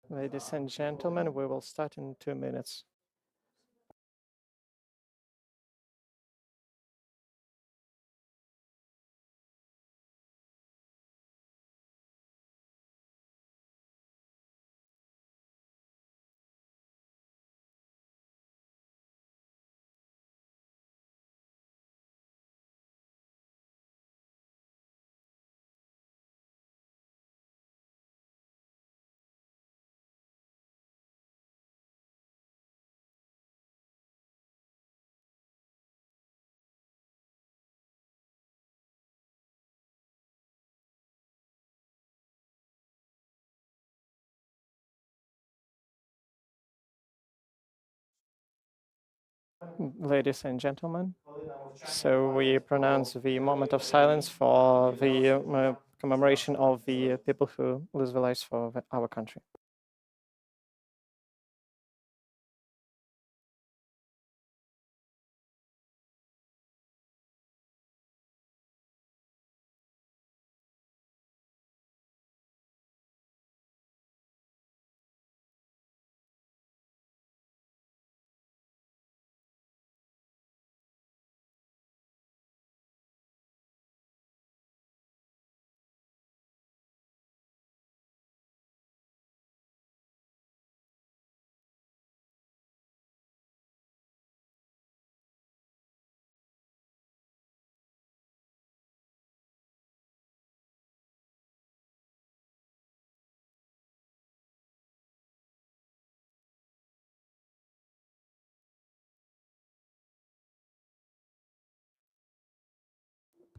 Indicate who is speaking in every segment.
Speaker 1: Ladies and gentlemen, we will start in 2 minutes. Ladies and gentlemen, so we pronounce the moment of silence for the commemoration of the people who lose their lives for our country.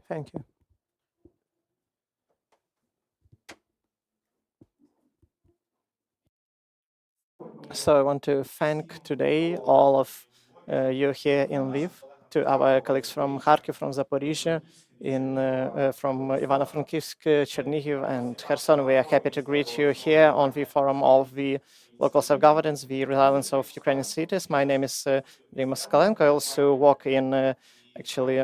Speaker 1: Thank you. So I want to thank today all of you here in Lviv, to our colleagues from Kharkiv, from Zaporizhia, from Ivano-Frankivsk, Chernihiv, and Kherson. We are happy to greet you here on the forum of the local self-governance, the resilience of Ukrainian cities. My name is Dima Skalenko. I also work in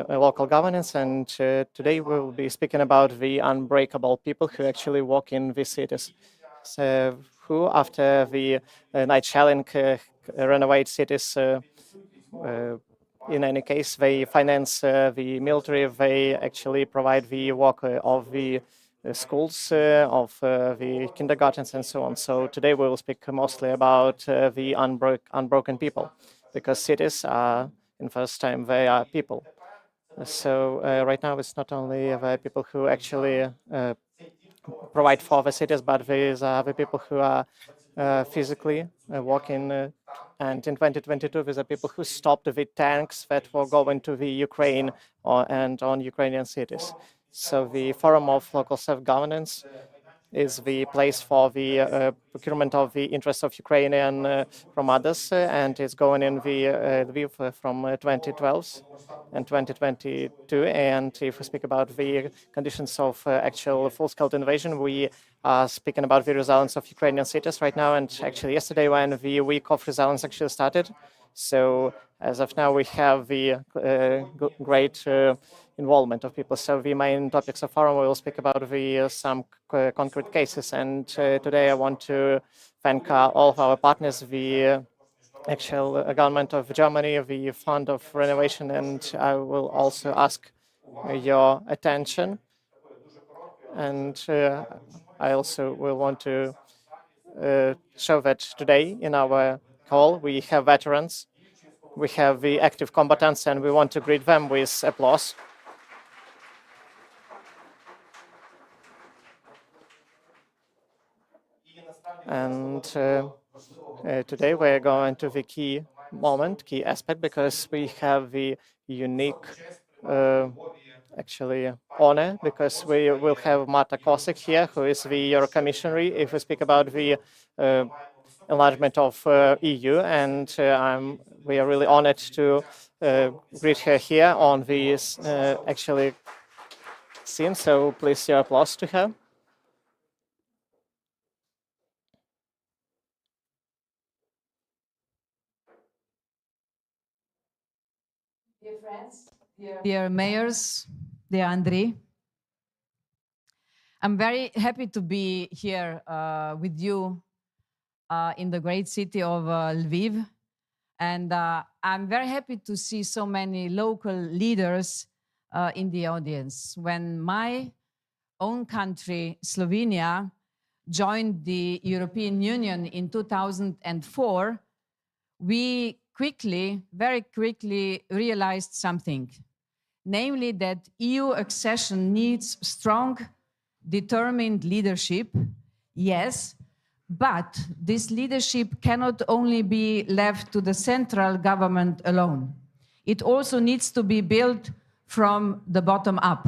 Speaker 1: local governance, and today we will be speaking about the unbreakable people who actually work in these cities. So, who, after the night shelling, renovate cities. In any case, they finance the military. They actually provide the work of the schools, of the kindergartens, and so on. So today we will speak mostly about the unbroken people, because cities are, in first time, they are people. So right now it's not only the people who actually provide for the cities, but these are the people who are physically working. And in 2022, these are people who stopped the tanks that were going to the Ukraine and on Ukrainian cities. So the Forum of Local Self-Governance is the place for the procurement of the interests of Ukrainian from others, and it's going in the Lviv from 2012 and 2022. And if we speak about the conditions of actual full-scale invasion, we are speaking about the resilience of Ukrainian cities right now. And actually yesterday, when the week of resilience actually started, so as of now, we have the great involvement of people. So the main topics of forum, we will speak about the some concrete cases. And today I want to thank all of our partners, the actual government of Germany, the Fund of Renovation, and I will also ask your attention. And I also will want to show that today in our hall we have veterans, we have the active combatants, and we want to greet them with applause. And today we're going to the key moment, key aspect, because we have the unique actually honor, because we will have Marta Kosik here, who is the Euro Commissioner, if we speak about the enlargement of EU, and we are really honored to greet her here on this actually scene. So please your applause to her.
Speaker 2: Dear friends, dear mayors, dear Andriy, I'm very happy to be here with you in the great city of Lviv. And I'm very happy to see so many local leaders in the audience. When my own country, Slovenia, joined the European Union in 2004, we very quickly realized something, namely that EU accession needs strong, determined leadership, yes, but this leadership cannot only be left to the central government alone. It also needs to be built from the bottom up.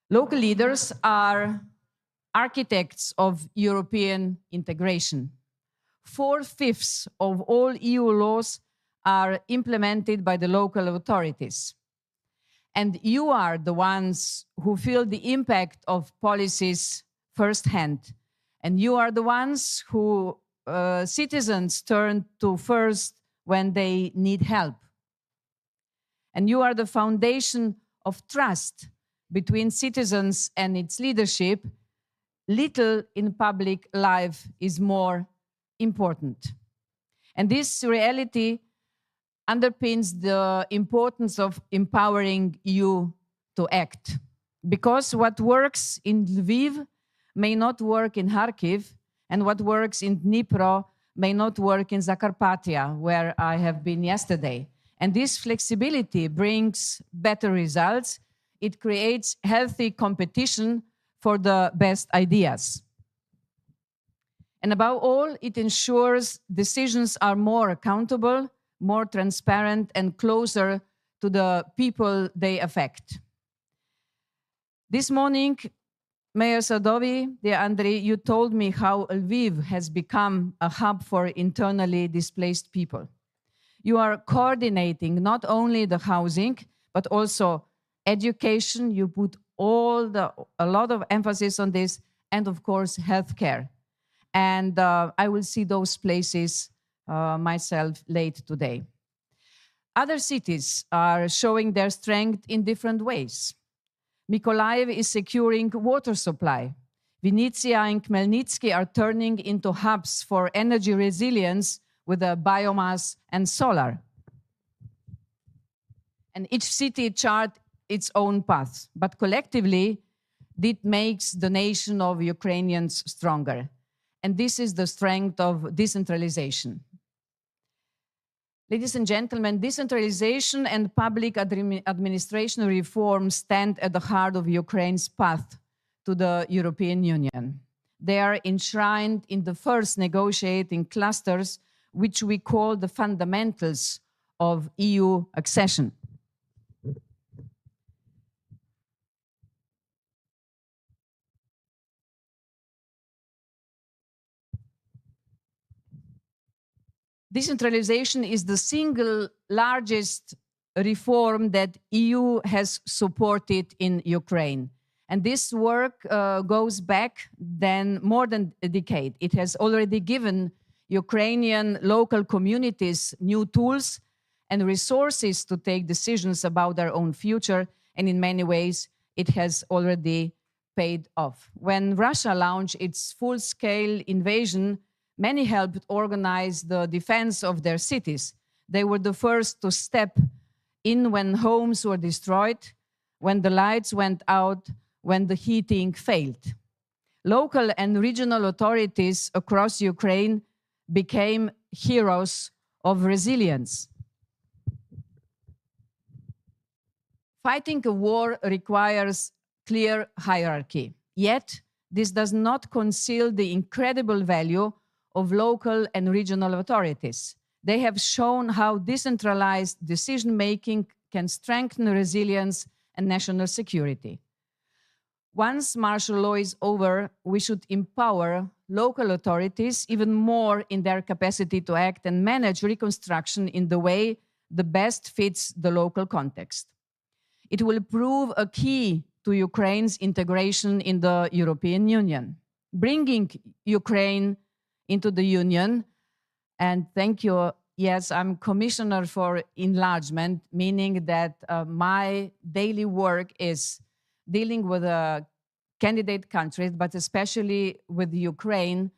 Speaker 2: Local leaders are architects of European integration. 4/5 of all EU laws are implemented by the local authorities. And you are the ones who feel the impact of policies firsthand. And you are the ones who citizens turn to first when they need help. And you are the foundation of trust between citizens and its leadership. Little in public life is more important. And this reality underpins the importance of empowering you to act. Because what works in Lviv may not work in Kharkiv, and what works in Dnipro may not work in Zakarpattia, where I have been yesterday. And this flexibility brings better results. It creates healthy competition for the best ideas. And above all, it ensures decisions are more accountable, more transparent, and closer to the people they affect. This morning, Mayor Sadovi, dear Andrei, you told me how Lviv has become a hub for internally displaced people. You are coordinating not only the housing, but also education. You put a lot of emphasis on this, and of course, healthcare. And I will see those places myself late today. Other cities are showing their strength in different ways. Mykolaiv is securing water supply. Vinnytsia and Khmelnytsky are turning into hubs for energy resilience with biomass and solar. And each city charts its own path, but collectively, it makes the nation of Ukrainians stronger. And this is the strength of decentralization. Ladies and gentlemen, decentralization and public administration reform stand at the heart of Ukraine's path to the European Union. They are enshrined in the first negotiating clusters, which we call the fundamentals of EU accession. Decentralization is the single largest reform that EU has supported in Ukraine. And this work goes back more than a decade. It has already given Ukrainian local communities new tools and resources to take decisions about their own future. And in many ways, it has already paid off. When Russia launched its full-scale invasion, many helped organize the defense of their cities. They were the first to step in when homes were destroyed, when the lights went out, when the heating failed. Local and regional authorities across Ukraine became heroes of resilience. Fighting a war requires clear hierarchy. Yet, this does not conceal the incredible value of local and regional authorities. They have shown how decentralized decision-making can strengthen resilience and national security. Once martial law is over, we should empower local authorities even more in their capacity to act and manage reconstruction in the way the best fits the local context. It will prove a key to Ukraine's integration in the European Union, bringing Ukraine into the Union. And thank you. Yes, I'm Commissioner for Enlargement, meaning that my daily work is dealing with candidate countries, but especially with Ukraine,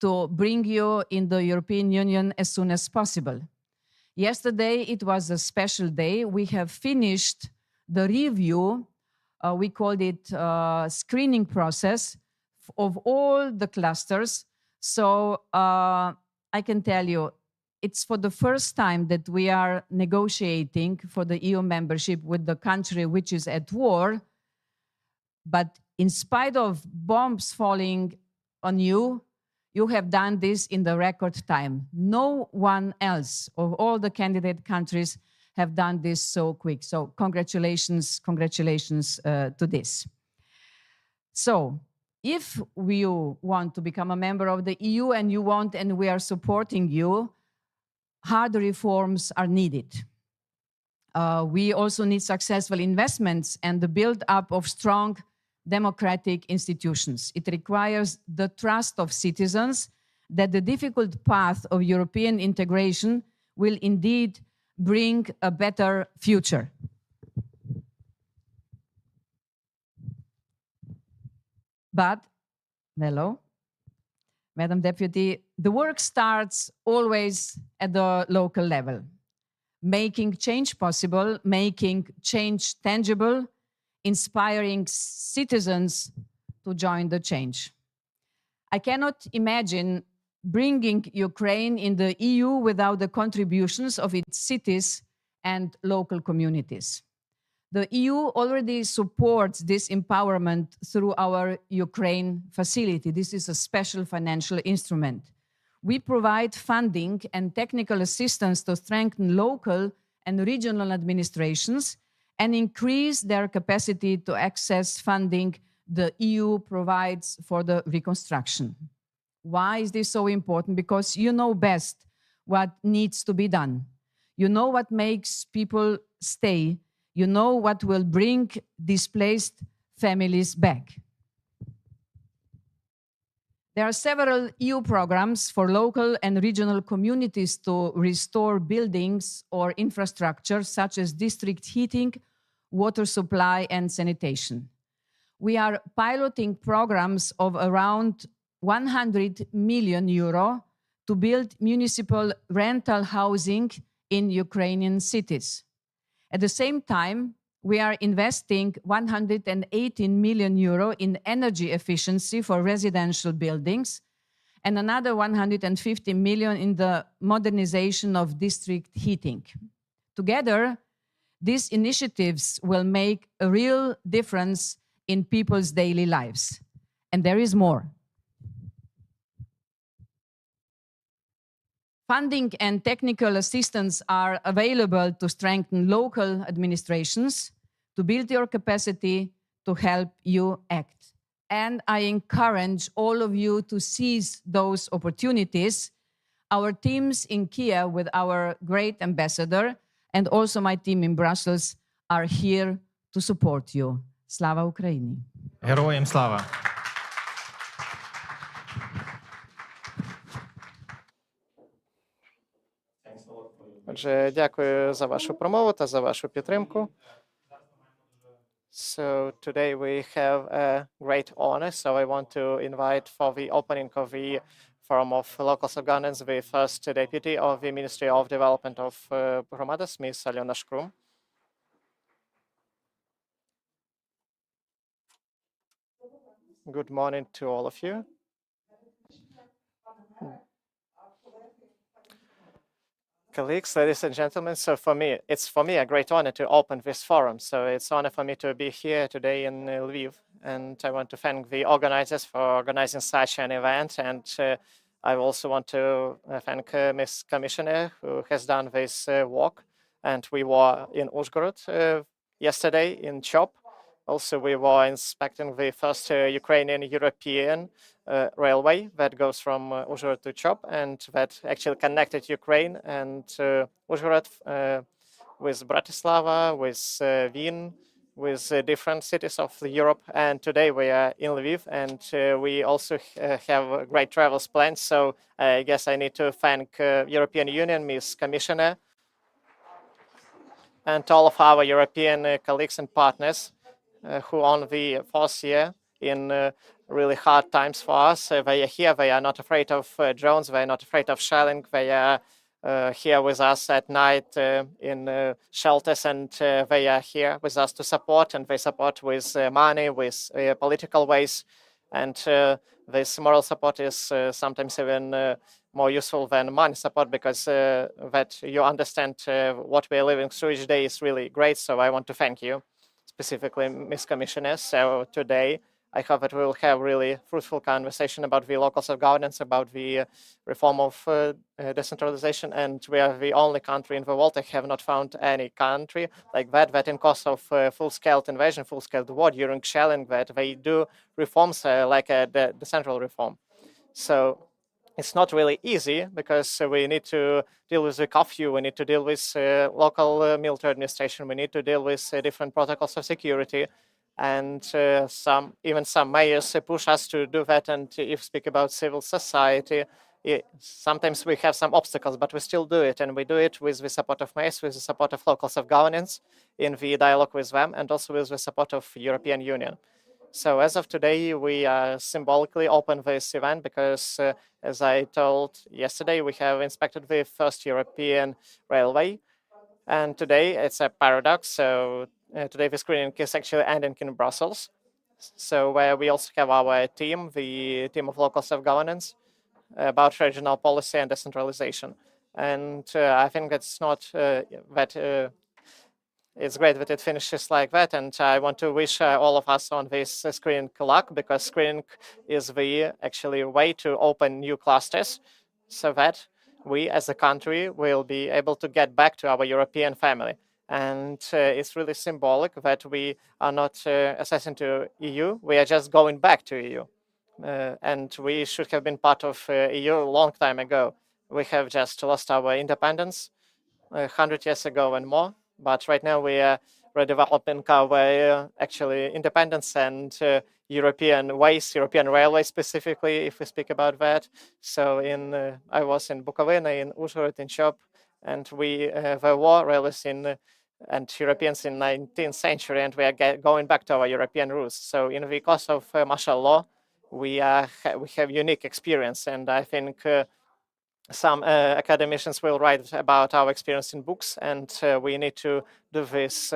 Speaker 2: to bring you in the European Union as soon as possible. Yesterday, it was a special day. We have finished the review, we called it screening process of all the clusters. So I can tell you, it's for the first time that we are negotiating for the EU membership with the country which is at war. But in spite of bombs falling on you, you have done this in the record time. No one else of all the candidate countries have done this so quick. So congratulations, congratulations to this. So if you want to become a member of the EU and you want, and we are supporting you, hard reforms are needed. We also need successful investments and the build-up of strong democratic institutions. It requires the trust of citizens that the difficult path of European integration will indeed bring a better future. But, hello, Madam Deputy, the work starts always at the local level, making change possible, making change tangible, inspiring citizens to join the change. I cannot imagine bringing Ukraine in the EU without the contributions of its cities and local communities. The EU already supports this empowerment through our Ukraine facility. This is a special financial instrument. We provide funding and technical assistance to strengthen local and regional administrations and increase their capacity to access funding the EU provides for the reconstruction. Why is this so important? Because you know best what needs to be done. You know what makes people stay. You know what will bring displaced families back. There are several EU programs for local and regional communities to restore buildings or infrastructure, such as district heating, water supply, and sanitation. We are piloting programs of around 100 million euro to build municipal rental housing in Ukrainian cities. At the same time, we are investing 118 million euro in energy efficiency for residential buildings and another 150 million in the modernization of district heating. Together, these initiatives will make a real difference in people's daily lives. And there is more. Funding and technical assistance are available to strengthen local administrations, to build your capacity, to help you act. And I encourage all of you to seize those opportunities. Our teams in Kiev with our great ambassador and also my team in Brussels are here to support you. Slava Ukraini!
Speaker 3: Героям слава!
Speaker 1: Отже, дякую за вашу промову та за вашу підтримку. So today we have a great honor. So I want to invite for the opening of the Forum of Local Self-Governance the first Deputy of the Ministry of Development of Hromadas, Ms. Alyona Shkrum. Good morning to all of you. Colleagues, ladies and gentlemen, so it's a great honor to open this forum. So it's an honor for me to be here today in Lviv, and I want to thank the organizers for organizing such an event. And I also want to thank Ms. Commissioner who has done this work. And we were in Uzhgorod yesterday in Chop. Also, we were inspecting the first Ukrainian European railway that goes from Uzhhorod to Chop, and that actually connected Ukraine and Uzhhorod with Bratislava, with Wien, with different cities of Europe. And today we are in Lviv, and we also have great travels planned. So I guess I need to thank European Union, Ms. Commissioner, and all of our European colleagues and partners who on the fourth year in really hard times for us. They are here. They are not afraid of drones. They are not afraid of shelling. They are here with us at night in shelters, and they are here with us to support, and they support with money, with political ways, and this moral support is sometimes even more useful than money support, because that you understand what we are living through each day is really great. So I want to thank you, specifically Ms. Commissioner. So today, I hope that we will have really fruitful conversation about the local self-governance, about the reform of decentralization, and we are the only country in the world. I have not found any country like that in course of full-scale invasion, full-scale war, during shelling, that they do reforms like the central reform. So it's not really easy, because we need to deal with the curfew, we need to deal with local military administration, we need to deal with different protocols of security, and some mayors push us to do that. And if you speak about civil society, sometimes we have some obstacles, but we still do it, and we do it with the support of mayors, with the support of local self-governance, in the dialogue with them, and also with the support of European Union. So as of today, we symbolically open this event because, as I told yesterday, we have inspected the first European railway, and today it's a paradox. So today the screening is actually ending in Brussels. So where we also have our team, the team of local self-governance, about regional policy and decentralization. And I think it's not that it's great that it finishes like that. And I want to wish all of us on this screening luck, because screening is the actually way to open new clusters, so that we as a country will be able to get back to our European family. And it's really symbolic that we are not accessing to EU, we are just going back to EU. And we should have been part of EU a long time ago. We have just lost our independence 100 years ago and more, but right now we are redeveloping our actually independence and European ways, European railways specifically, if we speak about that. So I was in Bukovina, in Uzhhorod, in Chop, and there were railways and Europeans in 19th century, and we are going back to our European roots. So in the course of martial law, we have unique experience, and I think some academicians will write about our experience in books, and we need to do this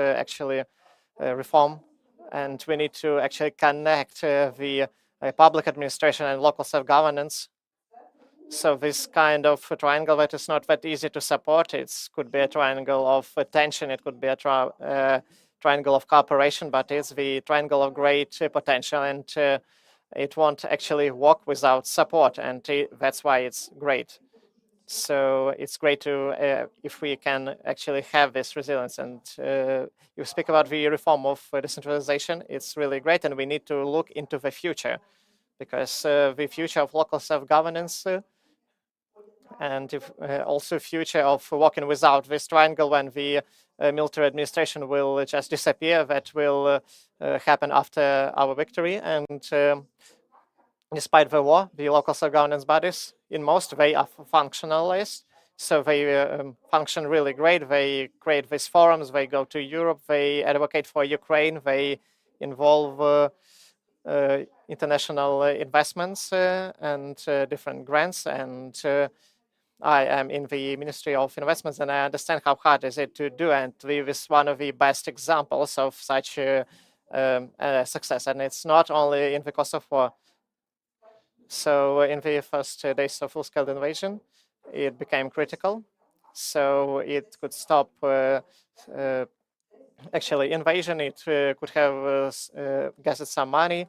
Speaker 1: reform, and we need to actually connect the public administration and local self-governance. So this kind of triangle that is not that easy to support, it could be a triangle of tension, it could be a triangle of cooperation, but it's the triangle of great potential, and it won't actually work without support, and that's why it's great. So it's great to if we can actually have this resilience. And you speak about the reform of decentralization, it's really great, and we need to look into the future, because the future of local self-governance and also future of working without this triangle, when the military administration will just disappear, that will happen after our victory. And despite the war, the local self-governance bodies, in most, they are functionalist. So they function really great. They create these forums, they go to Europe, they advocate for Ukraine, they involve international investments and different grants. And I am in the Ministry of Investments, and I understand how hard is it to do, and Lviv is one of the best examples of such success. And it's not only in the course of war. So in the first days of full-scale invasion, it became critical. So it could stop actually invasion. It could have gathered some money.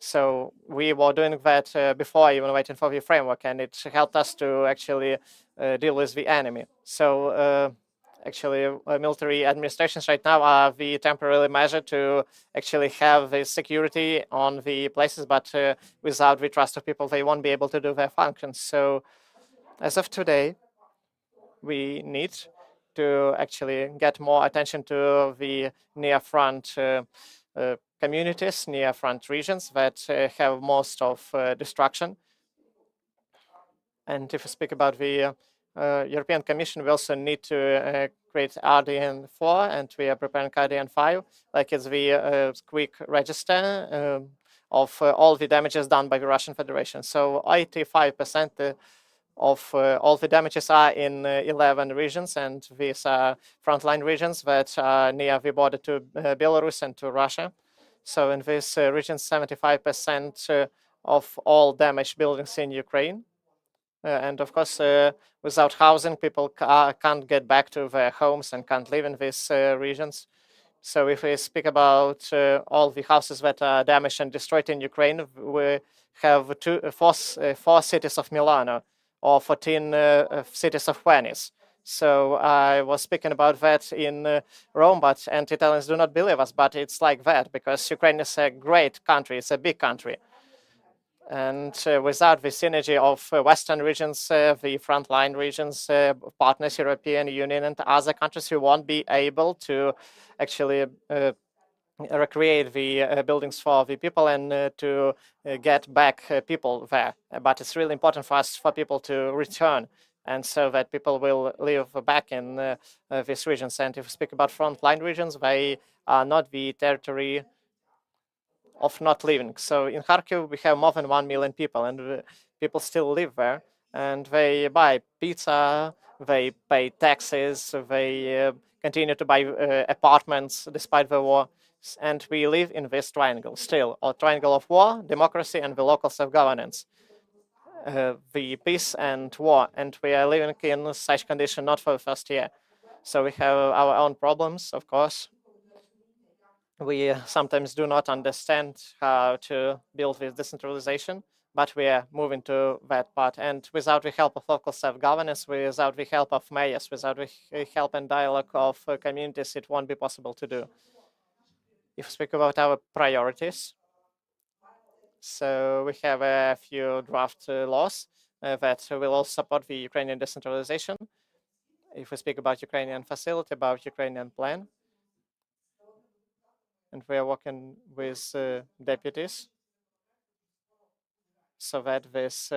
Speaker 1: So we were doing that before even waiting for the framework, and it helped us to actually deal with the enemy. So actually, military administrations right now are the temporary measure to actually have the security on the places, but without the trust of people, they won't be able to do their functions. So as of today, we need to actually get more attention to the near front communities, near front regions that have most of destruction. And if we speak about the European Commission, we also need to create RDN 4, and we are preparing RDN 5, like it's the quick register of all the damages done by the Russian Federation. So 85% of all the damages are in 11 regions, and these are frontline regions that are near the border to Belarus and to Russia. So in these regions, 75% of all damaged buildings in Ukraine. And of course, without housing, people can't get back to their homes and can't live in these regions. So if we speak about all the houses that are damaged and destroyed in Ukraine, we have four cities of Milano or 14 cities of Venice. So I was speaking about that in Rome, and Italians do not believe us, but it's like that because Ukraine is a great country, it's a big country. And without the synergy of Western regions, the frontline regions, partners, European Union and other countries, we won't be able to actually recreate the buildings for the people and to get back people there. But it's really important for us, for people to return, and so that people will live back in these regions. And if we speak about frontline regions, they are not the territory of not living. So in Kharkiv, we have more than 1 million people, and people still live there, and they buy pizza, they pay taxes, they continue to buy apartments despite the war. And we live in this triangle still, a triangle of war, democracy, and the local self-governance. The peace and war, and we are living in such condition not for the first year. So we have our own problems, of course. We sometimes do not understand how to build this decentralization, but we are moving to that part. And without the help of local self-governance, without the help of mayors, without the help and dialogue of communities, it won't be possible to do. If we speak about our priorities, so we have a few draft laws that will also support the Ukrainian decentralization. If we speak about Ukrainian facility, about Ukrainian plan, and we are working with deputies so that this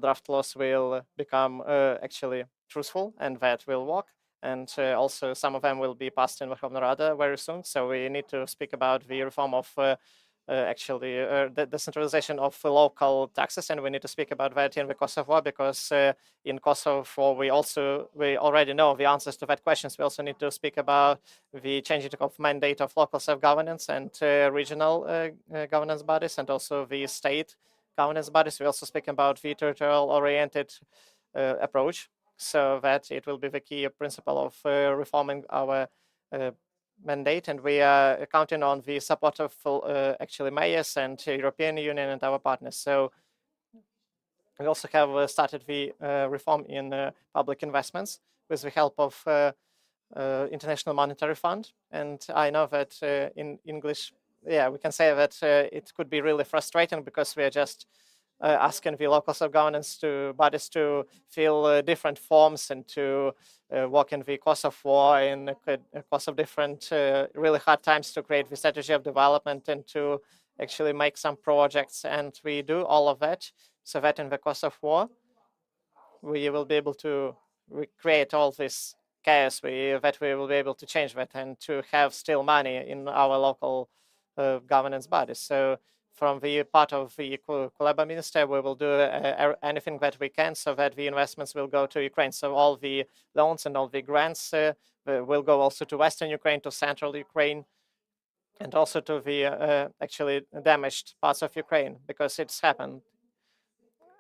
Speaker 1: draft laws will become actually truthful and that will work. And also some of them will be passed in Verkhovna Rada very soon. So we need to speak about the reform of the decentralization of local taxes, and we need to speak about that in the Kosovo, because in Kosovo we already know the answers to that questions. We also need to speak about the changing of mandate of local self-governance and regional governance bodies, and also the state governance bodies. We also speak about the territorial-oriented approach, so that it will be the key principle of reforming our mandate, and we are counting on the support of actually mayors and European Union and our partners. So we also have started the reform in public investments with the help of International Monetary Fund. And I know that in English, yeah, we can say that it could be really frustrating because we are just asking the local self-governance bodies to fill different forms and to work in the course of war, in the course of different really hard times, to create the strategy of development and to actually make some projects. And we do all of that so that in the course of war, we will be able to recreate all this chaos, that we will be able to change that and to have still money in our local governance bodies. So from the part of the Kuleba Minister, we will do anything that we can so that the investments will go to Ukraine. So all the loans and all the grants will go also to Western Ukraine, to Central Ukraine, and also to the actually damaged parts of Ukraine, because it's happened.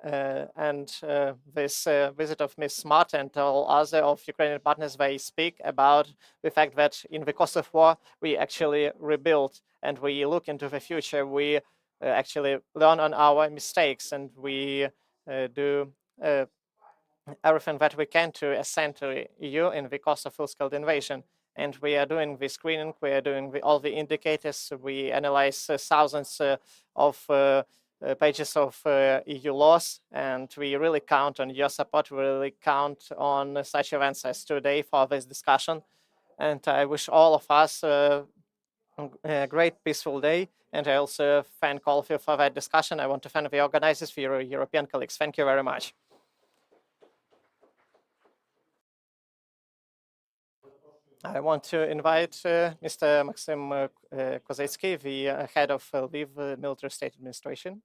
Speaker 1: This visit of Ms. Smart and all other of Ukrainian partners, they speak about the fact that in the course of war, we actually rebuild and we look into the future. We actually learn on our mistakes, and we do everything that we can to ascend to EU in the course of full-scale invasion. And we are doing the screening, we are doing all the indicators, we analyze thousands of pages of EU laws, and we really count on your support. We really count on such events as today for this discussion. And I wish all of us a great peaceful day. And I also thank all of you for that discussion. I want to thank the organizers, for your European colleagues. Thank you very much. I want to invite Mr. Maxim Kozycki, the head of Lviv Military State Administration.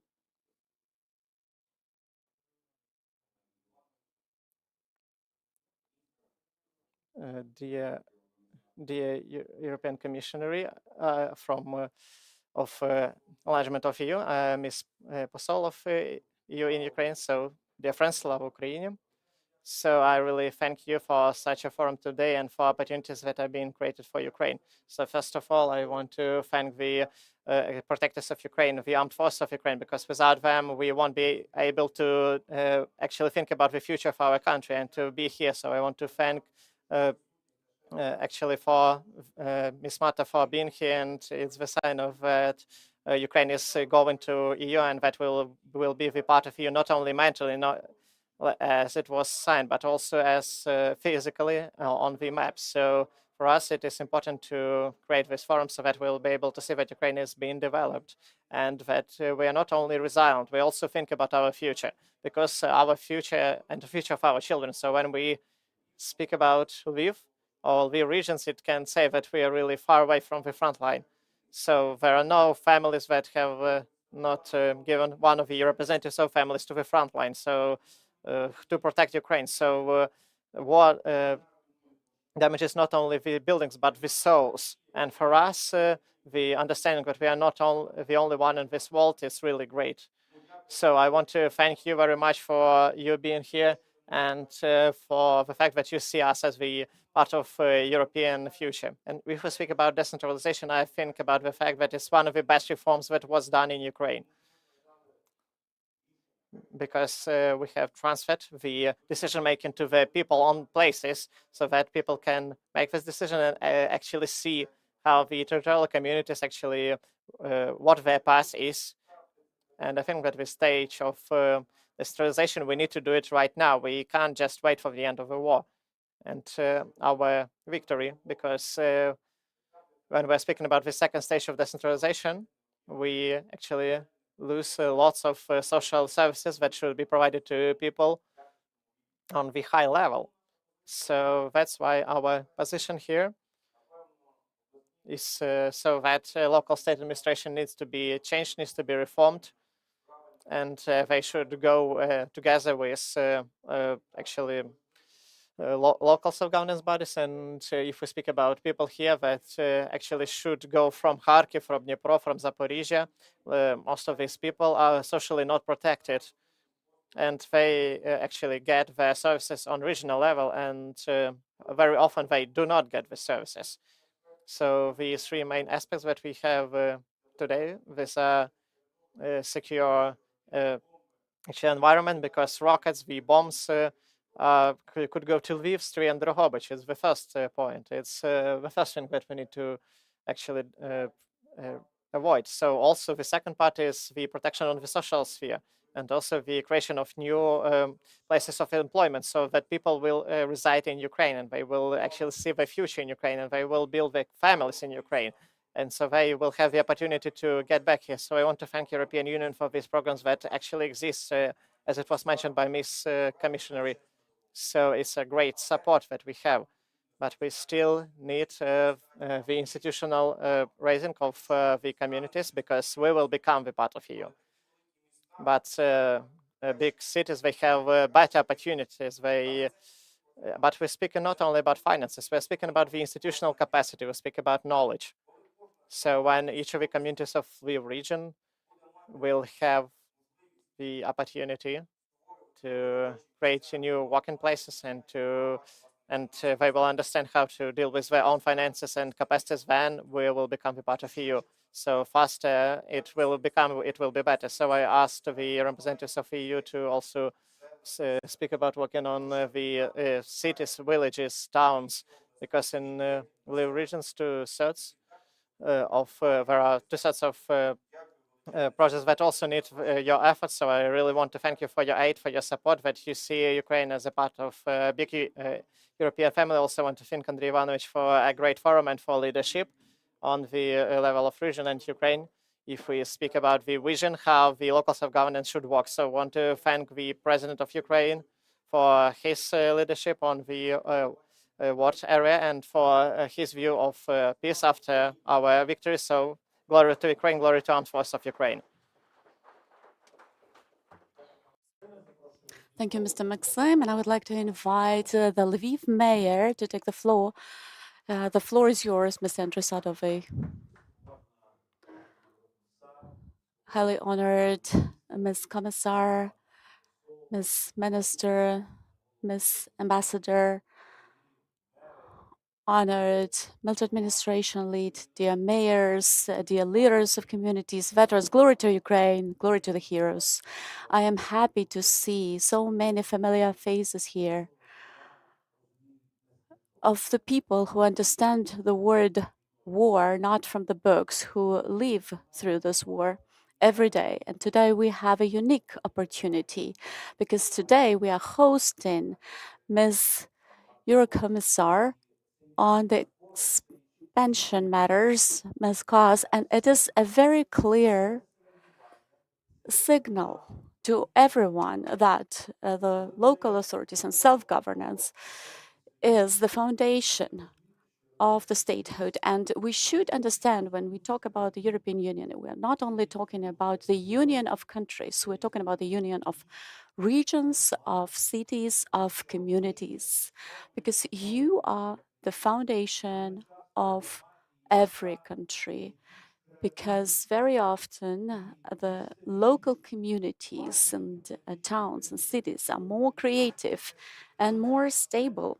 Speaker 1: Dear European Commissioner of Enlargement of EU, Ms. Posol of EU in Ukraine. So, dear friends, Slava Ukraini. So I really thank you for such a forum today and for opportunities that are being created for Ukraine. So first of all, I want to thank the protectors of Ukraine, the armed forces of Ukraine, because without them, we won't be able to actually think about the future of our country and to be here. So I want to thank actually for Ms. Mata for being here, and it's the sign of that Ukraine is going to EU and that will be the part of EU not only mentally, not as it was signed, but also as physically on the map. So for us, it is important to create this forum so that we'll be able to see that Ukraine is being developed and that we are not only resilient, we also think about our future, because our future and the future of our children. So when we speak about Lviv or Lviv regions, it can say that we are really far away from the front line. So there are no families that have not given one of the representatives of families to the front line. So to protect Ukraine. So war damages not only the buildings, but the souls. And for us, the understanding that we are not the only one in this world is really great. So I want to thank you very much for you being here and for the fact that you see us as the part of European future. And if we speak about decentralization, I think about the fact that it's one of the best reforms that was done in Ukraine, because we have transferred the decision-making to the people on places so that people can make this decision and actually see how the territorial communities actually, what their path is. And I think that the stage of decentralization, we need to do it right now. We can't just wait for the end of the war and our victory, because when we're speaking about the second stage of decentralization, we actually lose lots of social services that should be provided to people on the high level. So that's why our position here is so that local state administration needs to be changed, needs to be reformed, and they should go together with actually local self-governance bodies. And if we speak about people here that actually should go from Kharkiv, from Dnipro, from Zaporizhia, most of these people are socially not protected, and they actually get their services on regional level, and very often they do not get the services. So the three main aspects that we have today, these are secure actually environment, because rockets, the bombs could go to Lviv, Stry, and Drohobych. It's the first point. It's the first thing that we need to actually avoid. So also the second part is the protection on the social sphere, and also the creation of new places of employment, so that people will reside in Ukraine and they will actually see their future in Ukraine and they will build their families in Ukraine. And so they will have the opportunity to get back here. So I want to thank European Union for these programs that actually exist, as it was mentioned by Ms. Commissioner. So it's a great support that we have, but we still need the institutional raising of the communities, because we will become the part of EU. But big cities, they have better opportunities. But we're speaking not only about finances, we're speaking about the institutional capacity, we speak about knowledge. So when each of the communities of the region will have the opportunity to create new working places and they will understand how to deal with their own finances and capacities, then we will become a part of EU. So faster it will be better. So I asked the representatives of EU to also speak about working on the cities, villages, towns, because in the regions there are two sets of projects that also need your efforts. So I really want to thank you for your aid, for your support, that you see Ukraine as a part of a big European family. Also want to thank Andrei Ivanovich for a great forum and for leadership on the level of region and Ukraine. If we speak about the vision, how the local self-governance should work. So I want to thank the President of Ukraine for his leadership on the watch area and for his view of peace after our victory. So glory to Ukraine, glory to Armed Forces of Ukraine.
Speaker 3: Thank you, Mr. Maxim. And I would like to invite the Lviv mayor to take the floor. The floor is yours, Mr. Andriy. Highly honored Ms. Commissar, Ms. Minister, Ms. Ambassador, honored military administration lead, dear mayors, dear leaders of communities, veterans, glory to Ukraine, glory to the heroes. I am happy to see so many familiar faces here of the people who understand the word war, not from the books, who live through this war every day. And today we have a unique opportunity because today we are hosting Ms. Eurocommissar on the expansion matters, Ms. Cause, and it is a very clear signal to everyone that the local authorities and self-governance is the foundation of the statehood. And we should understand when we talk about the European Union, we're not only talking about the union of countries, we're talking about the union of regions, of cities, of communities, because you are the foundation of every country. Because very often the local communities and towns and cities are more creative and more stable.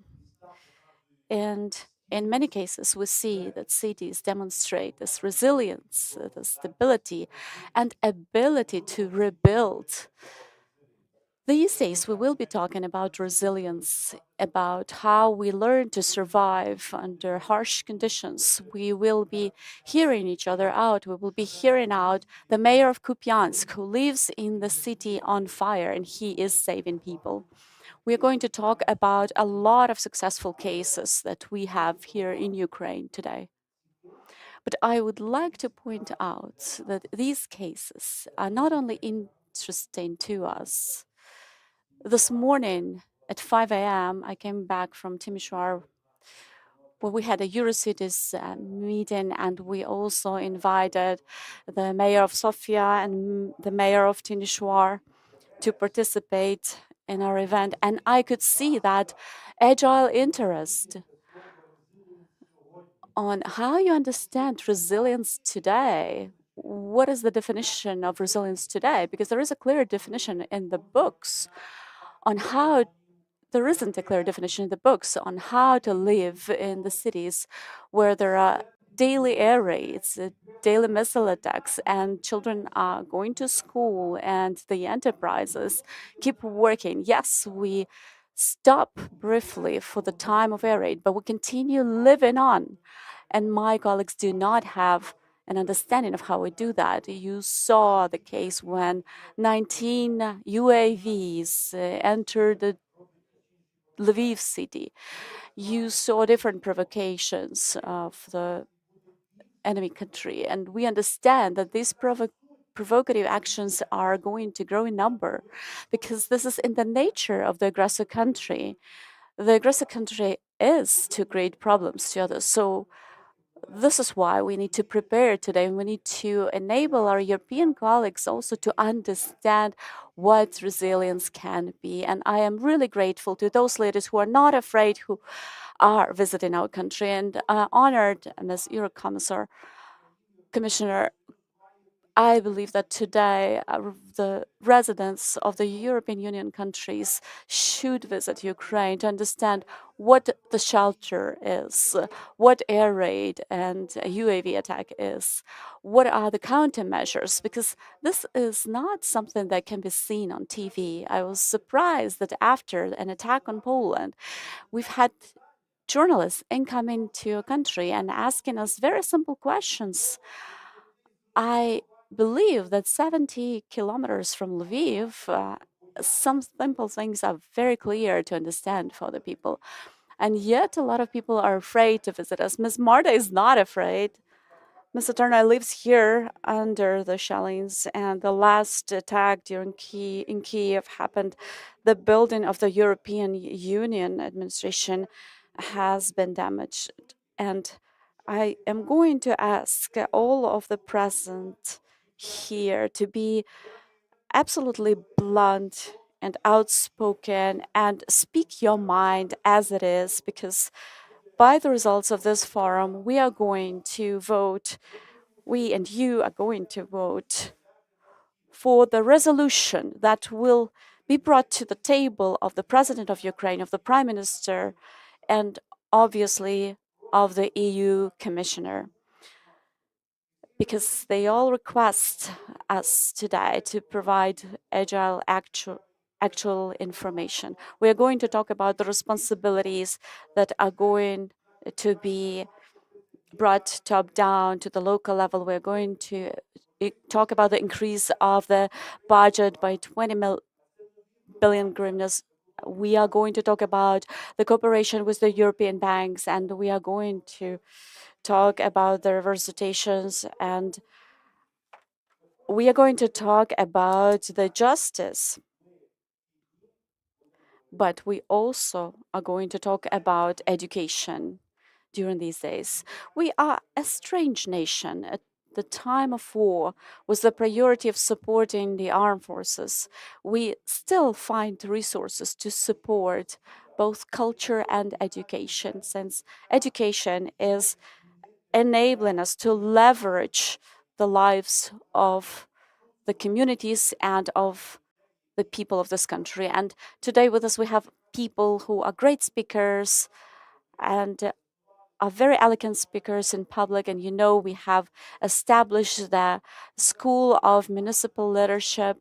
Speaker 3: And in many cases, we see that cities demonstrate this resilience, the stability, and ability to rebuild. These days, we will be talking about resilience, about how we learn to survive under harsh conditions. We will be hearing each other out. We will be hearing out the mayor of Kupiansk, who lives in the city on fire, and he is saving people. We're going to talk about a lot of successful cases that we have here in Ukraine today. But I would like to point out that these cases are not only interesting to us. This morning at 5 a.m., I came back from Timisoara, where we had a Eurocities meeting, and we also invited the mayor of Sofia and the mayor of Timisoara to participate in our event. And I could see that agile interest on how you understand resilience today. What is the definition of resilience today? Because there is a clear definition in the books on how there isn't a clear definition in the books on how to live in the cities where there are daily air raids, daily missile attacks, and children are going to school and the enterprises keep working. Yes, we stop briefly for the time of air raid, but we continue living on. And my colleagues do not have an understanding of how we do that. You saw the case when 19 UAVs entered the Lviv city. You saw different provocations of the enemy country, and we understand that these provocative actions are going to grow in number because this is in the nature of the aggressor country. The aggressor country is to create problems to others. So this is why we need to prepare today. We need to enable our European colleagues also to understand what resilience can be. And I am really grateful to those leaders who are not afraid, who are visiting our country, and honored Ms. Eurocommissar, Commissioner. I believe that today the residents of the European Union countries should visit Ukraine to understand what the shelter is, what air raid and a UAV attack is, what are the countermeasures, because this is not something that can be seen on TV. I was surprised that after an attack on Poland, we've had journalists incoming to a country and asking us very simple questions. I believe that 70 kilometers from Lviv, some simple things are very clear to understand for the people. And yet, a lot of people are afraid to visit us. Ms. Marta is not afraid. Mr. Turner lives here under the shellings, and the last attack during in Kiev happened. The building of the European Union administration has been damaged. And I am going to ask all of the present here to be absolutely blunt and outspoken and speak your mind as it is, because by the results of this forum, we are going to vote, we and you are going to vote for the resolution that will be brought to the table of the President of Ukraine, of the Prime Minister, and obviously of the EU Commissioner, because they all request us today to provide agile, actual information. We are going to talk about the responsibilities that are going to be brought top down to the local level. We're going to talk about the increase of the budget by 20 billion hryvnias. We are going to talk about the cooperation with the European banks, and we are going to talk about the reverse rotations, and we are going to talk about the justice. But we also are going to talk about education during these days. We are a strange nation. At the time of war, with the priority of supporting the armed forces, we still find resources to support both culture and education, since education is enabling us to leverage the lives of the communities and of the people of this country. And today with us, we have people who are great speakers and are very elegant speakers in public. And we have established the School of Municipal Leadership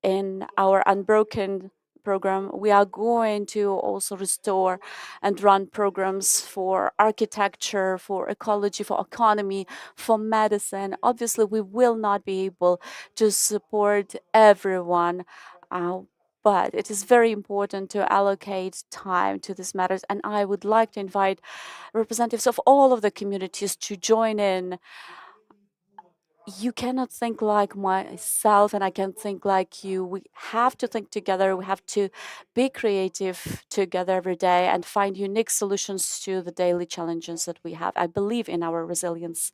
Speaker 3: in our Unbroken program. We are going to also restore and run programs for architecture, for ecology, for economy, for medicine. Obviously, we will not be able to support everyone, but it is very important to allocate time to these matters. And I would like to invite representatives of all of the communities to join in. You cannot think like myself, and I can't think like you. We have to think together. We have to be creative together every day and find unique solutions to the daily challenges that we have. I believe in our resilience,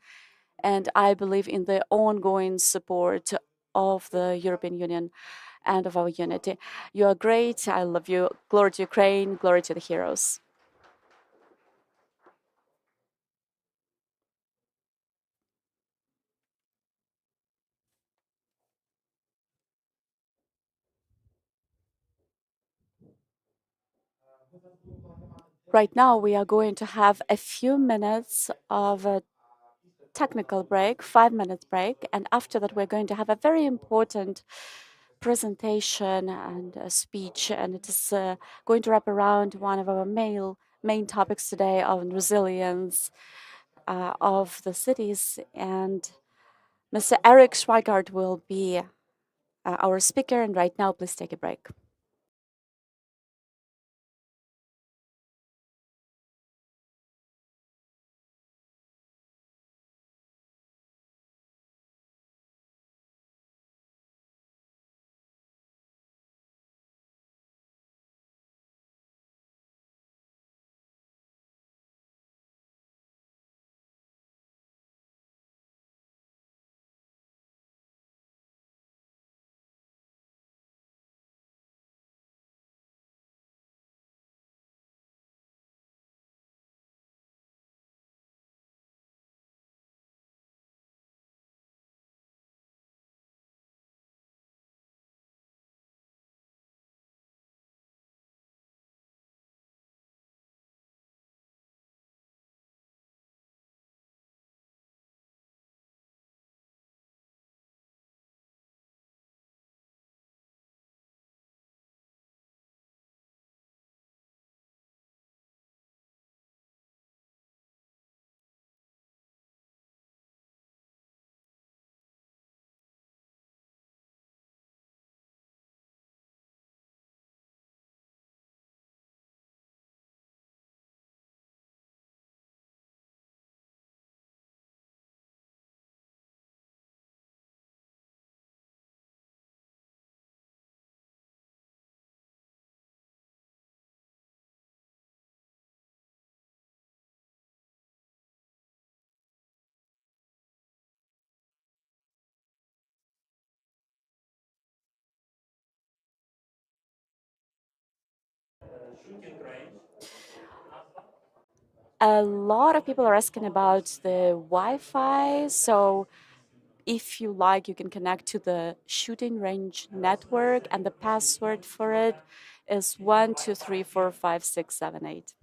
Speaker 3: and I believe in the ongoing support of the European Union and of our unity. You are great. I love you. Glory to Ukraine. Glory to the heroes. Right now, we are going to have a few minutes of a technical break, 5 minutes break, and after that, we're going to have a very important presentation and a speech, and it is going to wrap around one of our main topics today on resilience of the cities. And Mr. Eric Schweigart will be our speaker. And right now, please take a break. A lot of people are asking about the Wi-Fi. So if you like, you can connect to the shooting range network, and the password for it is 1234567 8.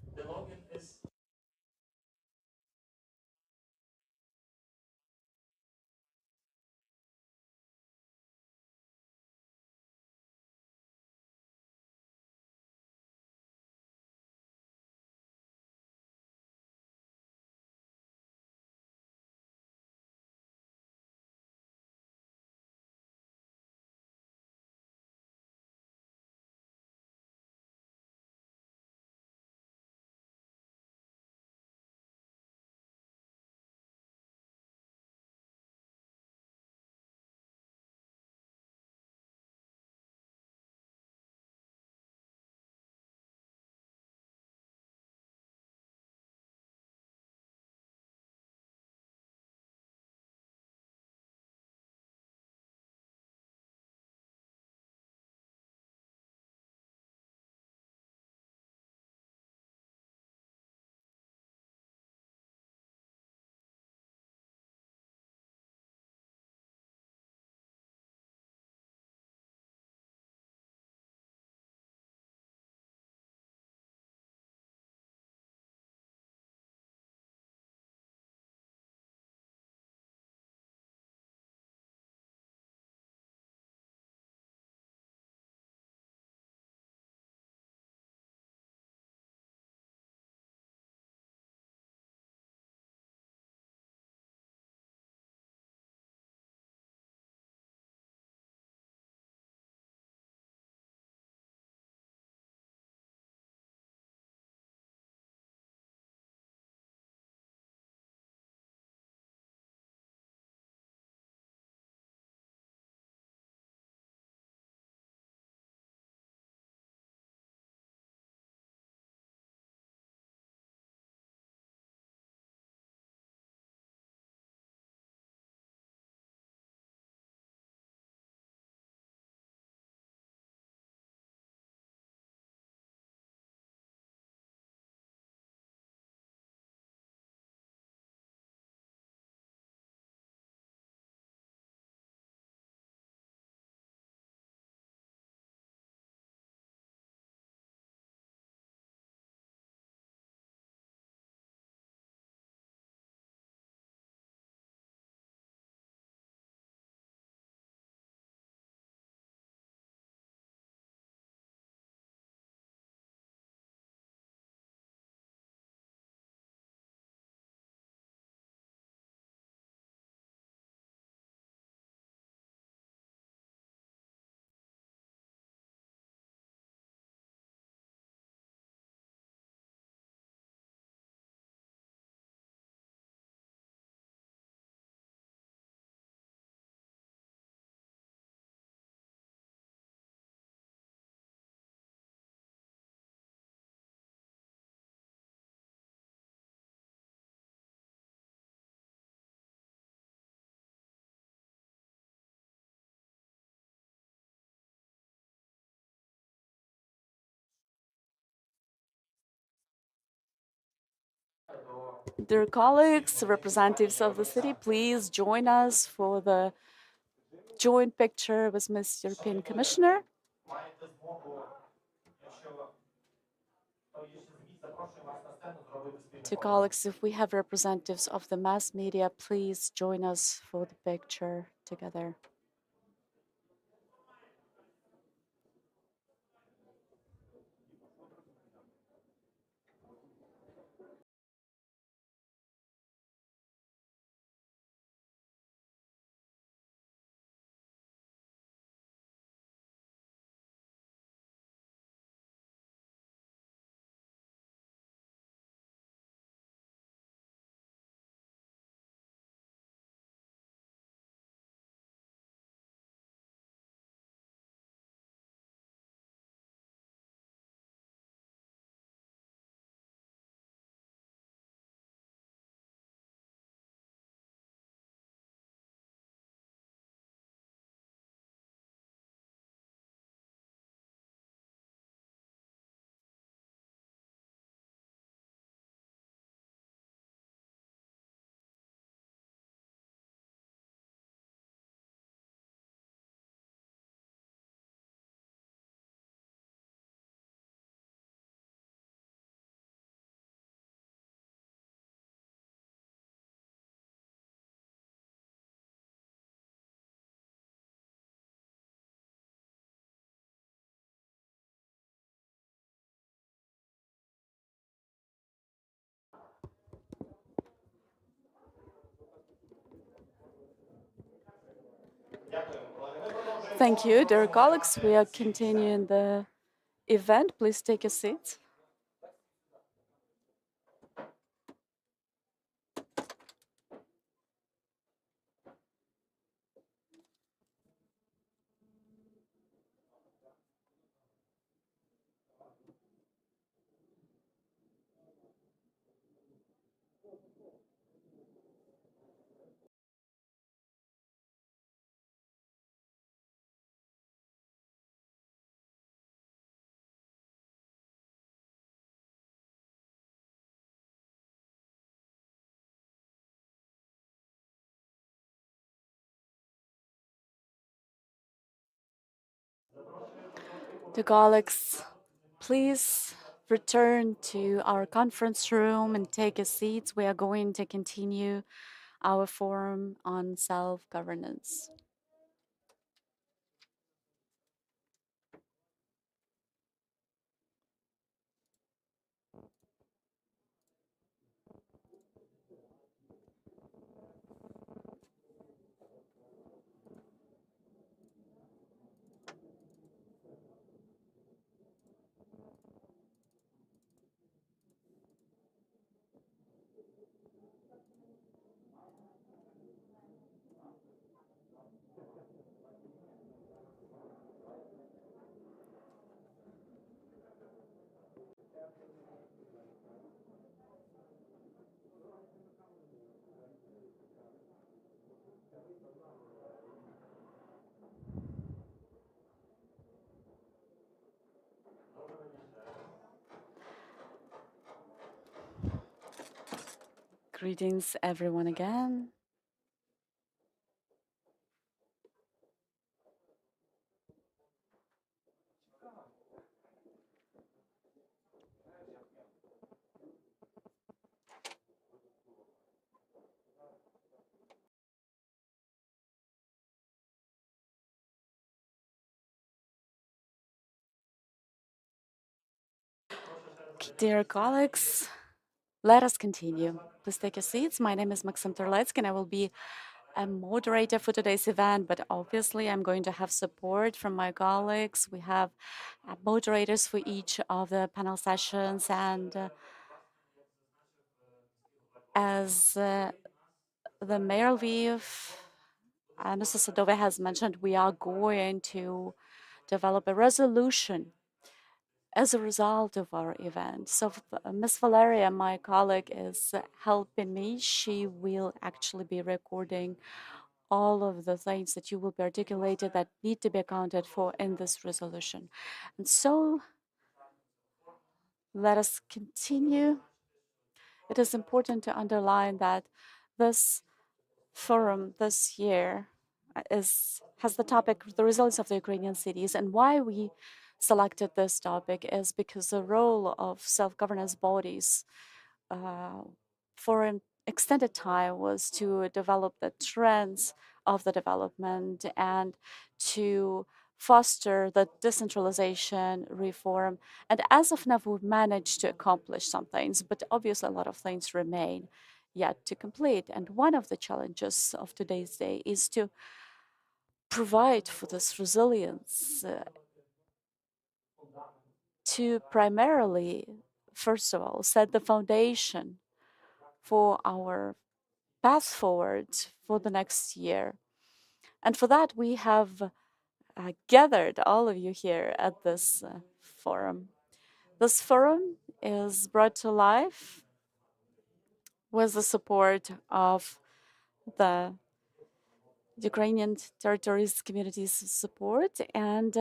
Speaker 3: Dear colleagues, representatives of the city, please join us for the joint picture with Ms. European Commissioner. To colleagues, if we have representatives of the mass media, please join us for the picture together. Thank you, dear colleagues. We are continuing the event. Please take your seats. Dear colleagues, please return to our conference room and take your seats. We are going to continue our forum on self-governance. Greetings, everyone, again. Dear colleagues, let us continue. Please take your seats. My name is Maxim Terletsky, and I will be a moderator for today's event, but obviously I'm going to have support from my colleagues. We have moderators for each of the panel sessions, and as the mayor of Lviv, Mr. Sadova has mentioned, we are going to develop a resolution as a result of our event. So Ms. Valeria, my colleague, is helping me. She will actually be recording all of the things that you will be articulated that need to be accounted for in this resolution. And so let us continue. It is important to underline that this forum this year has the topic the resilience of the Ukrainian cities, and why we selected this topic is because the role of self-governance bodies for an extended time was to develop the trends of the development and to foster the decentralization reform. And as of now, we've managed to accomplish some things, but obviously a lot of things remain yet to complete. And one of the challenges of today's day is to provide for this resilience, to primarily, first of all, set the foundation for our path forward for the next year. And for that, we have gathered all of you here at this forum. This forum is brought to life with the support of the Ukrainian territories communities support, and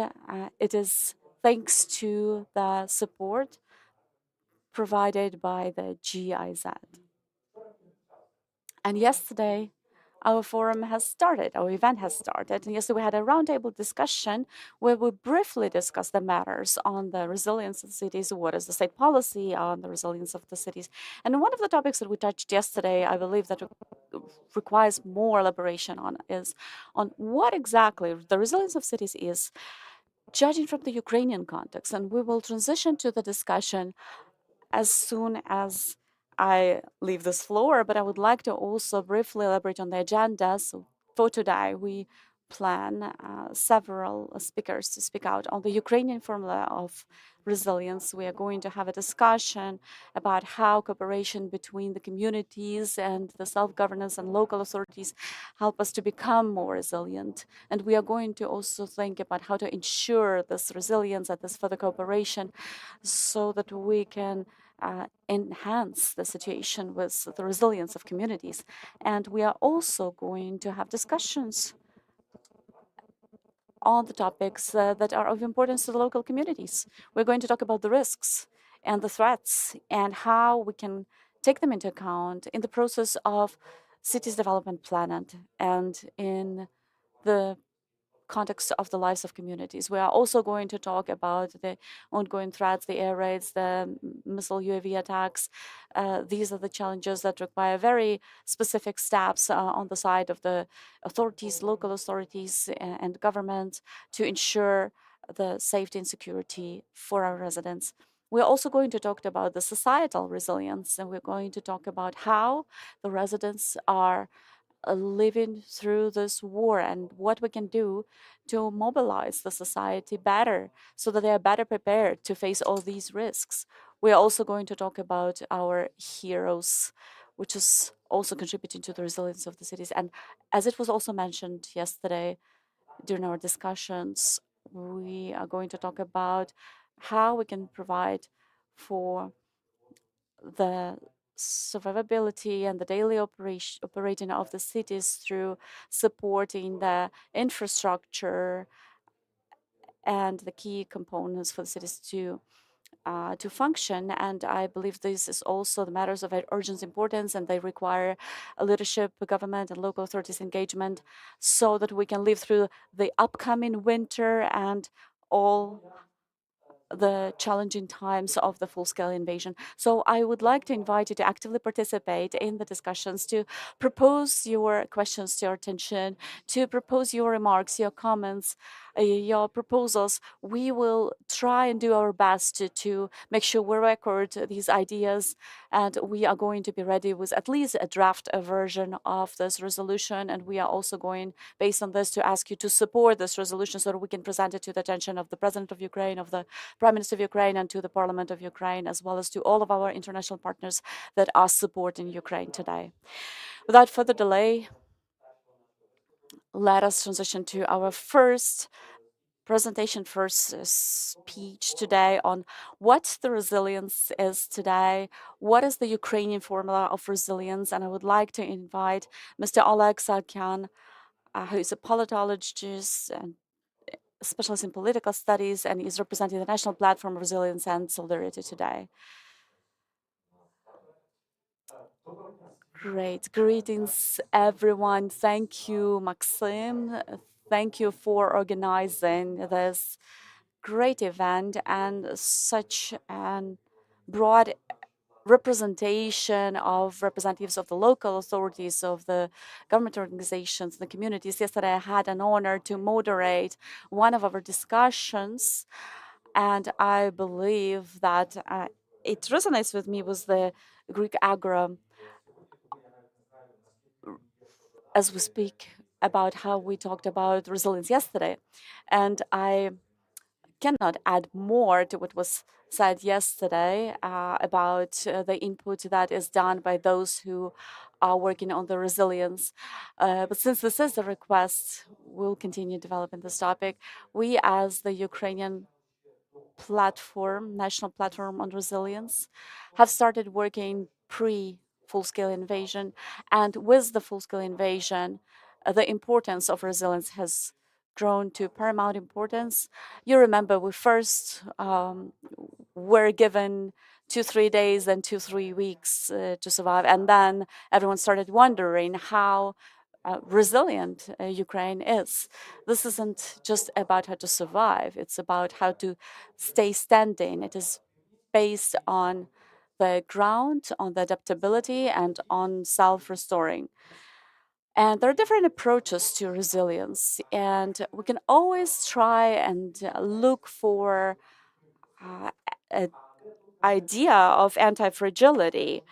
Speaker 3: it is thanks to the support provided by the GIZ. And yesterday, our forum has started, our event has started. And yesterday we had a roundtable discussion where we briefly discussed the matters on the resilience of cities, what is the state policy on the resilience of the cities. And one of the topics that we touched yesterday, I believe that requires more elaboration on is on what exactly the resilience of cities is, judging from the Ukrainian context. And we will transition to the discussion as soon as I leave this floor, but I would like to also briefly elaborate on the agenda. So for today, we plan several speakers to speak out on the Ukrainian formula of resilience. We are going to have a discussion about how cooperation between the communities and the self-governance and local authorities help us to become more resilient. And we are going to also think about how to ensure this resilience and this further cooperation so that we can enhance the situation with the resilience of communities. And we are also going to have discussions on the topics that are of importance to the local communities. We're going to talk about the risks and the threats and how we can take them into account in the process of cities development plan and in the context of the lives of communities. We are also going to talk about the ongoing threats, the air raids, the missile UAV attacks. These are the challenges that require very specific steps on the side of the authorities, local authorities, and government to ensure the safety and security for our residents. We're also going to talk about the societal resilience, and we're going to talk about how the residents are living through this war and what we can do to mobilize the society better so that they are better prepared to face all these risks. We are also going to talk about our heroes, which is also contributing to the resilience of the cities. And as it was also mentioned yesterday during our discussions, we are going to talk about how we can provide for the survivability and the daily operating of the cities through supporting the infrastructure and the key components for the cities to function. And I believe this is also the matters of urgent importance, and they require a leadership, government, and local authorities engagement so that we can live through the upcoming winter and all the challenging times of the full-scale invasion. So I would like to invite you to actively participate in the discussions, to propose your questions to our attention, to propose your remarks, your comments, your proposals. We will try and do our best to make sure we record these ideas, and we are going to be ready with at least a draft version of this resolution. And we are also going, based on this, to ask you to support this resolution so that we can present it to the attention of the President of Ukraine, of the Prime Minister of Ukraine, and to the Parliament of Ukraine, as well as to all of our international partners that are supporting Ukraine today. Without further delay, let us transition to our first presentation, first speech today on what the resilience is today, what is the Ukrainian formula of resilience. And I would like to invite Mr. Oleg Sarkyan, who is a politologist and specialist in political studies and is representing the National Platform of Resilience and Solidarity today. Great. Greetings, everyone. Thank you, Maxim. Thank you for organizing this great event and such a broad representation of representatives of the local authorities, of the government organizations, the communities. Yesterday, I had an honor to moderate one of our discussions, and I believe that it resonates with me with the Greek agro as we speak about how we talked about resilience yesterday. And I cannot add more to what was said yesterday about the input that is done by those who are working on the resilience. But since this is a request, we'll continue developing this topic. We, as the Ukrainian platform, National Platform on Resilience, have started working pre-full-scale invasion. And with the full-scale invasion, the importance of resilience has grown to paramount importance. You remember we first were given 2-3 days and 2-3 weeks to survive. And then everyone started wondering how resilient Ukraine is. This isn't just about how to survive, it's about how to stay standing. It is based on the ground, on the adaptability, and on self-restoring. And there are different approaches to resilience, and we can always try and look for an idea of anti-fragility.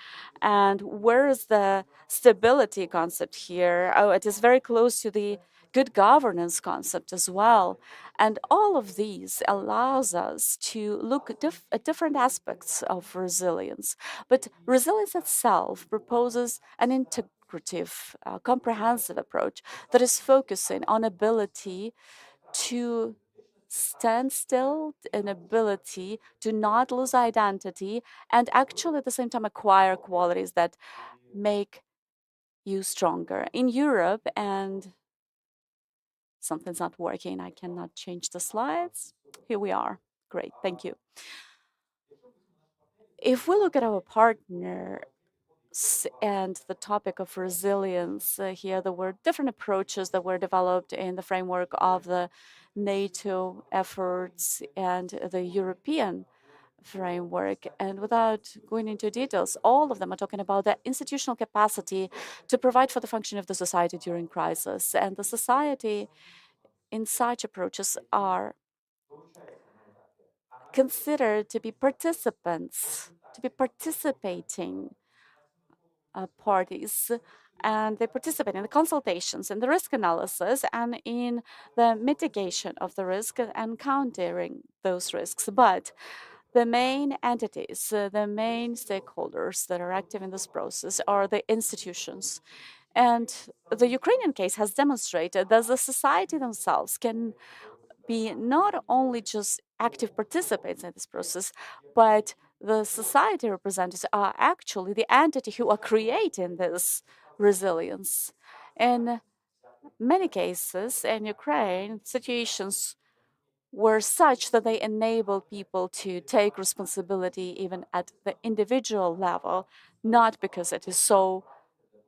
Speaker 3: And where is the stability concept here? Oh, it is very close to the good governance concept as well. And all of these allows us to look at different aspects of resilience. But resilience itself proposes an integrative, comprehensive approach that is focusing on ability to stand still, an ability to not lose identity, and actually at the same time acquire qualities that make you stronger. In Europe, and something's not working, I cannot change the slides. Here we are. Great, thank you. If we look at our partner and the topic of resilience, here there were different approaches that were developed in the framework of the NATO efforts and the European framework. And without going into details, all of them are talking about the institutional capacity to provide for the function of the society during crisis. And the society in such approaches are considered to be participants, to be participating parties, and they participate in the consultations, in the risk analysis, and in the mitigation of the risk and countering those risks. But the main entities, the main stakeholders that are active in this process are the institutions. And the Ukrainian case has demonstrated that the society themselves can be not only just active participants in this process, but the society representatives are actually the entity who are creating this resilience. In many cases in Ukraine, situations were such that they enable people to take responsibility even at the individual level, not because it is so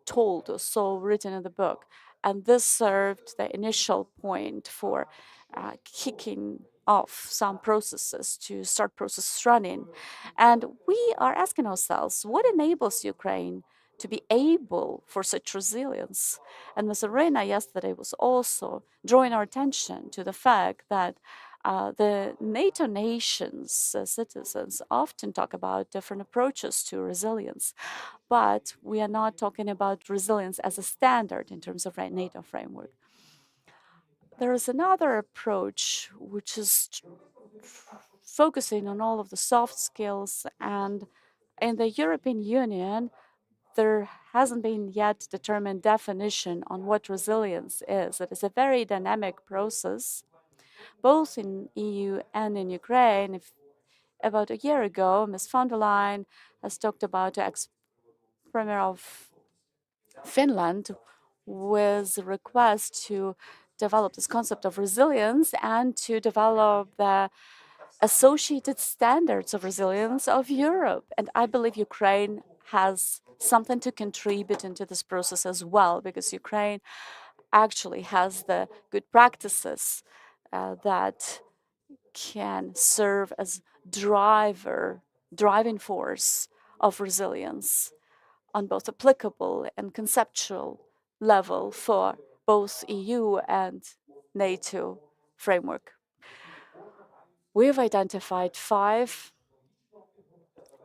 Speaker 3: told or so written in the book. And this served the initial point for kicking off some processes to start processes running. And we are asking ourselves, what enables Ukraine to be able for such resilience? And Ms. Arena yesterday was also drawing our attention to the fact that the NATO nations' citizens often talk about different approaches to resilience, but we are not talking about resilience as a standard in terms of NATO framework. There is another approach which is focusing on all of the soft skills, and in the European Union, there hasn't been yet determined definition on what resilience is. It is a very dynamic process, both in EU and in Ukraine. About a year ago, Ms. von der Leyen has talked about the ex-premier of Finland with a request to develop this concept of resilience and to develop the associated standards of resilience of Europe. And I believe Ukraine has something to contribute into this process as well, because Ukraine actually has the good practices that can serve as driving force of resilience on both applicable and conceptual level for both EU and NATO framework. We've identified 5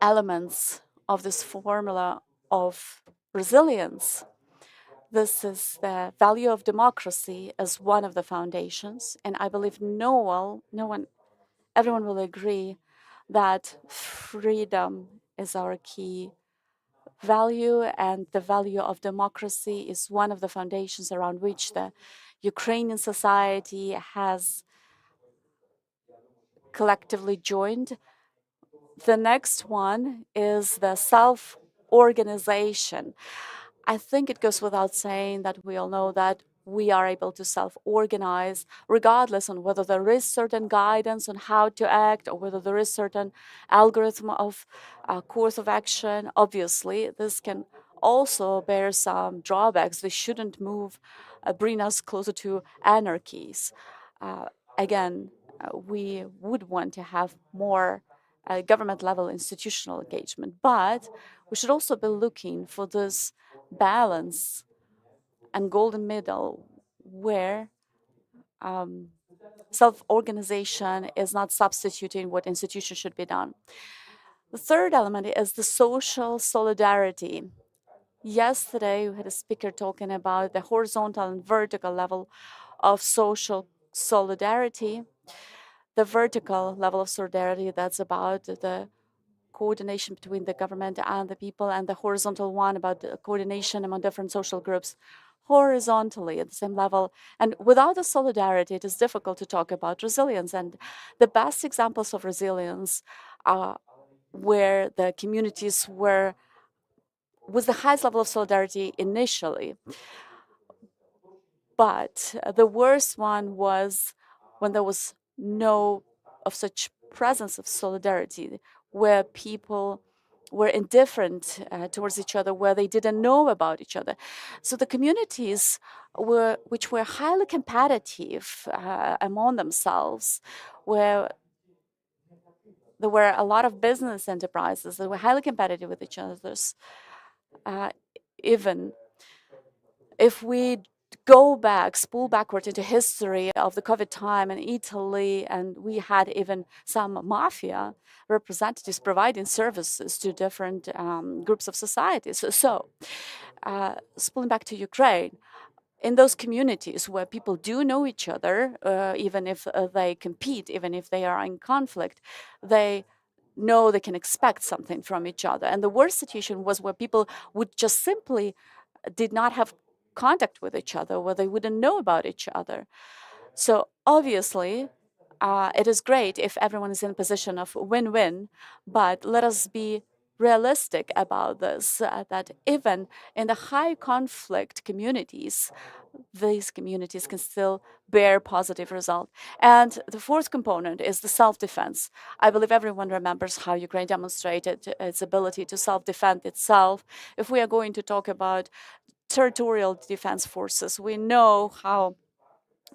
Speaker 3: elements of this formula of resilience. This is the value of democracy as one of the foundations, and I believe everyone will agree that freedom is our key value, and the value of democracy is one of the foundations around which the Ukrainian society has collectively joined. The next one is the self-organization. I think it goes without saying that we all know that we are able to self-organize regardless on whether there is certain guidance on how to act or whether there is certain algorithm of course of action. Obviously, this can also bear some drawbacks. They shouldn't bring us closer to anarchies. Again, we would want to have more government level institutional engagement, but we should also be looking for this balance and golden middle where self-organization is not substituting what institutions should be done. The third element is the social solidarity. Yesterday, we had a speaker talking about the horizontal and vertical level of social solidarity, the vertical level of solidarity, that's about the coordination between the government and the people, and the horizontal one about the coordination among different social groups horizontally at the same level. And without the solidarity, it is difficult to talk about resilience. And the best examples of resilience are where the communities were with the highest level of solidarity initially. But the worst one was when there was no of such presence of solidarity, where people were indifferent towards each other, where they didn't know about each other. So the communities which were highly competitive among themselves, where there were a lot of business enterprises that were highly competitive with each other. Even if we go back, spool backward into history of the COVID time in Italy, and we had even some mafia representatives providing services to different groups of societies. So, spooling back to Ukraine, in those communities where people do know each other, even if they compete, even if they are in conflict, they know they can expect something from each other. And the worst situation was where people would just simply did not have contact with each other, where they wouldn't know about each other. So obviously, it is great if everyone is in a position of win-win, but let us be realistic about this, that even in the high conflict communities, these communities can still bear positive result. And the fourth component is the self-defense. I believe everyone remembers how Ukraine demonstrated its ability to self-defend itself. If we are going to talk about territorial defense forces, we know how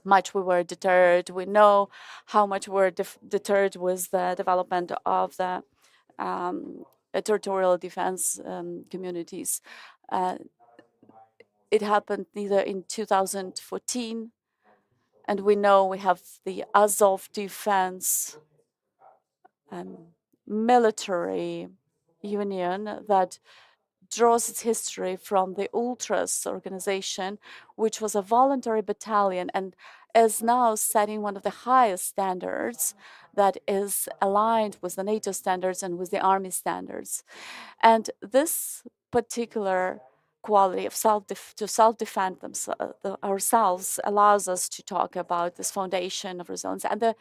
Speaker 3: much we were deterred. We know how much we were deterred with the development of the territorial defense communities. It happened either in 2014, and we know we have the Azov defense military union that draws its history from the Ultras organization, which was a voluntary battalion and is now setting one of the highest standards that is aligned with the NATO standards and with the army standards. And this particular quality of self-defend ourselves allows us to talk about this foundation of resilience. And the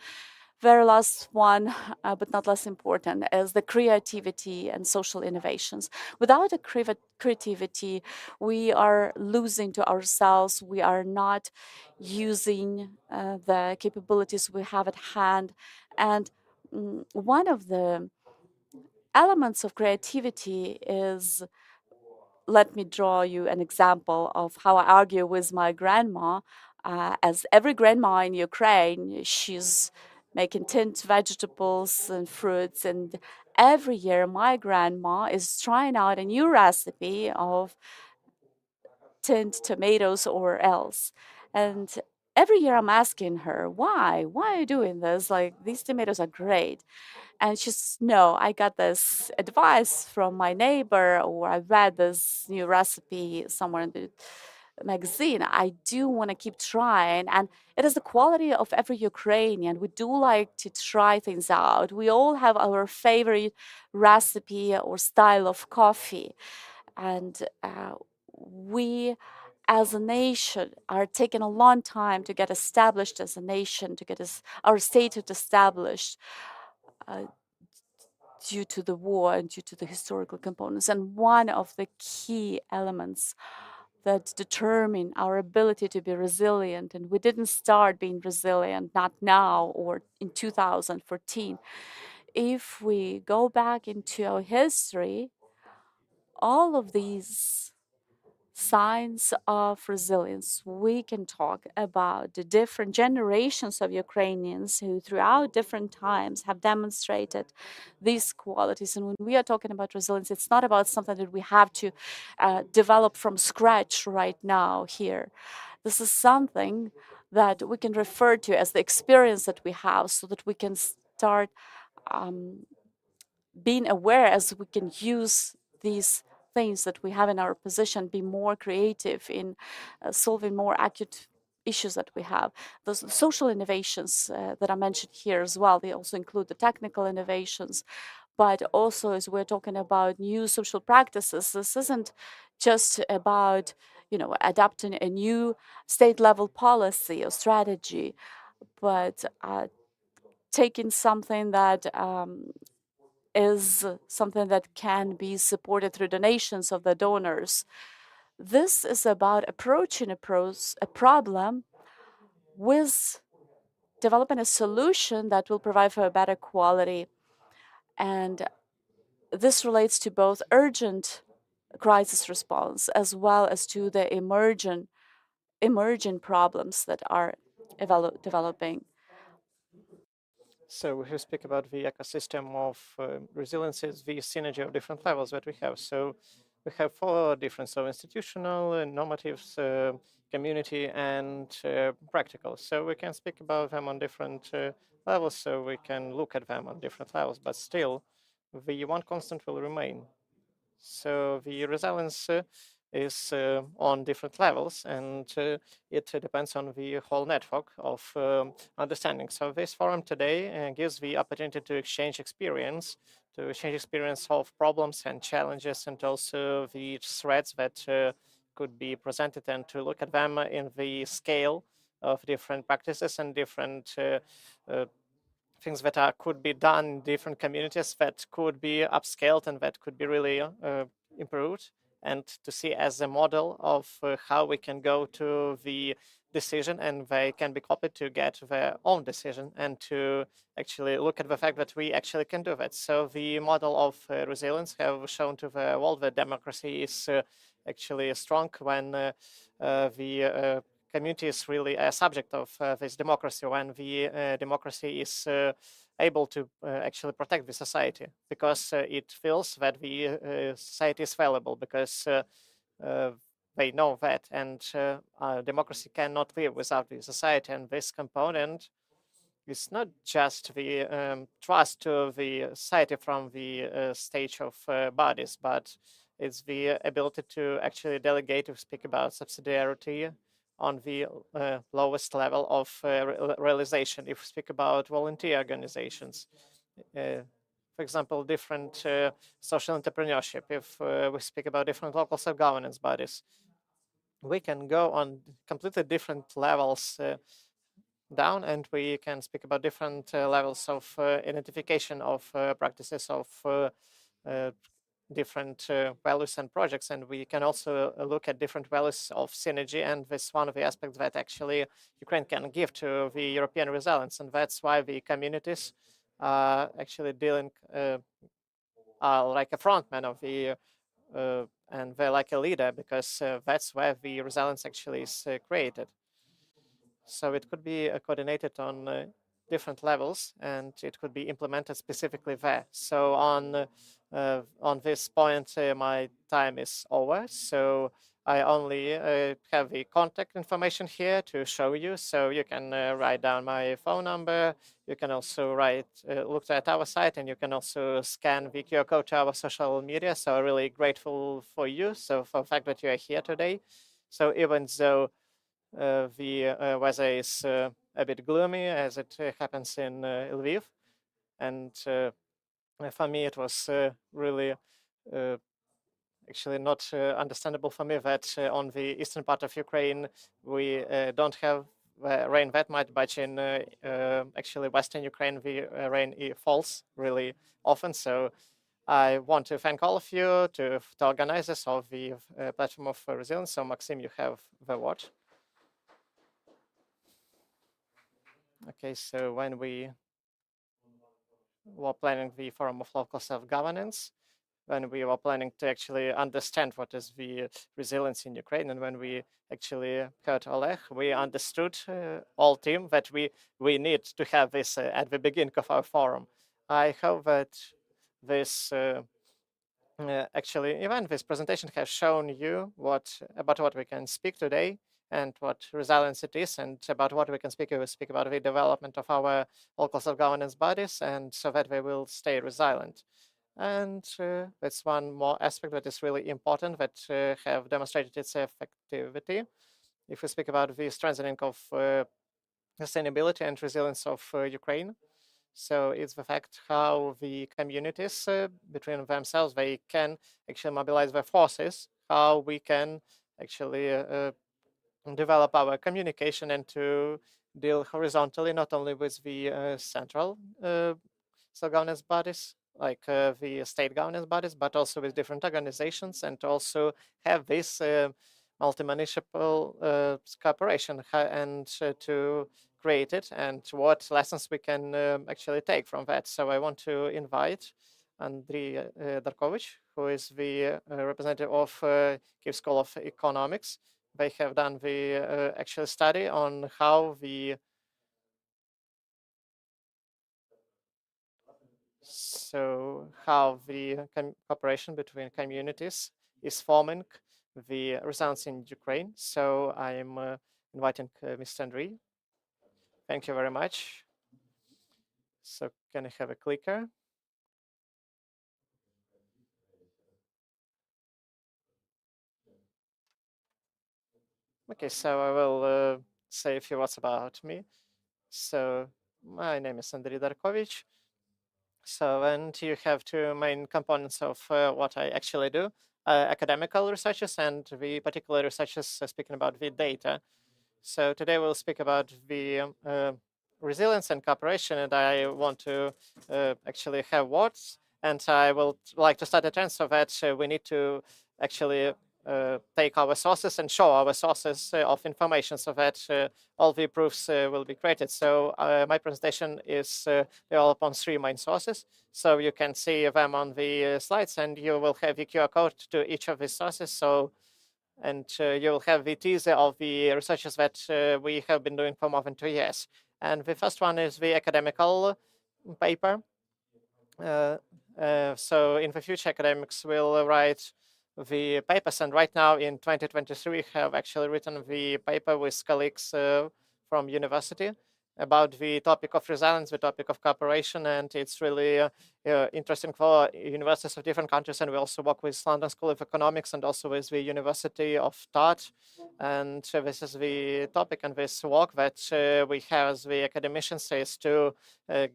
Speaker 3: very last one, but not less important, is the creativity and social innovations. Without the creativity, we are losing to ourselves. We are not using the capabilities we have at hand. And one of the elements of creativity is, let me draw you an example of how I argue with my grandma. As every grandma in Ukraine, she's making tinned vegetables and fruits. And every year, my grandma is trying out a new recipe of tinned tomatoes or else. And every year I'm asking her, why? Why are you doing this? Like, these tomatoes are great. And she says, no, I got this advice from my neighbor, or I read this new recipe somewhere in the magazine. I do want to keep trying. And it is the quality of every Ukrainian. We do like to try things out. We all have our favorite recipe or style of coffee. And we, as a nation, are taking a long time to get established as a nation, to get our statehood established. Due to the war and due to the historical components. And one of the key elements that determine our ability to be resilient, and we didn't start being resilient, not now or in 2014. If we go back into our history, all of these signs of resilience, we can talk about the different generations of Ukrainians who throughout different times have demonstrated these qualities. And when we are talking about resilience, it's not about something that we have to develop from scratch right now here. This is something that we can refer to as the experience that we have, so that we can start being aware as we can use these things that we have in our position, be more creative in solving more acute issues that we have. Those social innovations that are mentioned here as well, they also include the technical innovations, but also as we're talking about new social practices, this isn't just about adapting a new state-level policy or strategy, but taking something that is something that can be supported through donations of the donors. This is about approaching a problem with developing a solution that will provide for a better quality. And this relates to both urgent crisis response as well as to the emerging problems that are developing.
Speaker 1: So if we speak about the ecosystem of resilience, is the synergy of different levels that we have. So we have 4 different, so institutional, normatives, community, and practical. So we can speak about them on different levels, so we can look at them on different levels, but still the one constant will remain. So the resilience is on different levels, and it depends on the whole network of understanding. So this forum today gives the opportunity to exchange experience, of problems and challenges, and also the threats that could be presented, and to look at them in the scale of different practices and different things that could be done in different communities, that could be upscaled and that could be really improved, and to see as a model of how we can go to the decision and they can be copied to get their own decision, and to actually look at the fact that we actually can do that. So the model of resilience have shown to the world that democracy is actually strong when the community is really a subject of this democracy, when the democracy is able to actually protect the society, because it feels that the society is valuable, because they know that, and democracy cannot live without the society. And this component is not just the trust to the society from the stage of bodies, but it's the ability to actually delegate, to speak about subsidiarity on the lowest level of realization. If we speak about volunteer organizations, for example, different social entrepreneurship, if we speak about different local self-governance bodies, we can go on completely different levels down, and we can speak about different levels of identification of practices of different values and projects, and we can also look at different values of synergy, and this is one of the aspects that actually Ukraine can give to the European resilience, and that's why the communities are actually dealing like a frontman of the and they're like a leader, because that's where the resilience actually is created. So it could be coordinated on different levels, and it could be implemented specifically there. So on this point, my time is over. So I only have the contact information here to show you. So you can write down my phone number. You can also look at our site, and you can also scan the QR code to our social media. So I'm really grateful for you. So for the fact that you are here today. So even though the weather is a bit gloomy, as it happens in Lviv, and for me it was really actually not understandable for me that on the eastern part of Ukraine we don't have rain that much, but in actually Western Ukraine the rain falls really often. So I want to thank all of you, to the organizers of the platform of resilience. So Maxim, you have the word. Okay, so when we were planning the Forum of Local Self-Governance, when we were planning to actually understand what is the resilience in Ukraine, and when we actually heard Oleg, we understood all team that we need to have this at the beginning of our forum. I hope that this actually even this presentation has shown you about what we can speak today, and what resilience it is, and about what we can speak. We will speak about the development of our local self-governance bodies, and so that we will stay resilient. And that's one more aspect that is really important, that have demonstrated its effectivity. if we speak about the strengthening of sustainability and resilience of Ukraine. So it's the fact how the communities between themselves, they can actually mobilize their forces, how we can actually develop our communication and to deal horizontally, not only with the central governance bodies, like the state governance bodies, but also with different organizations, and also have this multi-municipal cooperation and to create it, and what lessons we can actually take from that. So I want to invite Andriy Darkovich, who is the representative of Kyiv School of Economics. They have done the actual study on how the cooperation between communities is forming the resilience in Ukraine. So I'm inviting Mr. Andriy. Thank you very much. So can I have a clicker? Okay, so I will say a few words about me. So my name is Andriy Darkovich. So, and you have two main components of what I actually do, academical researches and the particular researches speaking about the data. So today we'll speak about the resilience and cooperation, and I want to actually have words, and I will like to start a trend so that we need to actually take our sources and show our sources of information so that all the proofs will be created. So my presentation is developed on three main sources. So you can see them on the slides, and you will have the QR code to each of these sources. So and you will have the teaser of the researches that we have been doing for more than 2 years. And the first one is the academical paper. So in the future, academics will write the papers, and right now in 2023, we have actually written the paper with colleagues from university about the topic of resilience, the topic of cooperation, and it's really interesting for universities of different countries. And we also work with London School of Economics and also with the University of Tart. And this is the topic and this work that we have as the academicians is to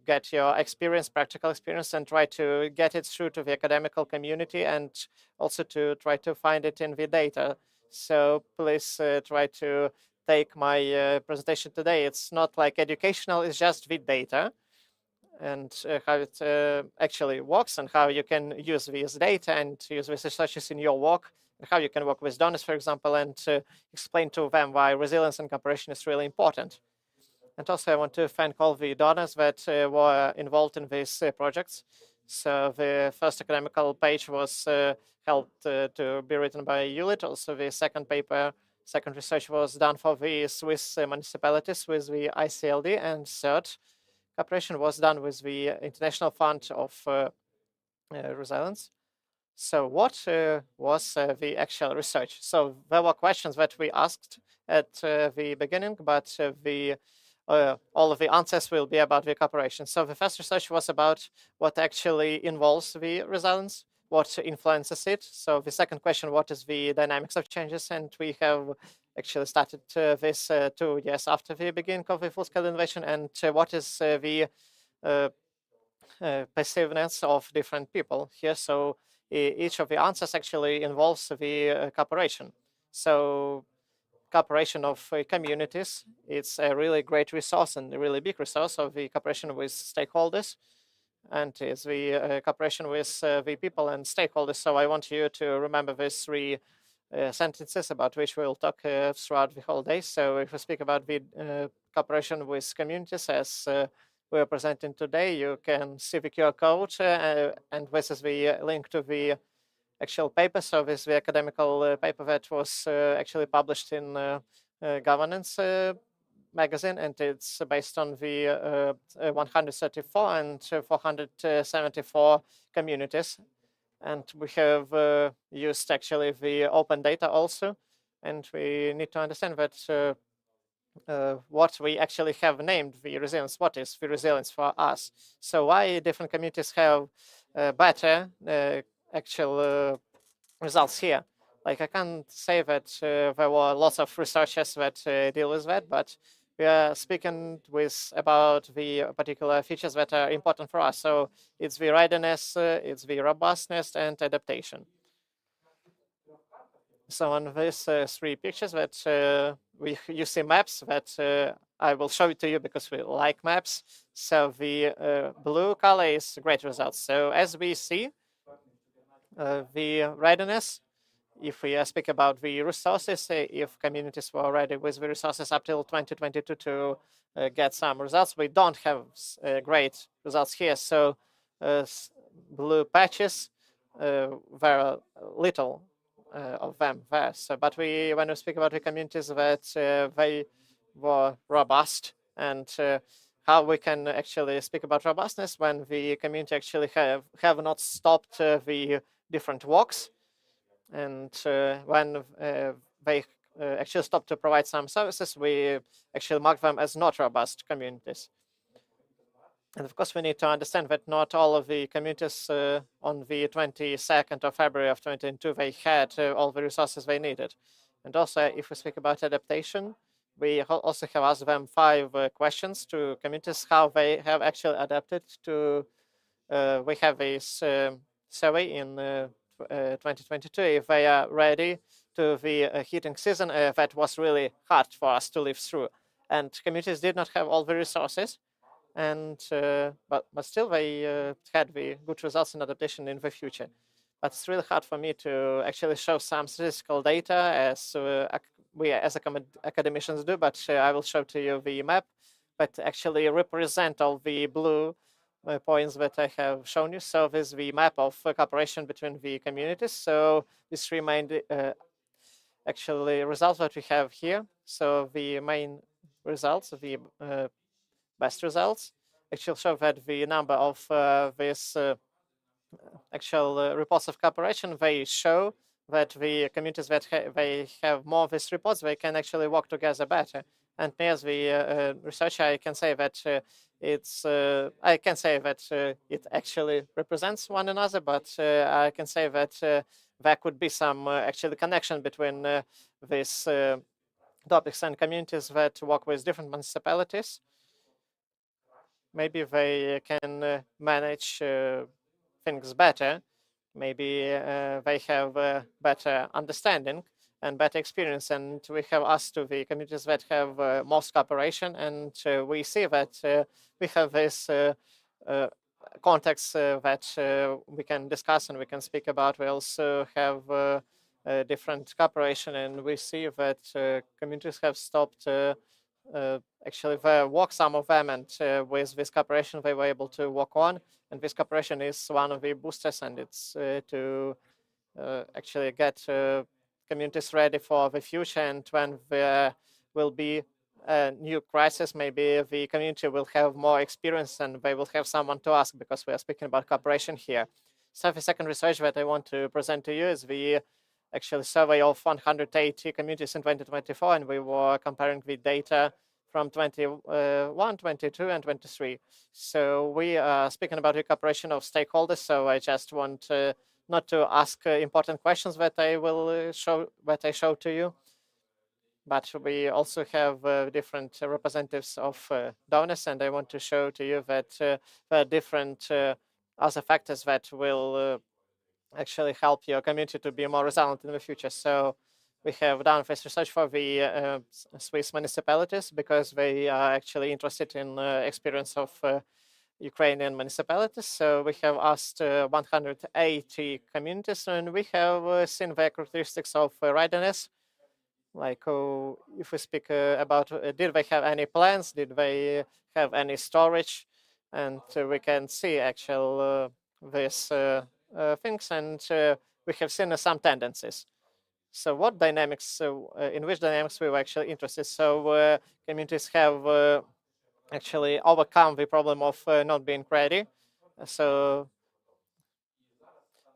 Speaker 1: get your experience, practical experience, and try to get it through to the academical community and also to try to find it in the data. So please try to take my presentation today. It's not like educational, it's just with data and how it actually works and how you can use this data and use these researches in your work, and how you can work with donors, for example, and explain to them why resilience and cooperation is really important. And also I want to thank all the donors that were involved in these projects. So the first academical page was helped to be written by ULIT. Also the second research was done for the Swiss municipalities with the ICLD, and third cooperation was done with the International Fund of Resilience. So what was the actual research? So there were questions that we asked at the beginning, but all of the answers will be about the cooperation. So the first research was about what actually involves the resilience, what influences it. So the second question, what is the dynamics of changes? And we have actually started this 2 years after the beginning of the full-scale invasion. And what is the passiveness of different people here? So each of the answers actually involves the cooperation. So cooperation of communities, it's a really great resource and a really big resource of the cooperation with stakeholders, and it's the cooperation with the people and stakeholders. So I want you to remember these three sentences about which we'll talk throughout the whole day. So if we speak about the cooperation with communities as we are presenting today, you can see the QR code, and this is the link to the actual paper. So this is the academical paper that was actually published in Governance magazine, and it's based on the 134 and 474 communities. And we have used actually the open data also, and we need to understand that what we actually have named the resilience. What is the resilience for us? So why different communities have better actual results here? Like, I can't say that there were lots of researchers that deal with that, but we are speaking about the particular features that are important for us. So it's the readiness, it's the robustness, and adaptation. So on these three pictures that you see maps that I will show it to you because we like maps. So the blue color is great results. So as we see, the readiness, if we speak about the resources, if communities were ready with the resources up till 2022 to get some results, we don't have great results here. So blue patches, very little of them there. So, but when we speak about the communities that they were robust, and how we can actually speak about robustness when the community actually have not stopped the different walks, and when they actually stop to provide some services, we actually mark them as not robust communities. And of course, we need to understand that not all of the communities on the 22nd of February of 2022, they had all the resources they needed. And also, if we speak about adaptation, we also have asked them 5 questions to communities, how they have actually adapted to, we have this survey in 2022, if they are ready to the heating season that was really hard for us to live through. And communities did not have all the resources, and but still they had the good results in adaptation in the future. But it's really hard for me to actually show some statistical data as we as academicians do, but I will show to you the map that actually represent all the blue points that I have shown you. So this is the map of cooperation between the communities. So these 3 main actually results that we have here. So the main results, the best results, actually show that the number of these actual reports of cooperation, they show that the communities that they have more of these reports, they can actually work together better. And me as the researcher, I can say that I can say that it actually represents one another, but I can say that there could be some actually connection between these topics and communities that work with different municipalities. Maybe they can manage things better. Maybe they have better understanding and better experience. And we have asked to the communities that have most cooperation, and we see that we have this context that we can discuss and we can speak about. We also have different cooperation, and we see that communities have stopped actually work, some of them, and with this cooperation they were able to work on. And this cooperation is one of the boosters, and it's to actually get communities ready for the future. And when there will be a new crisis, maybe the community will have more experience and they will have someone to ask, because we are speaking about cooperation here. So the second research that I want to present to you is the actual survey of 180 communities in 2024, and we were comparing the data from 21, 22, and 23. So we are speaking about the cooperation of stakeholders. So I just want not to ask important questions that I will show to you, but we also have different representatives of donors, and I want to show to you that there are different other factors that will actually help your community to be more resilient in the future. So we have done this research for the Swiss municipalities, because they are actually interested in experience of Ukrainian municipalities. So we have asked 180 communities, and we have seen the characteristics of readiness. Like if we speak about did they have any plans, did they have any storage, and we can see actual these things, and we have seen some tendencies. So what dynamics, in which dynamics we were actually interested? So communities have actually overcome the problem of not being ready. So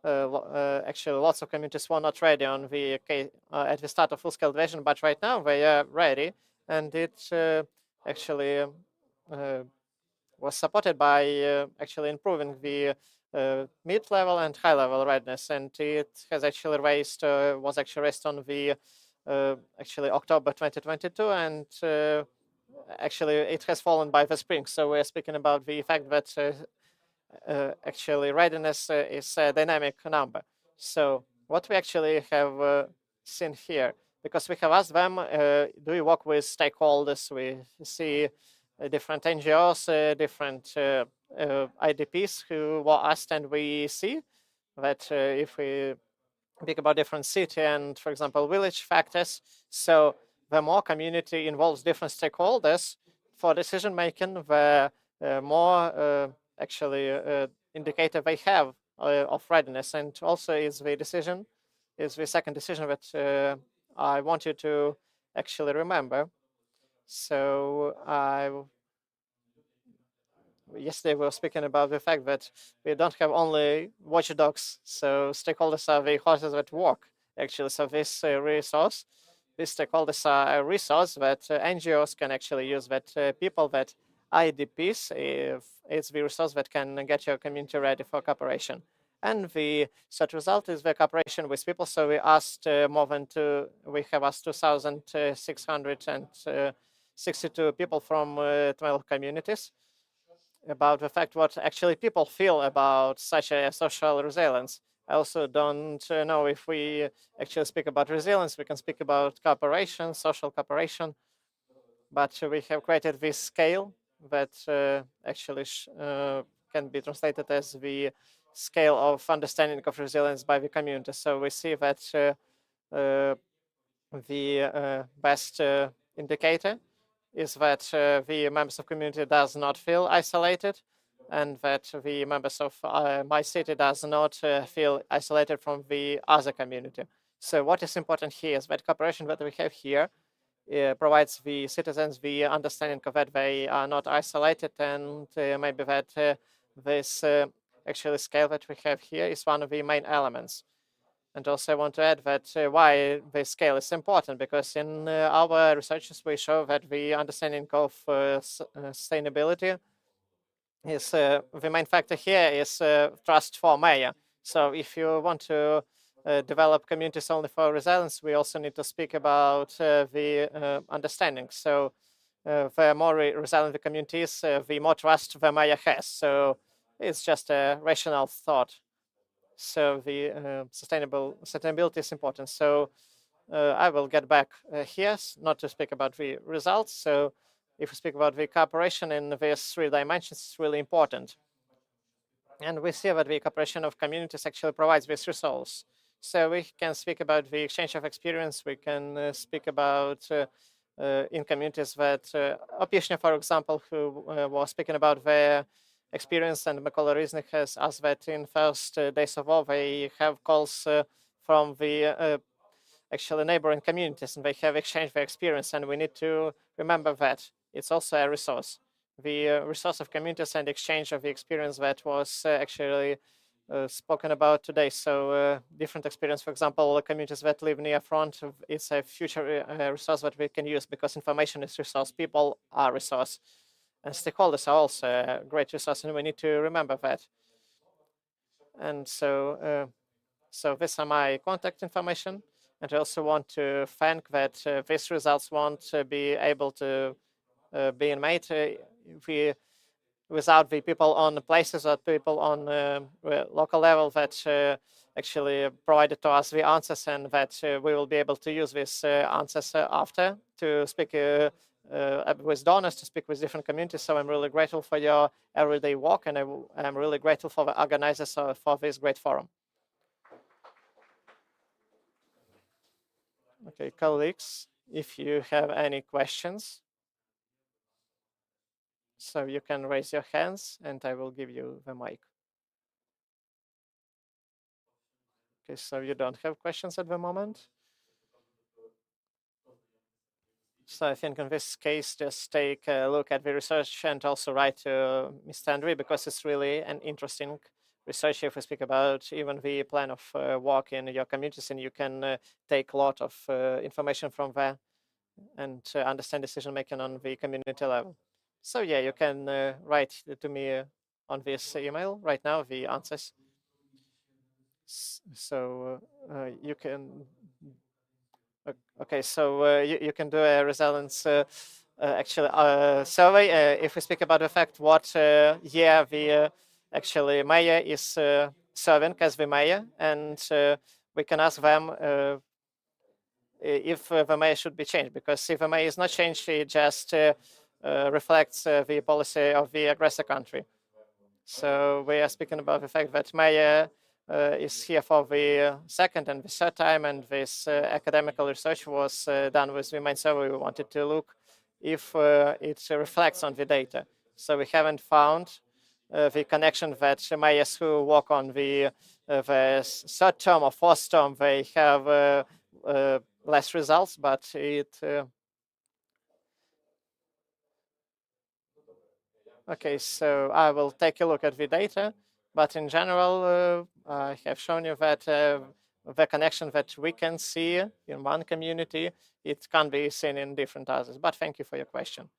Speaker 1: actually lots of communities were not ready on the at the start of full-scale invasion, but right now they are ready, and it actually was supported by actually improving the mid-level and high-level readiness, and it has actually raised, was actually raised on the actually October 2022, and actually it has fallen by the spring. So we're speaking about the fact that actually readiness is a dynamic number. So what we actually have seen here, because we have asked them, do you work with stakeholders? We see different NGOs, different IDPs who were asked, and we see that if we speak about different city and, for example, village factors, so the more community involves different stakeholders for decision making, the more actually indicator they have of readiness. And also is the second decision that I want you to actually remember. So yesterday we were speaking about the fact that we don't have only watchdogs, so stakeholders are the horses that work, actually. So this resource, these stakeholders are a resource that NGOs can actually use, that people, that IDPs, if it's the resource that can get your community ready for cooperation. And the such result is the cooperation with people. So we asked we have asked 2,662 people from 12 communities about the fact what actually people feel about such a social resilience. I also don't know if we actually speak about resilience, we can speak about cooperation, social cooperation, but we have created this scale that actually can be translated as the scale of understanding of resilience by the community. So we see that the best indicator is that the members of community does not feel isolated, and that the members of my city does not feel isolated from the other community. So what is important here is that cooperation that we have here provides the citizens the understanding of that they are not isolated, and maybe that this actually scale that we have here is one of the main elements. And also I want to add that why the scale is important, because in our researches we show that the understanding of sustainability is the main factor here is trust for mayor. So if you want to develop communities only for resilience, we also need to speak about the understanding. So the more resilient the community is, the more trust the mayor has. So it's just a rational thought. So the sustainability is important. So I will get back here, not to speak about the results. So if we speak about the cooperation in these three dimensions, it's really important. And we see that the cooperation of communities actually provides this resource. So we can speak about the exchange of experience. We can speak about in communities that Opishня, for example, who was speaking about their experience, and Mykola Riznik has asked that in first days of war they have calls from the actually neighboring communities, and they have exchanged their experience, and we need to remember that it's also a resource. The resource of communities and exchange of the experience that was actually spoken about today. So different experience, for example, communities that live near front, it's a future resource that we can use, because information is resource, people are resource. And stakeholders are also a great resource, and we need to remember that. And so, so these are my contact information. And I also want to thank that these results won't be able to be made without the people on the places or people on local level that actually provided to us the answers, and that we will be able to use these answers after to speak with donors, to speak with different communities. So I'm really grateful for your everyday work, and I'm really grateful for the organizers for this great forum. Okay, colleagues, if you have any questions, so you can raise your hands and I will give you the mic. Okay, so you don't have questions at the moment? So I think in this case, just take a look at the research and also write to Mr. Andrei, because it's really an interesting research if we speak about even the plan of work in your communities, and you can take a lot of information from there and understand decision making on the community level. So yeah, you can write to me on this email right now, the answers. So you can, okay, so you can do a resilience survey. If we speak about the fact what year the actually mayor is serving as the mayor, and we can ask them if the mayor should be changed, because if the mayor is not changed, it just reflects the policy of the aggressor country. So we are speaking about the fact that mayor is here for the second and the third time, and this academical research was done with the main survey. We wanted to look if it reflects on the data. So we haven't found the connection that mayors who work on the third term or fourth term, they have less results, but it okay, so I will take a look at the data, but in general, I have shown you that the connection that we can see in one community, it can be seen in different others. But thank you for your question.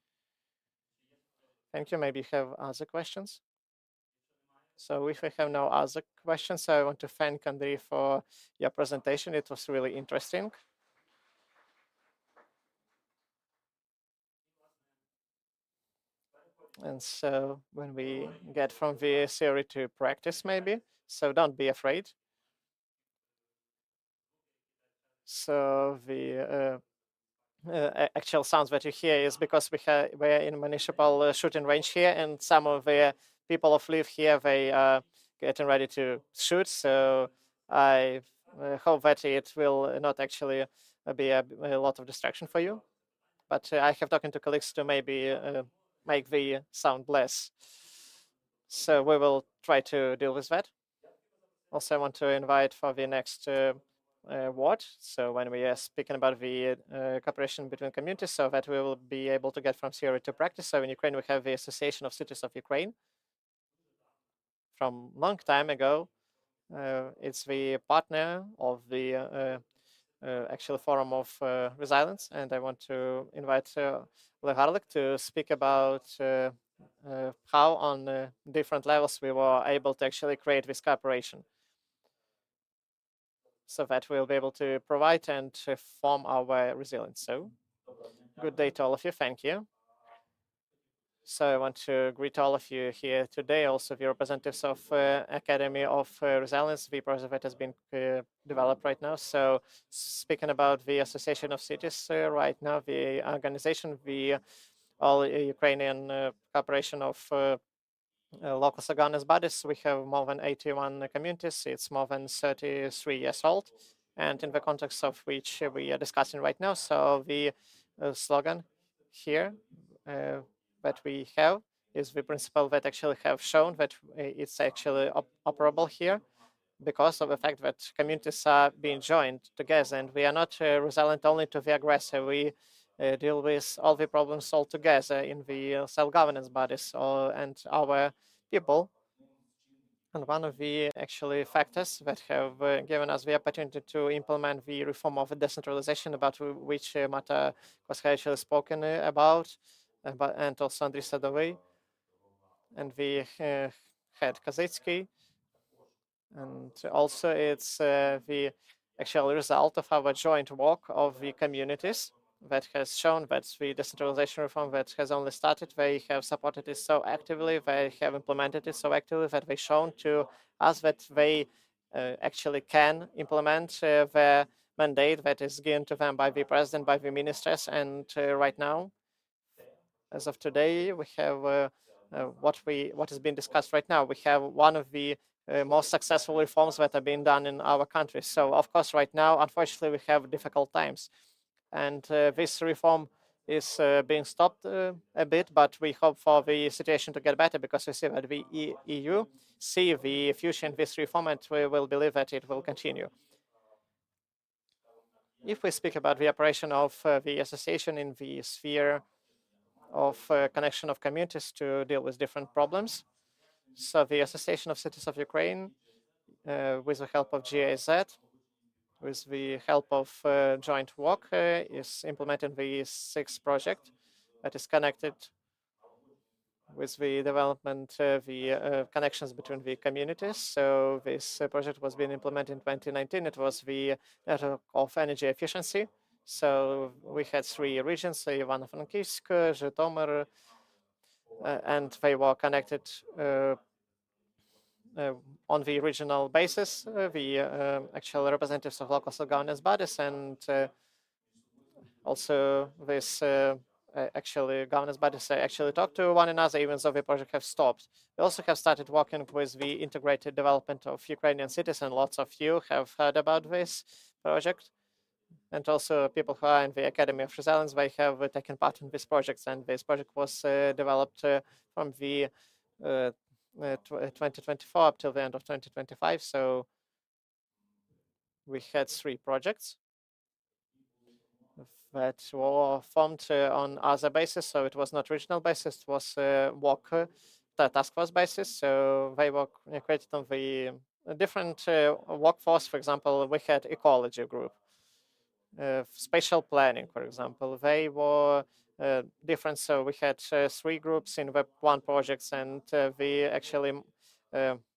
Speaker 1: Thank you. Maybe you have other questions? So if we have no other questions, I want to thank Andrei for your presentation. It was really interesting. And so when we get from the theory to practice, maybe, so don't be afraid. So the actual sounds that you hear is because we're in municipal shooting range here, and some of the people of Lviv here, they are getting ready to shoot. So I hope that it will not actually be a lot of distraction for you. But I have talking to colleagues to maybe make the sound less. So we will try to deal with that. Also, I want to invite for the next word. So when we are speaking about the cooperation between communities, so that we will be able to get from theory to practice. So in Ukraine, we have the Association of Cities of Ukraine. From long time ago, it's the partner of the actual forum of resilience, and I want to invite Leharlik to speak about how on different levels we were able to actually create this cooperation, so that we'll be able to provide and form our resilience. So good day to all of you. Thank you. So I want to greet all of you here today, also the representatives of Academy of Resilience, the project that has been developed right now. So speaking about the Association of Cities right now, the organization, the all Ukrainian cooperation of local organized bodies, we have more than 81 communities. It's more than 33 years old, and in the context of which we are discussing right now. So the slogan here that we have is the principle that actually have shown that it's actually operable here because of the fact that communities are being joined together, and we are not resilient only to the aggressor. We deal with all the problems all together in the self-governance bodies and our people. And one of the actually factors that have given us the opportunity to implement the reform of decentralization, about which Mata was actually spoken about, and also Andriy Sadovay, and we had Kazitsky, and also it's the actual result of our joint work of the communities that has shown that the decentralization reform that has only started, they have supported it so actively, they have implemented it so actively that they've shown to us that they actually can implement the mandate that is given to them by the president, by the ministers. And right now, as of today, we have what is being discussed right now. We have one of the most successful reforms that are being done in our country. So of course, right now, unfortunately, we have difficult times. And this reform is being stopped a bit, but we hope for the situation to get better, because we see that the EU see the future in this reform, and we will believe that it will continue. If we speak about the operation of the association in the sphere of connection of communities to deal with different problems, so the Association of Cities of Ukraine, with the help of GIZ, with the help of joint work, is implementing the 6th project that is connected with the development, the connections between the communities. So this project was being implemented in 2019. It was the network of energy efficiency. So we had 3 regions, Ivano-Frankivsk, Zhytomyr, and they were connected on the regional basis, the actual representatives of local governance bodies, and also this actually governance bodies actually talk to one another, even though the project have stopped. We also have started working with the integrated development of Ukrainian cities, and lots of you have heard about this project. And also people who are in the Academy of Resilience, they have taken part in this project, and this project was developed from the 2024 up till the end of 2025. So we had 3 projects that were formed on other basis. So it was not regional basis, it was task force basis. So they were created on the different workforce. For example, we had ecology group, spatial planning, for example. They were different. So we had 3 groups in the one projects, and the actually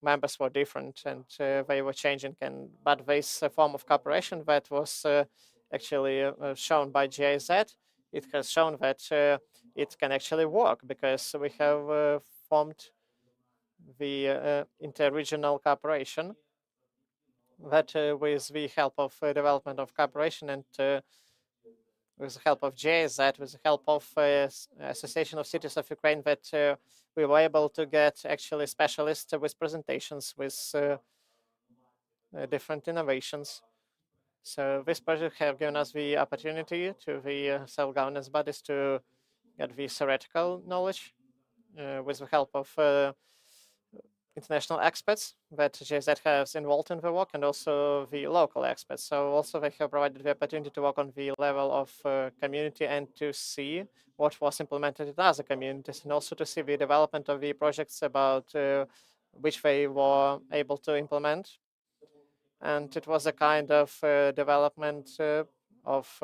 Speaker 1: members were different, and they were changing. But this form of cooperation that was actually shown by GIZ, it has shown that it can actually work, because we have formed the inter-regional cooperation that with the help of development of cooperation, and with the help of GIZ, with the help of Association of Cities of Ukraine, that we were able to get actually specialists with presentations, with different innovations. So this project have given us the opportunity to the self-governance bodies to get the theoretical knowledge with the help of international experts that GIZ has involved in the work, and also the local experts. So also they have provided the opportunity to work on the level of community, and to see what was implemented in other communities, and also to see the development of the projects about which they were able to implement. And it was a kind of development of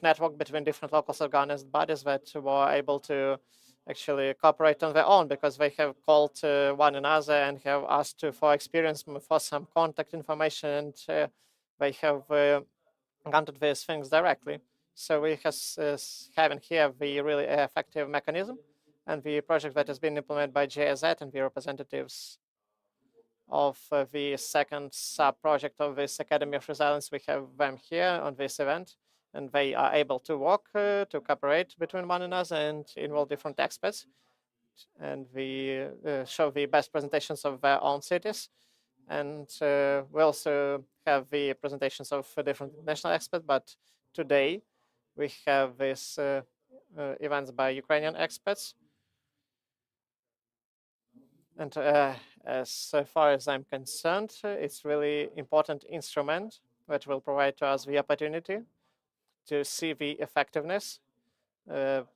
Speaker 1: network between different local organized bodies that were able to actually cooperate on their own, because they have called one another and have asked for experience, for some contact information, and they have granted these things directly. So we have having here the really effective mechanism, and the project that has been implemented by GIZ and the representatives of the second sub-project of this Academy of Resilience. We have them here on this event, and they are able to work, to cooperate between one another, and involve different experts. And we show the best presentations of their own cities. And we also have the presentations of different national experts. But today we have these events by Ukrainian experts. And as far as I'm concerned, it's really important instrument that will provide to us the opportunity to see the effectiveness, to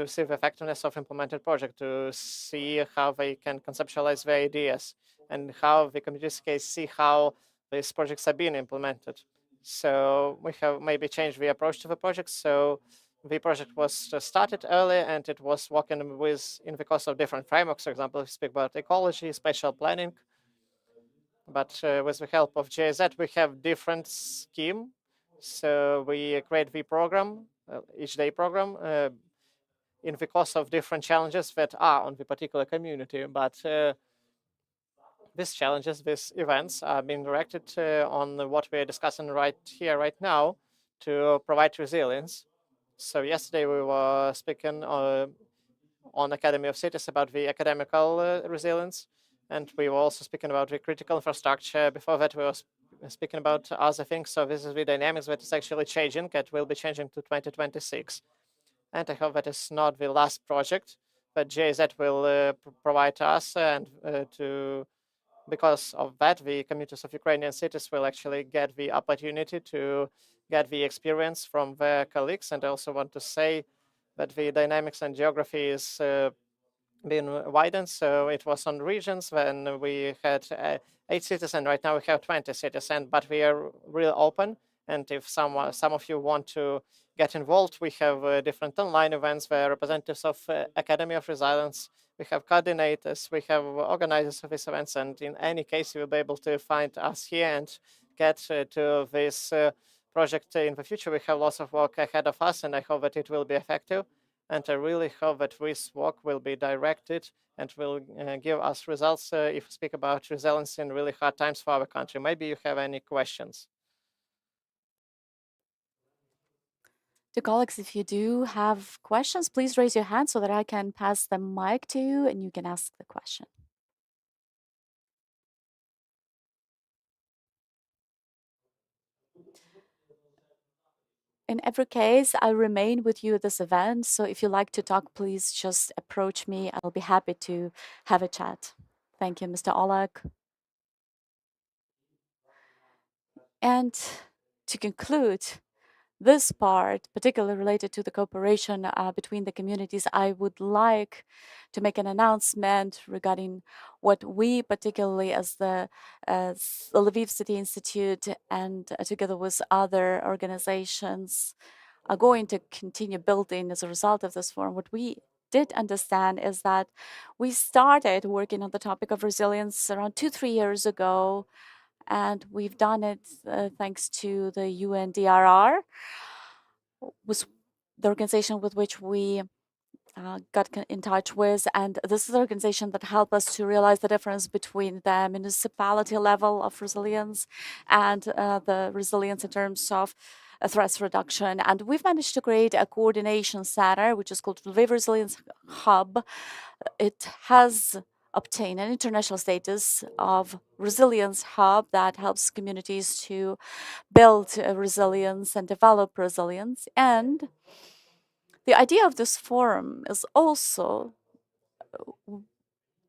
Speaker 1: see the effectiveness of implemented project, to see how they can conceptualize their ideas, and how the communities can see how these projects are being implemented. So we have maybe changed the approach to the project. So the project was started early, and it was working with in the course of different frameworks. For example, we speak about ecology, spatial planning. But with the help of GIZ, we have different scheme. So we create the program, each day program, in the course of different challenges that are on the particular community. But these challenges, these events are being directed on what we are discussing right here, right now, to provide resilience. So yesterday we were speaking on Academy of Cities about the academical resilience, and we were also speaking about the critical infrastructure. Before that, we were speaking about other things. So this is the dynamics that is actually changing. It will be changing to 2026. And I hope that is not the last project that GIZ will provide to us, and because of that, the communities of Ukrainian cities will actually get the opportunity to get the experience from their colleagues. And I also want to say that the dynamics and geography is being widened. So it was on regions when we had 8 cities, and right now we have 20 cities. But we are really open, And if some of you want to get involved, we have different online events where representatives of Academy of Resilience, we have coordinators, we have organizers of these events, and in any case, you will be able to find us here and get to this project in the future. We have lots of work ahead of us, and I hope that it will be effective. And I really hope that this work will be directed and will give us results if we speak about resilience in really hard times for our country. Maybe you have any questions.
Speaker 3: To colleagues, if you do have questions, please raise your hand so that I can pass the mic to you and you can ask the question. In every case, I remain with you at this event. So if you like to talk, please just approach me. I'll be happy to have a chat. Thank you, Mr. Oleg. And to conclude this part, particularly related to the cooperation between the communities, I would like to make an announcement regarding what we, particularly as the Lviv City Institute and together with other organizations, are going to continue building as a result of this forum. What we did understand is that we started working on the topic of resilience around 2-3 years ago, and we've done it thanks to the UNDRR, was the organization with which we got in touch with. And this is the organization that helped us to realize the difference between the municipality level of resilience and the resilience in terms of threats reduction. And we've managed to create a coordination center, which is called Lviv Resilience Hub. It has obtained an international status of resilience hub that helps communities to build resilience and develop resilience. And the idea of this forum is also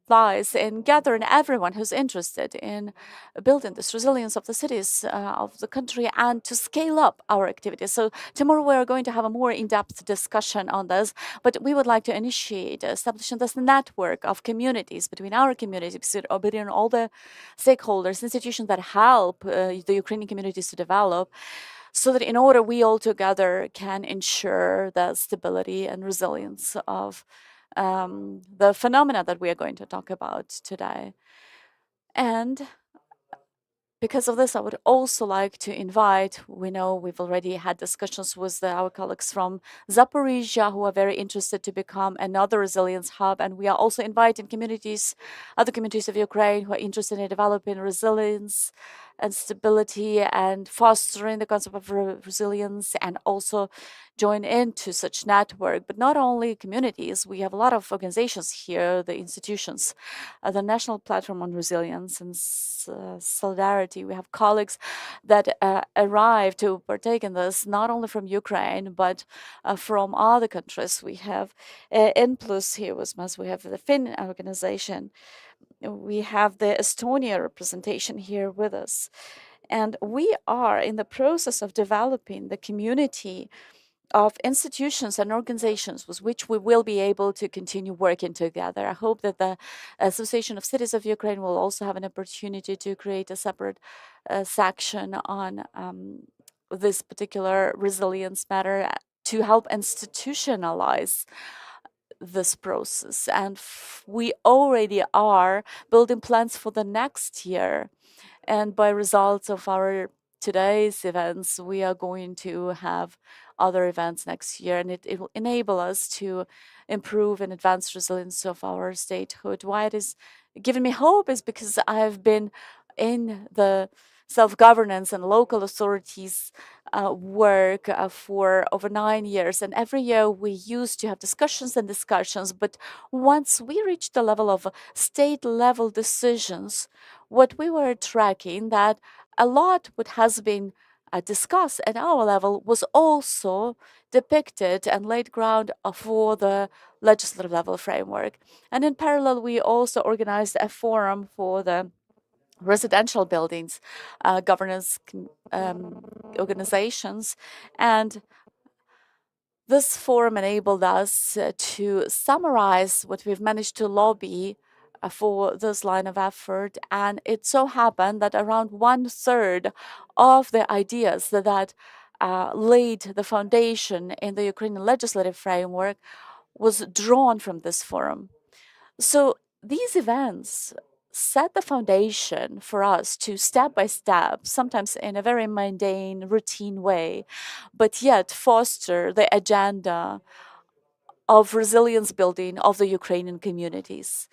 Speaker 3: lies in gathering everyone who's interested in building this resilience of the cities of the country and to scale up our activities. So tomorrow we're going to have a more in-depth discussion on this, but we would like to initiate establishing this network of communities between our communities, between all the stakeholders, institutions that help the Ukrainian communities to develop, so that in order we all together can ensure the stability and resilience of the phenomena that we are going to talk about today. And because of this, I would also like to invite, we know we've already had discussions with our colleagues from Zaporizhia who are very interested to become another resilience hub. And we are also inviting communities, other communities of Ukraine who are interested in developing resilience and stability and fostering the concept of resilience and also join into such network. But not only communities, we have a lot of organizations here, the institutions, the National Platform on Resilience and Solidarity. We have colleagues that arrive to partake in this, not only from Ukraine, but from other countries. We have N+ here with us, we have the Finn organization, we have the Estonia representation here with us. And we are in the process of developing the community of institutions and organizations with which we will be able to continue working together. I hope that the Association of Cities of Ukraine will also have an opportunity to create a separate section on this particular resilience matter to help institutionalize this process. And we already are building plans for the next year. And by results of our today's events, we are going to have other events next year, and it will enable us to improve and advance resilience of our statehood. Why it is giving me hope is because I've been in the self-governance and local authorities work for over 9 years. And every year we used to have discussions. But once we reached the level of state-level decisions, what we were tracking that a lot what has been discussed at our level was also depicted and laid ground for the legislative level framework. And in parallel, we also organized a forum for the residential buildings, governance organizations. And this forum enabled us to summarize what we've managed to lobby for this line of effort. And it so happened that around 1/3 of the ideas that laid the foundation in the Ukrainian legislative framework was drawn from this forum. So these events set the foundation for us to step by step, sometimes in a very mundane, routine way, but yet foster the agenda of resilience building of the Ukrainian communities.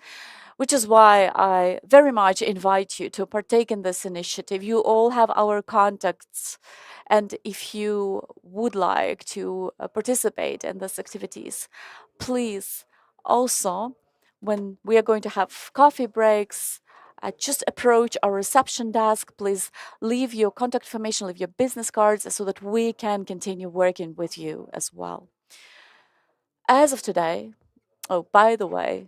Speaker 3: Which is why I very much invite you to partake in this initiative. You all have our contacts, and if you would like to participate in these activities, please also, when we are going to have coffee breaks, just approach our reception desk. Please leave your contact information, leave your business cards so that we can continue working with you as well. As of today, oh, by the way,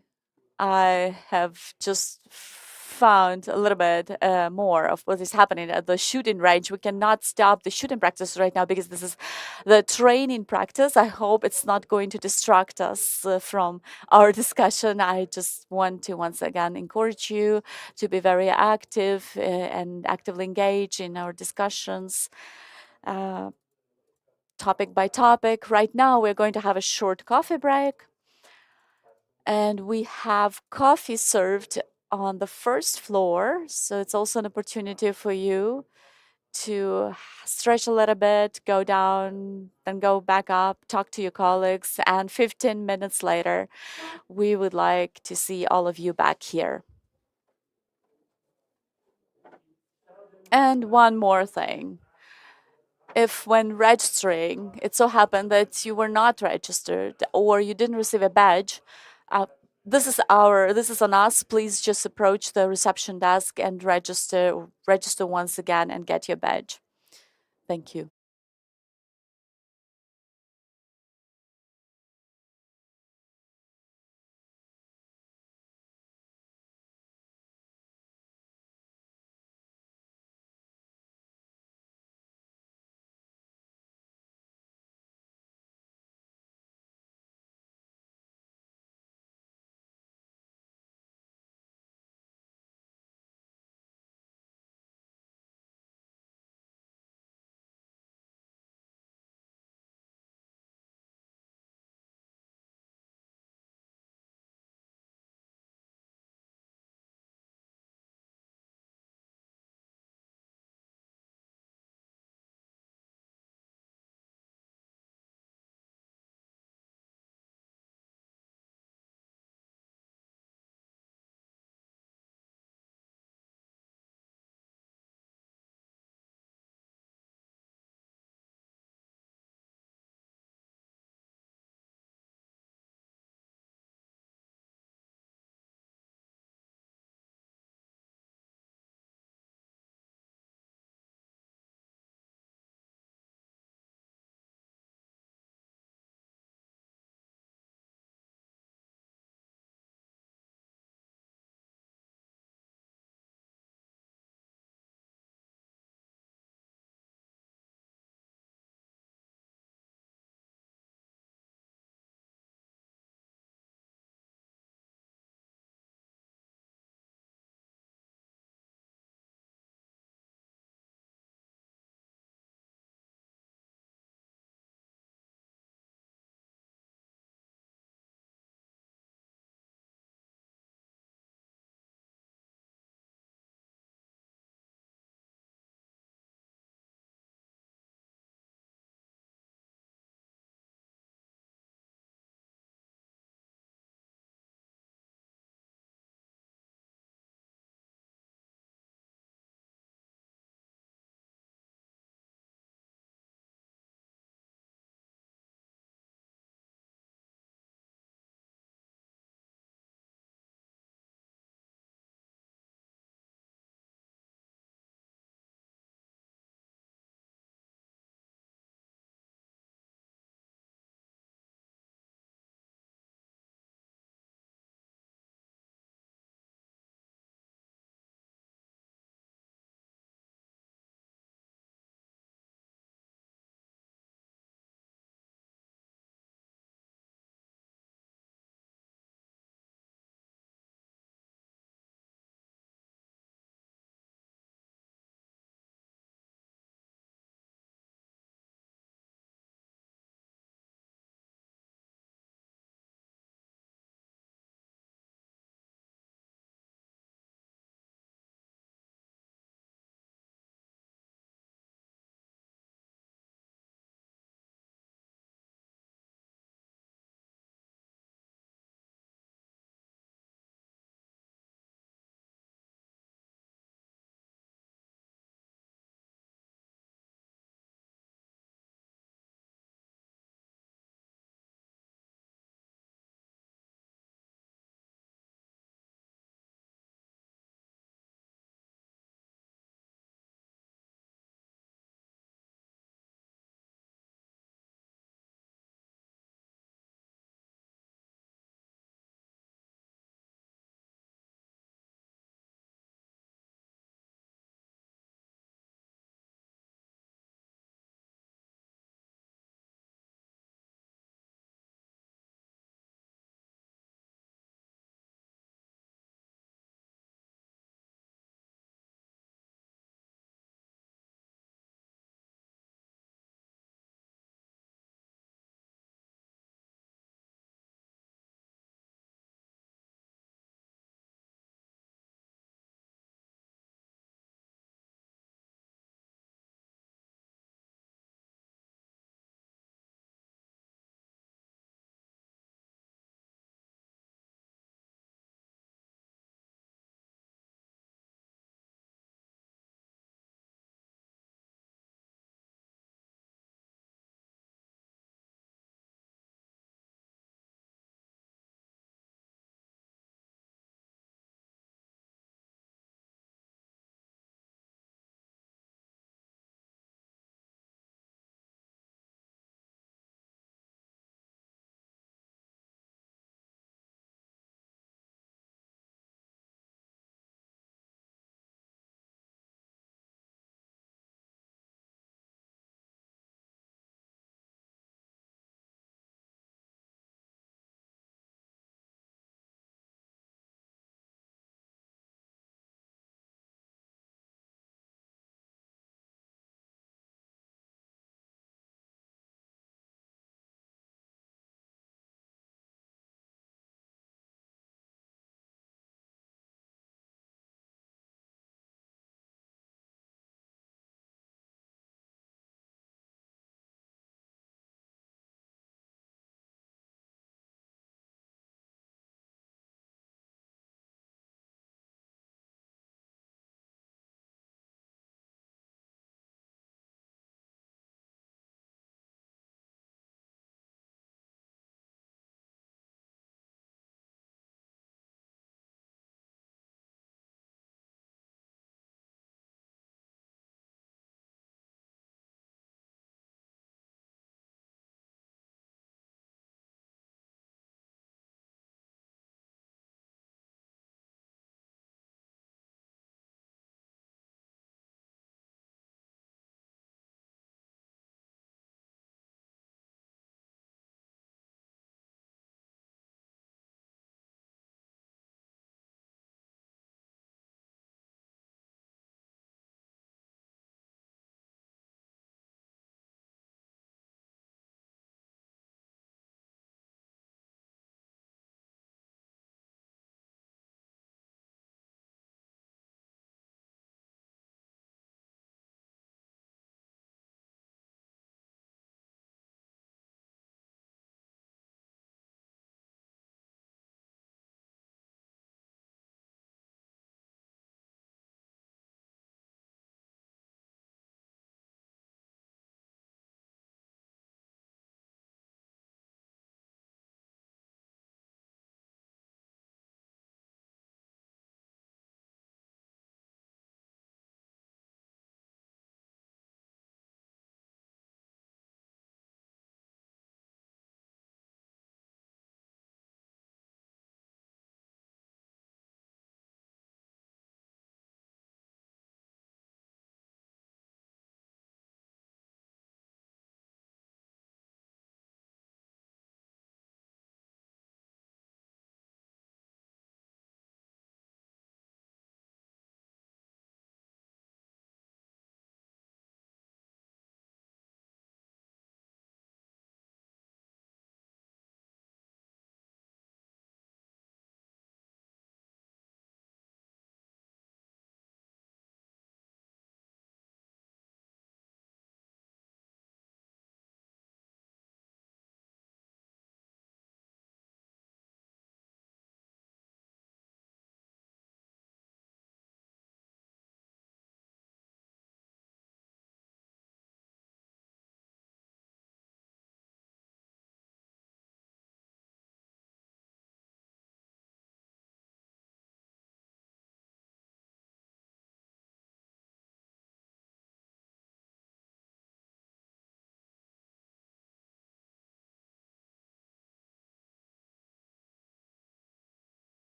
Speaker 3: I have just found a little bit more of what is happening at the shooting range. We cannot stop the shooting practice right now because this is the training practice. I hope it's not going to distract us from our discussion. I just want to once again encourage you to be very active and actively engage in our discussions. Topic by topic. Right now, we're going to have a short coffee break. And we have coffee served on the first floor. So it's also an opportunity for you to stretch a little bit, go down, then go back up, talk to your colleagues. And 15 minutes later, we would like to see all of you back here. And one more thing. If when registering, it so happened that you were not registered or you didn't receive a badge, this is on us. Please just approach the reception desk and register once again and get your badge. Thank you.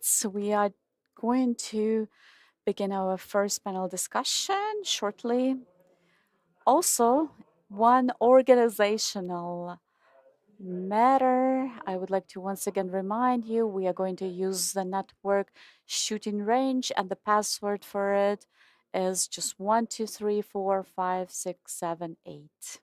Speaker 3: minutes, we are going to begin our first panel discussion shortly. Also, one organizational matter. I would like to once again remind you, we are going to use the network shooting range, and the password for it is just 12345678.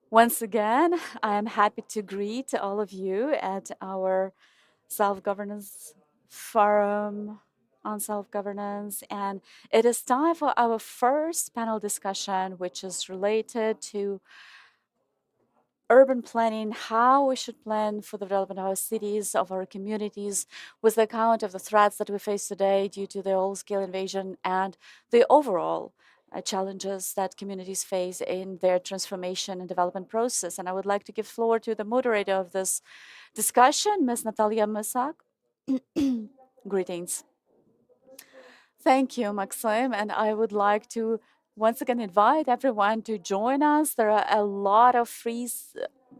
Speaker 3: Once again, I am happy to greet all of you at our self-governance forum on self-governance. And it is time for our first panel discussion, which is related to urban planning, how we should plan for the development of our cities, of our communities, with the account of the threats that we face today due to the whole-scale invasion and the overall challenges that communities face in their transformation and development process. And I would like to give floor to the moderator of this discussion, Ms. Natalia Misak. Greetings. Thank you, Maxim. And I would like to once again invite everyone to join us. There are a lot of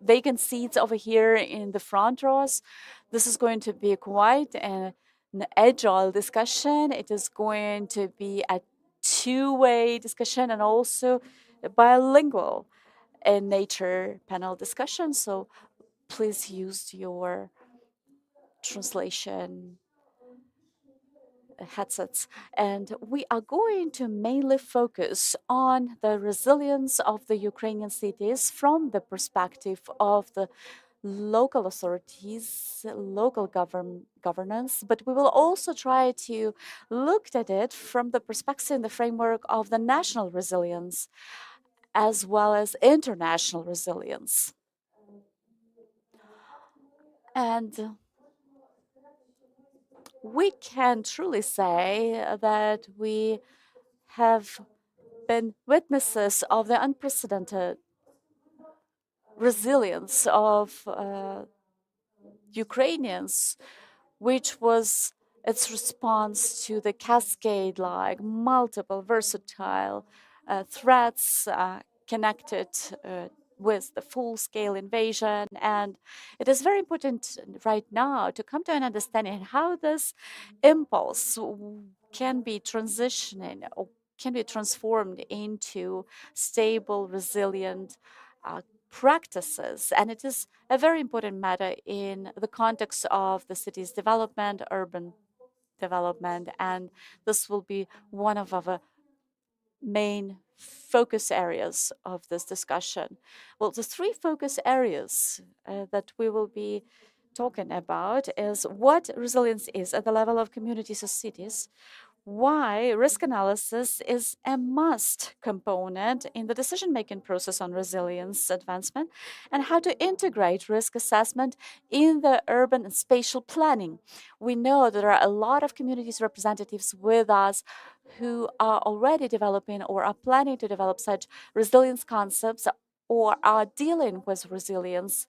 Speaker 3: vacant seats over here in the front rows. This is going to be quite an agile discussion. It is going to be a two-way discussion and also a bilingual in nature panel discussion. So please use your translation headsets. And we are going to mainly focus on the resilience of the Ukrainian cities from the perspective of the local authorities, local governance, but we will also try to look at it from the perspective and the framework of the national resilience as well as international resilience. And we can truly say that we have been witnesses of the unprecedented resilience of Ukrainians, which was its response to the cascade-like, multiple, versatile threats connected with the full-scale invasion. And it is very important right now to come to an understanding how this impulse can be transitioning or can be transformed into stable, resilient practices. And it is a very important matter in the context of the city's development, urban development, and this will be one of our main focus areas of this discussion. Well, the three focus areas that we will be talking about is what resilience is at the level of communities or cities, why risk analysis is a must component in the decision-making process on resilience advancement, and how to integrate risk assessment in the urban and spatial planning. We know there are a lot of communities representatives with us who are already developing or are planning to develop such resilience concepts or are dealing with resilience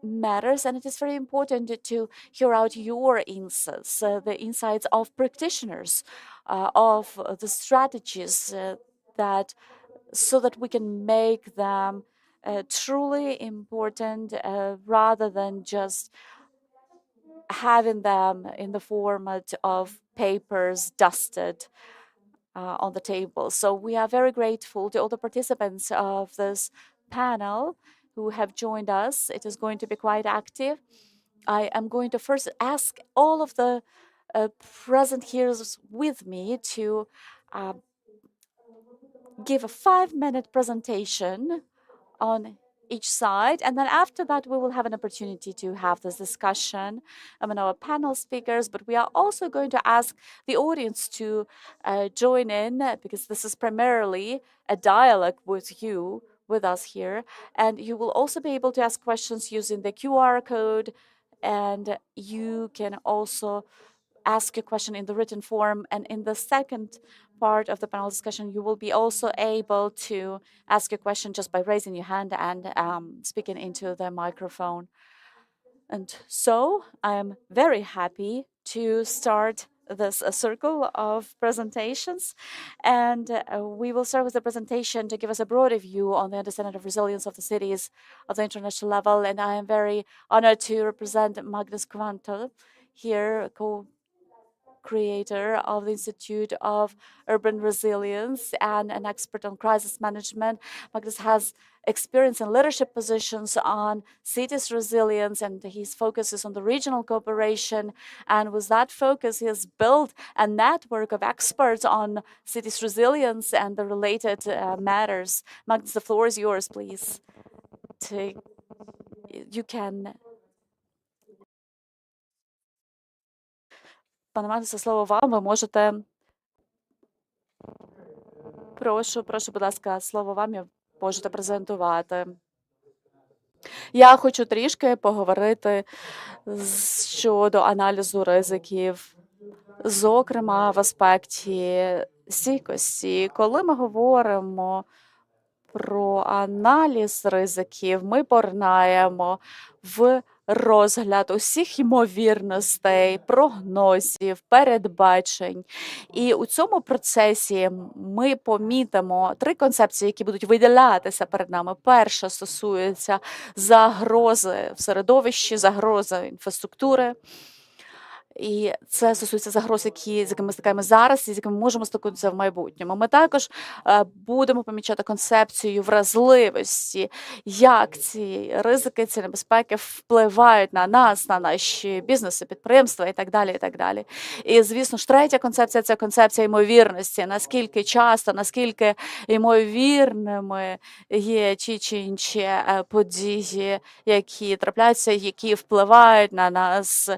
Speaker 3: matters, and it is very important to hear out your insights, the insights of practitioners, of the strategies that so that we can make them truly important rather than just having them in the format of papers dusted on the table. So we are very grateful to all the participants of this panel who have joined us. It is going to be quite active. I am going to first ask all of the present here with me to give a 5-minute presentation on each side. And then after that, we will have an opportunity to have this discussion among our panel speakers. But we are also going to ask the audience to join in because this is primarily a dialogue with you, with us here. And you will also be able to ask questions using the QR code, and you can also ask a question in the written form. And in the second part of the panel discussion, you will be also able to ask a question just by raising your hand and speaking into the microphone. And so I'm very happy to start this circle of presentations. And we will start with a presentation to give us a broader view on the understanding of resilience of the cities at the international level. And I am very honored to represent Magnus Kvantel here, co-creator of the Institute of Urban Resilience and an expert on crisis management. Magnus has experience in leadership positions on cities resilience, and his focus is on the regional cooperation. And with that focus, he has built a network of experts on cities resilience and the related matters. Magnus, the floor is yours, please. You can. Пане Магнусе, слово вам. Ви можете. Прошу, будь ласка, слово вам, і можете презентувати. Я хочу трішки поговорити щодо аналізу ризиків, зокрема в аспекті стійкості. Коли ми говоримо про аналіз ризиків, ми порнаємо в розгляд усіх ймовірностей, прогнозів, передбачень. І у цьому процесі ми помітимо 3 концепції, які будуть виділятися перед нами. Перша стосується загрози в середовищі, загрози інфраструктури. І це стосується загроз, з якими ми стикаємо зараз і з якими ми можемо стикнутися в майбутньому. Ми також будемо помічати концепцію вразливості, як ці ризики, ці небезпеки впливають на нас, на наші бізнеси, підприємства і так далі, і так далі. І, звісно ж, третя концепція – це концепція ймовірності. Наскільки часто, наскільки ймовірними є ті чи інші події, які трапляються, які впливають на нас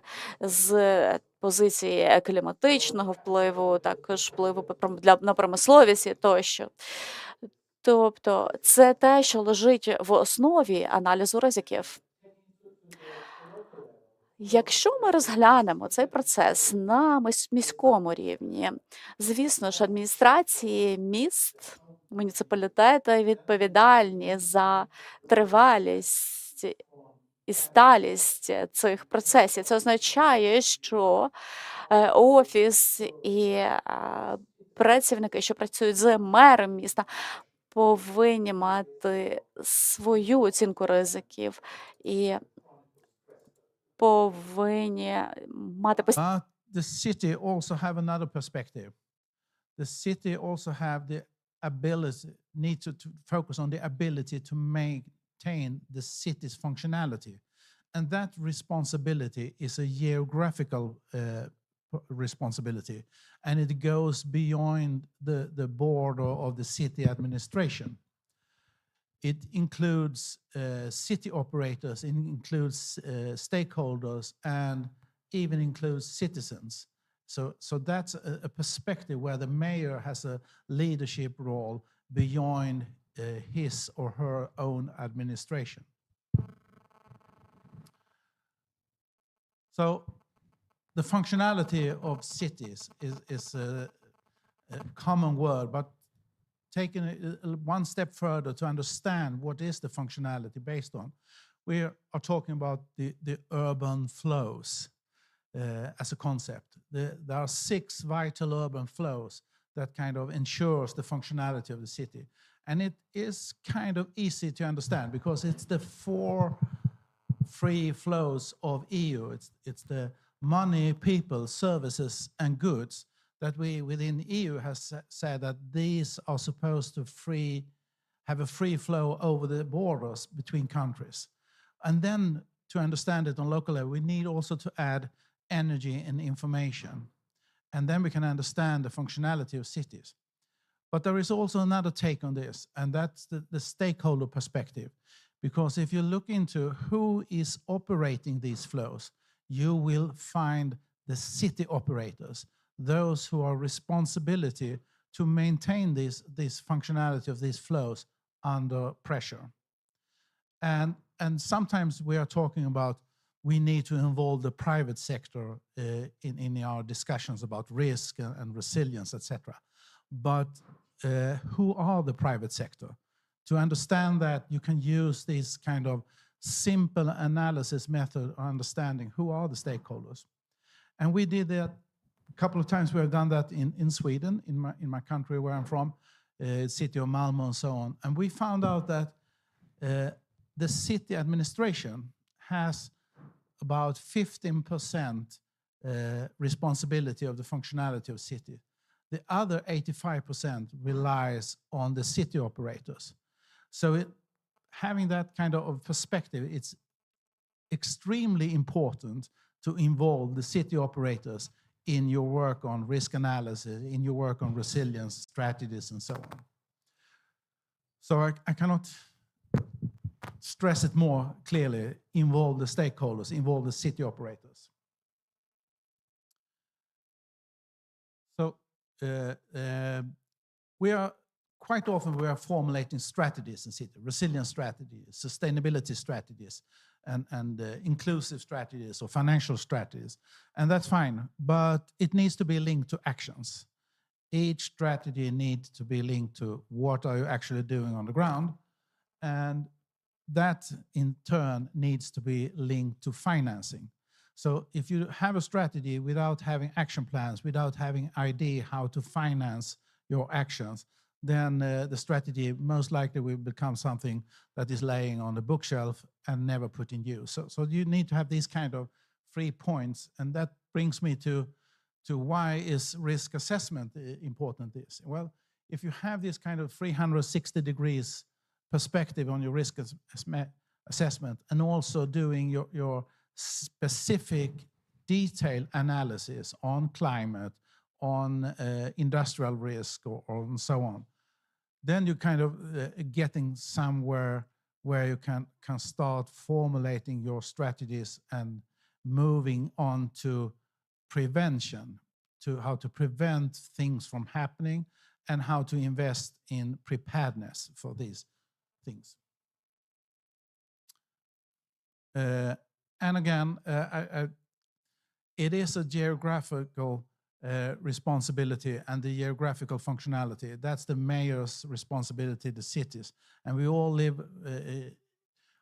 Speaker 3: з позиції кліматичного впливу, також впливу на промисловість і тощо. Тобто це те, що лежить в основі аналізу ризиків. Якщо ми розглянемо цей процес на міському рівні, звісно ж, адміністрації міст, муніципалітети відповідальні за тривалість і сталість цих процесів. Це означає, що офіс і працівники, що працюють з мером міста, повинні мати свою оцінку ризиків і повинні мати
Speaker 4: the city also have another perspective. The city also have the ability, need to focus on the ability to maintain the city's functionality. And that responsibility is a geographical responsibility. And it goes beyond the border of the city administration. It includes city operators, it includes stakeholders, and even includes citizens. So that's a perspective where the mayor has a leadership role beyond his or her own administration. So the functionality of cities is a common word, but taking one step further to understand what is the functionality based on, we are talking about the urban flows as a concept. There are 6 vital urban flows that kind of ensures the functionality of the city. And it is kind of easy to understand because it's the 4 free flows of EU. It's the money, people, services, and goods that we within EU has said that these are supposed to have a free flow over the borders between countries. And then to understand it on local level, we need also to add energy and information. And then we can understand the functionality of cities. But there is also another take on this, and that's the stakeholder perspective. Because if you look into who is operating these flows, you will find the city operators, those who are responsibility to maintain this functionality of these flows under pressure. And sometimes we are talking about we need to involve the private sector in our discussions about risk and resilience, etc. But who are the private sector? To understand that, you can use this kind of simple analysis method of understanding who are the stakeholders. And we did that a couple of times. We have done that in Sweden, in my country where I'm from, city of Malmö and so on. And we found out that the city administration has about 15% responsibility of the functionality of city. The other 85% relies on the city operators. So having that kind of perspective, it's extremely important to involve the city operators in your work on risk analysis, in your work on resilience strategies, and so on. So I cannot stress it more clearly. Involve the stakeholders, involve the city operators. So quite often we are formulating strategies in city, resilience strategies, sustainability strategies, and inclusive strategies or financial strategies. And that's fine, but it needs to be linked to actions. Each strategy needs to be linked to what are you actually doing on the ground, and that in turn needs to be linked to financing. So if you have a strategy without having action plans, without having idea how to finance your actions, then the strategy most likely will become something that is laying on the bookshelf and never put in use. So you need to have these kind of 3 points, and that brings me to why is risk assessment important is. Well, if you have this kind of 360 degrees perspective on your risk assessment and also doing your specific detailed analysis on climate, on industrial risk or and so on, then you kind of getting somewhere where you can start formulating your strategies and moving on to prevention, to how to prevent things from happening and how to invest in preparedness for these things. And again, it is a geographical responsibility and the geographical functionality. That's the mayor's responsibility, the cities. And we all live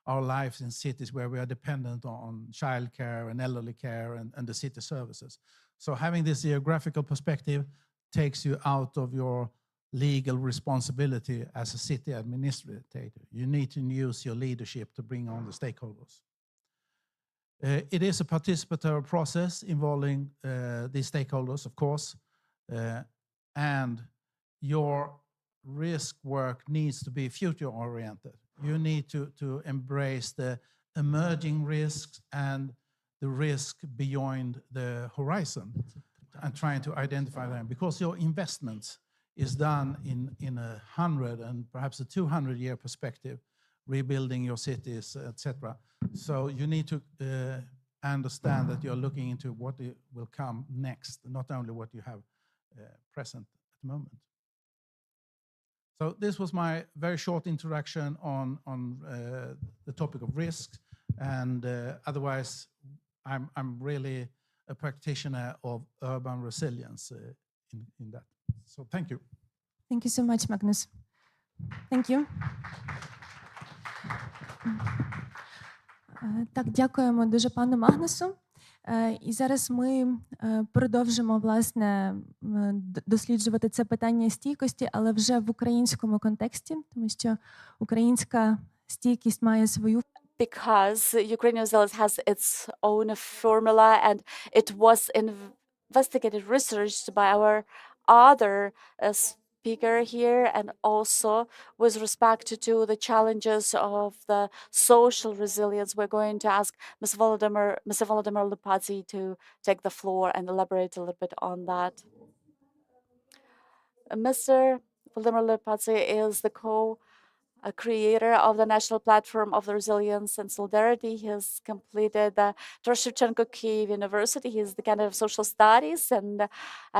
Speaker 4: our lives in cities where we are dependent on childcare and elderly care and the city services. So having this geographical perspective takes you out of your legal responsibility as a city administrator. You need to use your leadership to bring on the stakeholders. It is a participatory process involving these stakeholders, of course, and your risk work needs to be future-oriented. You need to embrace the emerging risks and the risk beyond the horizon and trying to identify them, because your investment is done in 100 and perhaps a 200-year perspective, rebuilding your cities, etc. So you need to understand that you're looking into what will come next, not only what you have present at the moment. So this was my very short introduction on the topic of risk, and otherwise I'm really a practitioner of urban resilience in that. So thank you.
Speaker 5: Thank you so much, Magnus. Thank you. Так, дякуємо дуже пану Магнусу. І зараз ми продовжимо, власне, досліджувати це питання стійкості, але вже в українському контексті, тому що українська стійкість має свою.
Speaker 3: Because Ukrainian Resilience has its own formula, and it was investigated, researched by our other speaker here, and also with respect to the challenges of the social resilience, we're going to ask Mr. Volodymyr Lipatzy to take the floor and elaborate a little bit on that. Mr. Volodymyr Lipatzy is the a creator of the National Platform of the Resilience and Solidarity. He has completed the Shevchenko Kyiv University. He's the candidate of social studies, and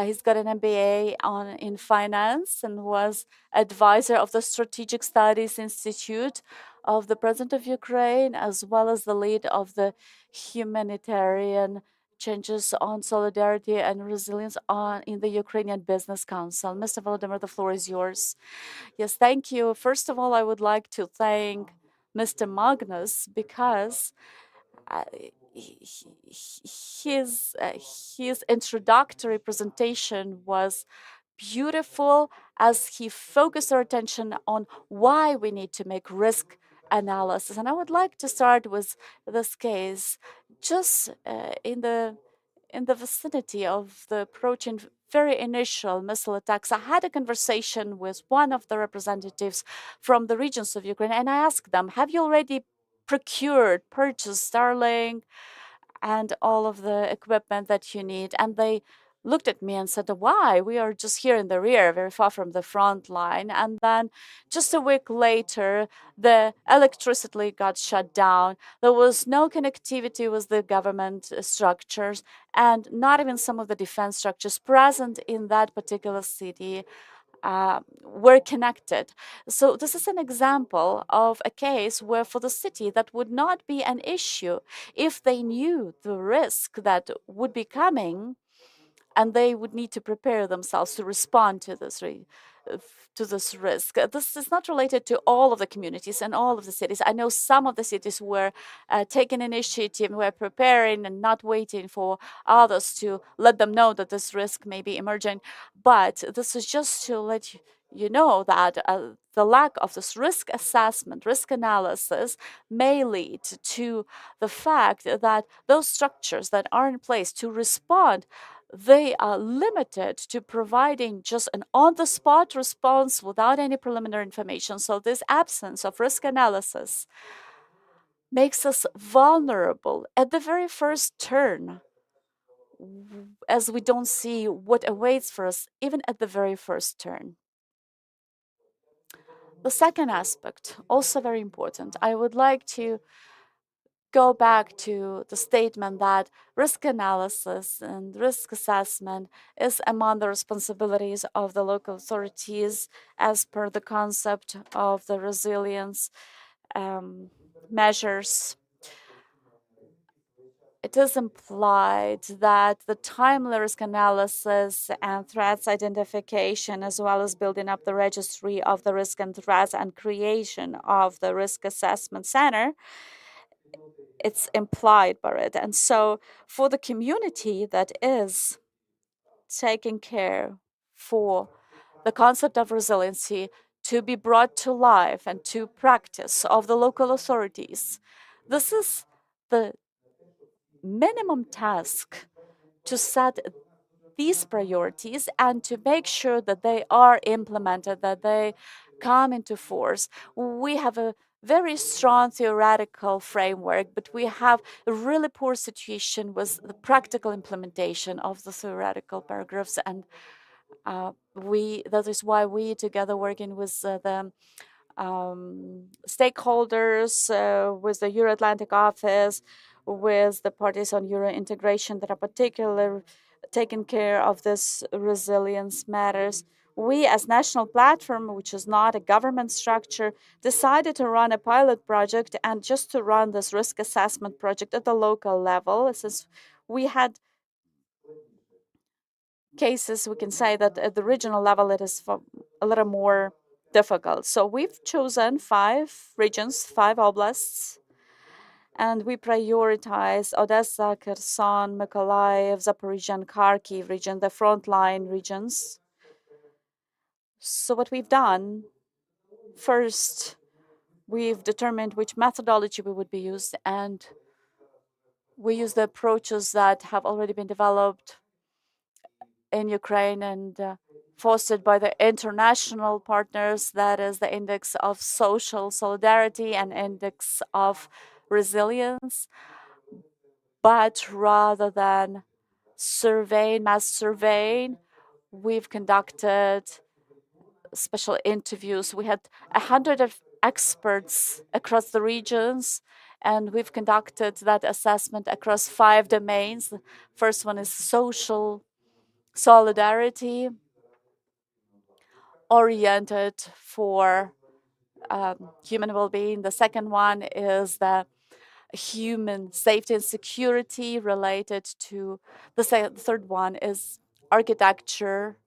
Speaker 3: he's got an MBA in finance and was advisor of the Strategic Studies Institute of the President of Ukraine, as well as the lead of the humanitarian changes on solidarity and resilience in the Ukrainian Business Council. Mr. Volodymyr, the floor is yours. Yes, thank you. First of all, I would like to thank Mr. Magnus because his introductory presentation was beautiful as he focused our attention on why we need to make risk analysis. And I would like to start with this case, just in the vicinity of the approaching very initial missile attacks. I had a conversation with one of the representatives from the regions of Ukraine, and I asked them, have you already purchased Starlink and all of the equipment that you need? And they looked at me and said, why? We are just here in the rear, very far from the front line. And then just a week later, the electricity got shut down. There was no connectivity with the government structures, and not even some of the defense structures present in that particular city were connected. So this is an example of a case where for the city that would not be an issue if they knew the risk that would be coming, and they would need to prepare themselves to respond to this risk. This is not related to all of the communities and all of the cities. I know some of the cities were taking initiative, were preparing and not waiting for others to let them know that this risk may be emerging. But this is just to let you know that the lack of this risk assessment, risk analysis may lead to the fact that those structures that are in place to respond, they are limited to providing just an on-the-spot response without any preliminary information. So this absence of risk analysis makes us vulnerable at the very first turn, as we don't see what awaits for us even at the very first turn. The second aspect, also very important, I would like to go back to the statement that risk analysis and risk assessment is among the responsibilities of the local authorities as per the concept of the resilience measures. It is implied that the timely risk analysis and threats identification, as well as building up the registry of the risk and threats and creation of the risk assessment center, it's implied by it. And so for the community that is taking care for the concept of resiliency to be brought to life and to practice of the local authorities, this is the minimum task to set these priorities and to make sure that they are implemented, that they come into force. We have a very strong theoretical framework, but we have a really poor situation with the practical implementation of the theoretical paragraphs. And that is why we, together working with the stakeholders, with the Euro-Atlantic office, with the parties on Euro integration that are particularly taking care of this resilience matters, we as national platform, which is not a government structure, decided to run a pilot project and just to run this risk assessment project at the local level. Since we had cases, we can say that at the regional level it is a little more difficult. So we've chosen 5 regions, 5 oblasts, and we prioritize Odessa, Kherson, Mykolaiv, Zaporizhia, and Kharkiv region, the frontline regions. So what we've done, first, we've determined which methodology we would be used, and we use the approaches that have already been developed in Ukraine and fostered by the international partners, that is the Index of Social Solidarity and Index of Resilience. But rather than mass surveying, we've conducted special interviews. We had experts across the regions, and we've conducted that assessment across 5 domains. The first one is social solidarity, oriented for human well-being. The second one is the human safety and security related to the third one is architecture,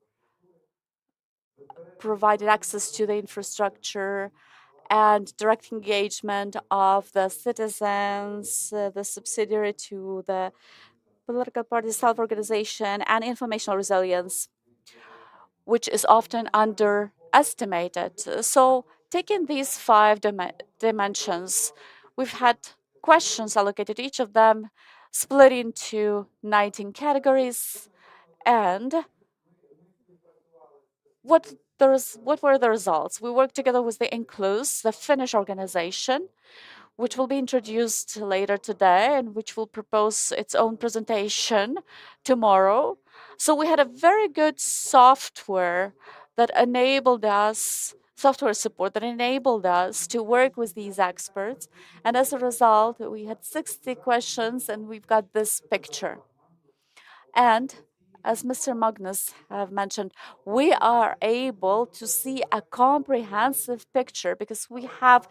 Speaker 3: provided access to the infrastructure and direct engagement of the citizens, the subsidiary to the political party self-organization, and informational resilience, which is often underestimated. So taking these 5 dimensions, we've had questions allocated to each of them, split into 19 categories, and what were the results? We worked together with the Inclus, the Finnish organization, which will be introduced later today and which will propose its own presentation tomorrow. So we had a very good software that enabled us, software support that enabled us to work with these experts. And as a result, we had 60 questions and we've got this picture. And as Mr. Magnus have mentioned, we are able to see a comprehensive picture because we have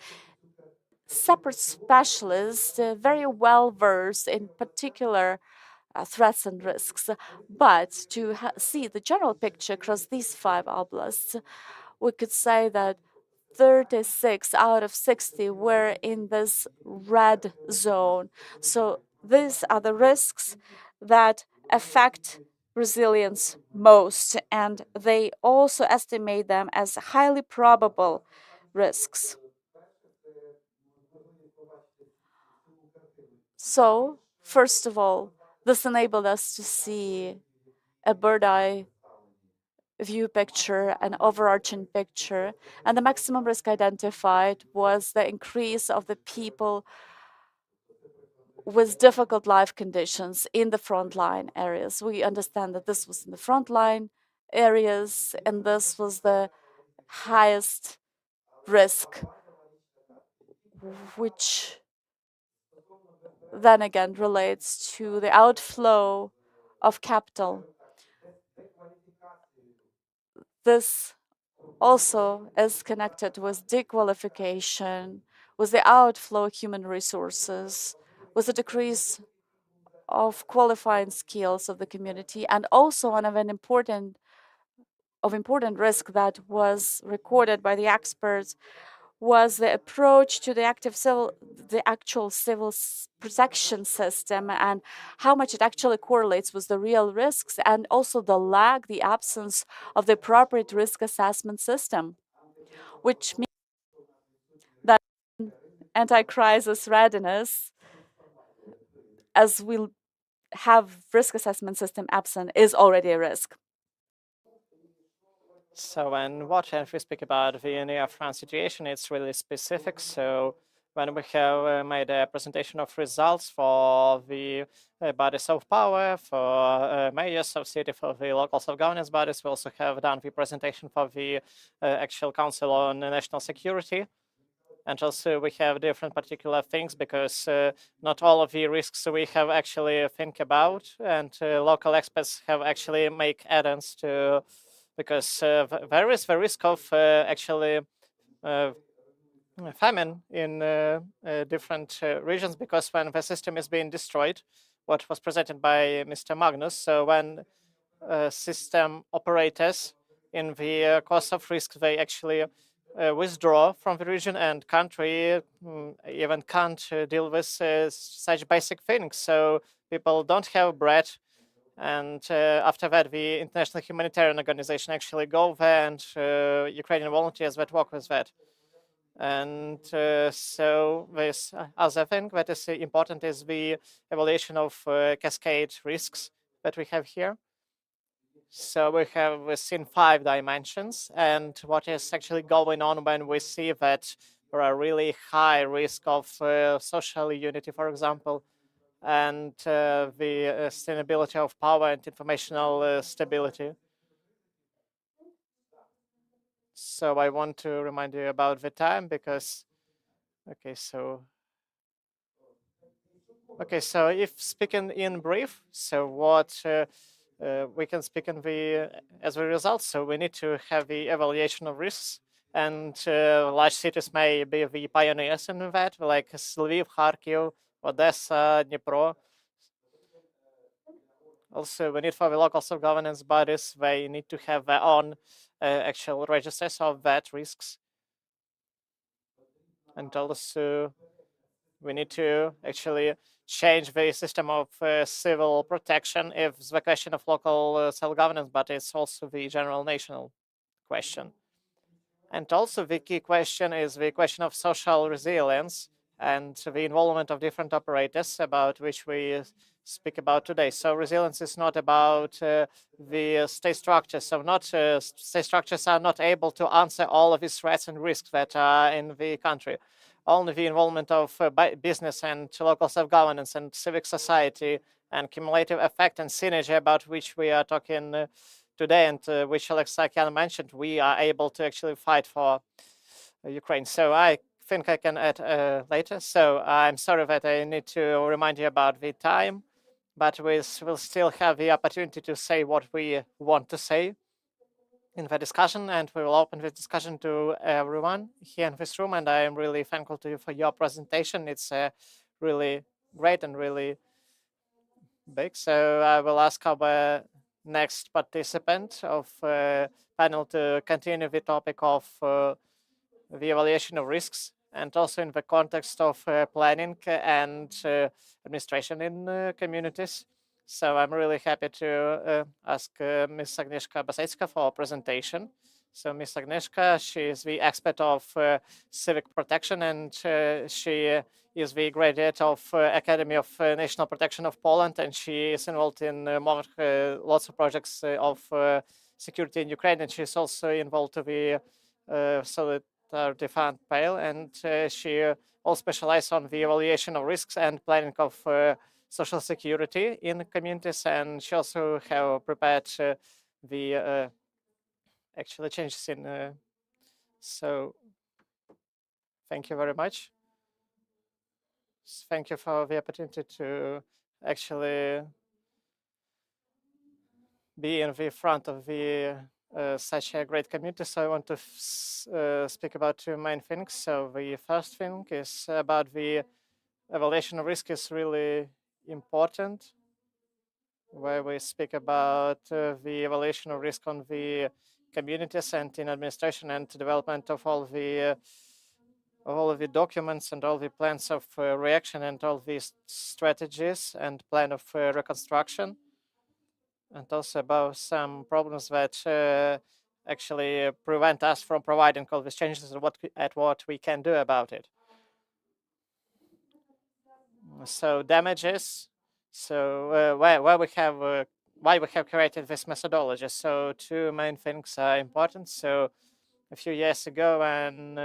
Speaker 3: separate specialists very well versed in particular threats and risks. But to see the general picture across these 5 oblasts, we could say that 36 out of 60 were in this red zone. So these are the risks that affect resilience most, and they also estimate them as highly probable risks. So, first of all, this enabled us to see a bird's-eye view picture, an overarching picture, and the maximum risk identified was the increase of the people with difficult life conditions in the frontline areas. We understand that this was in the frontline areas, and this was the highest risk, which then again relates to the outflow of capital. This also is connected with dequalification, with the outflow of human resources, with the decrease of qualifying skills of the community, and also one of important risk that was recorded by the experts was the approach to the actual civil protection system and how much it actually correlates with the real risks, and also the lack, the absence of the appropriate risk assessment system, which means that anti-crisis readiness, as we'll have risk assessment system absent, is already a risk.
Speaker 1: So if we speak about the near-front situation, it's really specific. So when we have made a presentation of results for the bodies of power, for mayors of city, for the local self-governance bodies, we also have done the presentation for the actual Council on National Security. And also we have different particular things because not all of the risks we have actually think about, and local experts have actually make add-ons to, because there is the risk of actually famine in different regions, because when the system is being destroyed, what was presented by Mr. Magnus, so when system operators in the course of risk, they actually withdraw from the region, and country even can't deal with such basic things. So people don't have bread. And after that, the International Humanitarian Organization actually go there, and Ukrainian volunteers that work with that. And so this other thing that is important is the evaluation of cascade risks that we have here. So we have seen 5 dimensions, and what is actually going on when we see that there are really high risk of social unity, for example, and the sustainability of power and informational stability. So I want to remind you about the time because, so if speaking in brief, so what we can speak in the as a result. So we need to have the evaluation of risks, and large cities may be the pioneers in that, like Lviv, Kharkiv, Odessa, Dnipro. Also, we need for the local self-governance bodies, they need to have their own actual registers of that risks. And also, we need to actually change the system of civil protection if it's the question of local self-governance, but it's also the general national question. And also the key question is the question of social resilience and the involvement of different operators about which we speak about today. So resilience is not about the state structures. So state structures are not able to answer all of these threats and risks that are in the country. Only the involvement of business and local self-governance and civic society and cumulative effect and synergy about which we are talking today, and which Alexander mentioned, we are able to actually fight for Ukraine. So I think I can add later. So I'm sorry that I need to remind you about the time, but we will still have the opportunity to say what we want to say in the discussion, and we will open the discussion to everyone here in this room. And I am really thankful to you for your presentation. It's really great and really big. So I will ask our next participant of panel to continue the topic of the evaluation of risks, and also in the context of planning and administration in communities. So I'm really happy to ask Ms. Agnieszka Basecka for a presentation. So Ms. Agnieszka, she is the expert of civic protection, and she is the graduate of Academy of National Protection of Poland, and she is involved in lots of projects of security in Ukraine, and she's also involved with the Solidarity Fund Pale, and she all specializes on the evaluation of risks and planning of social security in communities, and she also have prepared the actually changes in. So thank you very much. Thank you for the opportunity to actually be in the front of the such a great community. So I want to speak about two main things. So the first thing is about the evaluation of risk is really important, where we speak about the evaluation of risk on the communities and in administration and development of all of the documents and all the plans of reaction and all these strategies and plan of reconstruction, and also about some problems that actually prevent us from providing all these changes and what we can do about it. So damages. So why we have created this methodology. So two main things are important. So a few years ago, when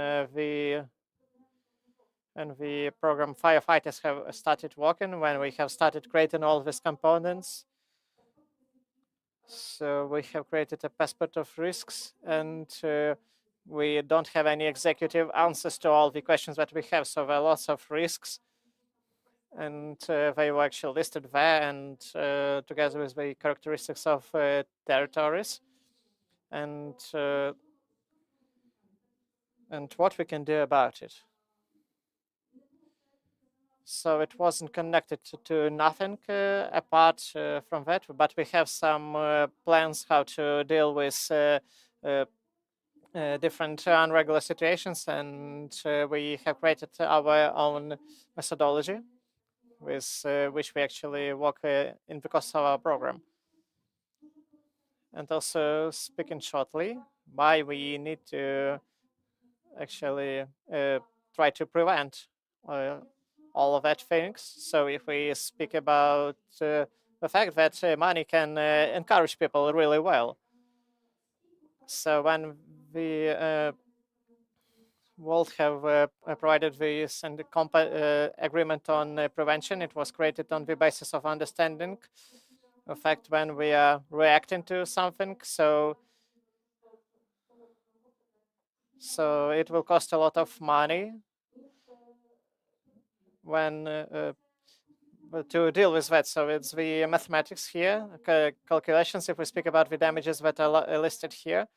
Speaker 1: the program firefighters have started working, when we have started creating all these components, so we have created a passport of risks, and we don't have any executive answers to all the questions that we have. So there are lots of risks, and they were actually listed there, and together with the characteristics of territories, and what we can do about it. So it wasn't connected to nothing apart from that, but we have some plans how to deal with different irregular situations, and we have created our own methodology with which we actually work in the course of our program. And also, speaking shortly, why we need to actually try to prevent all of that things. So if we speak about the fact that money can encourage people really well. So when the world have provided this and the agreement on prevention, it was created on the basis of understanding the fact when we are reacting to something. So So it will cost a lot of money when to deal with that. So it's the mathematics here, calculations, if we speak about the damages that are listed here.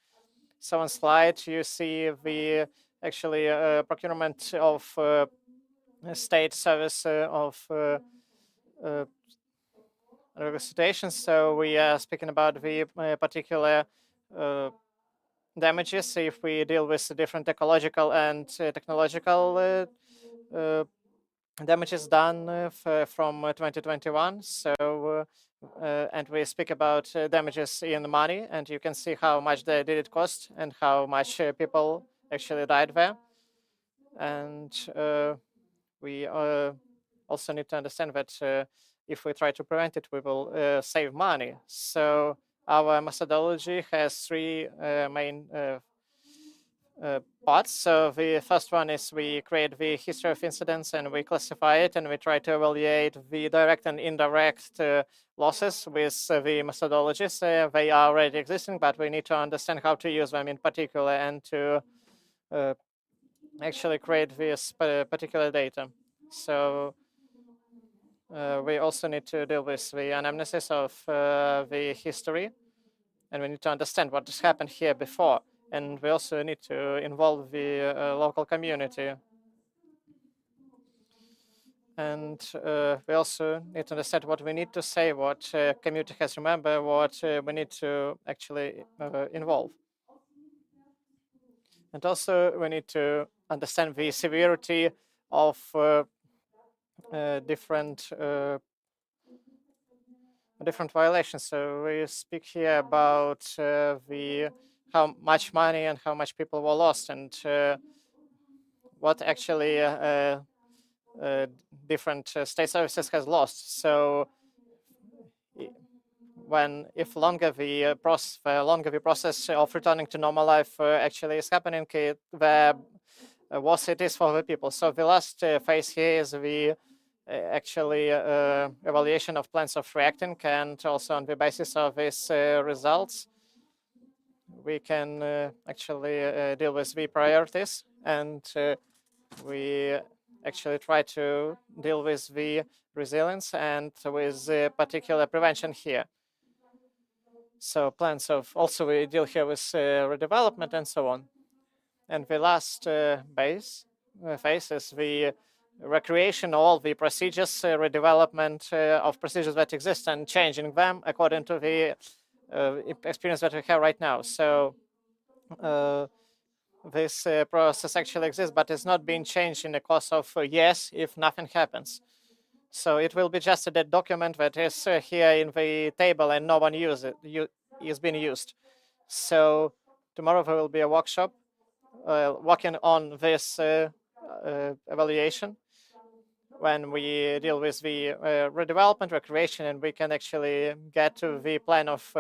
Speaker 1: So on slide, you see the actually procurement of state service of situations. So we are speaking about the particular damages if we deal with different ecological and technological damages done from 2021. So and we speak about damages in money, and you can see how much did it cost and how much people actually died there. And we also need to understand that if we try to prevent it, we will save money. So our methodology has three main parts. So the first one is we create the history of incidents and we classify it, and we try to evaluate the direct and indirect losses with the methodologies. They are already existing, but we need to understand how to use them in particular and to actually create this particular data. So we also need to deal with the anamnesis of the history, and we need to understand what has happened here before. And we also need to involve the local community. And we also need to understand what we need to say, what community has remembered, what we need to actually involve. And also we need to understand the severity of different violations. So we speak here about the how much money and how much people were lost, and what actually different state services has lost. So if longer the process of returning to normal life actually is happening, the worse it is for the people. So the last phase here is the actually evaluation of plans of reacting, and also on the basis of these results, we can actually deal with the priorities, and we actually try to deal with the resilience and with particular prevention here. So plans of also we deal here with redevelopment and so on. And the last phase is the recreation of all the procedures, redevelopment of procedures that exist and changing them according to the experience that we have right now. So this process actually exists, but it's not being changed in the course of years if nothing happens. So it will be just a dead document that is here in the table and no one is being used. So tomorrow there will be a workshop working on this evaluation when we deal with the redevelopment, recreation, and we can actually get to the plan of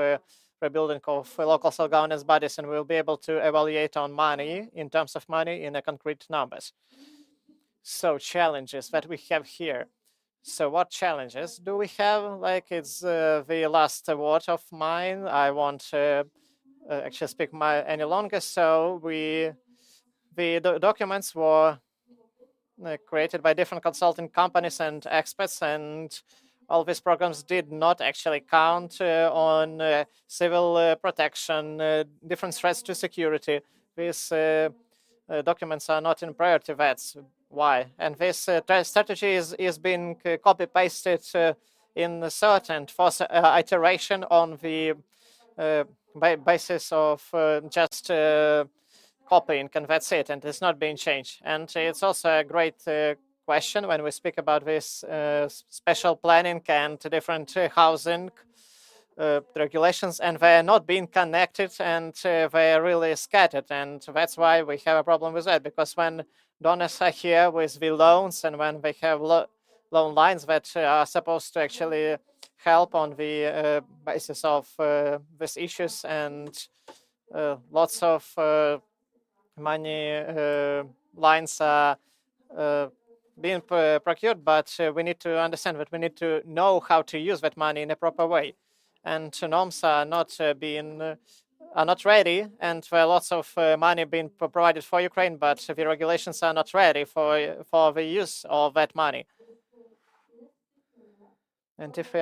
Speaker 1: rebuilding of local self-governance bodies, and we'll be able to evaluate on money, in terms of money, in concrete numbers. So challenges that we have here. So what challenges do we have? Like it's the last word of mine. I won't actually speak any longer. So the documents were created by different consulting companies and experts, and all these programs did not actually count on civil protection, different threats to security. These documents are not in priority. That's why. And this strategy is being copy-pasted in third and fourth iteration on the basis of just copying, and that's it, and it's not being changed. And it's also a great question when we speak about this spatial planning and different housing regulations, and they're not being connected, and they're really scattered, and that's why we have a problem with that, because when donors are here with the loans, and when they have loan lines that are supposed to actually help on the basis of these issues, and lots of money lines are being procured, but we need to understand that we need to know how to use that money in a proper way. And norms are not being are not ready, and lots of money being provided for Ukraine, but the regulations are not ready for the use of that money. And if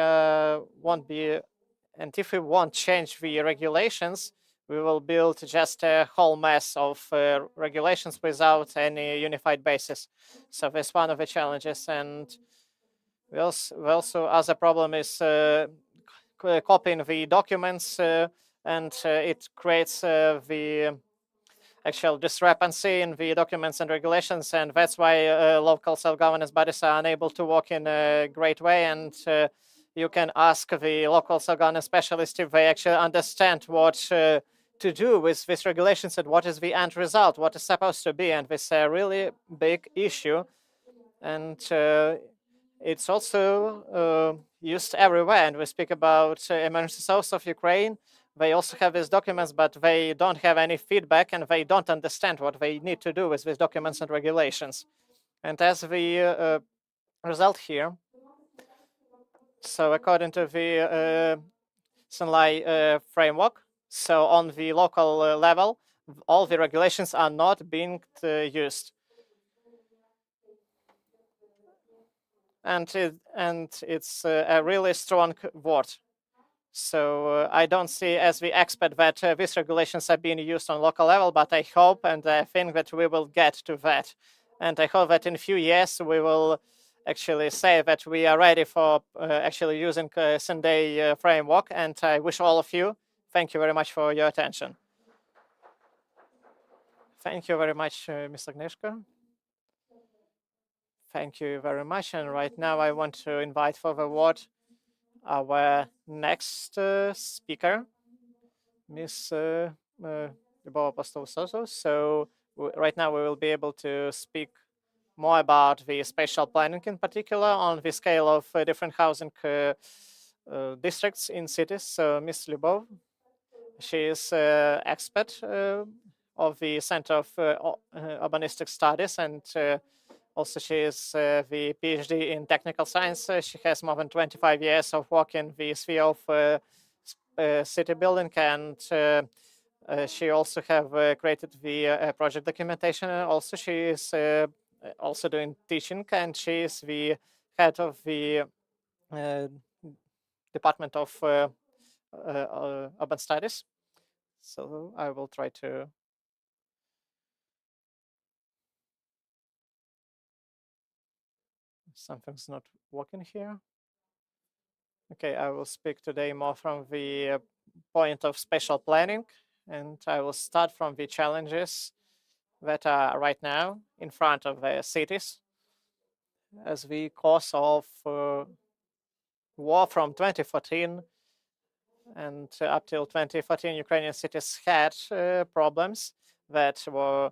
Speaker 1: we won't change the regulations, we will build just a whole mess of regulations without any unified basis. So that's one of the challenges. And we also other problem is copying the documents, and it creates the actual discrepancy in the documents and regulations, and that's why local self-governance bodies are unable to work in a great way. And you can ask the local self-governance specialists if they actually understand what to do with these regulations and what is the end result, what is supposed to be. And this is a really big issue, and it's also used everywhere. And we speak about emergency source of Ukraine. They also have these documents, but they don't have any feedback, and they don't understand what they need to do with these documents and regulations. And as the result here, so according to the Sunlight framework, so on the local level, all the regulations are not being used. And it's a really strong word. So I don't see as the expert that these regulations are being used on local level, but I hope and I think that we will get to that. And I hope that in a few years we will actually say that we are ready for actually using Sunday framework. And I wish all of you, thank you very much for your attention. Thank you very much, Ms. Agnieszka. Thank you very much. And right now I want to invite for the word our next speaker, Ms. Lubova Postov-Soso. So right now we will be able to speak more about the spatial planning, in particular on the scale of different housing districts in cities. So Ms. Lubov, she is expert of the Center of Urbanistic Studies, and also, she is the PhD in technical science. She has more than 25 years of work in the sphere of city building, and she also have created the project documentation. Also, she is also doing teaching, and she is the head of the Department of Urban Studies. So I will try to something's not working here. Okay, I will speak today more from the point of spatial planning, and I will start from the challenges that are right now in front of the cities as the cause of war from 2014 and up till 2014. Ukrainian cities had problems that were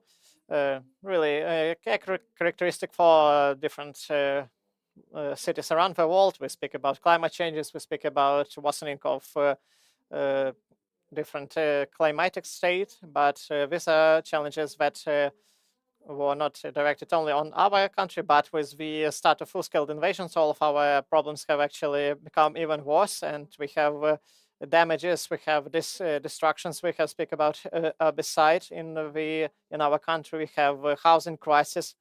Speaker 1: really characteristic for different cities around the world. We speak about climate changes, we speak about worsening of different climatic state, but these are challenges that were not directed only on our country, but with the start of full-scale invasions, all of our problems have actually become even worse, and we have damages, we have destructions, we have speak about herbicide in our country, we have housing crisis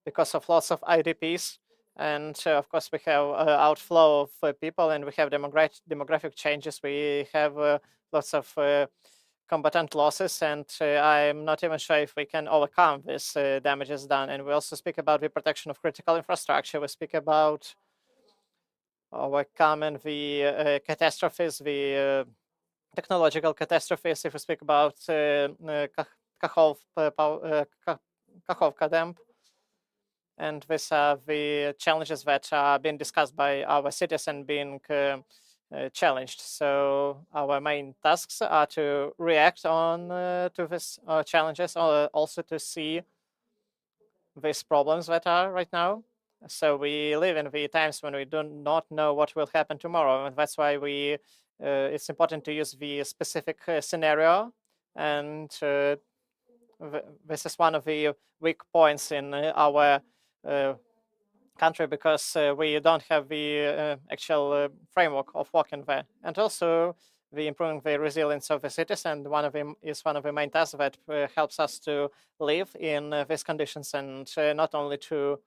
Speaker 1: because of lots of IDPs. And of course, we have outflow of people, and we have demographic changes. We have lots of combatant losses, and I'm not even sure if we can overcome these damages done. And we also speak about the protection of critical infrastructure. We speak about overcoming the catastrophes, the technological catastrophes. If we speak about Kakhovka dam. And these are the challenges that are being discussed by our cities and being challenged. So our main tasks are to react on to these challenges, also to see these problems that are right now. So we live in the times when we do not know what will happen tomorrow, and that's why it's important to use the specific scenario. And this is one of the weak points in our country, because we don't have the actual framework of working there. And also we improving the resilience of the cities, and one of them is one of the main tasks that helps us to live in these conditions, and not only to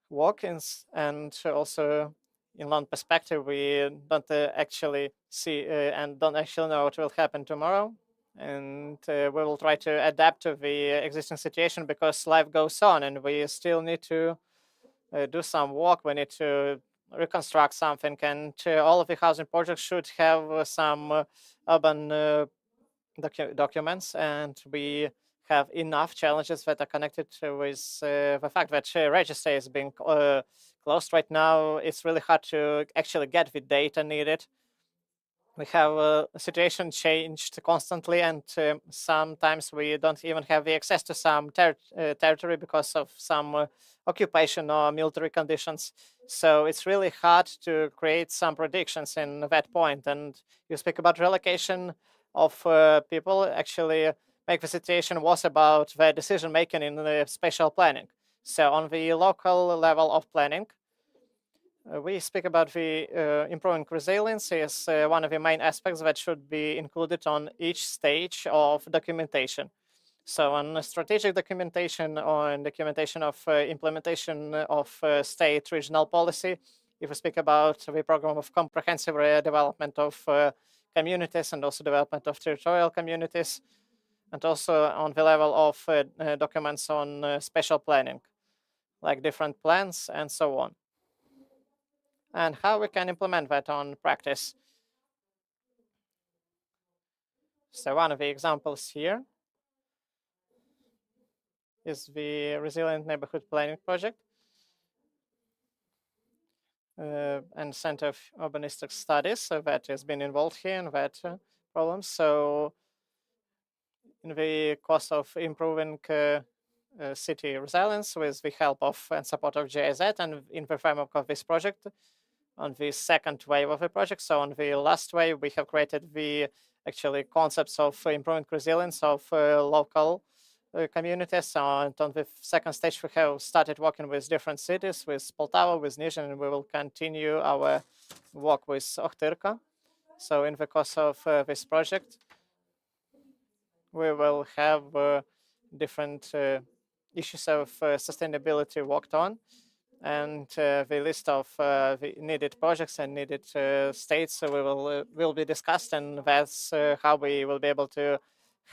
Speaker 1: work in, and also in long perspective, we don't actually see and don't actually know what will happen tomorrow. And we will try to adapt to the existing situation because life goes on, and we still need to do some work. We need to reconstruct something, and all of the housing projects should have some urban documents, and we have enough challenges that are connected with the fact that register is being closed right now. It's really hard to actually get the data needed. We have a situation changed constantly, and sometimes we don't even have the access to some territory because of some occupation or military conditions. So it's really hard to create some predictions in that point. And you speak about relocation of people. Actually, make the situation worse about the decision making in the spatial planning. So on the local level of planning, we speak about the improving resilience is one of the main aspects that should be included on each stage of documentation. So on strategic documentation or in documentation of implementation of state regional policy, if we speak about the program of comprehensive development of communities and also development of territorial communities, and also on the level of documents on spatial planning, like different plans and so on, and how we can implement that on practice. So one of the examples here is the Resilient Neighborhood Planning Project and Center of Urbanistic Studies that has been involved here in that problem. So in the course of improving city resilience with the help of and support of GIZ, and in the framework of this project, on the second wave of the project. So on the last wave, we have created the actually concepts of improving resilience of local communities. And on the second stage, we have started working with different cities, with Poltava, with Nizhny, and we will continue our work with Ohtyrka. So in the course of this project, we will have different issues of sustainability worked on, and the list of the needed projects and needed states will be discussed, and that's how we will be able to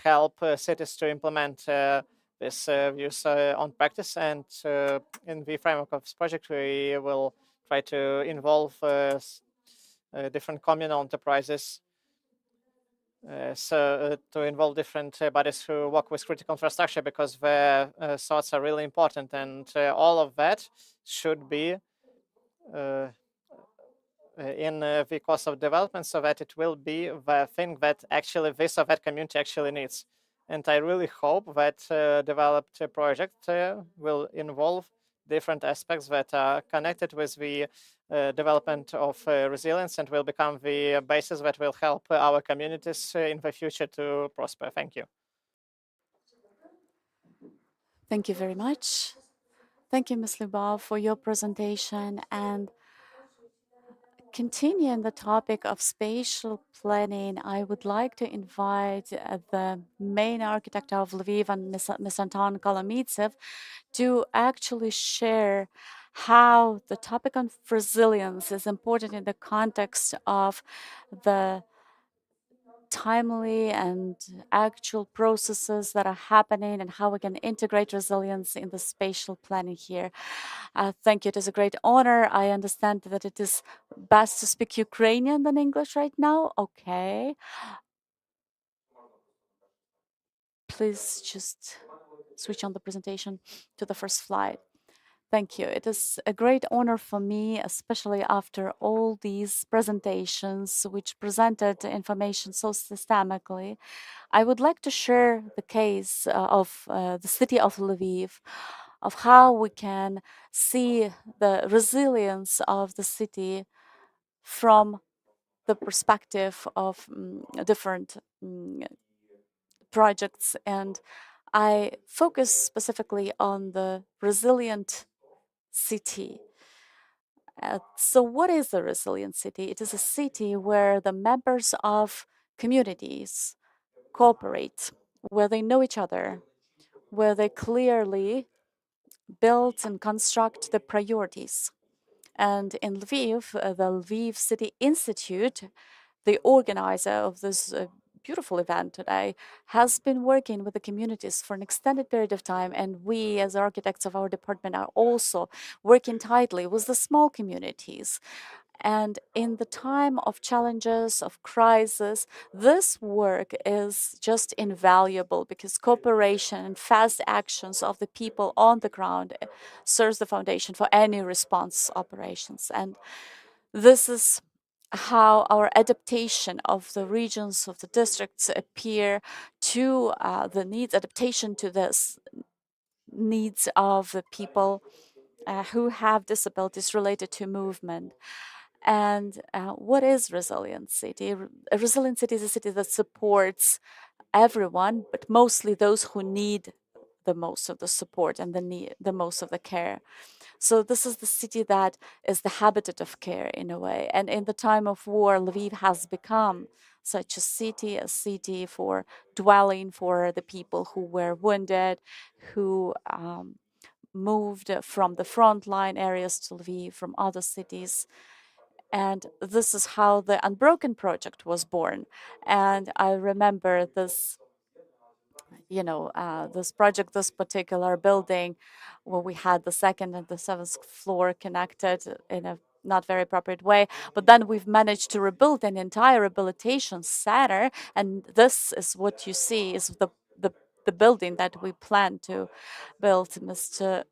Speaker 1: help cities to implement this views on practice. And in the framework of this project, we will try to involve different communal enterprises. To involve different bodies who work with critical infrastructure, because their thoughts are really important, and all of that should be in the course of development, so that it will be the thing that actually this or that community actually needs. And I really hope that developed project will involve different aspects that are connected with the development of resilience, and will become the basis that will help our communities in the future to prosper. Thank you.
Speaker 3: Thank you very much. Thank you, Ms. Lubov, for your presentation. And continuing the topic of spatial planning, I would like to invite the main architect of Lviv, and Ms. Anton Kolomitsev, to actually share how the topic of resilience is important in the context of the timely and actual processes that are happening, and how we can integrate resilience in the spatial planning here. Thank you. It is a great honor. I understand that it is best to speak Ukrainian than English right now. Okay. Please just switch on the presentation to the first slide. Thank you. It is a great honor for me, especially after all these presentations which presented information so systemically. I would like to share the case of the city of Lviv, of how we can see the resilience of the city from the perspective of different projects. And I focus specifically on the resilient city. So what is a resilient city? It is a city where the members of communities cooperate, where they know each other, where they clearly build and construct the priorities. And in Lviv, the Lviv City Institute, the organizer of this beautiful event today, has been working with the communities for an extended period of time. And we, as architects of our department, are also working tightly with the small communities. And in the time of challenges, of crisis, this work is just invaluable because cooperation and fast actions of the people on the ground serves the foundation for any response operations. And this is how our adaptation of the regions, of the districts appear to the needs, adaptation to this needs of the people who have disabilities related to movement. And what is resilient city? A resilient city is a city that supports everyone, but mostly those who need the most of the support and the most of the care. So this is the city that is the habitat of care in a way. And in the time of war, Lviv has become such a city for dwelling for the people who were wounded, who moved from the frontline areas to Lviv from other cities. And this is how the Unbroken project was born. And I remember this, this project, this particular building, where we had the second and the seventh floor connected in a not very appropriate way. But then we've managed to rebuild an entire rehabilitation center. And this is what you see is the building that we plan to build. Mr.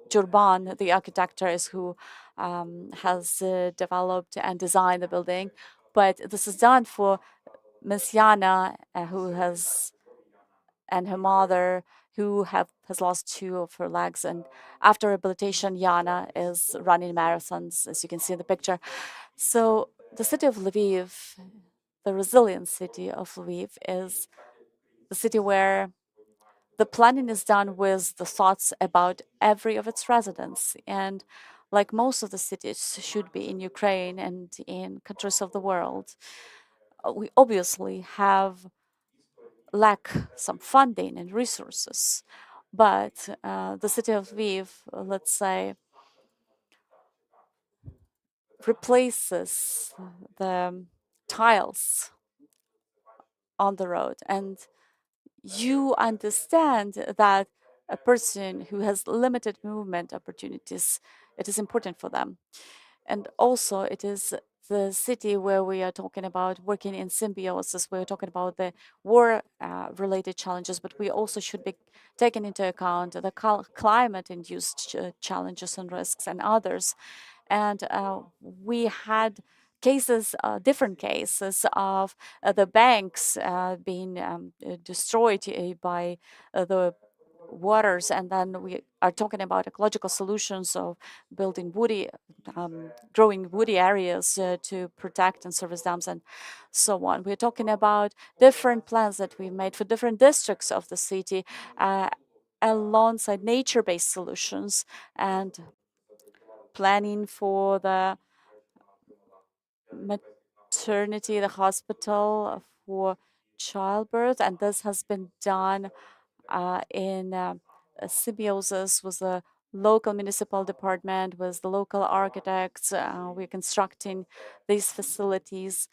Speaker 3: Jurban, the architect, is who has developed and designed the building. But this is done for Miss Yana, and her mother, who has lost two of her legs. And after rehabilitation, Yana is running marathons, as you can see in the picture. So the city of Lviv, the resilient city of Lviv, is the city where the planning is done with the thoughts about every of its residents. And like most of the cities should be in Ukraine and in countries of the world, we obviously lack some funding and resources. But the city of Lviv, let's say, replaces the tiles on the road. And you understand that a person who has limited movement opportunities, it is important for them. And also it is the city where we are talking about working in symbiosis. We're talking about the war related challenges, but we also should be taking into account the climate induced challenges and risks and others. And we had cases, different cases of the banks being destroyed by the waters, and then we are talking about ecological solutions of building growing woody areas to protect and service dams and so on. We're talking about different plans that we made for different districts of the city alongside nature-based solutions and planning for the maternity, the hospital for childbirth, and this has been done in symbiosis with the local municipal department, with the local architects. We're constructing these facilities.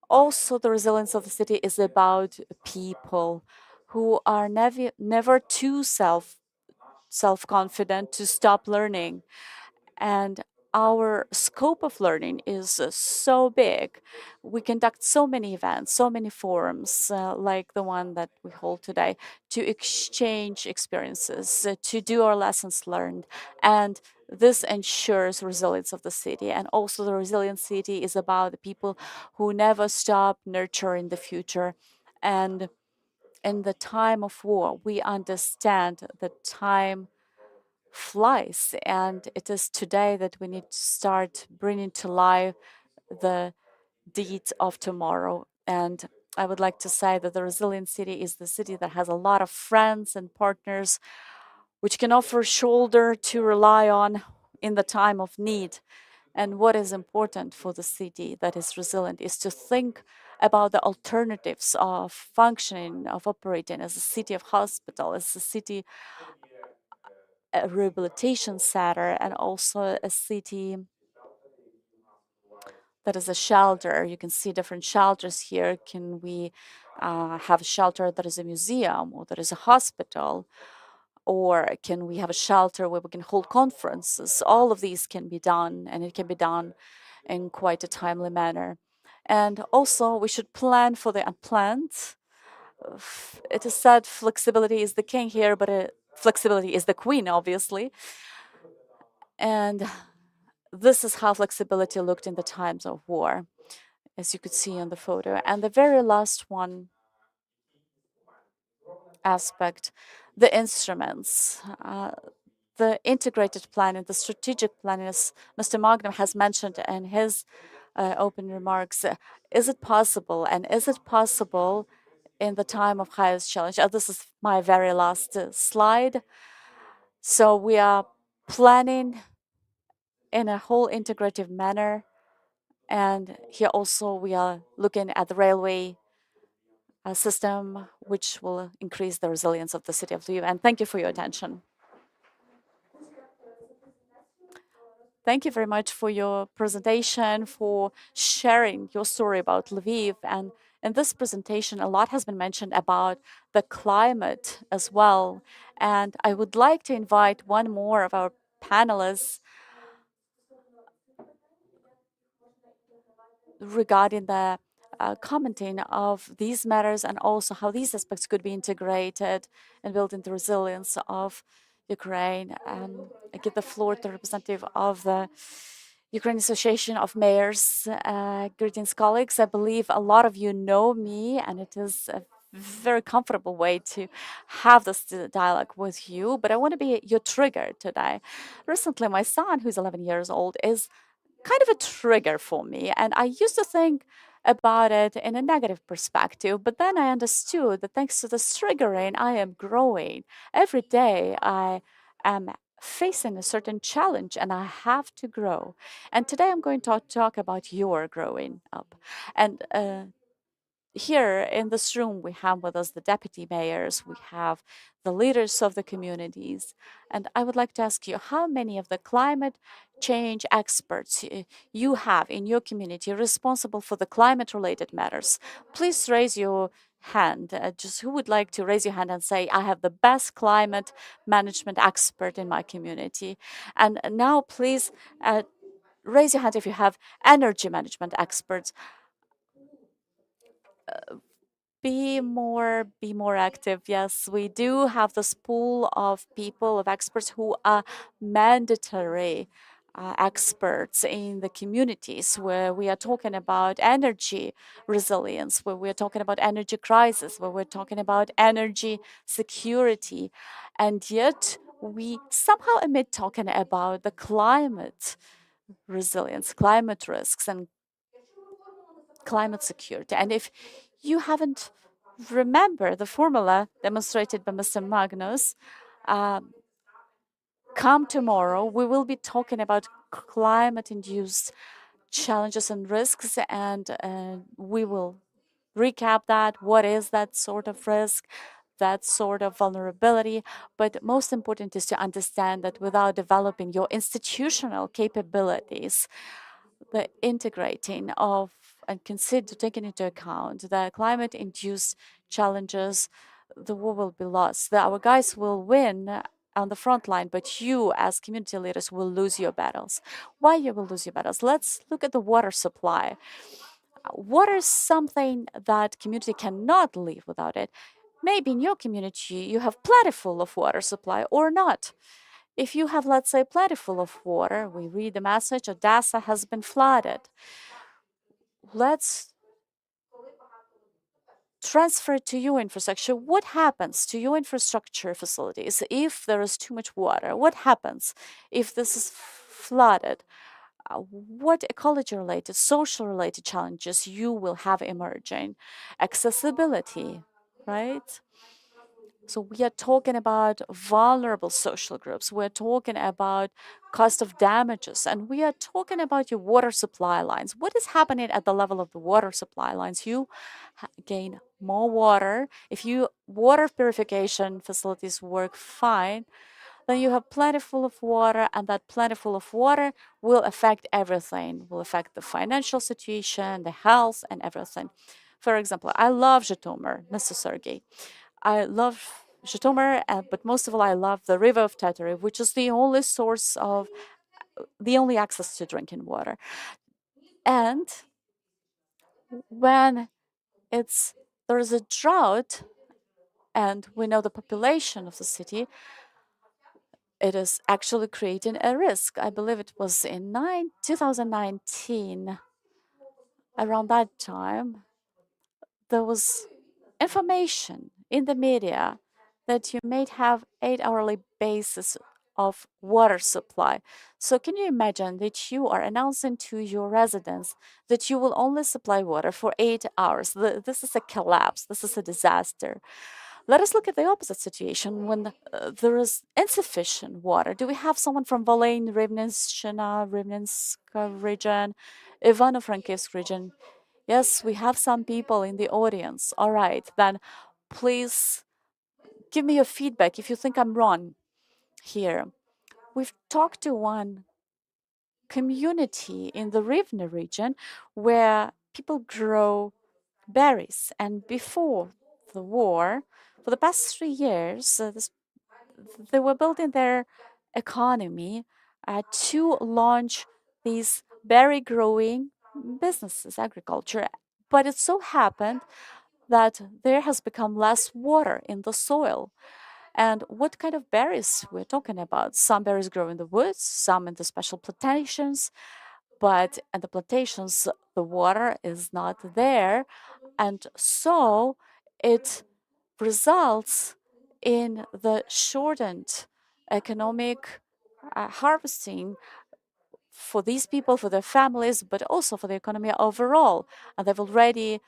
Speaker 3: Also, the resilience of the city is about people who are never too self-confident to stop learning. And our scope of learning is so big. We conduct so many events, so many forums, like the one that we hold today, to exchange experiences, to do our lessons learned. And this ensures resilience of the city. And also the resilient city is about the people who never stop nurturing the future. And in the time of war, we understand the time flies, and it is today that we need to start bringing to life the deeds of tomorrow. And I would like to say that the resilient city is the city that has a lot of friends and partners which can offer a shoulder to rely on in the time of need. And what is important for the city that is resilient is to think about the alternatives of functioning, of operating as a city of hospital, as a city, a rehabilitation center, and also a city that is a shelter. You can see different shelters here. Can we have a shelter that is a museum or that is a hospital? Or can we have a shelter where we can hold conferences? All of these can be done, and it can be done in quite a timely manner. And also, we should plan for the unplanned. It is said flexibility is the king here, but flexibility is the queen, obviously. And this is how flexibility looked in the times of war, as you could see in the photo. And the very last one aspect, the instruments. The integrated planning, the strategic planning, as Mr. Magnum has mentioned in his open remarks. Is it possible? And is it possible in the time of highest challenge? This is my very last slide. So we are planning in a whole integrative manner. And here also we are looking at the railway system, which will increase the resilience of the city of Lviv. And thank you for your attention. Thank you very much for your presentation, for sharing your story about Lviv. And in this presentation, a lot has been mentioned about the climate as well. And I would like to invite one more of our panelists regarding the commenting of these matters and also how these aspects could be integrated and building the resilience of Ukraine. I give the floor to the representative of the Ukrainian Association of Mayors. Greetings, colleagues. I believe a lot of you know me, and it is a very comfortable way to have this dialogue with you, but I want to be your trigger today. Recently, my son, who's 11 years old, is kind of a trigger for me. And I used to think about it in a negative perspective, but then I understood that thanks to this triggering, I am growing. Every day I am facing a certain challenge and I have to grow. And today I'm going to talk about your growing up. And here in this room, we have with us the deputy mayors, we have the leaders of the communities. And I would like to ask you, how many of the climate change experts you have in your community responsible for the climate related matters? Please raise your hand. Just who would like to raise your hand and say, I have the best climate management expert in my community? And now please raise your hand if you have energy management experts. Be more active. Yes, we do have this pool of people, of experts who are mandatory experts in the communities where we are talking about energy resilience, where we're talking about energy crisis, where we're talking about energy security. And yet we somehow omit talking about the climate resilience, climate risks, and climate security. And if you haven't remember the formula demonstrated by Mr. Magnus, come tomorrow, we will be talking about climate-induced challenges and risks, and we will recap that. What is that sort of risk, that sort of vulnerability? But most important is to understand that without developing your institutional capabilities, the integrating of and taking into account the climate-induced challenges, the war will be lost. Our guys will win on the front line, but you as community leaders will lose your battles. Why you will lose your battles? Let's look at the water supply. Water is something that community cannot live without it. Maybe in your community you have plentiful of water supply or not. If you have, let's say, plentiful of water, we read the message, Odessa has been flooded. Let's transfer it to your infrastructure. What happens to your infrastructure facilities if there is too much water? What happens if this is flooded? What ecology-related, social-related challenges you will have emerging? Accessibility, right? So we are talking about vulnerable social groups. We're talking about cost of damages, and we are talking about your water supply lines. What is happening at the level of the water supply lines? You gain more water. If you water purification facilities work fine, then you have plentiful of water, and that plentiful of water will affect everything, will affect the financial situation, the health, and everything. For example, I love Zhytomyr, Mr. Sergey. I love Zhytomyr, but most of all, I love the river of Teterevsk, which is the only source of, the only access to drinking water. And when there is a drought, and we know the population of the city, it is actually creating a risk. I believe it was in 2019, around that time, there was information in the media that you may have 8-hourly basis of water supply. So can you imagine that you are announcing to your residents that you will only supply water for 8 hours? This is a collapse. This is a disaster. Let us look at the opposite situation when there is insufficient water. Do we have someone from Volyn, Rivnenshchina, Rivnenska region, Ivano-Frankivsk region? Yes, we have some people in the audience. All right, then please give me your feedback if you think I'm wrong here. We've talked to one community in the Rivne region where people grow berries, and before the war, for the past 3 years, they were building their economy to launch these berry growing businesses, agriculture. But it so happened that there has become less water in the soil. And what kind of berries we're talking about? Some berries grow in the woods, some in the special plantations, but at the plantations, the water is not there. And so it results in the shortened economic harvesting for these people, for their families, but also for the economy overall. And they've already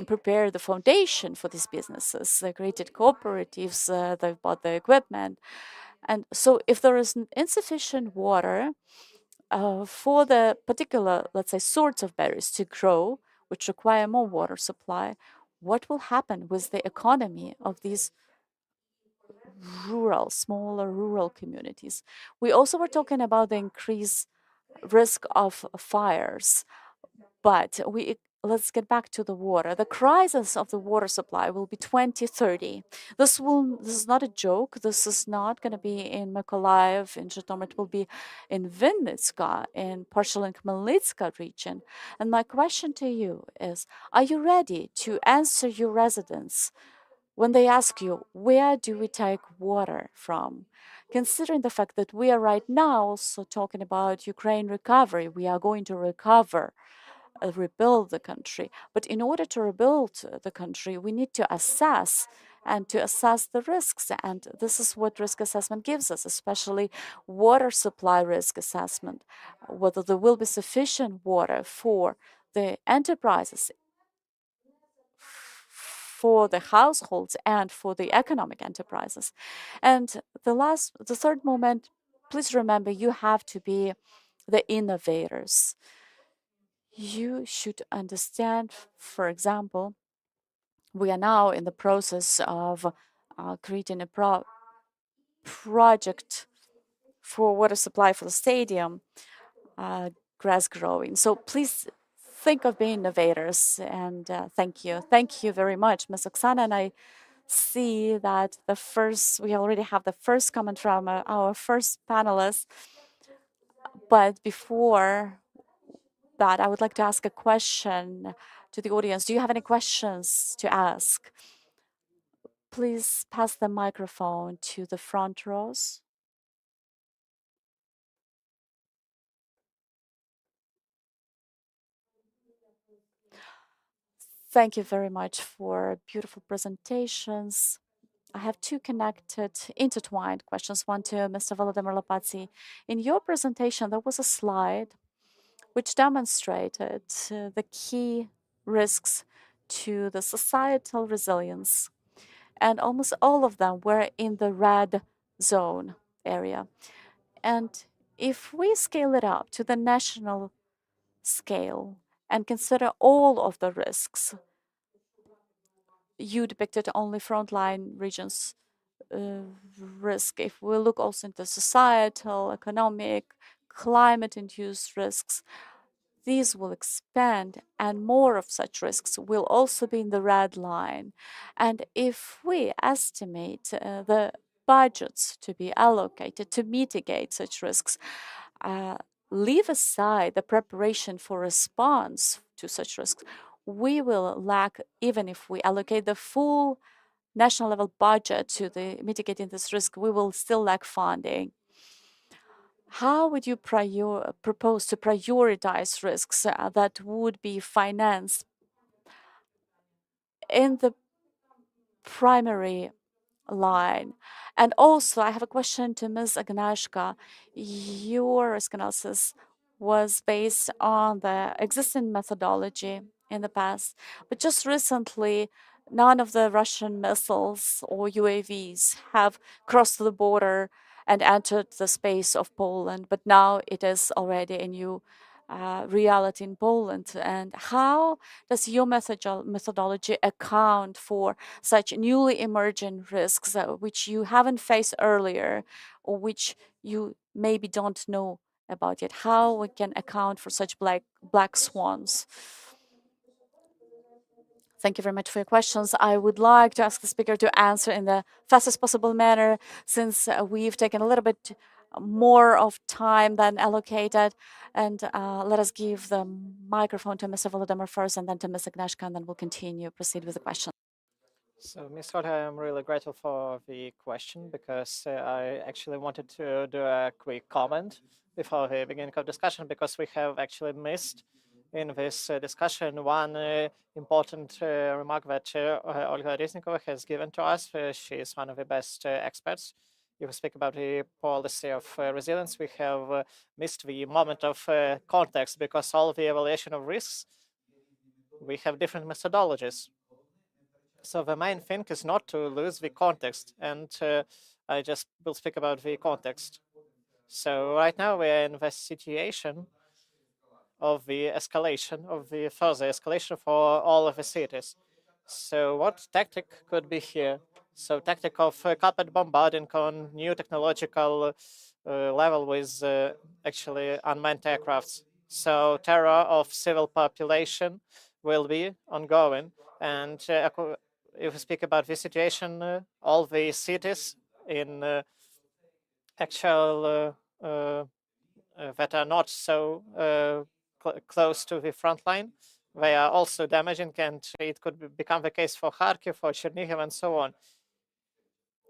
Speaker 3: prepared the foundation for these businesses. They created cooperatives, they've bought the equipment. And so if there is insufficient water for the particular, let's say, sorts of berries to grow, which require more water supply, what will happen with the economy of these rural, smaller rural communities? We also were talking about the increased risk of fires, but let's get back to the water. The crisis of the water supply will be 2030. This is not a joke. This is not going to be in Mykolaiv, in Zhytomyr. It will be in Vinnytska, in partial in Khmelnytska region. And my question to you is, are you ready to answer your residents when they ask you, where do we take water from? Considering the fact that we are right now also talking about Ukraine recovery, we are going to recover, rebuild the country. But in order to rebuild the country, we need to assess the risks. And this is what risk assessment gives us, especially water supply risk assessment, whether there will be sufficient water for the enterprises, for the households, and for the economic enterprises. And the third moment, please remember, you have to be the innovators. You should understand, for example, we are now in the process of creating a project for water supply for the stadium, grass growing. So please think of being innovators, and thank you. Thank you very much, Ms. Oksana. And I see that we already have the first comment from our first panelist. But before that, I would like to ask a question to the audience. Do you have any questions to ask? Please pass the microphone to the front rows. Thank you very much for beautiful presentations. I have two intertwined questions, one to Mr. Volodymyr Lopatsy. In your presentation, there was a slide which demonstrated the key risks to the societal resilience. and almost all of them were in the red zone area. And if we scale it up to the national scale and consider all of the risks, you depicted only frontline regions risk. If we look also into societal, economic, climate-induced risks, these will expand, and more of such risks will also be in the red line. And if we estimate the budgets to be allocated to mitigate such risks, leave aside the preparation for response to such risks, we will lack, even if we allocate the full national level budget to the mitigating this risk, we will still lack funding. How would you propose to prioritize risks that would be financed in the primary line? And also, I have a question to Ms. Agnieszka. Your risk analysis was based on the existing methodology in the past, but just recently, none of the Russian missiles or UAVs have crossed the border and entered the space of Poland, but now it is already a new reality in Poland. And how does your methodology account for such newly emerging risks which you haven't faced earlier, or which you maybe don't know about yet? How we can account for such black swans? Thank you very much for your questions. I would like to ask the speaker to answer in the fastest possible manner, since we've taken a little bit more of time than allocated. And let us give the microphone to Mr. Volodymyr first, and then to Ms. Agnieszka, and then we'll proceed with the question.
Speaker 1: So, Ms. Hoda, I'm really grateful for the question, because I actually wanted to do a quick comment before the beginning of discussion, because we have actually missed in this discussion one important remark that Olga Reznikova has given to us. She is one of the best experts. If we speak about the policy of resilience, we have missed the moment of context, because all the evaluation of risks, we have different methodologies. So the main thing is not to lose the context, and I just will speak about the context. So right now we are in the situation of the escalation, of the further escalation for all of the cities. So what tactic could be here? So tactic of carpet bombarding on new technological level with actually unmanned aircrafts. So terror of civil population will be ongoing. And if we speak about the situation, all the cities in actual that are not so close to the front line, they are also damaging, and it could become the case for Kharkiv, for Chernihiv, and so on,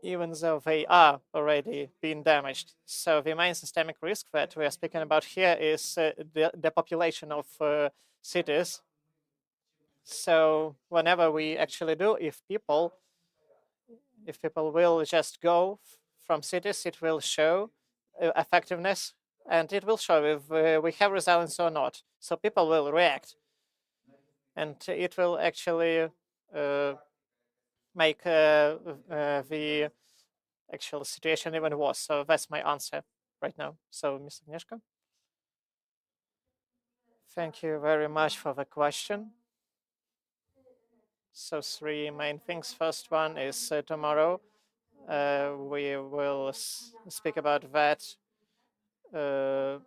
Speaker 1: even though they are already being damaged. So the main systemic risk that we are speaking about here is the population of cities. So whenever we actually do, if people will just go from cities, it will show effectiveness, and it will show if we have resilience or not. So people will react, and it will actually make the actual situation even worse. So that's my answer right now. So, Ms. Agnieszka? Thank you very much for the question. So three main things. First one is tomorrow we will speak about that for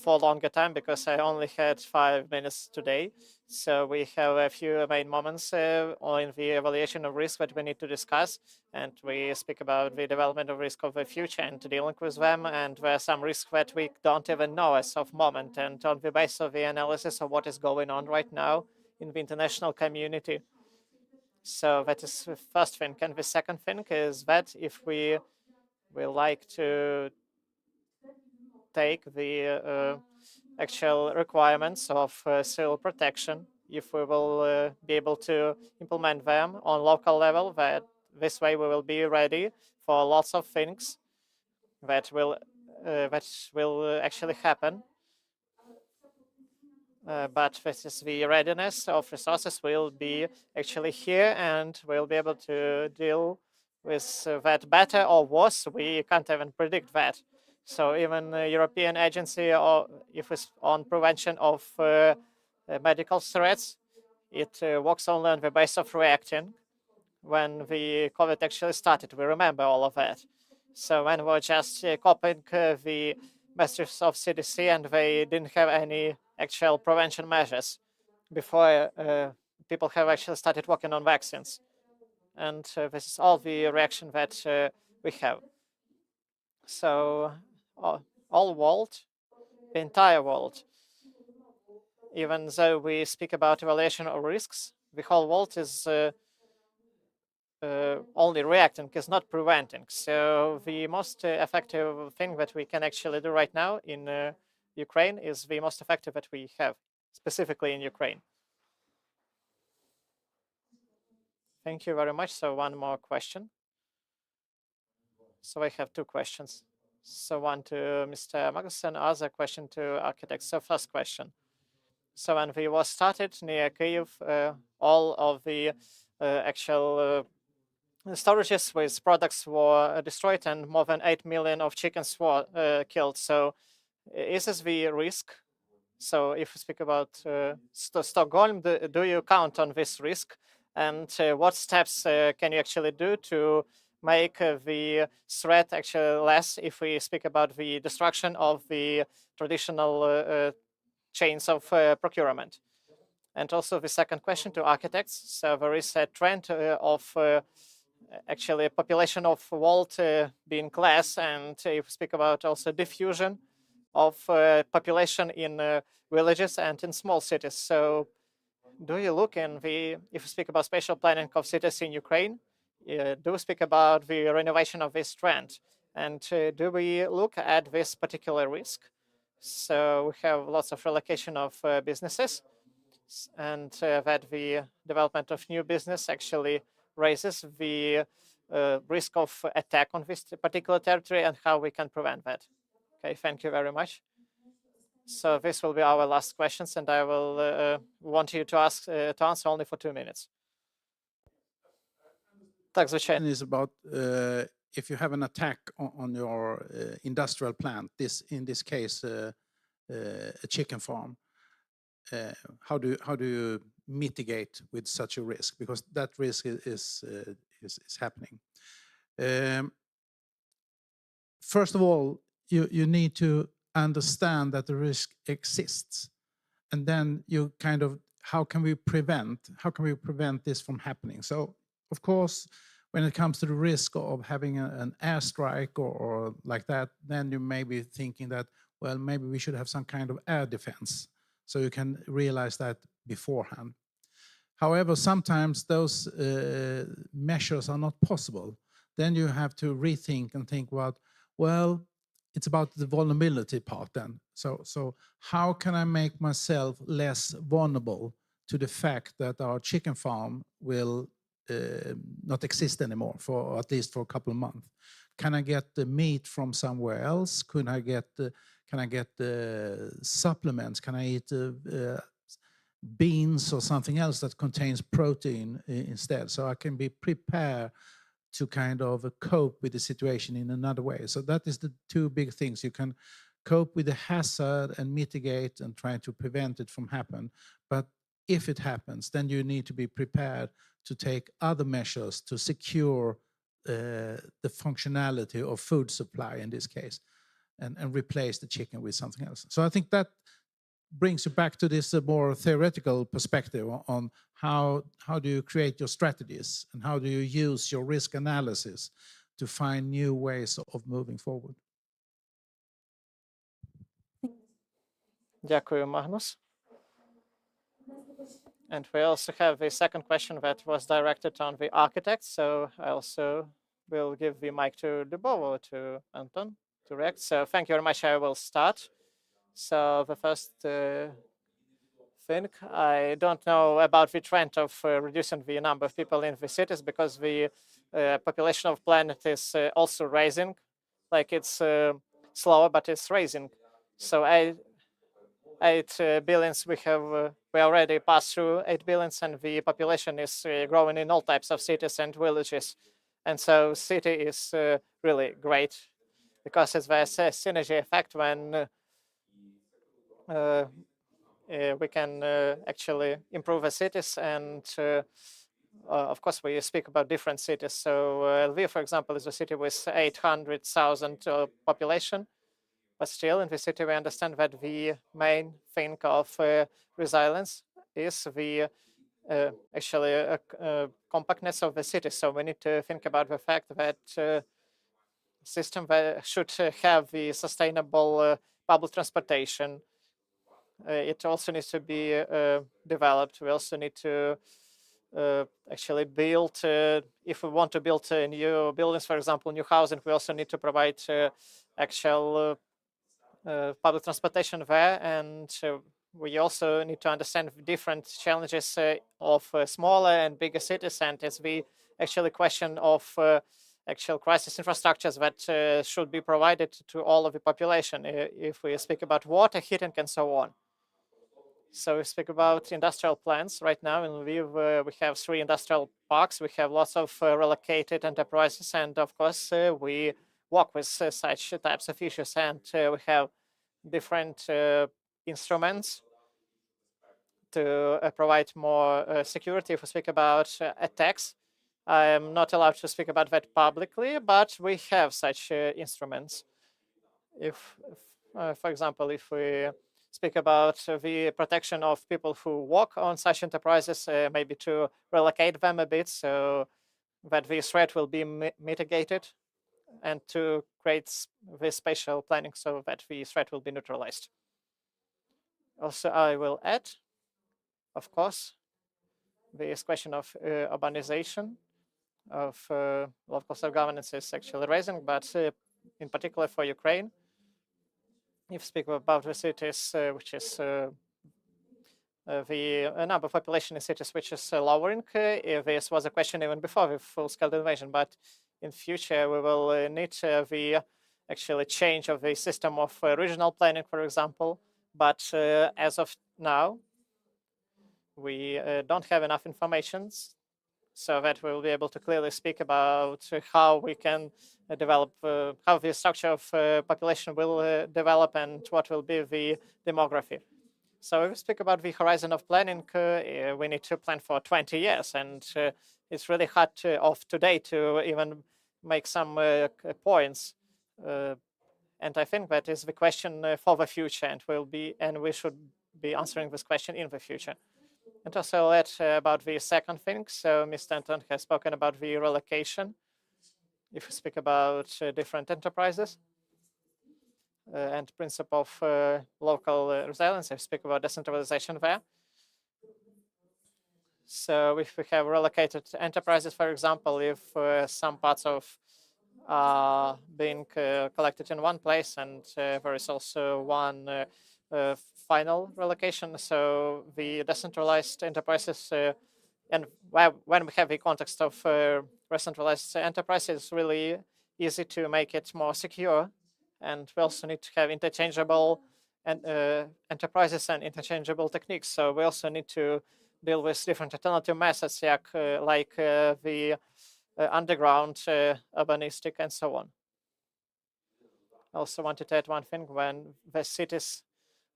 Speaker 1: a longer time, because I only had 5 minutes today. So we have a few main moments in the evaluation of risk that we need to discuss, and we speak about the development of risk of the future and dealing with them, and there are some risks that we don't even know as of moment, and on the basis of the analysis of what is going on right now in the international community. So that is the first thing. And the second thing is that if we like to take the actual requirements of civil protection, if we will be able to implement them on local level, that this way we will be ready for lots of things that will actually happen. but this is the readiness of resources will be actually here, and we'll be able to deal with that better or worse. We can't even predict that. So even the European Agency, or if it's on prevention of medical threats, it works only on the basis of reacting. When the COVID actually started, we remember all of that. So when we were just copying the messages of CDC, and they didn't have any actual prevention measures before people have actually started working on vaccines. And this is all the reaction that we have. So all world, the entire world, even though we speak about evaluation of risks, the whole world is only reacting, is not preventing. So the most effective thing that we can actually do right now in Ukraine is the most effective that we have, specifically in Ukraine. Thank you very much. So one more question. So I have two questions. So one to Mr. Magnuson, other question to architects. So first question. So when we war started near Kyiv, all of the actual storages with products were destroyed, and more than 8 million of chickens were killed. So is this the risk? So if we speak about Stockholm, do you count on this risk? And what steps can you actually do to make the threat actually less if we speak about the destruction of the traditional chains of procurement? And also the second question to architects. So there is a trend of actually population of world being less, and if we speak about also diffusion of population in villages and in small cities. So do you look in the, if we speak about spatial planning of cities in Ukraine, do we speak about the renovation of this trend? And do we look at this particular risk? So we have lots of relocation of businesses, and that the development of new business actually raises the risk of attack on this particular territory, and how we can prevent that. Okay, thank you very much. So this will be our last questions, and I will want you to answer only for 2 minutes. Так, звичайно.
Speaker 4: Is about if you have an attack on your industrial plant, in this case a chicken farm, how do you mitigate with such a risk? Because that risk is happening. First of all, you need to understand that the risk exists, and then you kind of, how can we prevent this from happening? So of course, when it comes to the risk of having an airstrike or like that, then you may be thinking that, well, maybe we should have some kind of air defense. So you can realize that beforehand. However, sometimes those measures are not possible. Then you have to rethink and think about, well, it's about the vulnerability part then. So how can I make myself less vulnerable to the fact that our chicken farm will not exist anymore, for at least for a couple of months? Can I get the meat from somewhere else? Can I get supplements? Can I eat beans or something else that contains protein instead? So I can be prepared to kind of cope with the situation in another way. So that is the two big things. You can cope with the hazard and mitigate and try to prevent it from happening. But if it happens, then you need to be prepared to take other measures to secure the functionality of food supply in this case, and replace the chicken with something else. So I think that brings you back to this more theoretical perspective on how do you create your strategies, and how do you use your risk analysis to find new ways of moving forward.
Speaker 1: Дякую, Magnus. And we also have a second question that was directed on the architect. So I also will give the mic to Lyubova, to Anton, to react. So thank you very much. I will start. So the first thing, I don't know about the trend of reducing the number of people in the cities, because the population of planet is also rising. Like it's slower, but it's rising. So I 8 billions. We already passed through 8 billions, and the population is growing in all types of cities and villages. And so city is really great because it's a synergy effect when we can actually improve the cities. And of course, we speak about different cities. So Lviv, for example, is a city with 800,000 population. But still, in the city, we understand that the main thing of resilience is the actually compactness of the city. So we need to think about the fact that system should have the sustainable public transportation. It also needs to be developed. We also need to actually build, if we want to build new buildings, for example, new housing, we also need to provide actual public transportation there. And we also need to understand different challenges of smaller and bigger cities. And it's the actually question of actual crisis infrastructures that should be provided to all of the population, if we speak about water, heating, and so on. So we speak about industrial plants. Right now in Lviv, we have 3 industrial parks. We have lots of relocated enterprises. And of course, we work with such types of issues. And we have different instruments to provide more security. If we speak about attacks, I am not allowed to speak about that publicly, but we have such instruments. For example, if we speak about the protection of people who work on such enterprises, maybe to relocate them a bit so that the threat will be mitigated, and to create the spatial planning so that the threat will be neutralized. Also, I will add, of course, this question of urbanization of local self-governance is actually rising, but in particular for Ukraine, if we speak about the cities, which is the number of population in cities which is lowering, this was a question even before the full-scale invasion, but in future we will need the actually change of the system of regional planning, for example. But as of now, we don't have enough information so that we will be able to clearly speak about how we can develop, how the structure of population will develop and what will be the demography. So if we speak about the horizon of planning, we need to plan for 20 years. And it's really hard of today to even make some points. And I think that is the question for the future, and we should be answering this question in the future. And also add about the second thing. So Mr. Anton has spoken about the relocation. If we speak about different enterprises and principle of local resilience, I speak about decentralization there. So if we have relocated enterprises, for example, if some parts of being collected in one place, and there is also one final relocation. So the decentralized enterprises, and when we have the context of decentralized enterprises, it's really easy to make it more secure. And we also need to have interchangeable enterprises and interchangeable techniques. So we also need to deal with different alternative methods, like the underground, urbanistic, and so on. I also wanted to add one thing. When the cities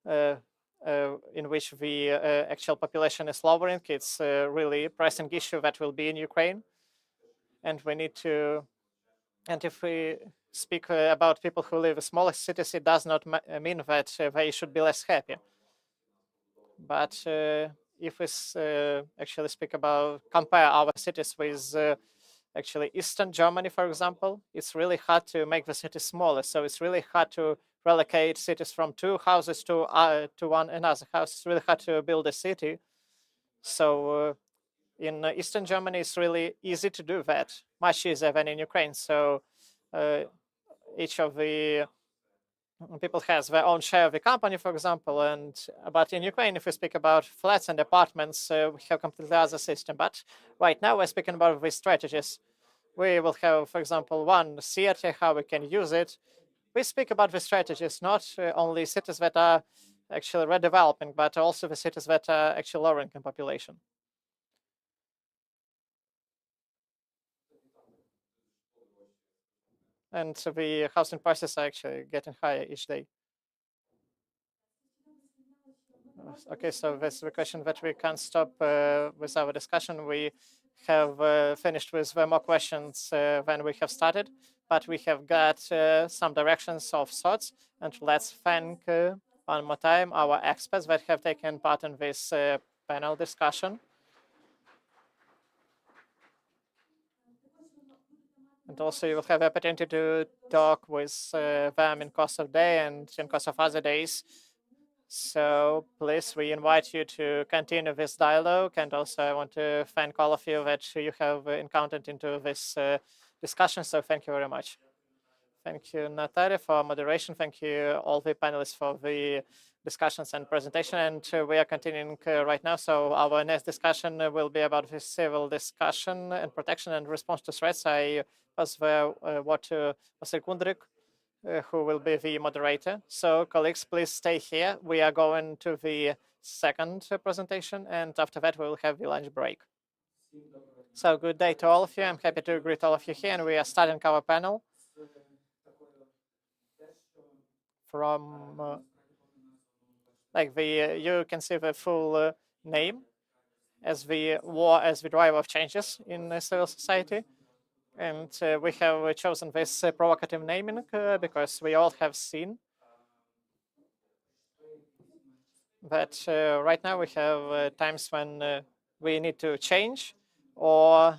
Speaker 1: in which the actual population is lowering, it's a really pressing issue that will be in Ukraine. And we need to, and if we speak about people who live in smaller cities, it does not mean that they should be less happy. But if we actually speak about, compare our cities with actually Eastern Germany, for example, it's really hard to make the city smaller. So it's really hard to relocate cities from 2 houses to one another house. It's really hard to build a city. So in Eastern Germany, it's really easy to do that, much easier than in Ukraine. So each of the people has their own share of the company, for example. But in Ukraine, if we speak about flats and apartments, we have completely other system. But right now, we're speaking about these strategies. We will have, for example, one theater, how we can use it. We speak about the strategies, not only cities that are actually redeveloping, but also the cities that are actually lowering in population. And so the housing prices are actually getting higher each day. Okay, so that's the question that we can't stop with our discussion. We have finished with more questions than we have started, but we have got some directions of sorts. And let's thank one more time our experts that have taken part in this panel discussion. And also you will have the opportunity to talk with them in course of day and in course of other days. So please, we invite you to continue this dialogue. And also I want to thank all of you that you have encountered into this discussion. So thank you very much. Thank you, Natalia, for moderation. Thank you, all the panelists, for the discussions and presentation. And we are continuing right now. So our next discussion will be about the civil discussion and protection and response to threats. I pass the word to Vasil Kundrik, who will be the moderator. So colleagues, please stay here. We are going to the second presentation, and after that we will have the lunch break. So good day to all of you. I'm happy to greet all of you here, and we are starting our panel from you can see the full name as the war as the driver of changes in civil society. And we have chosen this provocative naming because we all have seen that right now we have times when we need to change or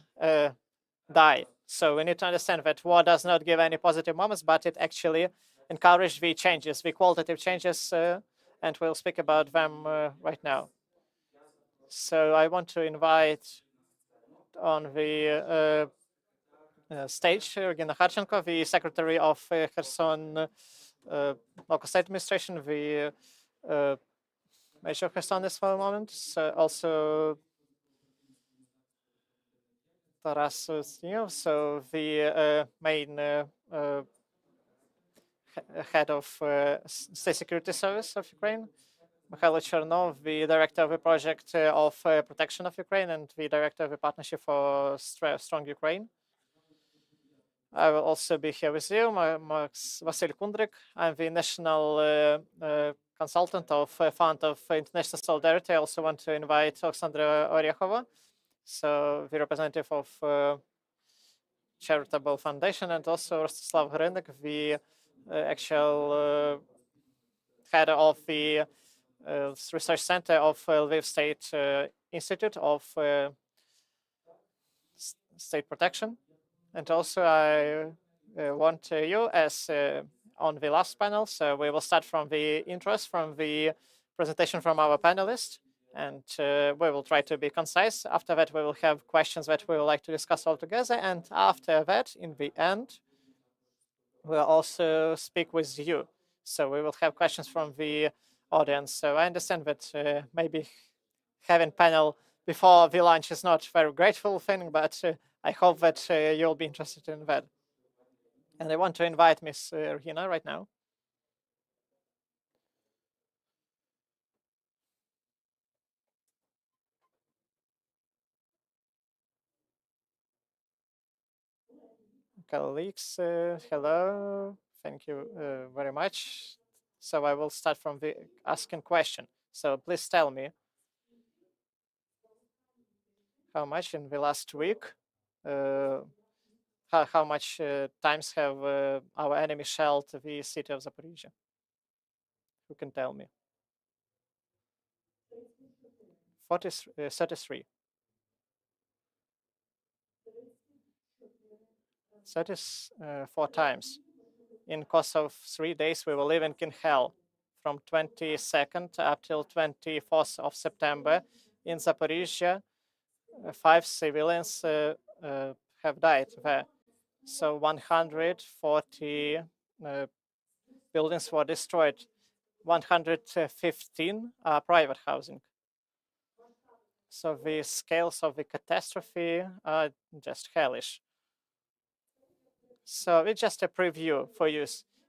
Speaker 1: die. So we need to understand that war does not give any positive moments, but it actually encourages the changes, the qualitative changes, and we'll speak about them right now. So I want to invite on the stage Regina Harchenko, the Secretary of Kherson Local State Administration, the Mayor of Kherson this for a moment. So also Taras Ustinov, so the main head of State Security Service of Ukraine. Mikhailo Chernov, the director of the project of protection of Ukraine and the director of the Partnership for Strong Ukraine. I will also be here with you, Vasil Kundrik. I'm the national consultant of Fund of International Solidarity. I also want to invite Alexandra Orekhova, so the representative of Charitable Foundation, and also Rostislav Hrynek, the actual head of the research center of Lviv State Institute of State Protection. And also I want you as on the last panel. So we will start from the intros, from the presentation from our panelists, and we will try to be concise. After that, we will have questions that we would like to discuss all together. And after that, in the end, we'll also speak with you. So we will have questions from the audience. So I understand that maybe having panel before the lunch is not a very grateful thing, but I hope that you'll be interested in that. And I want to invite Ms. Regina right now. Colleagues, hello. Thank you very much. So I will start from the asking question. So please tell me how much in the last week, how much times have our enemy shelled the city of Zaporizhia? Who can tell me? 33. 34 times. In course of 3 days, we were living in hell from 22nd up till 24th of September. In Zaporizhia, 5 civilians have died there. So 140 buildings were destroyed. 115 are private housing. So the scales of the catastrophe are just hellish. So it's just a preview for you.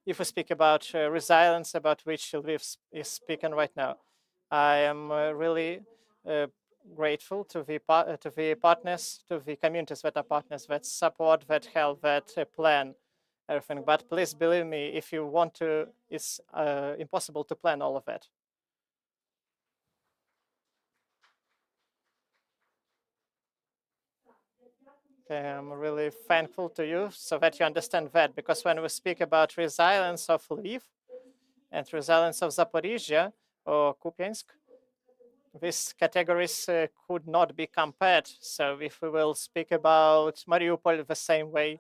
Speaker 1: if we speak about resilience, about which Lviv is speaking right now. I am really grateful to the partners, to the communities that are partners, that support, that help, that plan everything. But please believe me, if you want to, it's impossible to plan all of that. I'm really thankful to you so that you understand that, because when we speak about resilience of Lviv and resilience of Zaporizhia or Kupiansk, these categories could not be compared. So if we will speak about Mariupol the same way,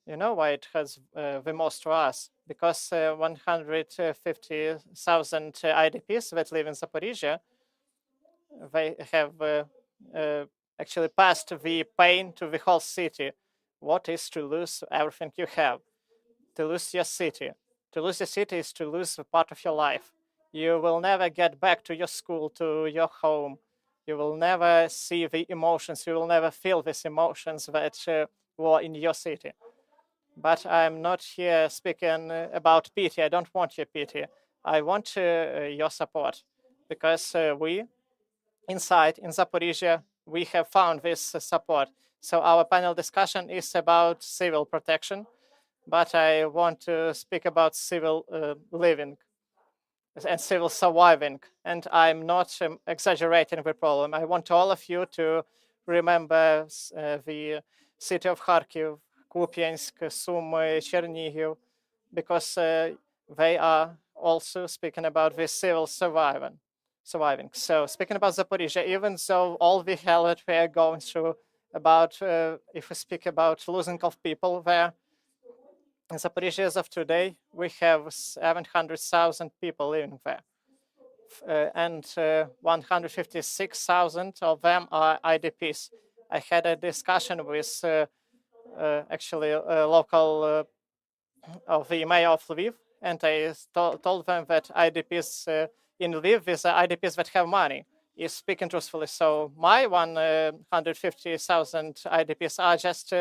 Speaker 1: you know why it has the most to us? Because 150,000 IDPs that live in Zaporizhia, they have actually passed the pain to the whole city. What is to lose everything you have? To lose your city. To lose your city is to lose a part of your life. You will never get back to your school, to your home. You will never see the emotions. You will never feel these emotions that were in your city. But I'm not here speaking about pity. I don't want your pity. I want your support, because we, inside in Zaporizhia, we have found this support. So our panel discussion is about civil protection, but I want to speak about civil living and civil surviving. And I'm not exaggerating the problem. I want all of you to remember the city of Kharkiv, Kupiansk, Sumy, Chernihiv, because they are also speaking about the civil surviving. So speaking about Zaporizhia, even though all the hell that we are going through about, if we speak about losing of people there, in Zaporizhia as of today, we have 700,000 people living there. And 156,000 of them are IDPs. I had a discussion with actually a local of the mayor of Lviv, and I told them that IDPs in Lviv is IDPs that have money. Is speaking truthfully. So my 150,000 IDPs are just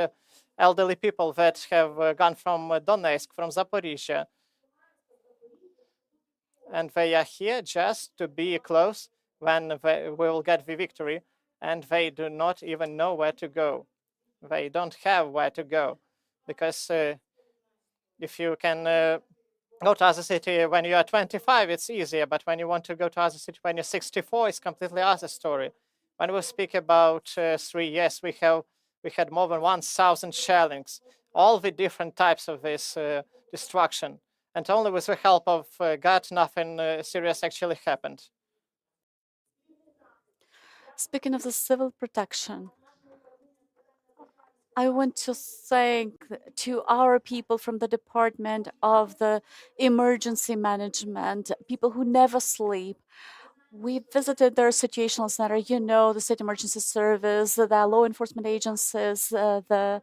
Speaker 1: elderly people that have gone from Donetsk, from Zaporizhia. And they are here just to be close when we will get the victory, and they do not even know where to go. They don't have where to go, because if you can go to other city when you are 25, it's easier, but when you want to go to other city when you're 64, it's completely other story. When we speak about 3 years, we had more than 1,000 shellings, all the different types of this destruction, and only with the help of God, nothing serious actually happened.
Speaker 3: Speaking of the civil protection, I want to thank to our people from the Department of the Emergency Management, people who never sleep. We visited their situational center, you know, the State Emergency Service, the law enforcement agencies, the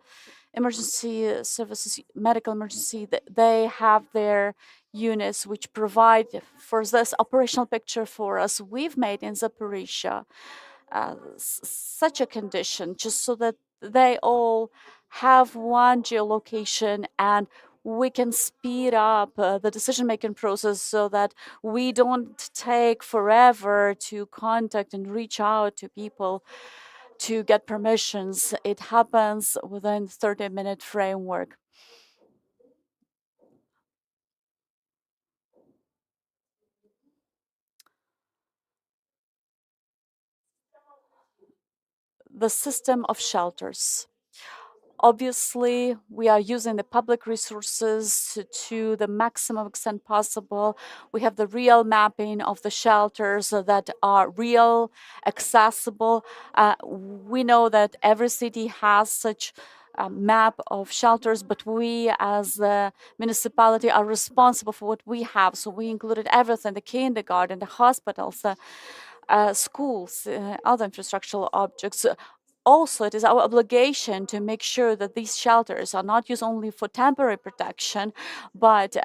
Speaker 3: emergency services, medical emergency. They have their units which provide for this operational picture for us. We've made in Zaporizhia such a condition just so that they all have one geolocation, and we can speed up the decision-making process so that we don't take forever to contact and reach out to people to get permissions. It happens within 30-minute framework. The system of shelters. Obviously, we are using the public resources to the maximum extent possible. We have the real mapping of the shelters that are real, accessible. We know that every city has such a map of shelters, but we as the municipality are responsible for what we have. So we included everything, the kindergarten, the hospitals, schools, other infrastructural objects. Also, it is our obligation to make sure that these shelters are not used only for temporary protection, but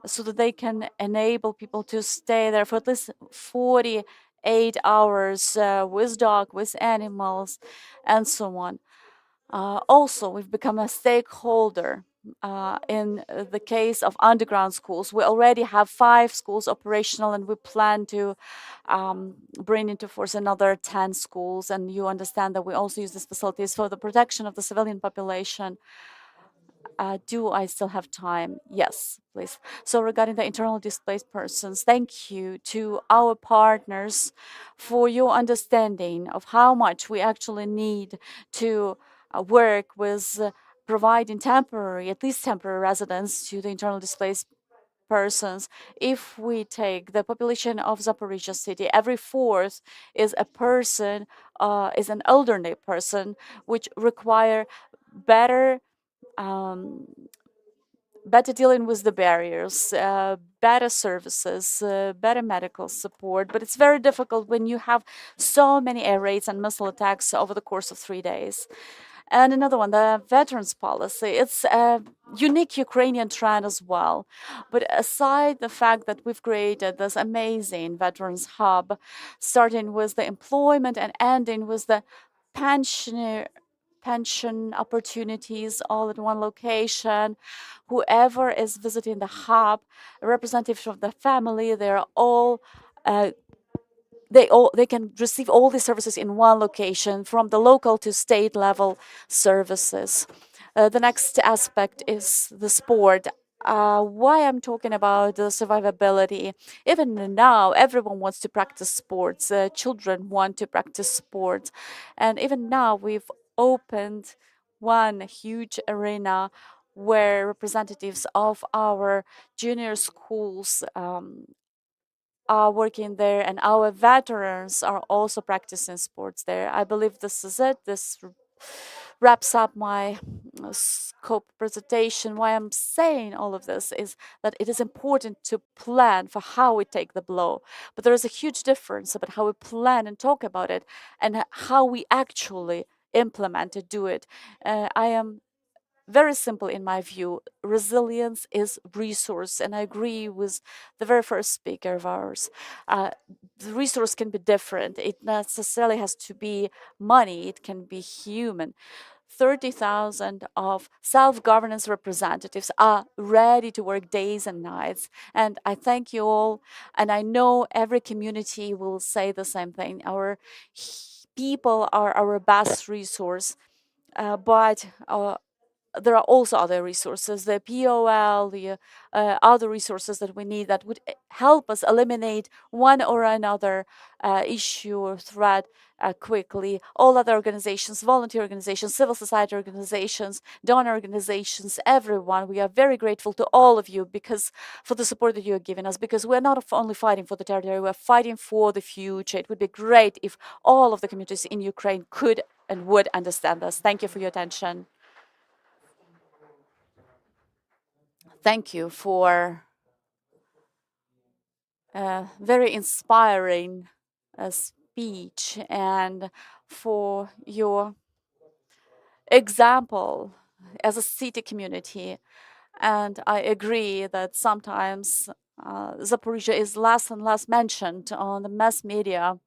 Speaker 3: so that they can enable people to stay there for at least 48 hours with dog, with animals, and so on. Also, we've become a stakeholder in the case of underground schools, we already have 5 schools operational, and we plan to bring into force another 10 schools. And you understand that we also use these facilities for the protection of the civilian population. Do I still have time? Yes, please. So regarding the internally displaced persons, thank you to our partners for your understanding of how much we actually need to work with providing temporary, at least temporary residence to the internally displaced persons. If we take the population of Zaporizhia city, every 4th is a person, is an elderly person, which require better better dealing with the barriers, better services, better medical support. But it's very difficult when you have so many air raids and missile attacks over the course of 3 days. And another one, the veterans policy. It's a unique Ukrainian trend as well. But aside the fact that we've created this amazing veterans hub, starting with the employment and ending with the pension opportunities all in one location. Whoever is visiting the hub, representatives of the family, they're all they can receive all these services in one location, from the local to state level services. The next aspect is the sport. Why I'm talking about the survivability. Even now, everyone wants to practice sports. Children want to practice sports. And even now, we've opened one huge arena where representatives of our junior schools are working there, and our veterans are also practicing sports there. I believe this is it. This wraps up my scope presentation. Why I'm saying all of this is that it is important to plan for how we take the blow. But there is a huge difference about how we plan and talk about it and how we actually implement it, do it. I am very simple in my view. Resilience is resource, and I agree with the very first speaker of ours. The resource can be different. It necessarily has to be money. It can be human. 30,000 of self-governance representatives are ready to work days and nights. And I thank you all. And I know every community will say the same thing. Our people are our best resource, but there are also other resources, the POL, the other resources that we need that would help us eliminate one or another issue or threat quickly. All other organizations, volunteer organizations, civil society organizations, donor organizations, everyone, we are very grateful to all of you because for the support that you are giving us, because we're not only fighting for the territory, we're fighting for the future. It would be great if all of the communities in Ukraine could and would understand us. Thank you for your attention. Thank you for a very inspiring speech and for your example as a city community. And I agree that sometimes Zaporizhia is less and less mentioned on the mass media.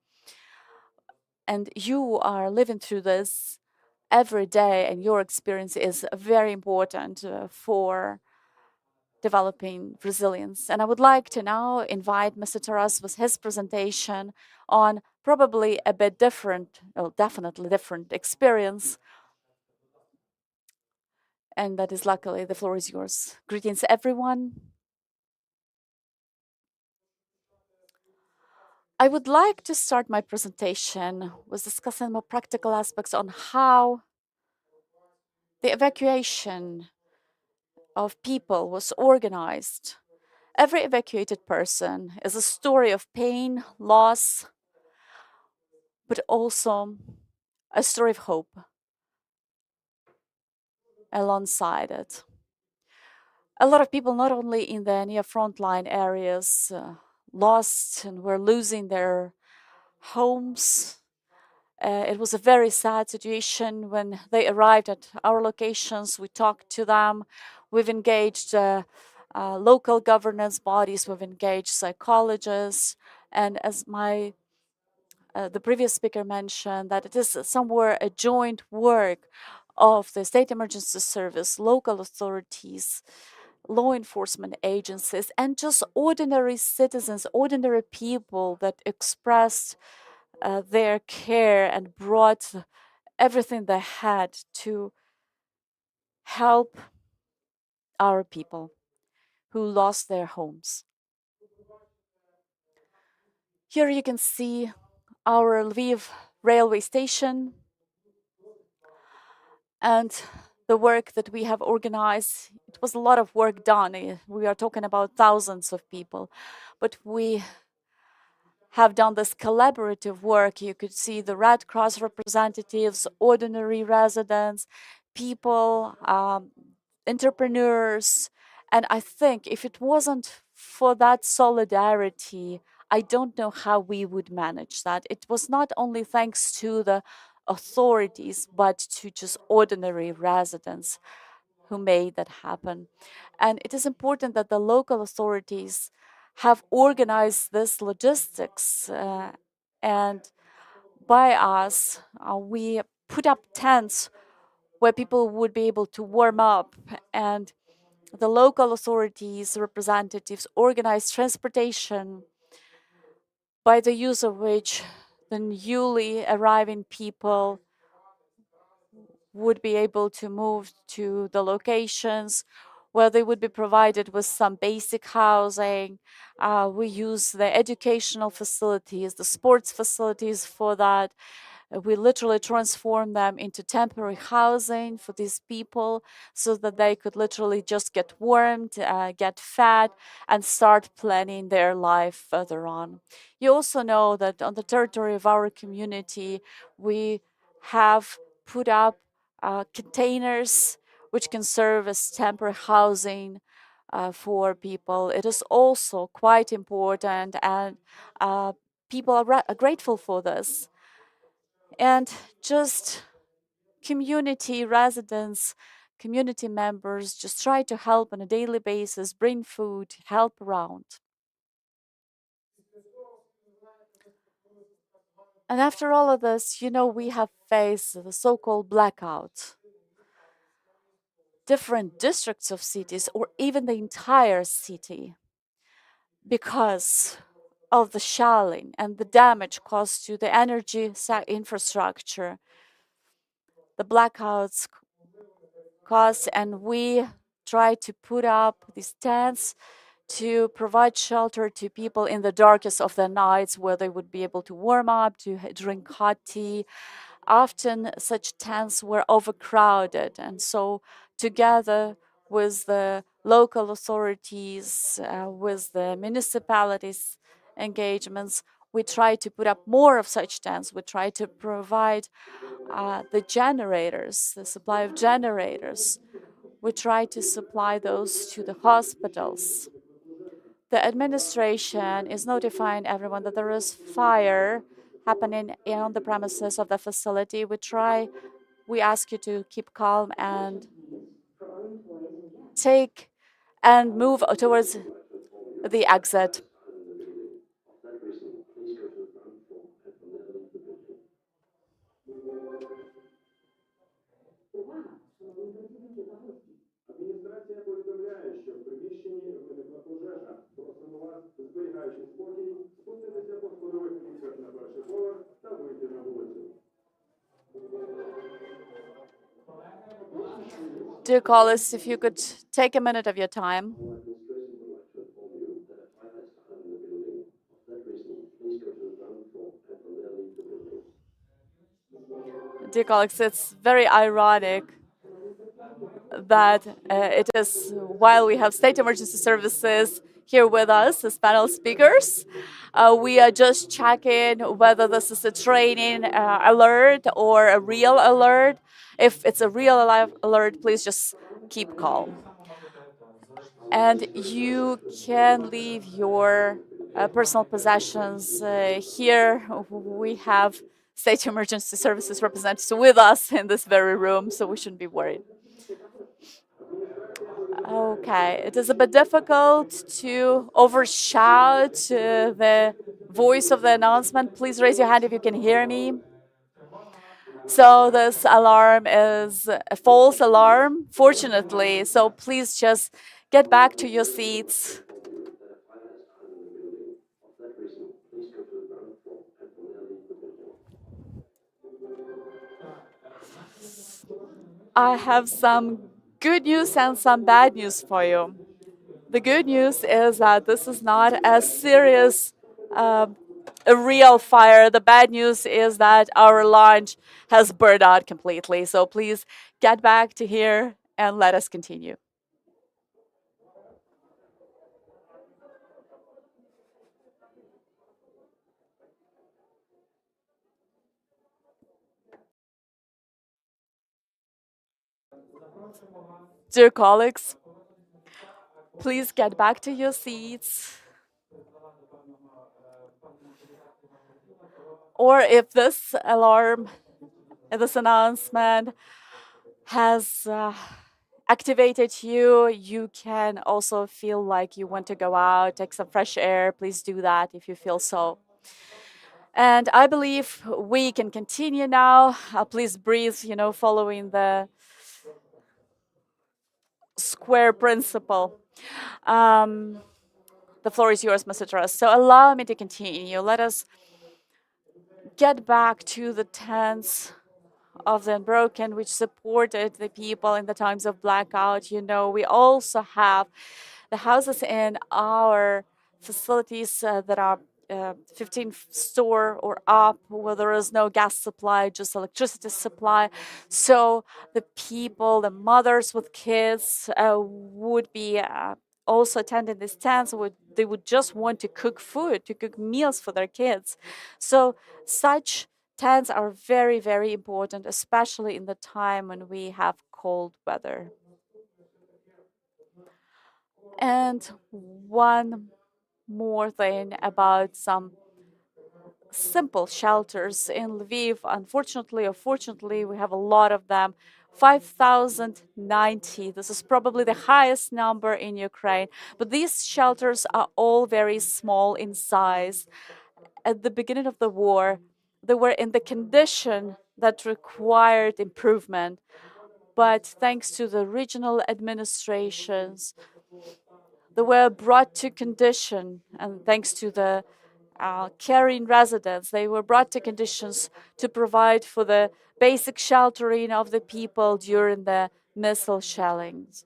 Speaker 3: And you are living through this every day, and your experience is very important for developing resilience. And I would like to now invite Mr. Taras with his presentation on probably a bit different, well, definitely different experience. And that is luckily, the floor is yours. Greetings, everyone. I would like to start my presentation with discussing more practical aspects on how the evacuation of people was organized. Every evacuated person is a story of pain, loss, but also a story of hope alongside it. A lot of people, not only in the near frontline areas, lost and were losing their homes. It was a very sad situation when they arrived at our locations. We talked to them. We've engaged local governance bodies. We've engaged psychologists. And as the previous speaker mentioned, that it is somewhere a joint work of the state emergency service, local authorities, law enforcement agencies, and just ordinary citizens, ordinary people that expressed their care and brought everything they had to help our people who lost their homes. Here you can see our Lviv railway station and the work that we have organized. It was a lot of work done. We are talking about thousands of people, but we have done this collaborative work. You could see the Red Cross representatives, ordinary residents, people, entrepreneurs. And I think if it wasn't for that solidarity, I don't know how we would manage that. It was not only thanks to the authorities, but to just ordinary residents who made that happen. And it is important that the local authorities have organized this logistics. And by us, we put up tents where people would be able to warm up, and the local authorities representatives organized transportation by the use of which the newly arriving people would be able to move to the locations where they would be provided with some basic housing. We use the educational facilities, the sports facilities for that. We literally transform them into temporary housing for these people so that they could literally just get warmed, get fed, and start planning their life further on. You also know that on the territory of our community, we have put up containers which can serve as temporary housing for people. It is also quite important, and people are grateful for this. And just community residents, community members just try to help on a daily basis, bring food, help around. And after all of this, you know, we have faced the so-called blackout. Different districts of cities, or even the entire city, because of the shelling and the damage caused to the energy infrastructure. The blackouts caused, and we try to put up these tents to provide shelter to people in the darkest of the nights where they would be able to warm up, to drink hot tea. Often such tents were overcrowded, and so together with the local authorities, with the municipalities' engagements, we try to put up more of such tents. We try to provide the generators, the supply of generators. We try to supply those to the hospitals. The administration is notifying everyone that there is fire happening on the premises of the facility. We ask you to keep calm and take and move towards the exit.
Speaker 6: Адміністрація повідомляє, що в приміщенні виникла пожежа. Просимо вас, зберігаючи спокій, спуститися по сходових ліфтах на перший поверх та вийти на вулицю.
Speaker 3: Dear colleagues, if you could take a minute of your time. Dear colleagues, it's very ironic that it is while we have state emergency services here with us as panel speakers, we are just checking whether this is a training alert or a real alert. If it's a real alert, please just keep calm. And you can leave your personal possessions here. We have state emergency services representatives with us in this very room, so we shouldn't be worried. Okay, it is a bit difficult to overshout the voice of the announcement. Please raise your hand if you can hear me. So this alarm is a false alarm, fortunately. So please just get back to your seats. I have some good news and some bad news for you. The good news is that this is not as serious a real fire. The bad news is that our lunch has burned out completely. So please get back to here and let us continue. Dear colleagues, please get back to your seats. Or if this alarm, this announcement has activated you, you can also feel like you want to go out, take some fresh air. Please do that if you feel so. And I believe we can continue now. Please breathe, following the square principle. The floor is yours, Mr. Taras. So allow me to continue. Let us get back to the tents of the unbroken, which supported the people in the times of blackout. We also have the houses in our facilities that are 15th store or up, where there is no gas supply, just electricity supply. So the people, the mothers with kids, would be also attending these tents. They would just want to cook food, to cook meals for their kids. So such tents are very, very important, especially in the time when we have cold weather. And one more thing about some simple shelters in Lviv. Unfortunately or fortunately, we have a lot of them. 5,090. This is probably the highest number in Ukraine. But these shelters are all very small in size. At the beginning of the war, they were in the condition that required improvement. But thanks to the regional administrations, they were brought to condition, and thanks to the caring residents, they were brought to conditions to provide for the basic sheltering of the people during the missile shellings.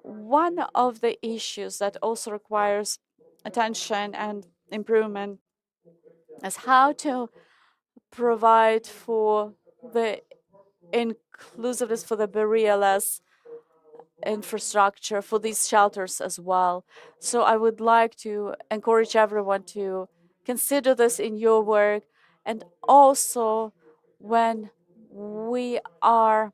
Speaker 3: One of the issues that also requires attention and improvement is how to provide for the inclusiveness, for the barrierless infrastructure for these shelters as well. So I would like to encourage everyone to consider this in your work. And also, when we are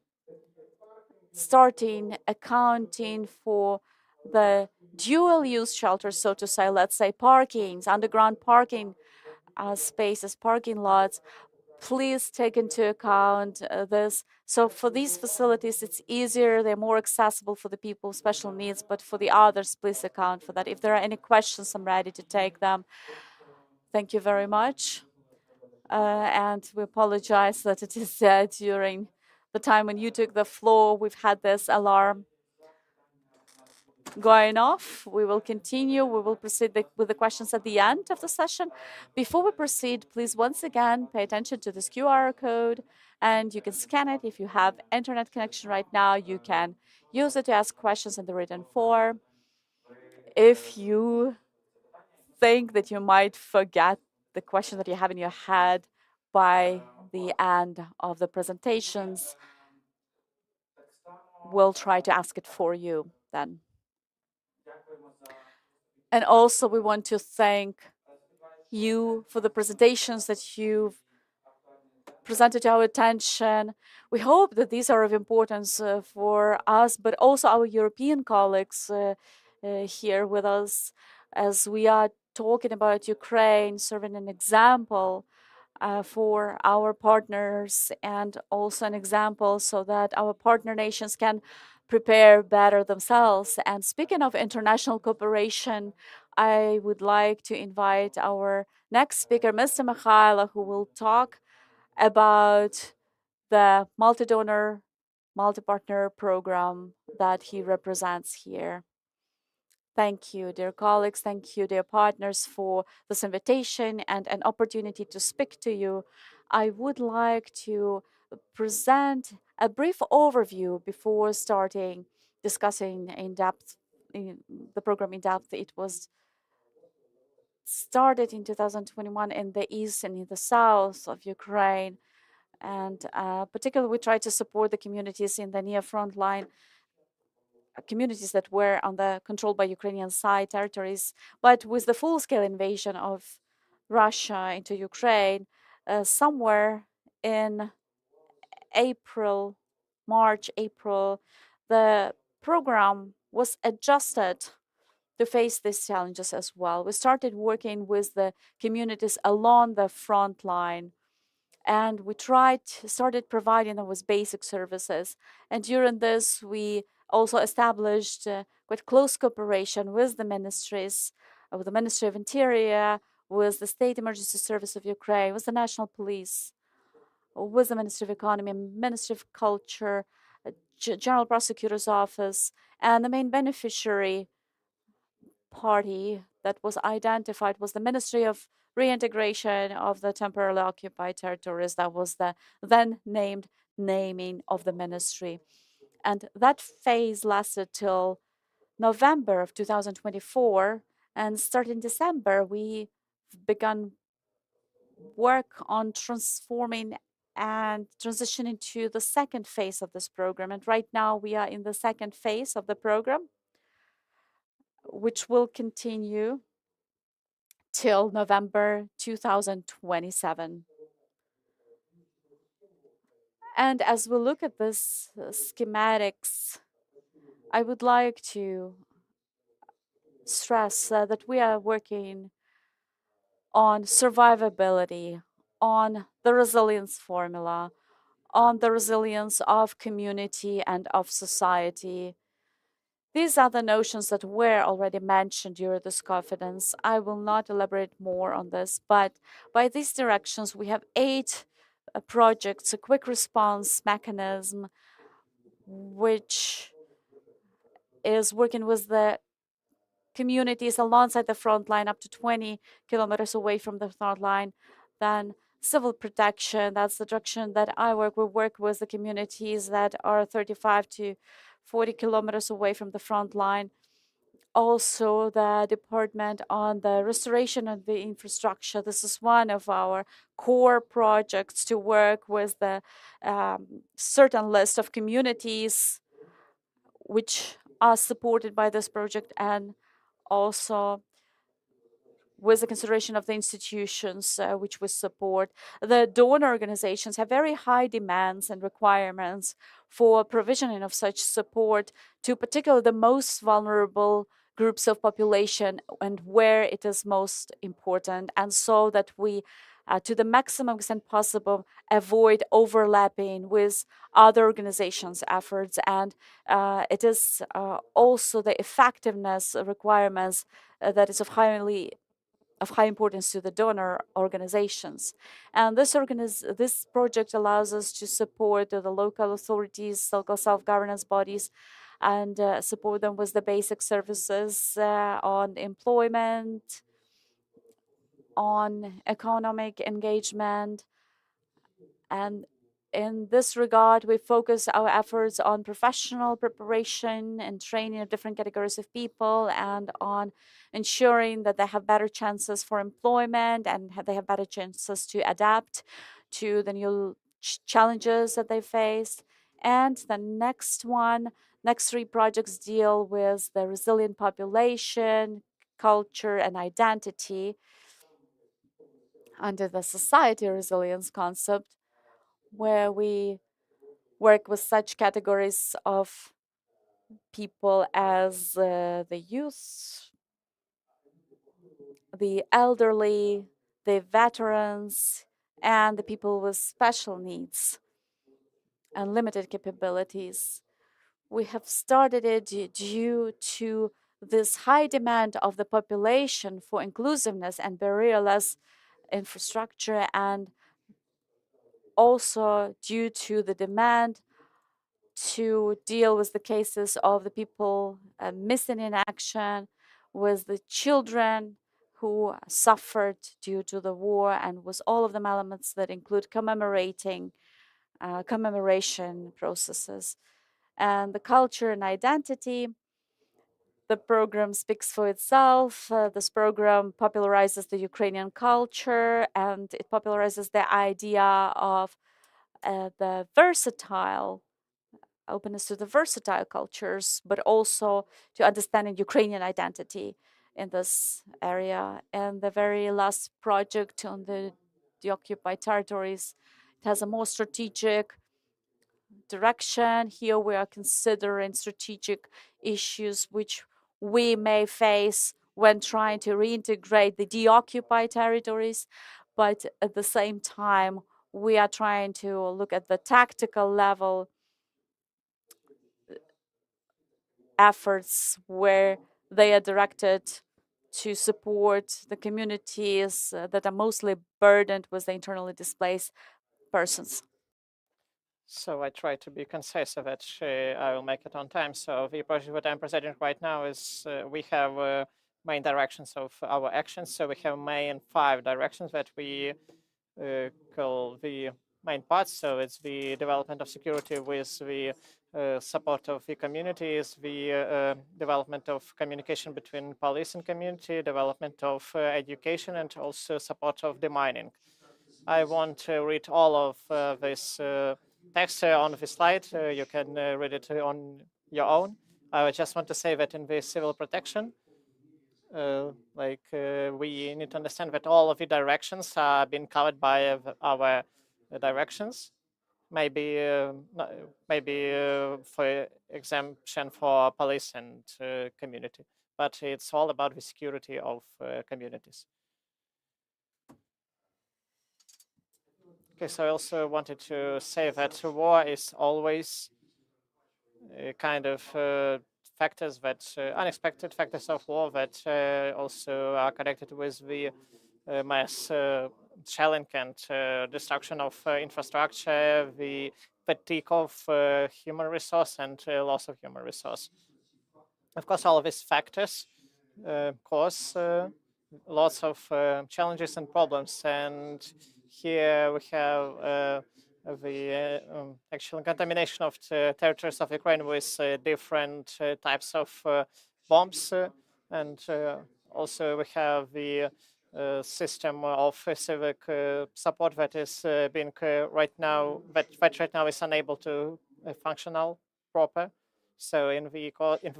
Speaker 3: starting accounting for the dual use shelters, so to say, let's say parkings, underground parking spaces, parking lots, please take into account this. So for these facilities, it's easier, they're more accessible for the people with special needs, but for the others, please account for that. If there are any questions, I'm ready to take them. Thank you very much. And we apologize that it is during the time when you took the floor, we've had this alarm going off. We will continue. We will proceed with the questions at the end of the session. Before we proceed, please once again pay attention to this QR code, and you can scan it. If you have internet connection right now, you can use it to ask questions in the written form. If you think that you might forget the question that you have in your head by the end of the presentations, we'll try to ask it for you then. And also, we want to thank you for the presentations that you've presented to our attention. We hope that these are of importance for us, but also our European colleagues here with us, as we are talking about Ukraine, serving an example for our partners, and also an example so that our partner nations can prepare better themselves. And speaking of international cooperation, I would like to invite our next speaker, Mr. Mikhailo, who will talk about the multi-donor, multi-partner program that he represents here. Thank you, dear colleagues. Thank you, dear partners, for this invitation and an opportunity to speak to you. I would like to present a brief overview before starting discussing in depth the program in depth. It was started in 2021 in the east and in the south of Ukraine. And particularly, we try to support the communities in the near front line, communities that were on the controlled by Ukrainian side territories. But with the full-scale invasion of Russia into Ukraine, somewhere in March, April, the program was adjusted to face these challenges as well. We started working with the communities along the front line, and we started providing them with basic services. And during this, we also established quite close cooperation with the ministries, with the Ministry of Interior, with the State Emergency Service of Ukraine, with the National Police, with the Ministry of Economy, Ministry of Culture, General Prosecutor's Office, and the main beneficiary party that was identified was the Ministry of Reintegration of the Temporarily Occupied Territories. That was the then naming of the ministry. And that phase lasted till November of 2024. And starting December, we began work on transforming and transitioning to the second phase of this program. And right now we are in the second phase of the program, which will continue till November 2027. And as we look at this schematics, I would like to stress that we are working on survivability, on the resilience formula, on the resilience of community and of society. These are the notions that were already mentioned during this conference. I will not elaborate more on this, but by these directions, we have 8 projects, a quick response mechanism, which is working with the communities alongside the front line up to 20 kilometers away from the front line. Then civil protection, that's the direction that I work. We work with the communities that are 35 to 40 kilometers away from the front line. Also, the department on the restoration of the infrastructure. This is one of our core projects, to work with the certain list of communities which are supported by this project, and also with the consideration of the institutions which we support. The donor organizations have very high demands and requirements for provisioning of such support to particularly the most vulnerable groups of population and where it is most important, and so that we to the maximum extent possible avoid overlapping with other organizations' efforts. And it is also the effectiveness requirements that is of high importance to the donor organizations. And this project allows us to support the local authorities, local self-governance bodies, and support them with the basic services on employment, on economic engagement. And in this regard, we focus our efforts on professional preparation and training of different categories of people, and on ensuring that they have better chances for employment and they have better chances to adapt to the new challenges that they face. And the next 3 projects deal with the resilient population, culture, and identity under the society resilience concept, where we work with such categories of people as the youth, the elderly, the veterans, and the people with special needs and limited capabilities. We have started it due to this high demand of the population for inclusiveness and barrierless infrastructure, and also due to the demand to deal with the cases of the people missing in action, with the children who suffered due to the war, and with all of the elements that include commemoration processes. And the culture and identity, the program speaks for itself. This program popularizes the Ukrainian culture, and it popularizes the idea of the versatile openness to the versatile cultures, but also to understanding Ukrainian identity in this area. And the very last project on the occupied territories, it has a more strategic direction. Here we are considering strategic issues which we may face when trying to reintegrate the deoccupied territories, but at the same time, we are trying to look at the tactical level efforts where they are directed to support the communities that are mostly burdened with the internally displaced persons.
Speaker 1: So I try to be concise so that I will make it on time. So the project that I'm presenting right now is we have main directions of our actions. So we have main 5 directions that we call the main parts. So it's the development of security with the support of the communities, the development of communication between police and community, development of education, and also support of demining. I want to read all of this text on the slide. You can read it on your own. I just want to say that in the civil protection, we need to understand that all of the directions are being covered by our directions. Maybe for exemption for police and community, but it's all about the security of communities. Okay, so I also wanted to say that war is always kind of factors that unexpected factors of war that also are connected with the mass shelling and destruction of infrastructure, the fatigue of human resource and loss of human resource. Of course, all of these factors cause lots of challenges and problems, and here we have the actual contamination of the territories of Ukraine with different types of bombs, and also we have the system of civic support that is being right now that right now is unable to functional proper. So in the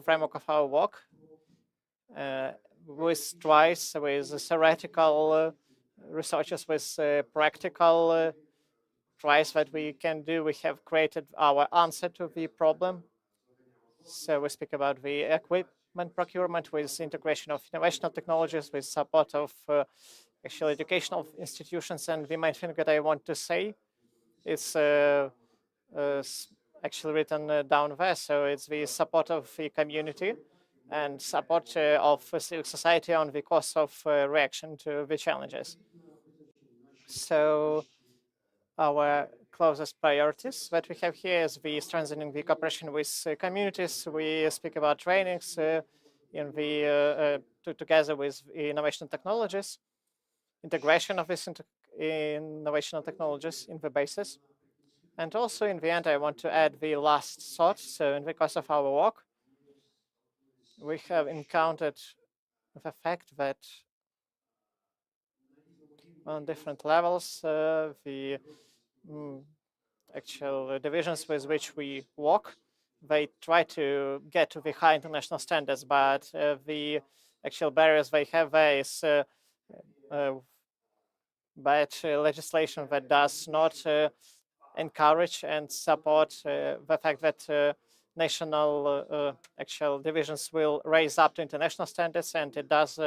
Speaker 1: framework of our work, with twice with theoretical researches with practical tries that we can do, we have created our answer to the problem. So we speak about the equipment procurement with integration of innovational technologies, with support of actual educational institutions. And the main thing that I want to say is actually written down there. So it's the support of the community and support of civil society on the course of reaction to the challenges. So our closest priorities that we have here is the strengthening the cooperation with communities. We speak about trainings in the together with innovation technologies, integration of this innovational technologies in the basis. And also in the end, I want to add the last thought. So in the course of our work, we have encountered the fact that on different levels, the actual divisions with which we work, they try to get to the high international standards, but the actual barriers they have there is bad legislation that does not encourage and support the fact that national actual divisions will raise up to international standards, and it does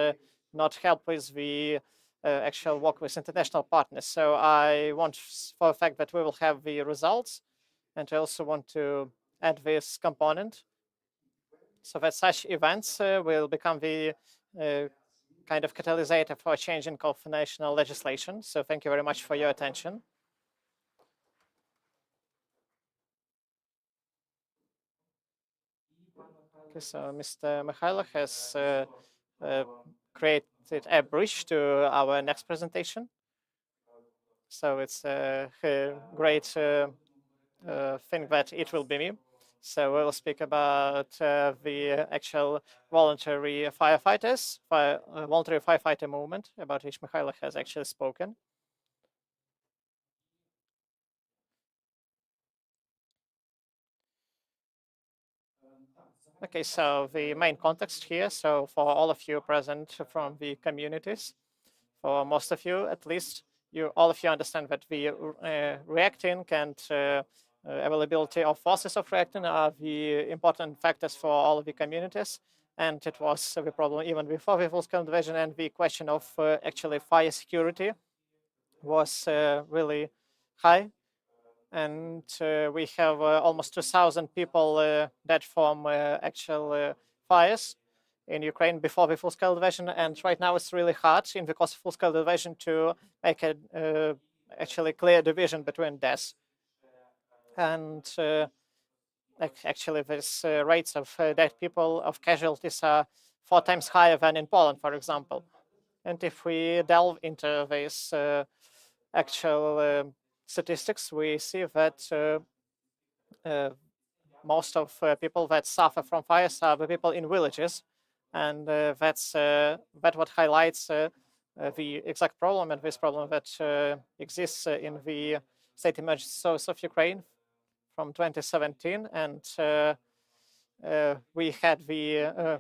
Speaker 1: not help with the actual work with international partners. So I want for the fact that we will have the results, and I also want to add this component so that such events will become the kind of catalyst for changing of national legislation. So thank you very much for your attention. Okay, so Mr. Mikhailo has created a bridge to our next presentation. So it's a great thing that it will be me. So we will speak about the actual voluntary firefighters, voluntary firefighter movement, about which Mikhailo has actually spoken. Okay, so the main context here, so for all of you present from the communities, for most of you at least, all of you understand that the reacting and availability of forces of reacting are the important factors for all of the communities. And it was the problem even before the full-scale invasion, and the question of actually fire security was really high. And we have almost 2,000 people dead from actual fires in Ukraine before the full-scale invasion, and right now it's really hard in the course of full-scale invasion to make a actually clear division between deaths. And actually, these rates of dead people, of casualties, are 4 times higher than in Poland, for example. And if we delve into this actual statistics, we see that most of people that suffer from fires are the people in villages, and that's what highlights the exact problem, and this problem that exists in the state emergency source of Ukraine from 2017, and we had the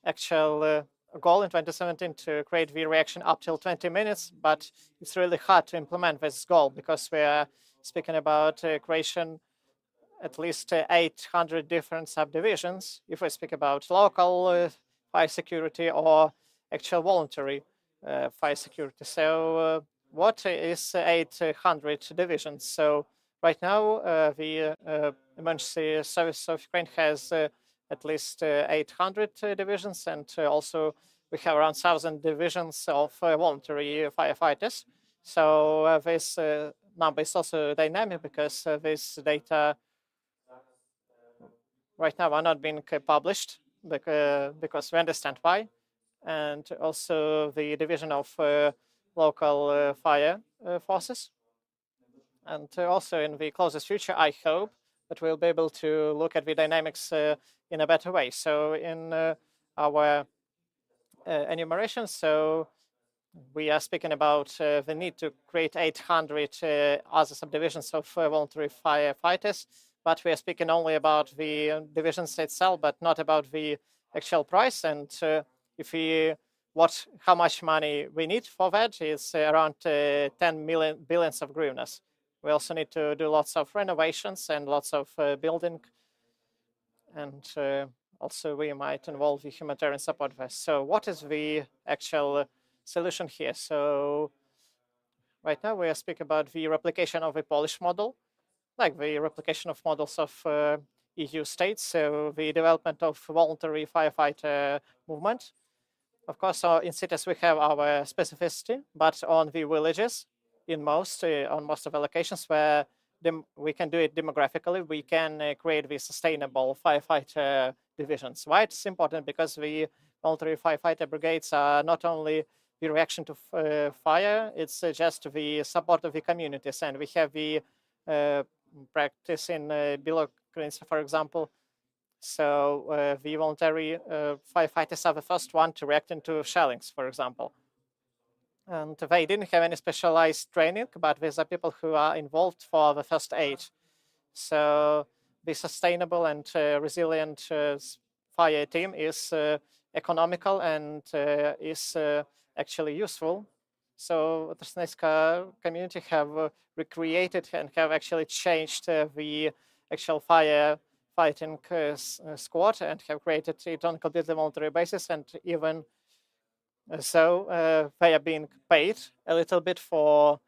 Speaker 1: actual goal in 2017 to create the reaction up till 20 minutes, but it's really hard to implement this goal because we are speaking about creation at least 800 different subdivisions if we speak about local fire security or actual voluntary fire security. So what is 800 divisions? So right now the emergency service of Ukraine has at least 800 divisions, and also we have around 1,000 divisions of voluntary firefighters. So this number is also dynamic because this data right now are not being published because we understand why, and also the division of local fire forces. And also in the closest future, I hope that we'll be able to look at the dynamics in a better way. So in our enumeration, so we are speaking about the need to create 800 other subdivisions of voluntary firefighters, but we are speaking only about the divisions itself, but not about the actual price. And if we how much money we need for that is around 10 billions of hryvnias. We also need to do lots of renovations and lots of building, and also we might involve the humanitarian support there. So what is the actual solution here? So right now we are speaking about the replication of a Polish model, like the replication of models of EU states, so the development of voluntary firefighter movement. Of course, in cities we have our specificity, but on the villages, on most of the locations where we can do it demographically, we can create the sustainable firefighter divisions. Why it's important? Because the voluntary firefighter brigades are not only the reaction to fire, it's just the support of the communities. And we have the practice in Bilokrince, for example. So the voluntary firefighters are the first one to react into shellings, for example. And they didn't have any specialized training, but these are people who are involved for the first aid. So the sustainable and resilient fire team is economical and is actually useful. So the Trostnetska community have recreated and have actually changed the actual fighting squad and have created it on a completely voluntary basis, and even so they are being paid a little bit for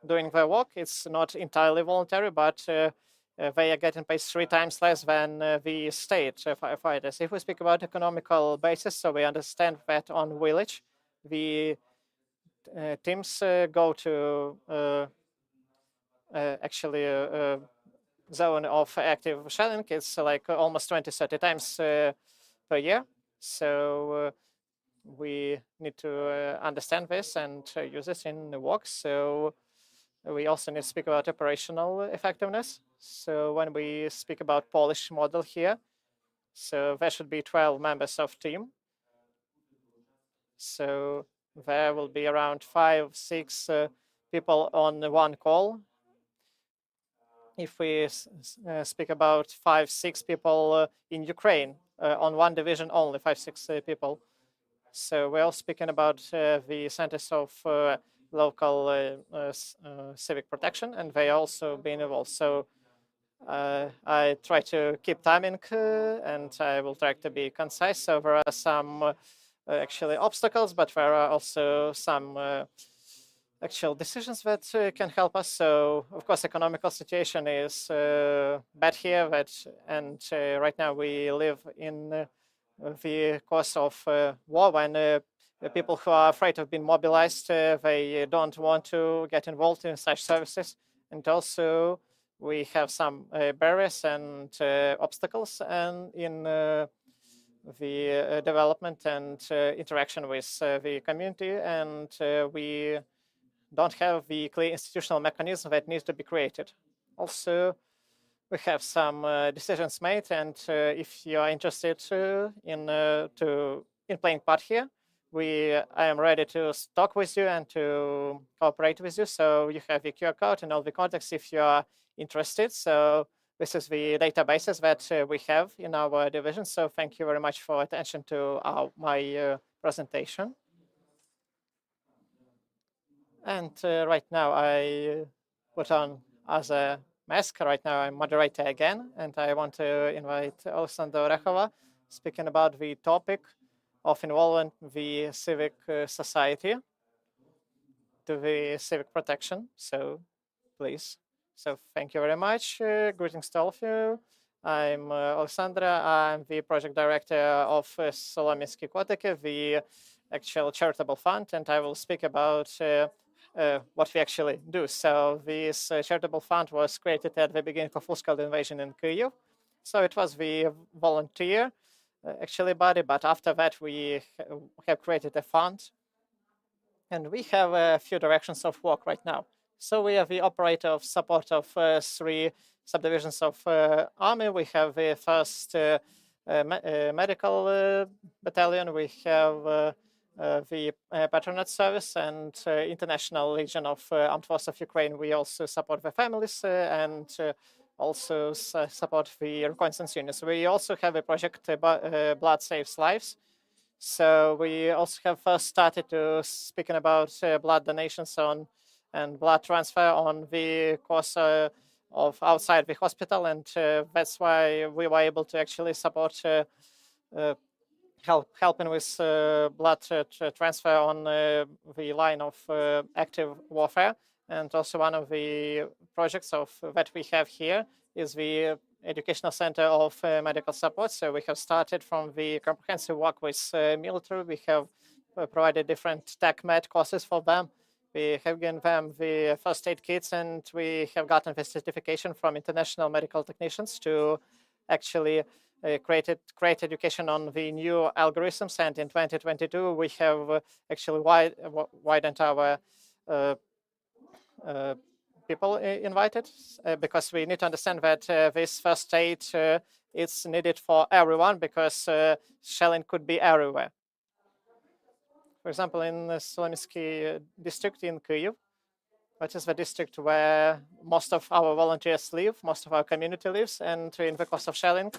Speaker 1: doing their work. It's not entirely voluntary, but they are getting paid 3 times less than the state firefighters. If we speak about economical basis, so we understand that on village, the teams go to actually zone of active shelling is like almost 20-30 times per year. So we need to understand this and use it in the work. So we also need to speak about operational effectiveness. So when we speak about Polish model here, so there should be 12 members of team. So there will be around 5-6 people on one call. If we speak about 5-6 people in Ukraine, on one division only, 5-6 people. So we're all speaking about the centers of local civic protection, and they also been involved. So I try to keep timing, and I will try to be concise. So there are some actually obstacles, but there are also some actual decisions that can help us. So of course, economical situation is bad here, and right now we live in the course of war, when the people who are afraid of being mobilized, they don't want to get involved in such services. And also we have some barriers and obstacles and in the development and interaction with the community, and we don't have the clear institutional mechanism that needs to be created. Also, we have some decisions made, and if you are interested in playing part here, I am ready to talk with you and to cooperate with you. So you have the QR code and all the contacts if you are interested. So this is the databases that we have in our division. So thank you very much for attention to my presentation. And right now I put on as a mask. Right now I'm moderator again, and I want to invite Alexandra Orechova, speaking about the topic of involving the civic society to the civic protection. So please. So thank you very much. Greetings to all of you. I'm Alexandra. I'm the project director of Solomynsky Kotiki, the actual charitable fund, and I will speak about what we actually do. So this charitable fund was created at the beginning of full-scale invasion in Kyiv. So it was the volunteer actually body, but after that we have created a fund, and we have a few directions of work right now. So we have the operator of support of 3 subdivisions of army. We have the first medical battalion. We have the patronage service and International Legion of Armed Forces of Ukraine. We also support the families and also support the reconnaissance units. We also have a project Blood Saves Lives. So we also have first started to speaking about blood donations and blood transfer on the course of outside the hospital, and that's why we were able to actually support helping with blood transfer on the line of active warfare. And also one of the projects that we have here is the Educational Center of Medical Support. So we have started from the comprehensive work with military. We have provided different tech med courses for them. We have given them the first aid kits, and we have gotten the certification from international medical technicians to actually create education on the new algorithms. And in 2022, we have actually widened our people invited, because we need to understand that this first aid is needed for everyone, because shelling could be everywhere. For example, in the Solomynsky district in Kyiv, which is the district where most of our volunteers live, most of our community lives, and in the course of shelling,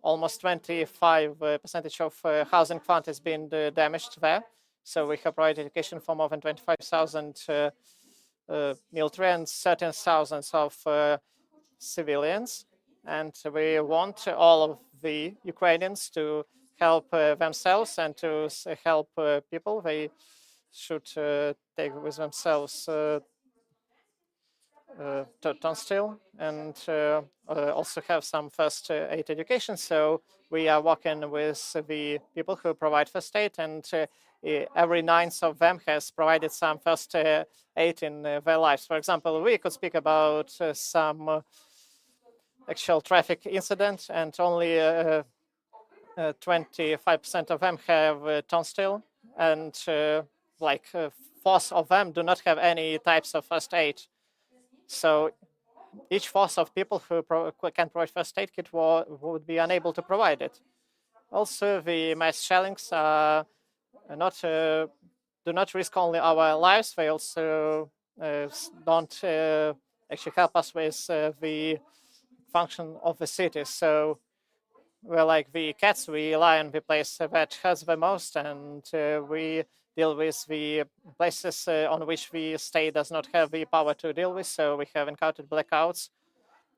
Speaker 1: almost 25% of housing fund has been damaged there. So we have provided education for more than 25,000 military and certain thousands of civilians. And we want all of the Ukrainians to help themselves and to help people. They should take with themselves turnstile and also have some first aid education. So we are working with the people who provide first aid, and every ninth of them has provided some first aid in their lives. For example, we could speak about some actual traffic incident, and only 25% of them have turnstile, and like fourth of them do not have any types of first aid. So each fourth of people who can provide first aid kit would be unable to provide it. Also, the mass shellings are not do not risk only our lives; they also don't actually help us with the function of the city. So we're like the cats. We lie on the place that hurts the most, and we deal with the places on which the state does not have the power to deal with. So we have encountered blackouts,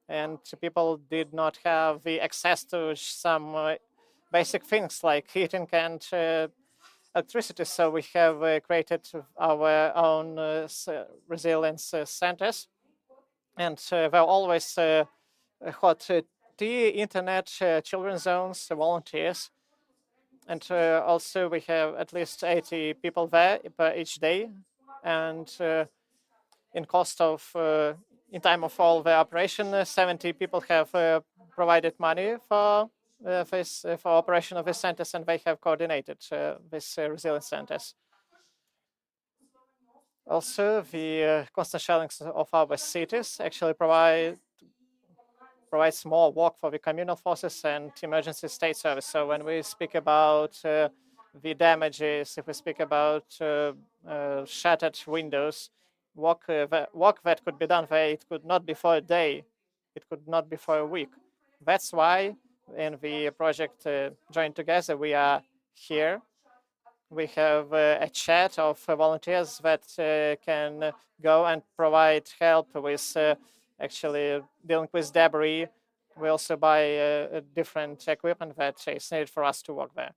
Speaker 1: and people did not have the access to some basic things like heating and electricity. So we have created our own resilience centers, and they're always hot tea, internet, children's zones, volunteers. And also we have at least 80 people there per each day. And in cost of, in time of all the operation, 70 people have provided money for for operation of these centers, and they have coordinated these resilience centers. Also, the constant shellings of our cities actually provides more work for the communal forces and emergency state service. So when we speak about the damages, if we speak about shattered windows, work that could be done there, it could not be for a day, it could not be for a week. That's why in the project Join Together, we are here. We have a chat of volunteers that can go and provide help with actually dealing with debris. We also buy different equipment that is needed for us to work there.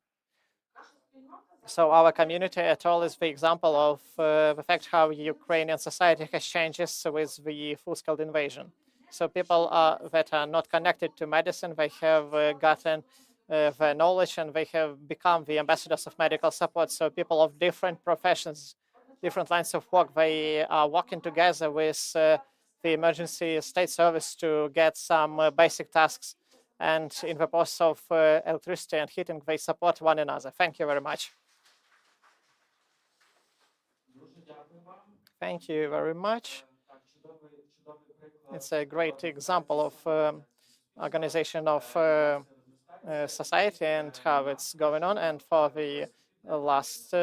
Speaker 1: So our community at all is the example of the fact how Ukrainian society has changed with the full-scale invasion. So people that are not connected to medicine, they have gotten the knowledge, and they have become the ambassadors of medical support. So people of different professions, different lines of work, they are working together with the emergency state service to get some basic tasks. And in the process of electricity and heating, they support one another. Thank you very much. Thank you very much. It's a great example of organization of society and how it's going on. And for the last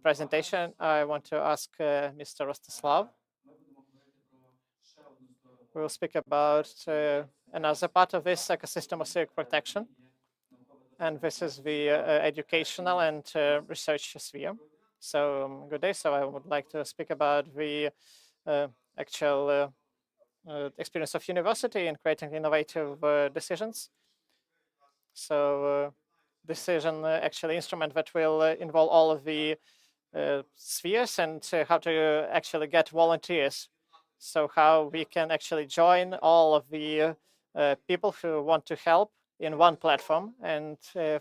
Speaker 1: presentation, I want to ask Mr. Rostislav. We'll speak about another part of this ecosystem of civic protection. And this is the educational and research sphere. So good day. So I would like to speak about the actual experience of university in creating innovative decisions. So decision actually instrument that will involve all of the spheres, and how to actually get volunteers. So how we can actually join all of the people who want to help in one platform. And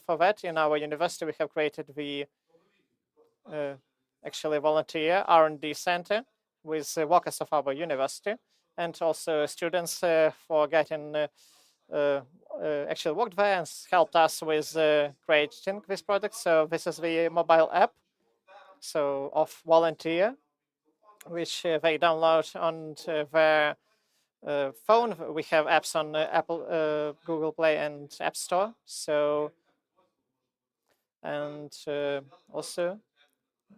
Speaker 1: for that, in our university, we have created the actually volunteer R&D center with workers of our university, and also students for getting actually worked there and helped us with creating this product. So this is the mobile app, so of volunteer, which they download on their phone. We have apps on Apple, Google Play, and App Store. So, and also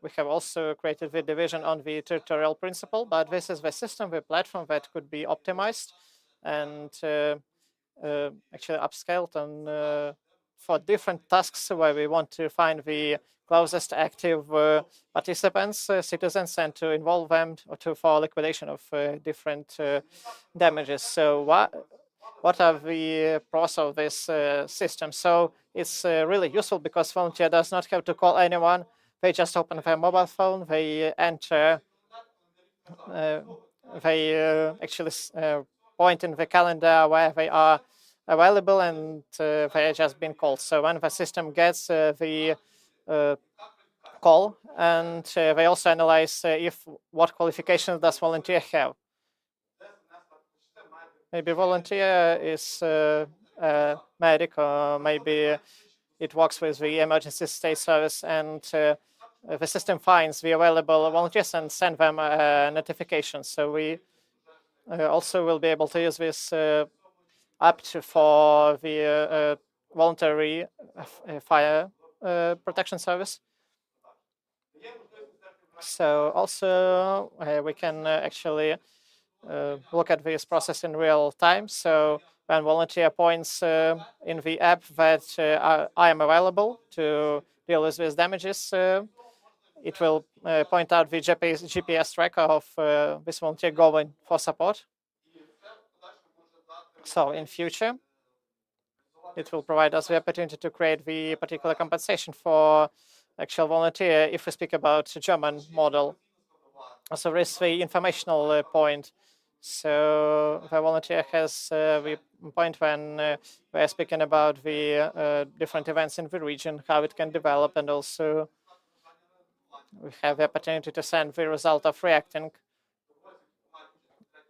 Speaker 1: we have also created the division on the tutorial principle, but this is the system, the platform that could be optimized and actually upscaled on for different tasks where we want to find the closest active participants, citizens, and to involve them for liquidation of different damages. So what are the pros of this system? So it's really useful because volunteer does not have to call anyone. They just open their mobile phone, they enter they actually point in the calendar where they are available, and they are just being called. So when the system gets the call, and they also analyze what qualifications does volunteer have. Maybe volunteer is a medic, or maybe it works with the emergency state service, and the system finds the available volunteers and send them a notification. So we also will be able to use this app for the voluntary fire protection service. So also we can actually look at this process in real time. So when volunteer points in the app that I am available to deal with these damages, it will point out the GPS tracker of this volunteer going for support. So in future, it will provide us the opportunity to create the particular compensation for actual volunteer if we speak about the German model. So there is the informational point. So the volunteer has the point when we are speaking about the different events in the region, how it can develop, and also we have the opportunity to send the result of reacting.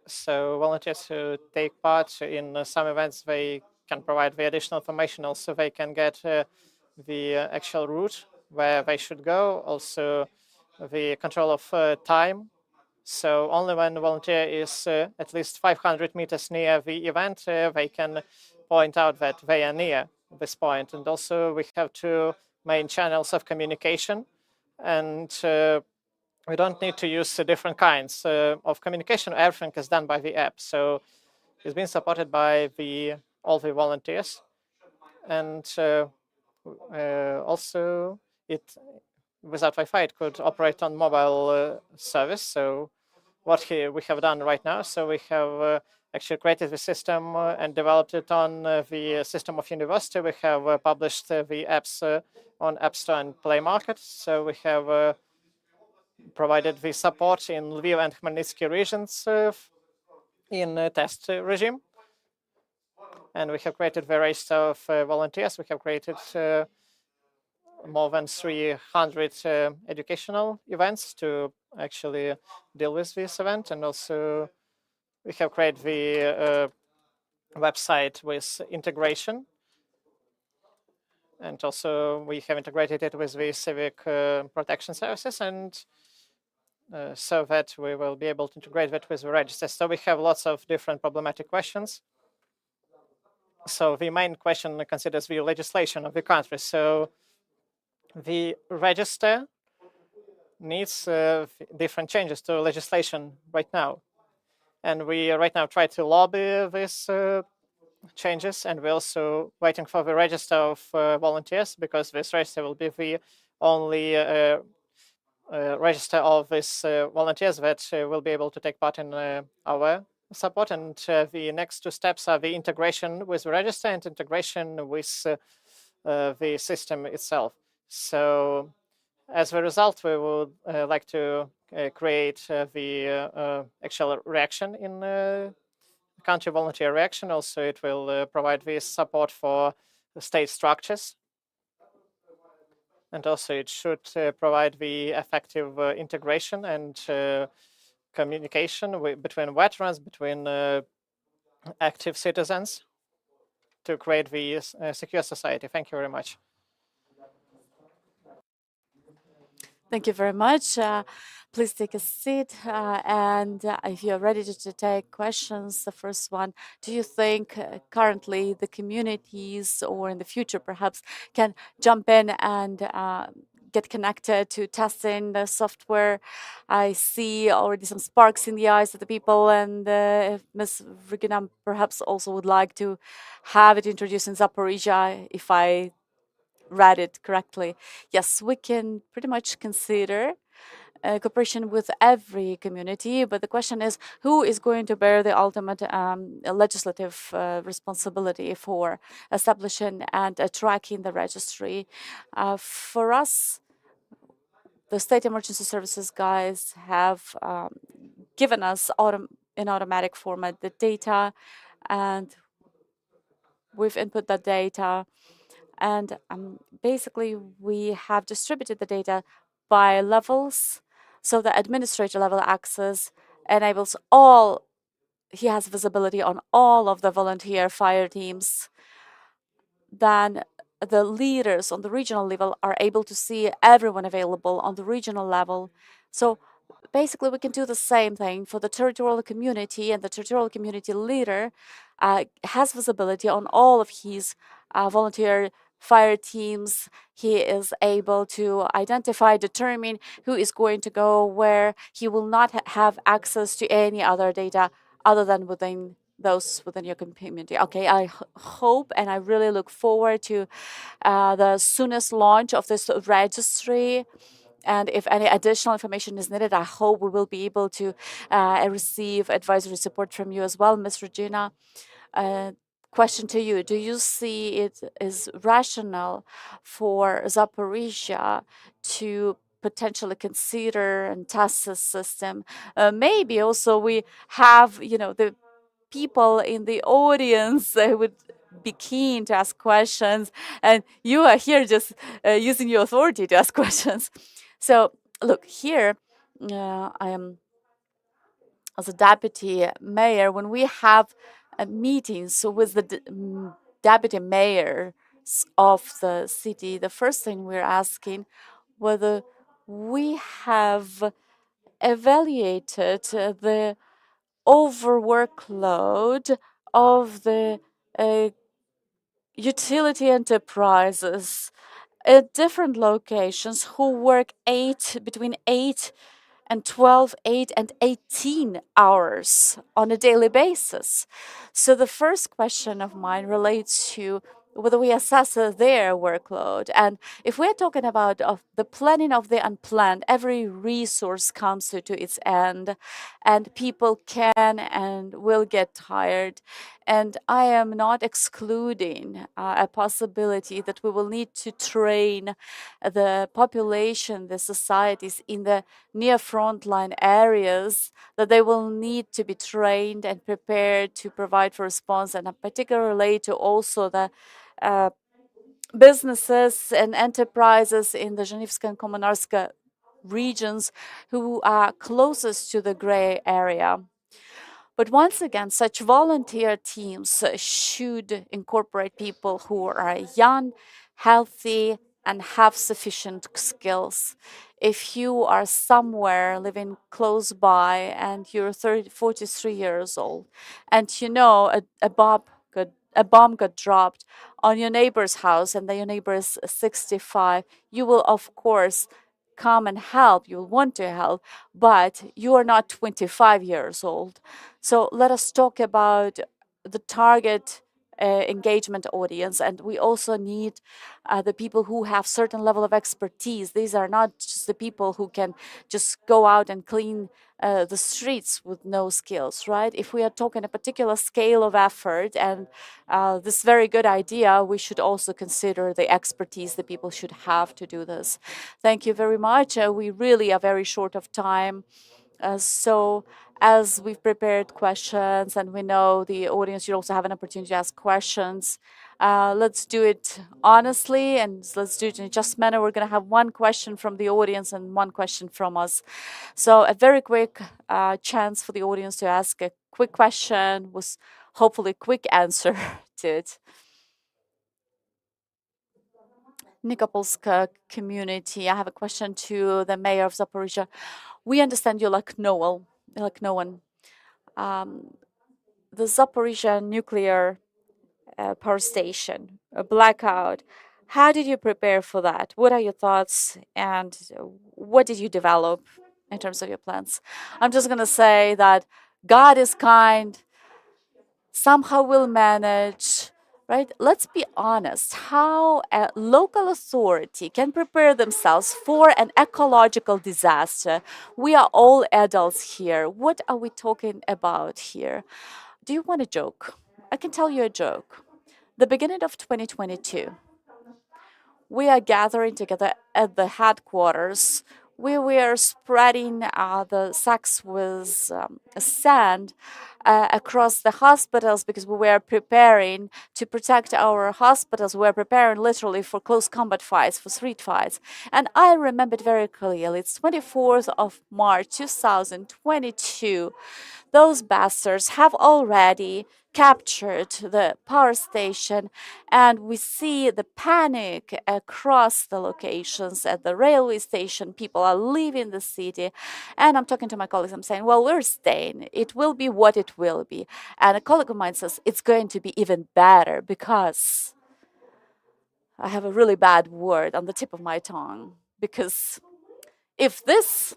Speaker 1: So volunteers who take part in some events, they can provide the additional information. Also, they can get the actual route where they should go, also the control of time. So only when the volunteer is at least 500 meters near the event, they can point out that they are near this point. And also we have two main channels of communication, and we don't need to use different kinds of communication. Everything is done by the app. So it's been supported by all the volunteers. And also without Wi-Fi, it could operate on mobile service. So what we have done right now, so we have actually created the system and developed it on the system of university. We have published the apps on App Store and Play Market. So we have provided the support in Lviv and Khmelnytsky regions in a test regime. And we have created the register of volunteers. We have created more than 300 educational events to actually deal with this event. And also we have created the website with integration. And also we have integrated it with the civic protection services, and so that we will be able to integrate that with the register. So we have lots of different problematic questions. So the main question considers the legislation of the country. So the register needs different changes to legislation right now. And we right now try to lobby these changes, and we're also waiting for the register of volunteers, because this register will be the only register of these volunteers that will be able to take part in our support. And the next two steps are the integration with the register and integration with the system itself. So as a result, we would like to create the actual reaction in country volunteer reaction. Also, it will provide this support for the state structures. And also it should provide the effective integration and communication between veterans, between active citizens, to create the secure society. Thank you very much.
Speaker 3: Thank you very much. Please take a seat. And if you're ready to take questions, the first one, do you think currently the communities, or in the future perhaps, can jump in and get connected to testing the software? I see already some sparks in the eyes of the people, and if Ms. Readiness perhaps also would like to have it introduced in Zaporizhia, if I read it correctly. Yes, we can pretty much consider cooperation with every community, but the question is, who is going to bear the ultimate legislative responsibility for establishing and tracking the registry? For us, the state emergency services guys have given us in automatic format the data, and we've input that data. And basically, we have distributed the data by levels. So the administrator level access enables he has visibility on all of the volunteer fire teams. Then the leaders on the regional level are able to see everyone available on the regional level. So basically, we can do the same thing for the territorial community, and the territorial community leader has visibility on all of his volunteer fire teams. He is able to identify, determine who is going to go where. He will not have access to any other data other than within your community. Okay, I hope and I really look forward to the soonest launch of this registry. And if any additional information is needed, I hope we will be able to receive advisory support from you as well, Ms. Regina. Question to you: do you see it is rational for Zaporizhia to potentially consider and test this system? Maybe also we have, the people in the audience who would be keen to ask questions, and you are here just using your authority to ask questions. So look here, I am as a deputy mayor. When we have meetings with the deputy mayors of the city, the first thing we're asking whether we have evaluated the overworkload of the utility enterprises at different locations who work between 8 and 12, 8 and 18 hours on a daily basis. So the first question of mine relates to whether we assess their workload. And if we're talking about the planning of the unplanned, every resource comes to its end, and people can and will get tired. And I am not excluding a possibility that we will need to train the population, the societies in the near frontline areas, that they will need to be trained and prepared to provide for response, and particularly to also the businesses and enterprises in the Zhenivska and Kommunarska regions who are closest to the gray area. But once again, such volunteer teams should incorporate people who are young, healthy, and have sufficient skills. If you are somewhere living close by and you're 43 years old, and a bomb got dropped on your neighbor's house, and your neighbor is 65, you will of course come and help. You'll want to help, but you are not 25 years old. So let us talk about the target engagement audience, and we also need the people who have certain level of expertise. These are not just the people who can just go out and clean the streets with no skills, right? If we are talking a particular scale of effort and this very good idea, we should also consider the expertise the people should have to do this. Thank you very much. We really are very short of time. So as we've prepared questions and we know the audience should also have an opportunity to ask questions, let's do it honestly and let's do it in a just manner. We're going to have one question from the audience and one question from us. So a very quick chance for the audience to ask a quick question with hopefully quick answer to it. Nikopolska community, I have a question to the mayor of Zaporizhia. We understand you like no one. The Zaporizhia nuclear power station, a blackout. How did you prepare for that? What are your thoughts, and what did you develop in terms of your plans? I'm just going to say that God is kind. Somehow we'll manage. Right? Let's be honest, how a local authority can prepare themselves for an ecological disaster. We are all adults here. What are we talking about here? Do you want a joke? I can tell you a joke. The beginning of 2022, we are gathering together at the headquarters we were spreading the sacks with sand across the hospitals because we were preparing to protect our hospitals. We were preparing literally for close combat fights, for street fights. And I remember it very clearly. It's 24th of March 2022. Those bastards have already captured the power station, and we see the panic across the locations at the railway station. People are leaving the city, and I'm talking to my colleagues. I'm saying, well, we're staying. It will be what it will be. And a colleague of mine says it's going to be even better because I have a really bad word on the tip of my tongue. Because if this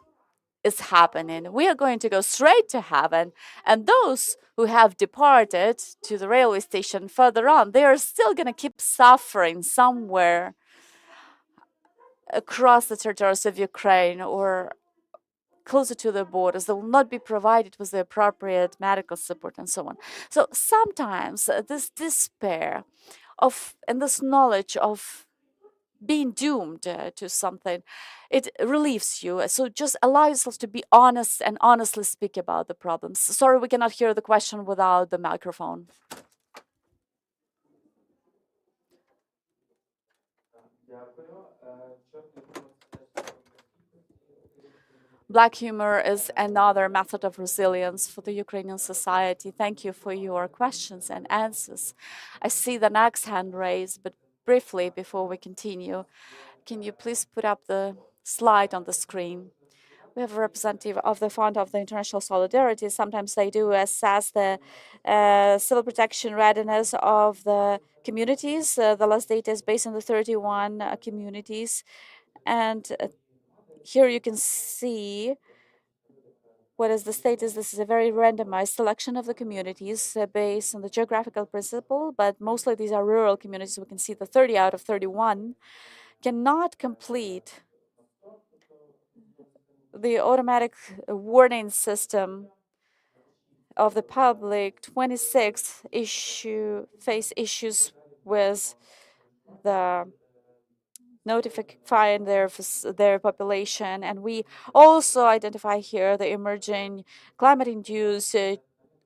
Speaker 3: is happening, we are going to go straight to heaven, and those who have departed to the railway station further on, they are still going to keep suffering somewhere across the territories of Ukraine or closer to the borders. They will not be provided with the appropriate medical support and so on. So sometimes this despair of and this knowledge of being doomed to something, it relieves you. So just allow yourself to be honest and honestly speak about the problems. Sorry, we cannot hear the question without the microphone. Black humor is another method of resilience for the Ukrainian society. Thank you for your questions and answers. I see the next hand raised, but briefly before we continue, can you please put up the slide on the screen? We have a representative of the Fund of the International Solidarity. Sometimes they do assess the civil protection readiness of the communities. The last data is based on the 31 communities. And here you can see what is the status. This is a very randomized selection of the communities based on the geographical principle, but mostly these are rural communities. We can see the 30 out of 31 cannot complete the automatic warning system of the public. 26 face issues with the notifying their population, and we also identify here the emerging climate-induced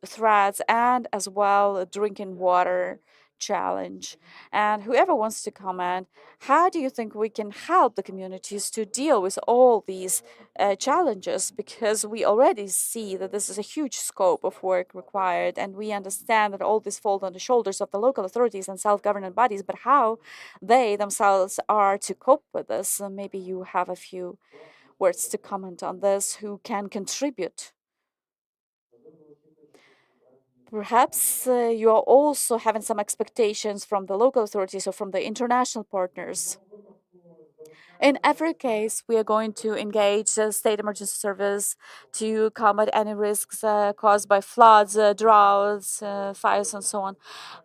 Speaker 3: threats and as well a drinking water challenge. And whoever wants to comment, how do you think we can help the communities to deal with all these challenges? Because we already see that this is a huge scope of work required, and we understand that all this falls on the shoulders of the local authorities and self-government bodies, but how they themselves are to cope with this. Maybe you have a few words to comment on this, who can contribute. Perhaps you are also having some expectations from the local authorities or from the international partners. In every case, we are going to engage the State Emergency Service to combat any risks caused by floods, droughts, fires, and so on.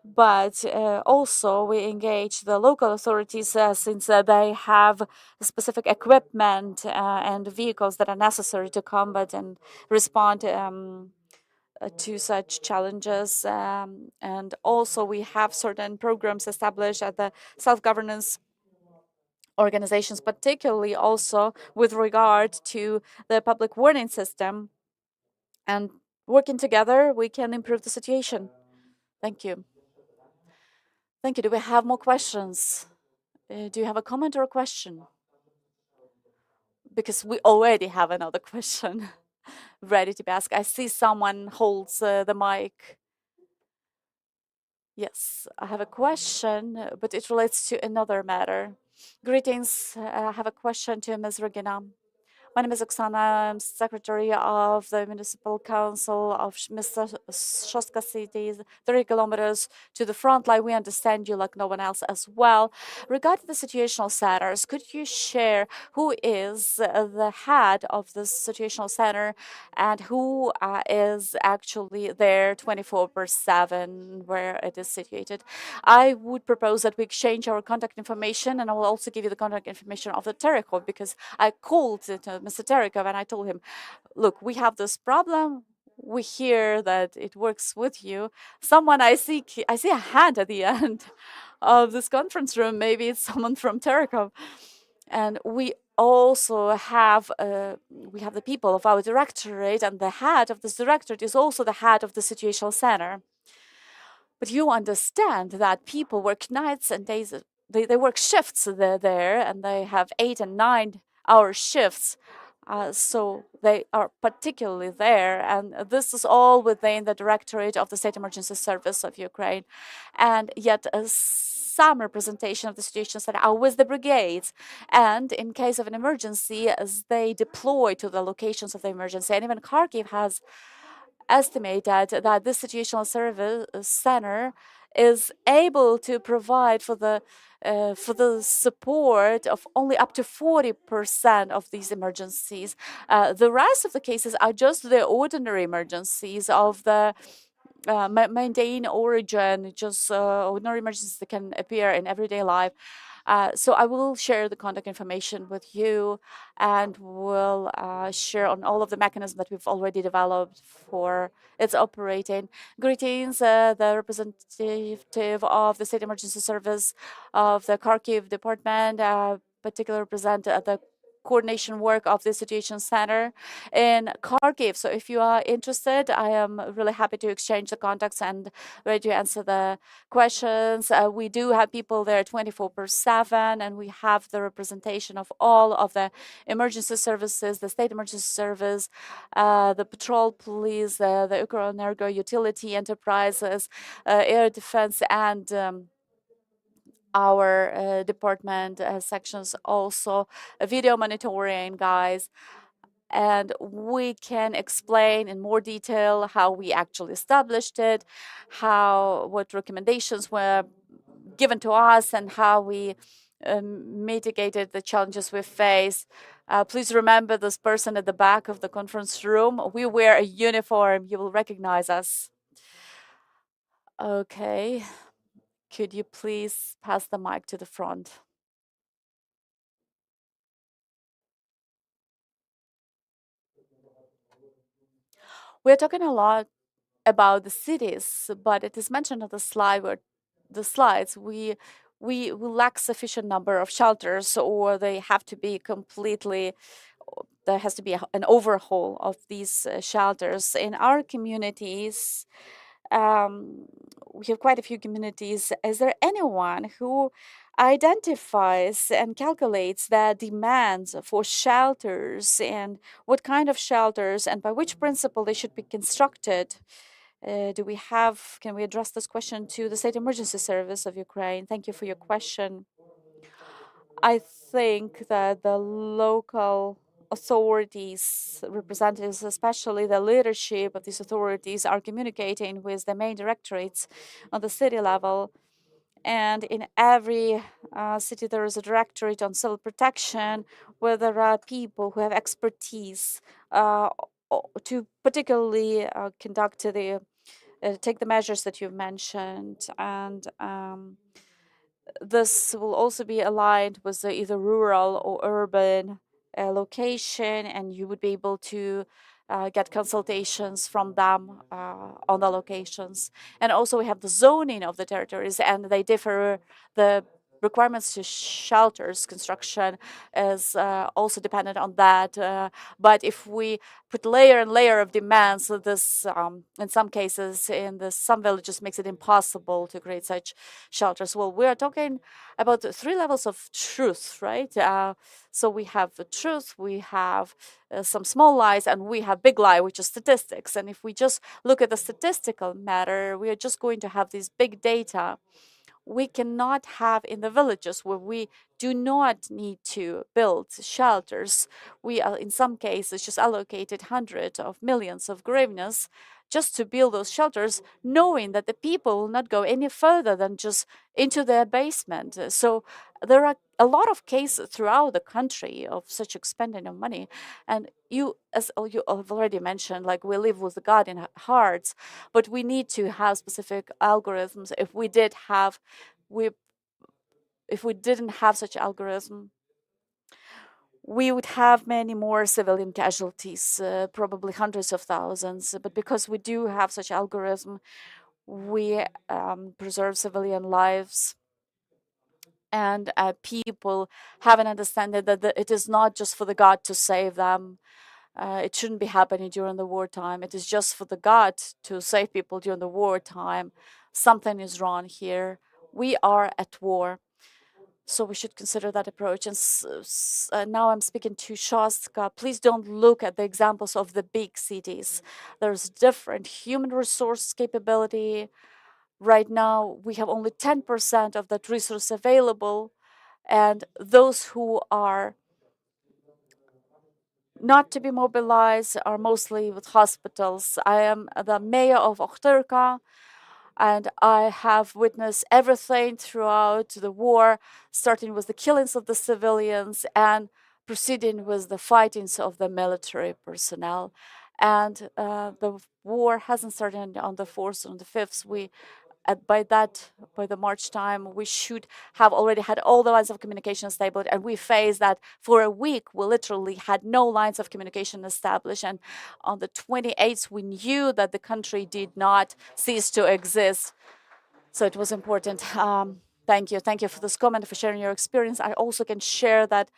Speaker 3: But also, we engage the local authorities since they have specific equipment and vehicles that are necessary to combat and respond to such challenges. And also, we have certain programs established at the self-governance organizations, particularly also with regard to the public warning system. And working together, we can improve the situation. Thank you. Thank you. Do we have more questions? Do you have a comment or a question? Because we already have another question ready to be asked. I see someone holds the mic. Yes, I have a question, but it relates to another matter. Greetings. I have a question to Ms. Regina. My name is Oksana. I'm secretary of the Municipal Council of Shostka City, 30 kilometers to the front line. We understand you like no one else as well. Regarding the situational centers, could you share who is the head of the situational center and who is actually there 24/7 where it is situated? I would propose that we exchange our contact information, and I will also give you the contact information of the Terekov, because I called Mr. Terekov and I told him, look, we have this problem. We hear that it works with you. Someone I see a hand at the end of this conference room. Maybe it's someone from Terekov. And we also have we have the people of our directorate, and the head of this directorate is also the head of the situational center. But you understand that people work nights and days. They work shifts there, and they have 8 and 9 hour shifts. So they are particularly there, and this is all within the Directorate of the State Emergency Service of Ukraine. And yet some representation of the situations that are with the brigades, and in case of an emergency, as they deploy to the locations of the emergency. And even Kharkiv has estimated that this situational service center is able to provide for the support of only up to 40% of these emergencies. The rest of the cases are just the ordinary emergencies of the mundane origin, just ordinary emergencies that can appear in everyday life. So I will share the contact information with you, and will share on all of the mechanisms that we've already developed for its operating. Greetings, the representative of the State Emergency Service of the Kharkiv Department, particularly represent the coordination work of the Situation Center in Kharkiv. So if you are interested, I am really happy to exchange the contacts and ready to answer the questions. We do have people there 24/7, and we have the representation of all of the emergency services, the state emergency service, the patrol police, the Ukrenergo utility enterprises, air defense, and our department sections also, video monitoring guys. And we can explain in more detail how we actually established it, what recommendations were given to us, and how we mitigated the challenges we face. Please remember this person at the back of the conference room. We wear a uniform. You will recognize us. Okay. Could you please pass the mic to the front? We're talking a lot about the cities, but it is mentioned on the slide where the slides we lack sufficient number of shelters, or they have to be completely. There has to be an overhaul of these shelters in our communities. We have quite a few communities. Is there anyone who identifies and calculates the demands for shelters, and what kind of shelters, and by which principle they should be constructed? Can we address this question to the State Emergency Service of Ukraine? Thank you for your question. I think that the local authorities, representatives, especially the leadership of these authorities, are communicating with the main directorates on the city level. And in every city, there is a directorate on civil protection, where there are people who have expertise to particularly take the measures that you've mentioned. And this will also be aligned with the either rural or urban location, and you would be able to get consultations from them on the locations. And also we have the zoning of the territories, and they differ. The requirements to shelters construction is also dependent on that. But if we put layer and layer of demands, so this, in some cases, some villages makes it impossible to create such shelters. Well, we are talking about 3 levels of truth, right? So we have the truth, we have some small lies, and we have big lie, which is statistics. And if we just look at the statistical matter, we are just going to have these big data. We cannot have in the villages where we do not need to build shelters. We are, in some cases, just allocated hundreds of millions of hryvnias just to build those shelters, knowing that the people will not go any further than just into their basement. So there are a lot of cases throughout the country of such expending of money. And as you have already mentioned, like, we live with God in hearts, but we need to have specific algorithms. If we didn't have such algorithm, we would have many more civilian casualties, probably hundreds of thousands. But because we do have such algorithm, we preserve civilian lives. and people have an understanding that it is not just for the God to save them. It shouldn't be happening during the wartime. It is just for the God to save people during the wartime. Something is wrong here. We are at war. So we should consider that approach. And now I'm speaking to Shostka. Please don't look at the examples of the big cities. There's different human resource capability. Right now, we have only 10% of that resource available. And those who are not to be mobilized are mostly with hospitals. I am the mayor of Ochtyrka, and I have witnessed everything throughout the war, starting with the killings of the civilians and proceeding with the fightings of the military personnel. And the war hasn't started on the 4th, on the 5th. By the March time, we should have already had all the lines of communication established, and we faced that for a week. We literally had no lines of communication established, and on the 28th, we knew that the country did not cease to exist. So it was important. Thank you for this comment, for sharing your experience. I also can share that,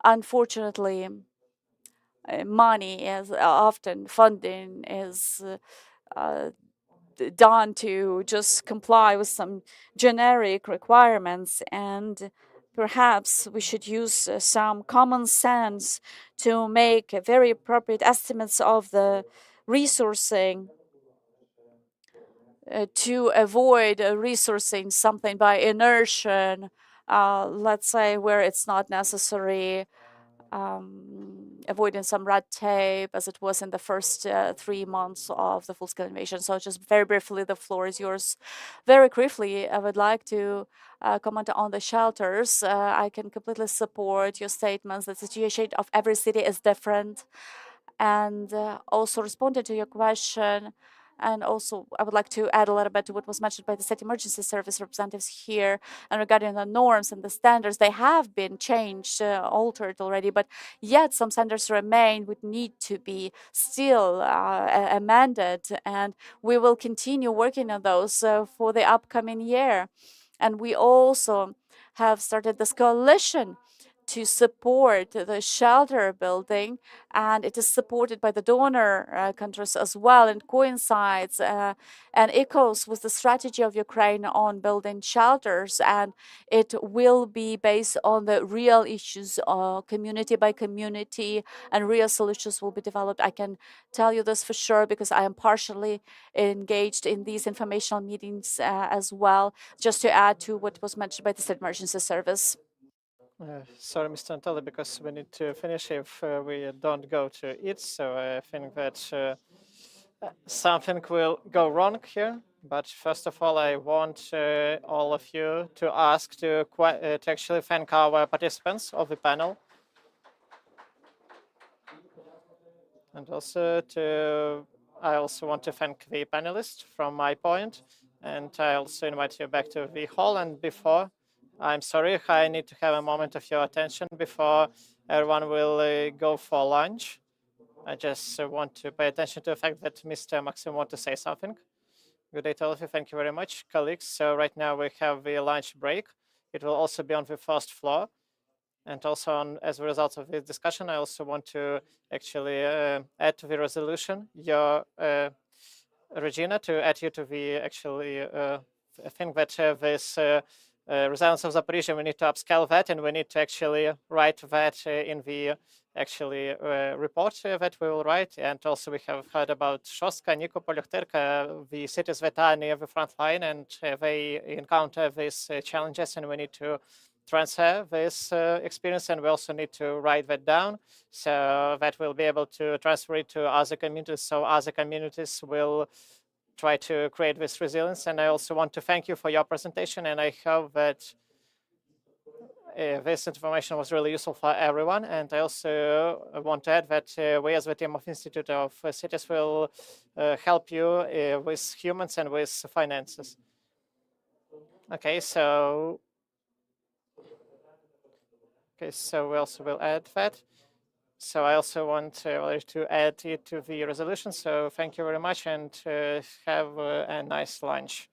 Speaker 3: unfortunately, money is often funding is done to just comply with some generic requirements, and perhaps we should use some common sense to make very appropriate estimates of the resourcing to avoid resourcing something by inertia, let's say where it's not necessary, avoiding some red tape as it was in the first 3 months of the full-scale invasion. So just very briefly, the floor is yours. Very briefly, I would like to comment on the shelters. I can completely support your statements. The situation of every city is different. And also responding to your question, and also I would like to add a little bit to what was mentioned by the state emergency service representatives here, and regarding the norms and the standards, they have been changed, altered already, but yet some standards remain, would need to be still amended, and we will continue working on those for the upcoming year. And we also have started this coalition to support the shelter building, and it is supported by the donor countries as well, and coincides and echoes with the strategy of Ukraine on building shelters, and it will be based on the real issues, community by community, and real solutions will be developed. I can tell you this for sure because I am partially engaged in these informational meetings as well, just to add to what was mentioned by the State Emergency Service.
Speaker 1: Sorry, Mr. Anatoly, because we need to finish if we don't go to it. So I think that something will go wrong here. But first of all, I want all of you to ask to actually thank our participants of the panel. And also I also want to thank the panelists from my point. And I also invite you back to the hall. And before, I'm sorry, I need to have a moment of your attention before everyone will go for lunch. I just want to pay attention to the fact that Mr. Maxim wants to say something. Good day to all of you. Thank you very much, colleagues. So right now we have the lunch break. It will also be on the first floor. And also, as a result of this discussion, I also want to actually add to the resolution your Regina, to add you to the actually thing that this Resilience of Zaporizhia, we need to upscale that, and we need to actually write that in the actually report that we will write. And also we have heard about Shostka, Nikopol, Ochtyrka, the cities that are near the front line, and they encounter these challenges, and we need to transfer this experience, and we also need to write that down so that we'll be able to transfer it to other communities, so other communities will try to create this resilience. And I also want to thank you for your presentation, and I hope that this information was really useful for everyone. And I also want to add that we as the team of Institute of Cities will help you with humans and with finances. Okay, so we also will add that. So I also want to add it to the resolution. So thank you very much, and have a nice lunch.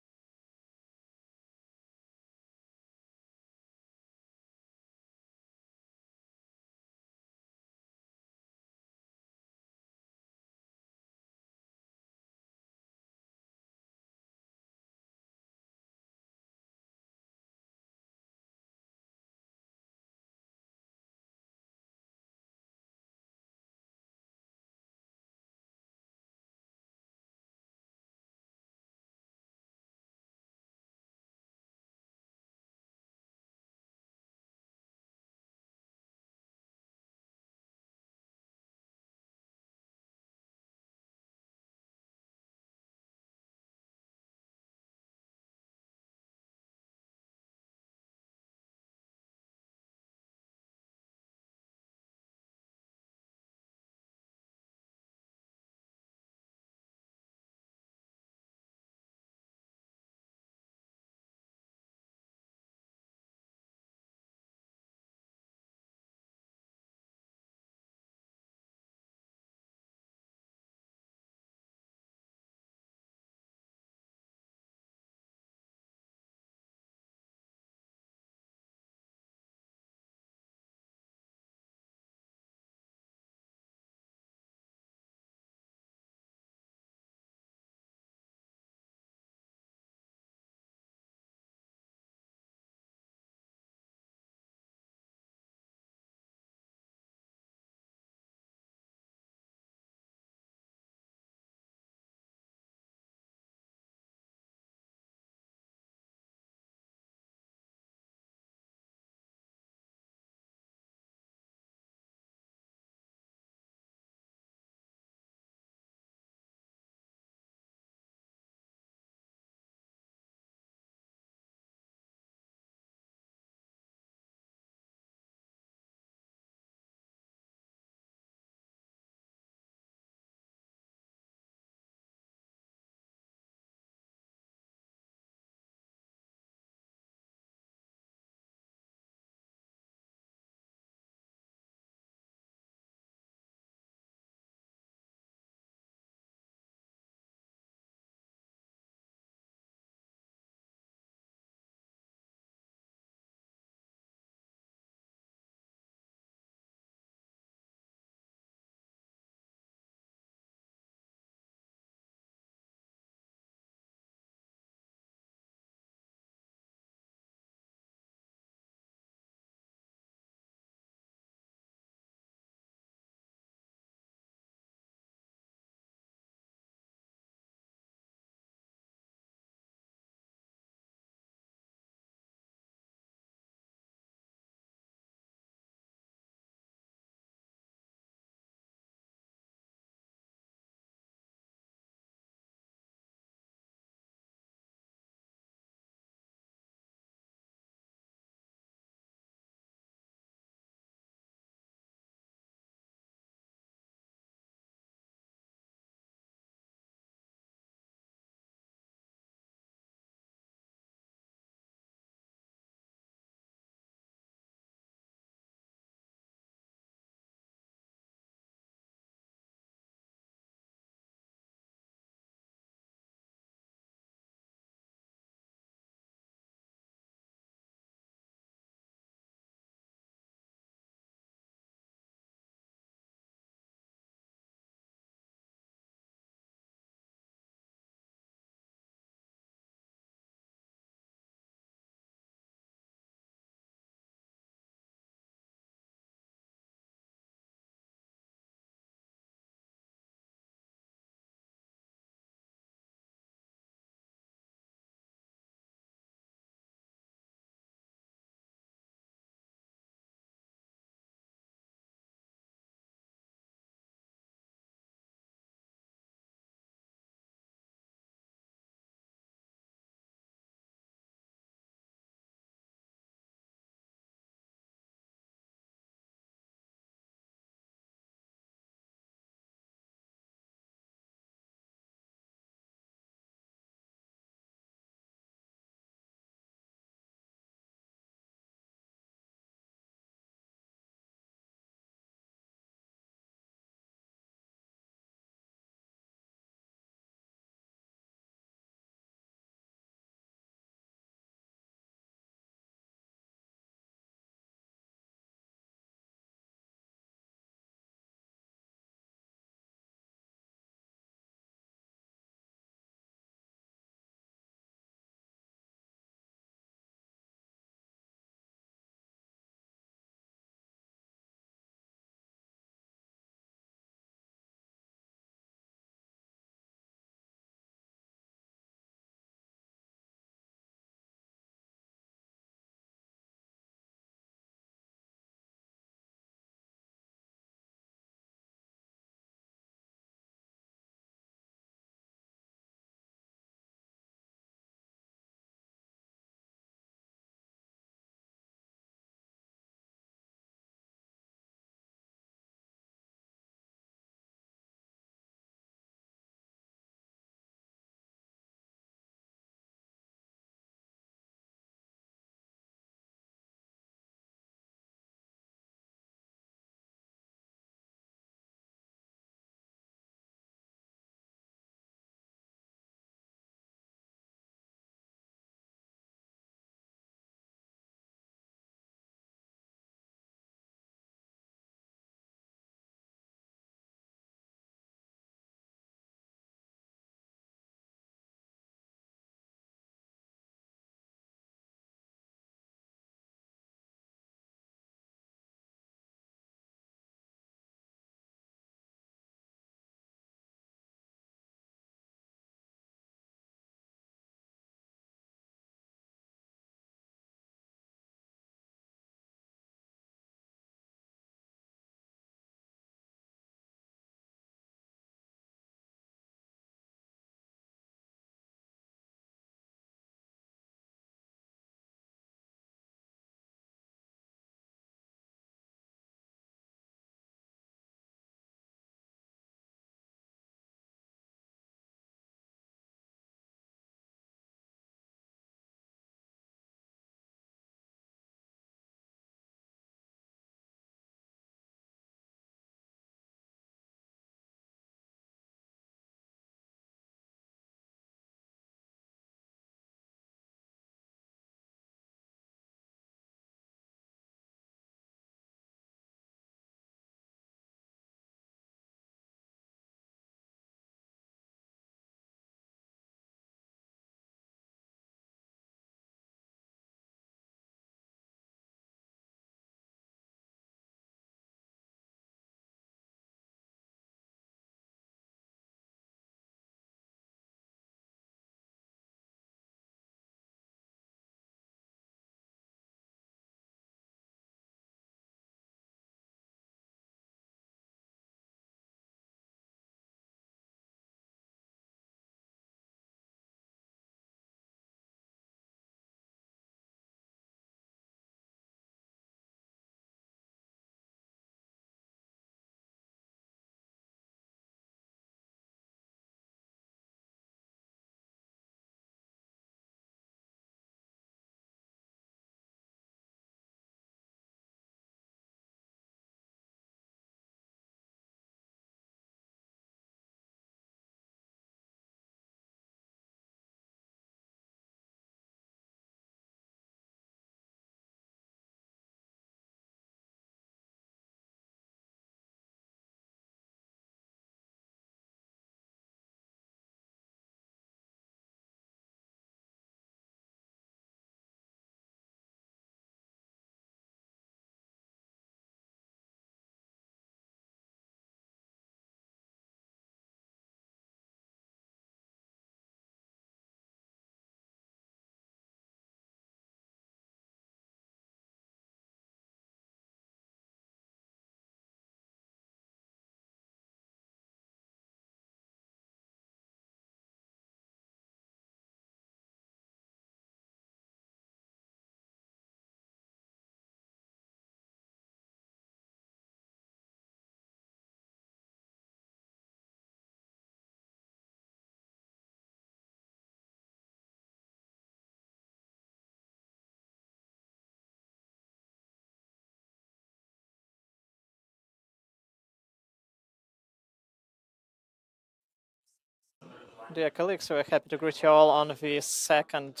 Speaker 1: Dear colleagues, we're happy to greet you all on the second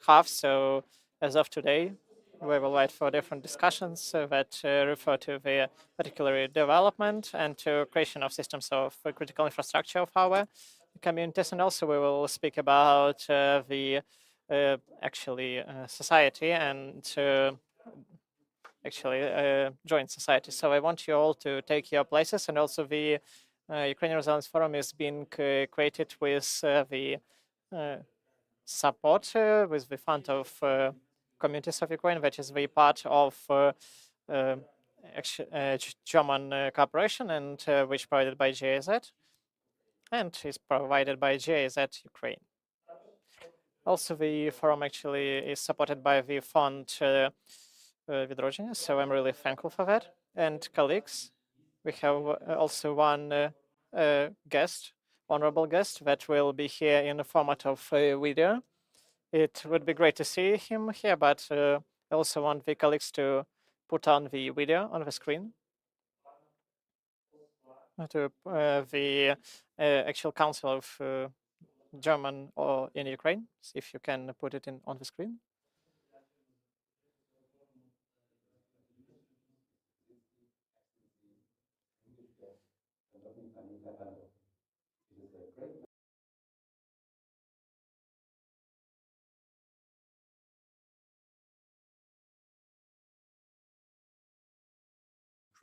Speaker 1: half. So as of today, we will wait for different discussions that refer to the particular development and to creation of systems of critical infrastructure of our communities. And also we will speak about the society and joint society. So I want you all to take your places, and also the Ukrainian Resilience Forum is being created with the support with the fund of communities of Ukraine, which is the part of German cooperation, and which provided by GIZ and is provided by GIZ Ukraine. Also, the forum actually is supported by the fund Відродження, so I'm really thankful for that. And colleagues, we have also one guest, honorable guest, that will be here in the format of a video. It would be great to see him here, but I also want the colleagues to put on the video on the screen. To the actual Council of German or in Ukraine, if you can put it on the screen.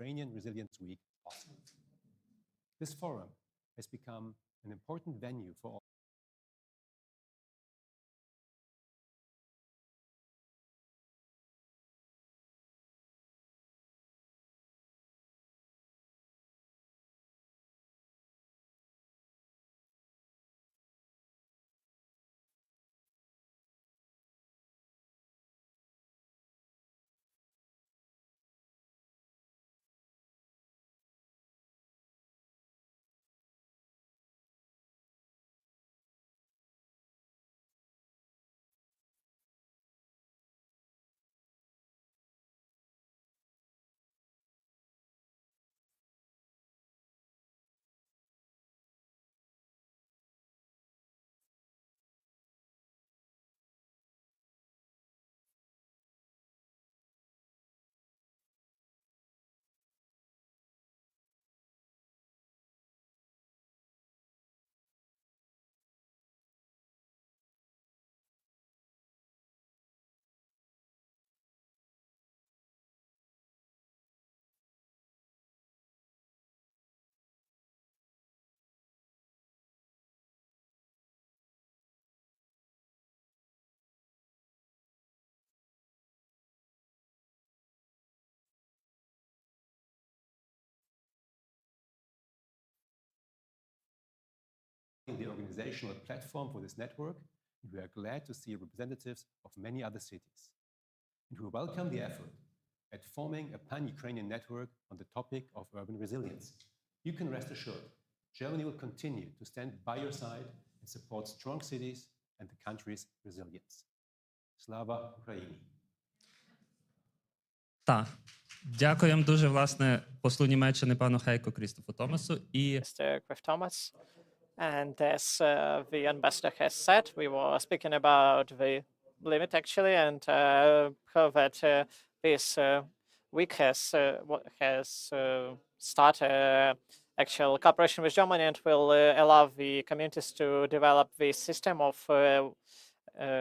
Speaker 7: Ukrainian Resilience Week. This forum has become an important venue for all the organizational platform for this network, and we are glad to see representatives of many other cities. And we welcome the effort at forming a pan-Ukrainian network on the topic of urban resilience. You can rest assured, Germany will continue to stand by your side and support strong cities and the country's resilience. Slava Ukraini!
Speaker 8: Так, дякуємо дуже, власне, послу Німеччини пану Хейко Крістофу Томасу. І
Speaker 1: Mr. Griff Thomas. And as the ambassador has said, we were speaking about the limit actually, and how that this week has started actual cooperation with Germany and will allow the communities to develop the system of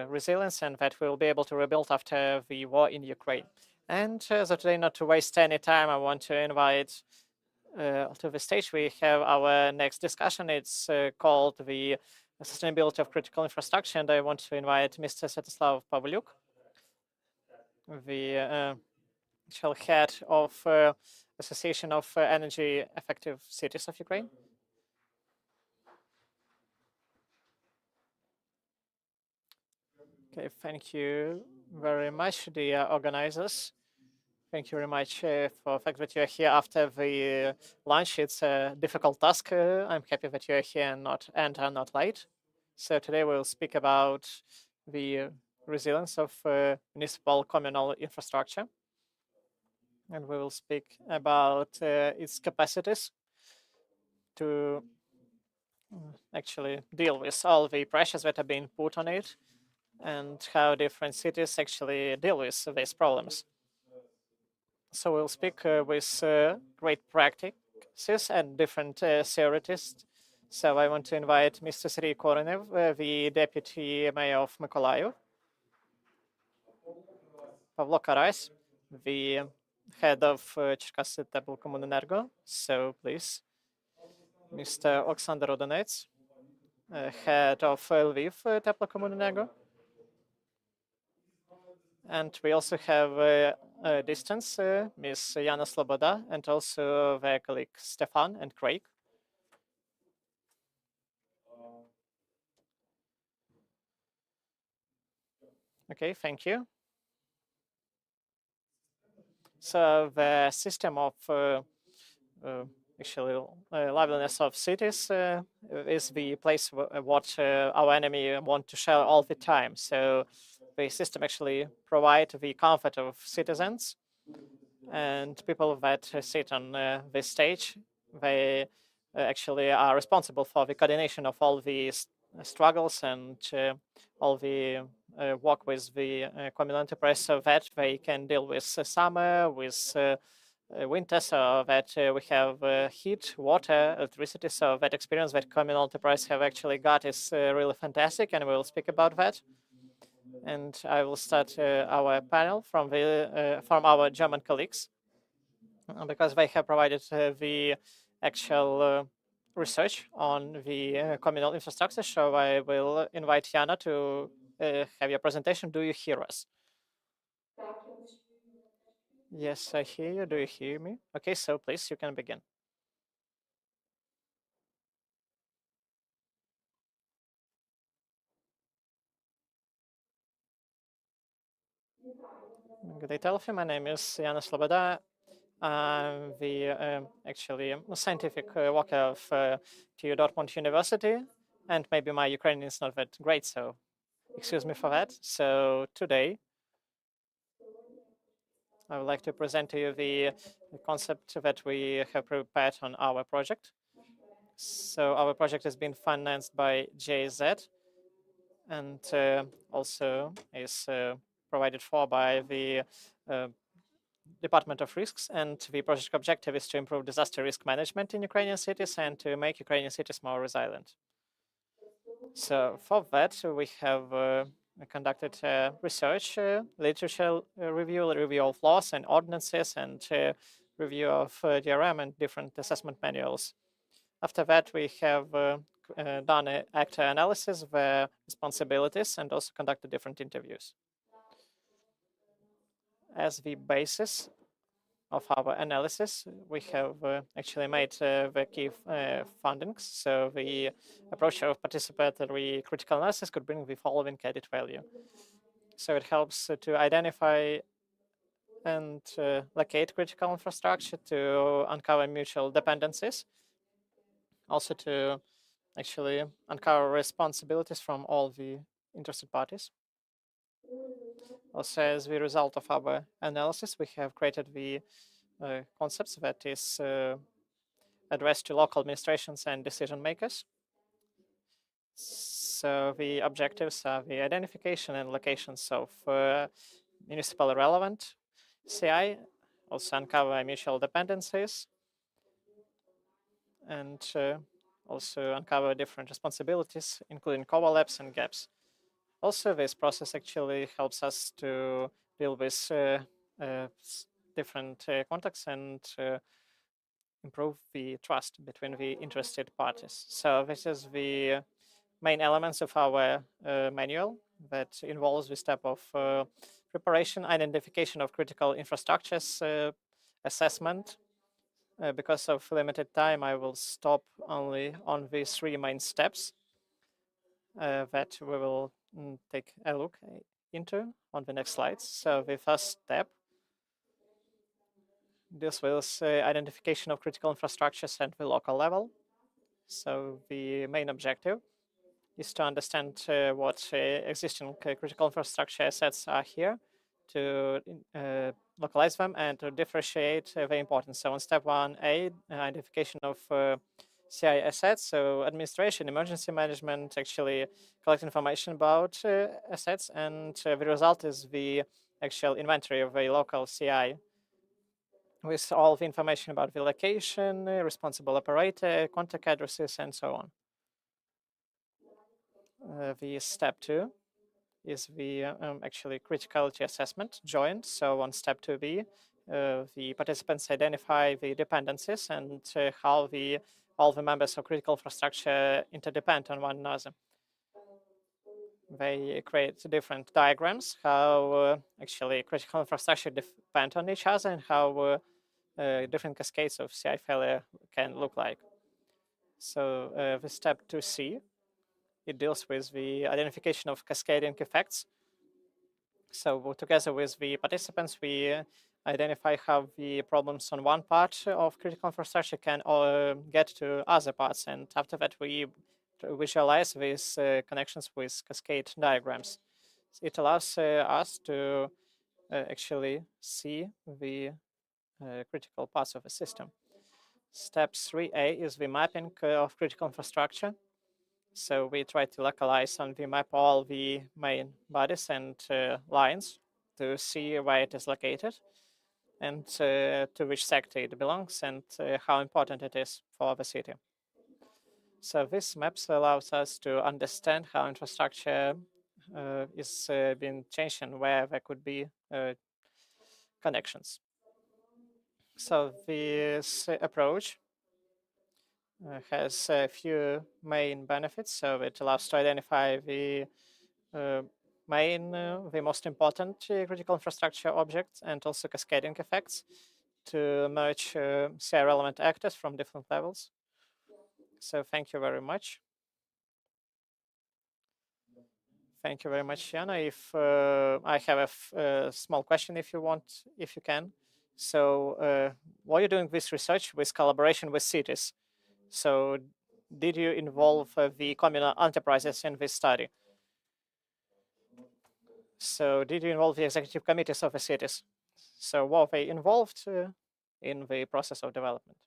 Speaker 1: resilience, and that we will be able to rebuild after the war in Ukraine. And so today, not to waste any time, I want to invite to the stage, we have our next discussion. It's called the Sustainability of Critical Infrastructure, and I want to invite Mr. Svetoslav Pavlyuk, the actual head of Association of Energy Effective Cities of Ukraine. Okay, thank you very much, dear organizers. Thank you very much for the fact that you are here after the lunch. It's a difficult task. I'm happy that you are here and are not late. So today we'll speak about the resilience of municipal communal infrastructure. And we will speak about its capacities to actually deal with all the pressures that are being put on it and how different cities actually deal with these problems. So we'll speak with great practices and different theorists. So I want to invite Mr. Sergei Koronev, the Deputy Mayor of Mykolaiv, Pavlo Karas, the head of Черкассy Teplocommunenерgo. So please, Mr. Alexander Rodonets, head of Lviv Teplocommunenерgo. And we also have a distance, Ms. Yana Sloboda, and also their colleague Stefan and Craig. Okay, thank you. So the system of actually liveliness of cities is the place what our enemy want to show all the time. So the system actually provide the comfort of citizens and people that sit on this stage. They actually are responsible for the coordination of all these struggles and all the work with the communal enterprise so that they can deal with summer, with winter, so that we have heat, water, electricity. So that experience that communal enterprise have actually got is really fantastic, and we will speak about that. And I will start our panel from our German colleagues because they have provided the actual research on the communal infrastructure. So I will invite Jana to have your presentation. Do you hear us? Yes, I hear you. Do you hear me? Okay, so please, you can begin. Good day, all of you. My name is Yana Sloboda. I'm the actually scientific worker of TU Dortmund University, and maybe my Ukrainian is not that great, so excuse me for that. So today, I would like to present to you the concept that we have prepared on our project. So our project has been financed by JZ and also is provided for by the Department of Risks. And the project objective is to improve disaster risk management in Ukrainian cities and to make Ukrainian cities more resilient. So for that, we have conducted research, literature review of laws and ordinances, and review of DRM and different assessment manuals. After that, we have done an actor analysis of responsibilities and also conducted different interviews. As the basis of our analysis, we have actually made the key findings. So the approach of participatory critical analysis could bring the following added value. So it helps to identify and locate critical infrastructure, to uncover mutual dependencies, also to actually uncover responsibilities from all the interested parties. Also, as the result of our analysis, we have created the concepts that is addressed to local administrations and decision makers. So the objectives are the identification and locations of municipally relevant CI, also uncover mutual dependencies, and also uncover different responsibilities, including overlaps and gaps. Also, this process actually helps us to deal with different contexts and improve the trust between the interested parties. So this is the main elements of our manual that involves the step of preparation, identification of critical infrastructures, assessment. Because of limited time, I will stop only on these three main steps that we will take a look into on the next slides. So the first step, this was identification of critical infrastructures at the local level. So the main objective is to understand what existing critical infrastructure assets are here, to localize them and to differentiate their importance. So on step 1A, identification of CI assets, so administration, emergency management, actually collect information about assets, and the result is the actual inventory of a local CI with all the information about the location, responsible operator, contact addresses, and so on. The step 2 is the actually criticality assessment joint. So on step 2B, the participants identify the dependencies and how all the members of critical infrastructure interdepend on one another. They create different diagrams, how actually critical infrastructure depend on each other and how different cascades of CI failure can look like. So the step 2C, it deals with the identification of cascading effects. So together with the participants, we identify how the problems on one part of critical infrastructure can get to other parts. And after that, we visualize these connections with cascade diagrams. It allows us to actually see the critical parts of the system. Step 3A is the mapping of critical infrastructure. So we try to localize on the map all the main bodies and lines to see where it is located and to which sector it belongs and how important it is for the city. So this maps allows us to understand how infrastructure is being changed and where there could be connections. So this approach has a few main benefits. So it allows to identify the the most important critical infrastructure objects and also cascading effects to merge CI relevant actors from different levels. So thank you very much. Thank you very much, Jana. If I have a small question, if you want, if you can. So while you're doing this research with collaboration with cities, so did you involve the communal enterprises in this study? So did you involve the executive committees of the cities? So were they involved in the process of development?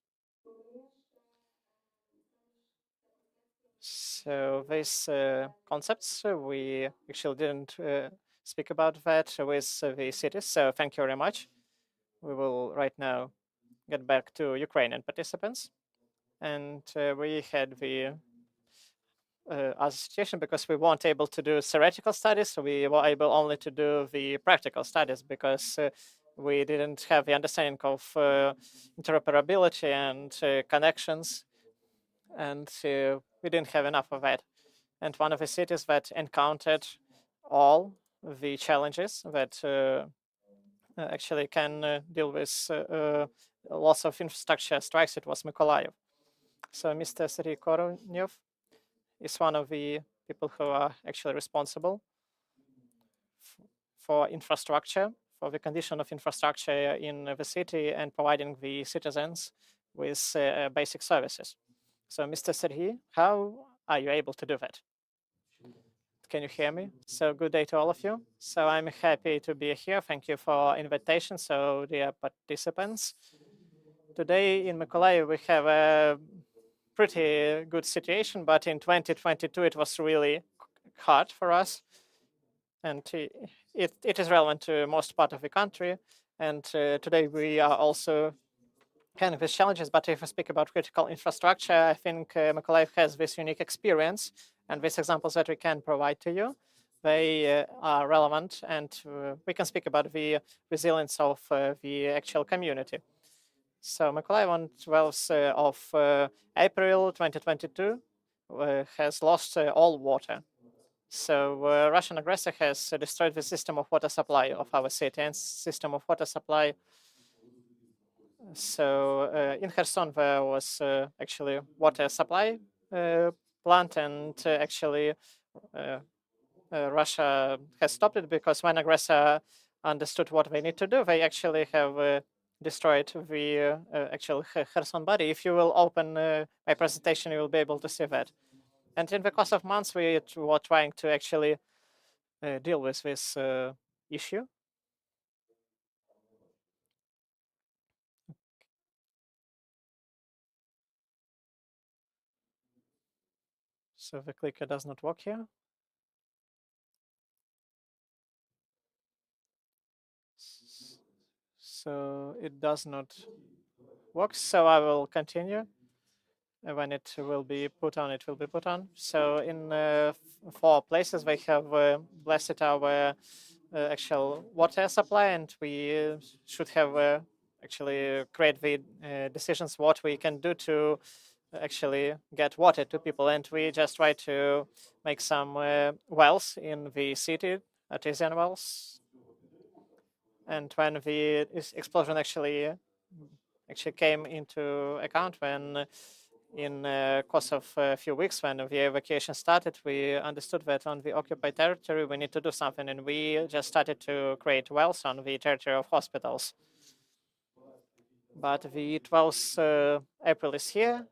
Speaker 1: So these concepts, we actually didn't speak about that with the cities. So thank you very much. We will right now get back to Ukrainian participants. And we had the other situation because we weren't able to do theoretical studies. So we were able only to do the practical studies because we didn't have the understanding of interoperability and connections. And we didn't have enough of that. And one of the cities that encountered all the challenges that actually can deal with loss of infrastructure strikes, it was Mykolaiv. So Mr. Serhiy Koronyov is one of the people who are actually responsible for infrastructure, for the condition of infrastructure in the city and providing the citizens with basic services. So Mr. Serhiy, how are you able to do that? Can you hear me? So good day to all of you. So I'm happy to be here. Thank you for invitation. So dear participants, today in Mykolaiv we have a pretty good situation, but in 2022 it was really hard for us. And it is relevant to most part of the country. And today we are also kind of with challenges, but if I speak about critical infrastructure, I think Mykolaiv has this unique experience, and these examples that we can provide to you, they are relevant, and we can speak about the resilience of the actual community. So Mykolaiv on 12th of April 2022 has lost all water. So Russian aggressor has destroyed the system of water supply of our city and system of water supply. So in Kherson there was actually water supply plant, and actually Russia has stopped it because when aggressor understood what they need to do, they actually have destroyed the actual Kherson body. If you will open my presentation, you will be able to see that. And in the course of months, we were trying to actually deal with this issue. So the clicker does not work here. So it does not work. So I will continue. When it will be put on, it will be put on. So in 4 places we have blessed our actual water supply, and we should have actually create the decisions what we can do to actually get water to people. And we just try to make some wells in the city, artesian wells. And when the explosion actually came into account, when in course of a few weeks, when the evacuation started, we understood that on the occupied territory we need to do something, and we just started to create wells on the territory of hospitals. But the 12th April is here,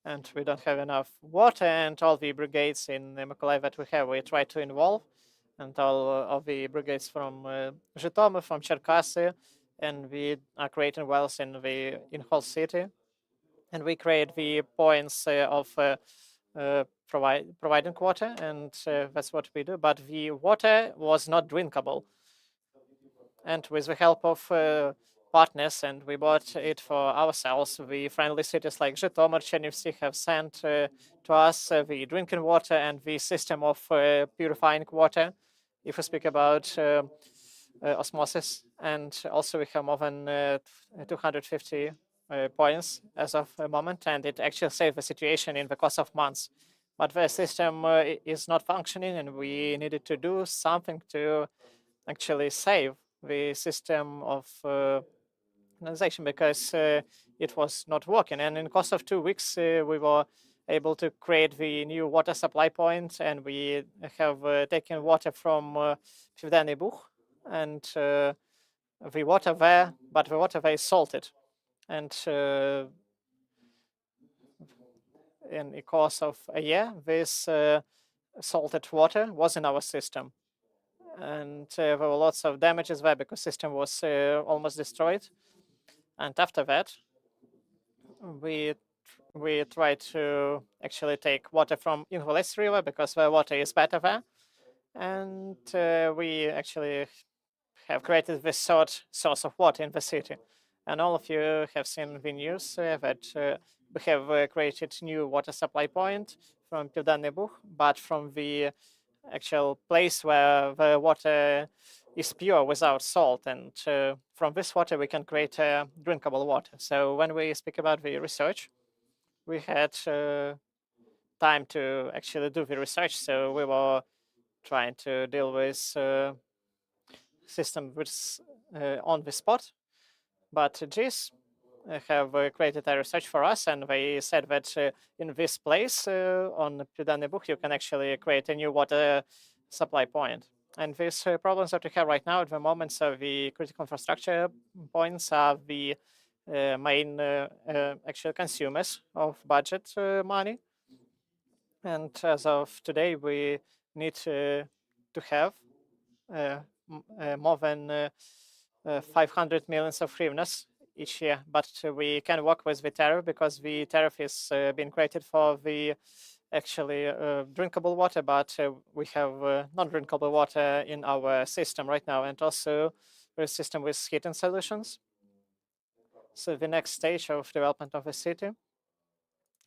Speaker 1: and we don't have enough water, and all the brigades in Mykolaiv that we have, we try to involve, and all of the brigades from Zhytomyr, from Cherkasy, and we are creating wells in whole city. And we create the points of providing water, and that's what we do. But the water was not drinkable. And with the help of partners, and we bought it for ourselves, the friendly cities like Zhytomyr, Chernivtsi have sent to us the drinking water and the system of purifying water, if we speak about osmosis. And also we have more than 250 points as of the moment, and it actually saved the situation in the course of months. But the system is not functioning, and we needed to do something to actually save the system of organization, because it was not working. And in the course of 2 weeks, we were able to create the new water supply point, and we have taken water from Pivdennyi Bugh, and the water there, but the water there is salted. And in the course of a year, this salted water was in our system. And there were lots of damages there because the system was almost destroyed. And after that, we tried to actually take water from Ingulets River because the water is better there. And we actually have created this third source of water in the city. And all of you have seen the news that we have created new water supply point from Pivdennyi Bugh, but from the actual place where the water is pure without salt. And from this water, we can create drinkable water. So when we speak about the research, we had time to actually do the research. So we were trying to deal with system which on the spot. But GIS have created a research for us, and they said that in this place on Pivdennyi Bugh, you can actually create a new water supply point. And these problems that we have right now at the moment, so the critical infrastructure points are the main actual consumers of budget money. And as of today, we need to have more than 500 millions of hryvnias each year, but we can work with the tariff because the tariff is being created for the actually drinkable water, but we have non-drinkable water in our system right now, and also the system with heating solutions. So the next stage of development of the city,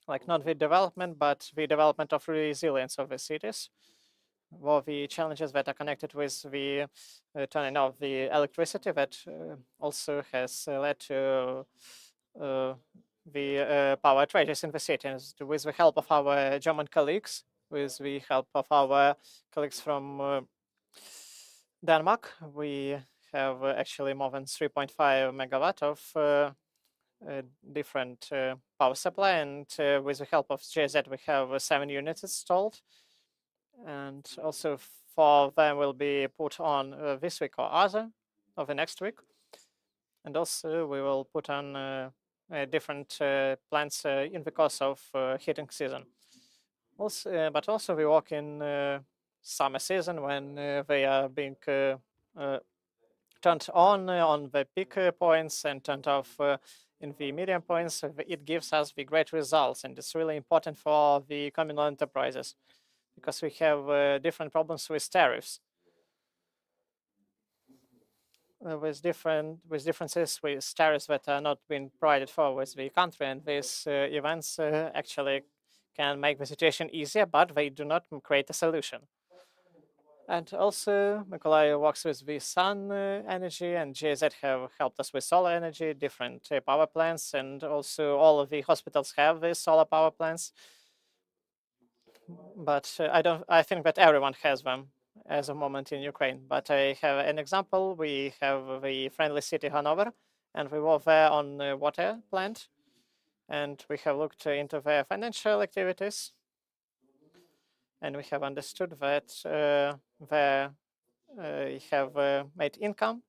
Speaker 1: like not the development, but the development of resilience of the cities, well, the challenges that are connected with the turning off the electricity that also has led to the power outrages in the city. And with the help of our German colleagues, with the help of our colleagues from Denmark, we have actually more than 3.5 megawatt of different power supply. And with the help of GIZ, we have 7 units installed. And also 4 of them will be put on this week or other, or the next week. And also we will put on different plants in the course of heating season. Also, but also we work in summer season when they are being turned on the peak points and turned off in the medium points, it gives us the great results, and it's really important for the communal enterprises because we have different problems with tariffs. With differences with tariffs that are not being provided for with the country, and these events actually can make the situation easier, but they do not create a solution. And also, Mykolaiv works with the sun energy, and GIZ have helped us with solar energy, different power plants, and also all of the hospitals have these solar power plants. But I think that everyone has them as a moment in Ukraine. But I have an example. We have the friendly city Hanover, and we were there on a water plant, and we have looked into their financial activities, and we have understood that they have made income.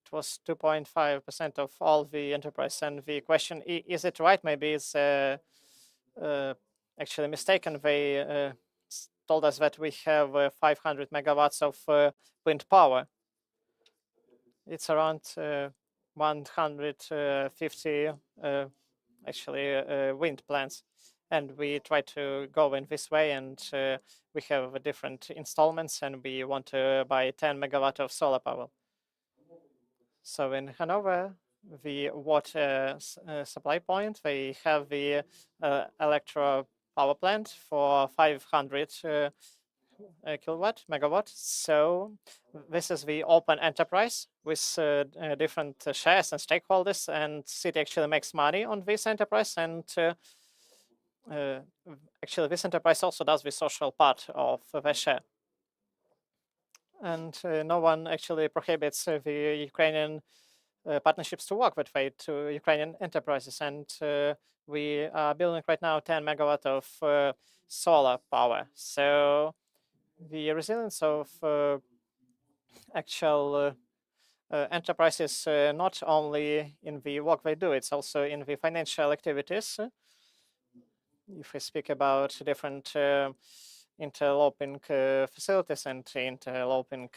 Speaker 1: It was 2.5% of all the enterprise. And the question, is it right? Maybe it's actually mistaken. They told us that we have 500 megawatts of wind power. It's around 150 actually wind plants. And we try to go in this way, and we have different installments, and we want to buy 10 megawatt of solar power. So in Hanover, the water supply point, they have the electro power plant for 500 megawatt. So this is the open enterprise with different shares and stakeholders, and city actually makes money on this enterprise, and actually this enterprise also does the social part of the share. And no one actually prohibits the Ukrainian partnerships to work that way to Ukrainian enterprises. And we are building right now 10 megawatt of solar power. So the resilience of actual enterprises, not only in the work they do, it's also in the financial activities. If we speak about different interloping facilities and interloping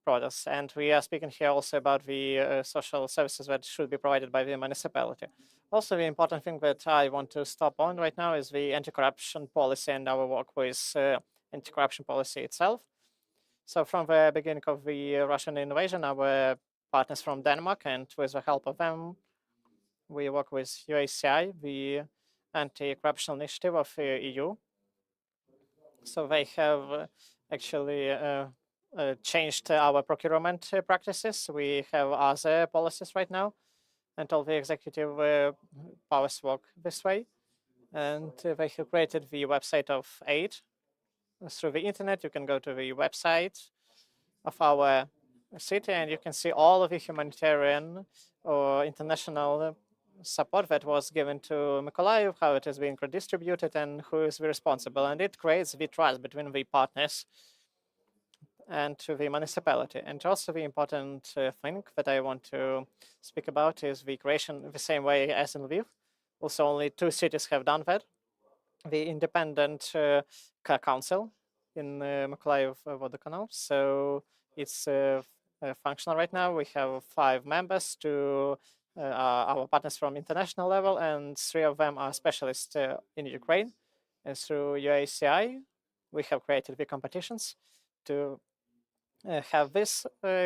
Speaker 1: products. And we are speaking here also about the social services that should be provided by the municipality. Also, the important thing that I want to stop on right now is the anti-corruption policy and our work with anti-corruption policy itself. So from the beginning of the Russian invasion, our partners from Denmark, and with the help of them, we work with UACI, the anti-corruption initiative of the EU. So they have actually changed our procurement practices. We have other policies right now, and all the executive powers work this way. And they have created the website of aid. Through the internet, you can go to the website of our city, and you can see all of the humanitarian or international support that was given to Mykolaiv, how it is being redistributed, and who is responsible. And it creates the trust between the partners and to the municipality. And also the important thing that I want to speak about is the creation the same way as in Lviv. Also, only 2 cities have done that. The independent council in Mykolaiv Vodokanal. So it's functional right now. We have 5 members, 2 our partners from international level, and 3 of them are specialists in Ukraine. And through UACI, we have created the competitions to have this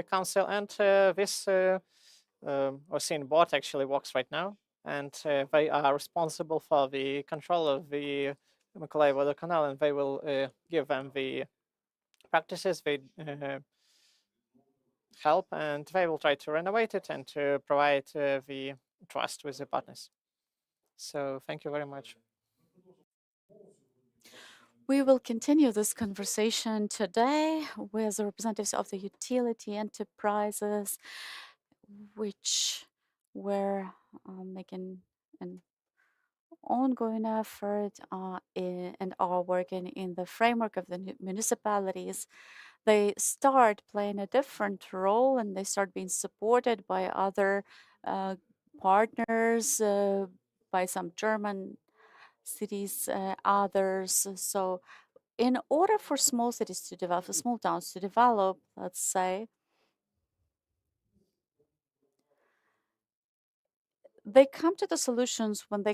Speaker 1: council, and this OSIN board actually works right now, and they are responsible for the control of the Mykolaiv Vodokanal, and they will give them the practices, they help, and they will try to renovate it and to provide the trust with the partners. So thank you very much.
Speaker 3: We will continue this conversation today with the representatives of the utility enterprises, which were making an ongoing effort and are working in the framework of the municipalities. They start playing a different role, and they start being supported by other partners, by some German cities, others. So in order for small cities to develop, for small towns to develop, let's say, they come to the solutions when they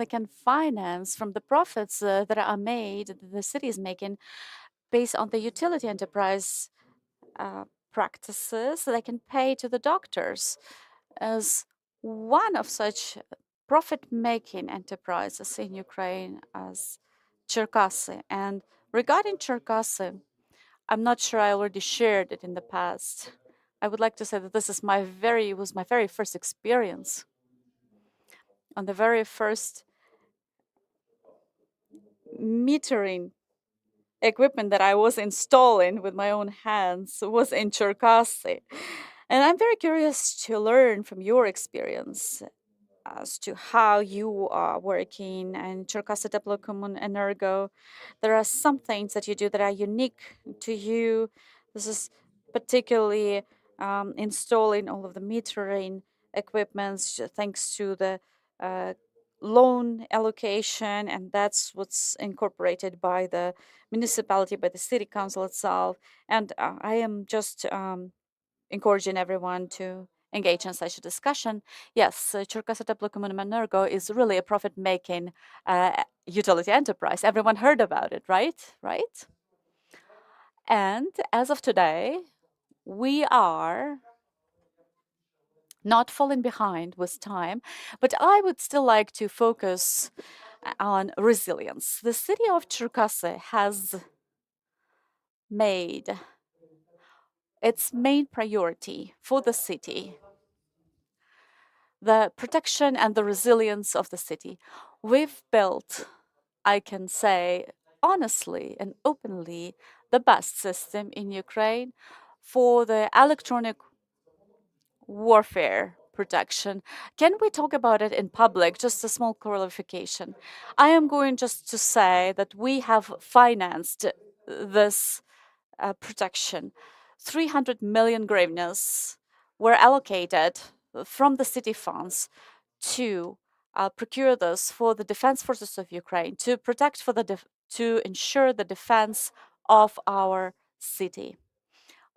Speaker 3: can finance from the profits that are made, that the city is making, based on the utility enterprise practices. They can pay to the doctors as one of such profit-making enterprises in Ukraine as Cherkasy. And regarding Cherkasy, I'm not sure I already shared it in the past. I would like to say that this is was my very first experience. On the very first metering equipment that I was installing with my own hands was in Cherkasy. And I'm very curious to learn from your experience as to how you are working in Cherkasy Energo. There are some things that you do that are unique to you. This is particularly installing all of the metering equipments thanks to the loan allocation, and that's what's incorporated by the municipality, by the city council itself. And I am just encouraging everyone to engage in such a discussion. Yes, Cherkasy Energo is really a profit-making utility enterprise. Everyone heard about it, right? Right? And as of today, we are not falling behind with time, but I would still like to focus on resilience. The city of Cherkasy has made its main priority for the city the protection and the resilience of the city. We've built, I can say honestly and openly, the best system in Ukraine for the electronic warfare protection. Can we talk about it in public? Just a small clarification. I am going just to say that we have financed this protection. 300 million hryvnias were allocated from the city funds to procure this for the defense forces of Ukraine, to protect to ensure the defense of our city.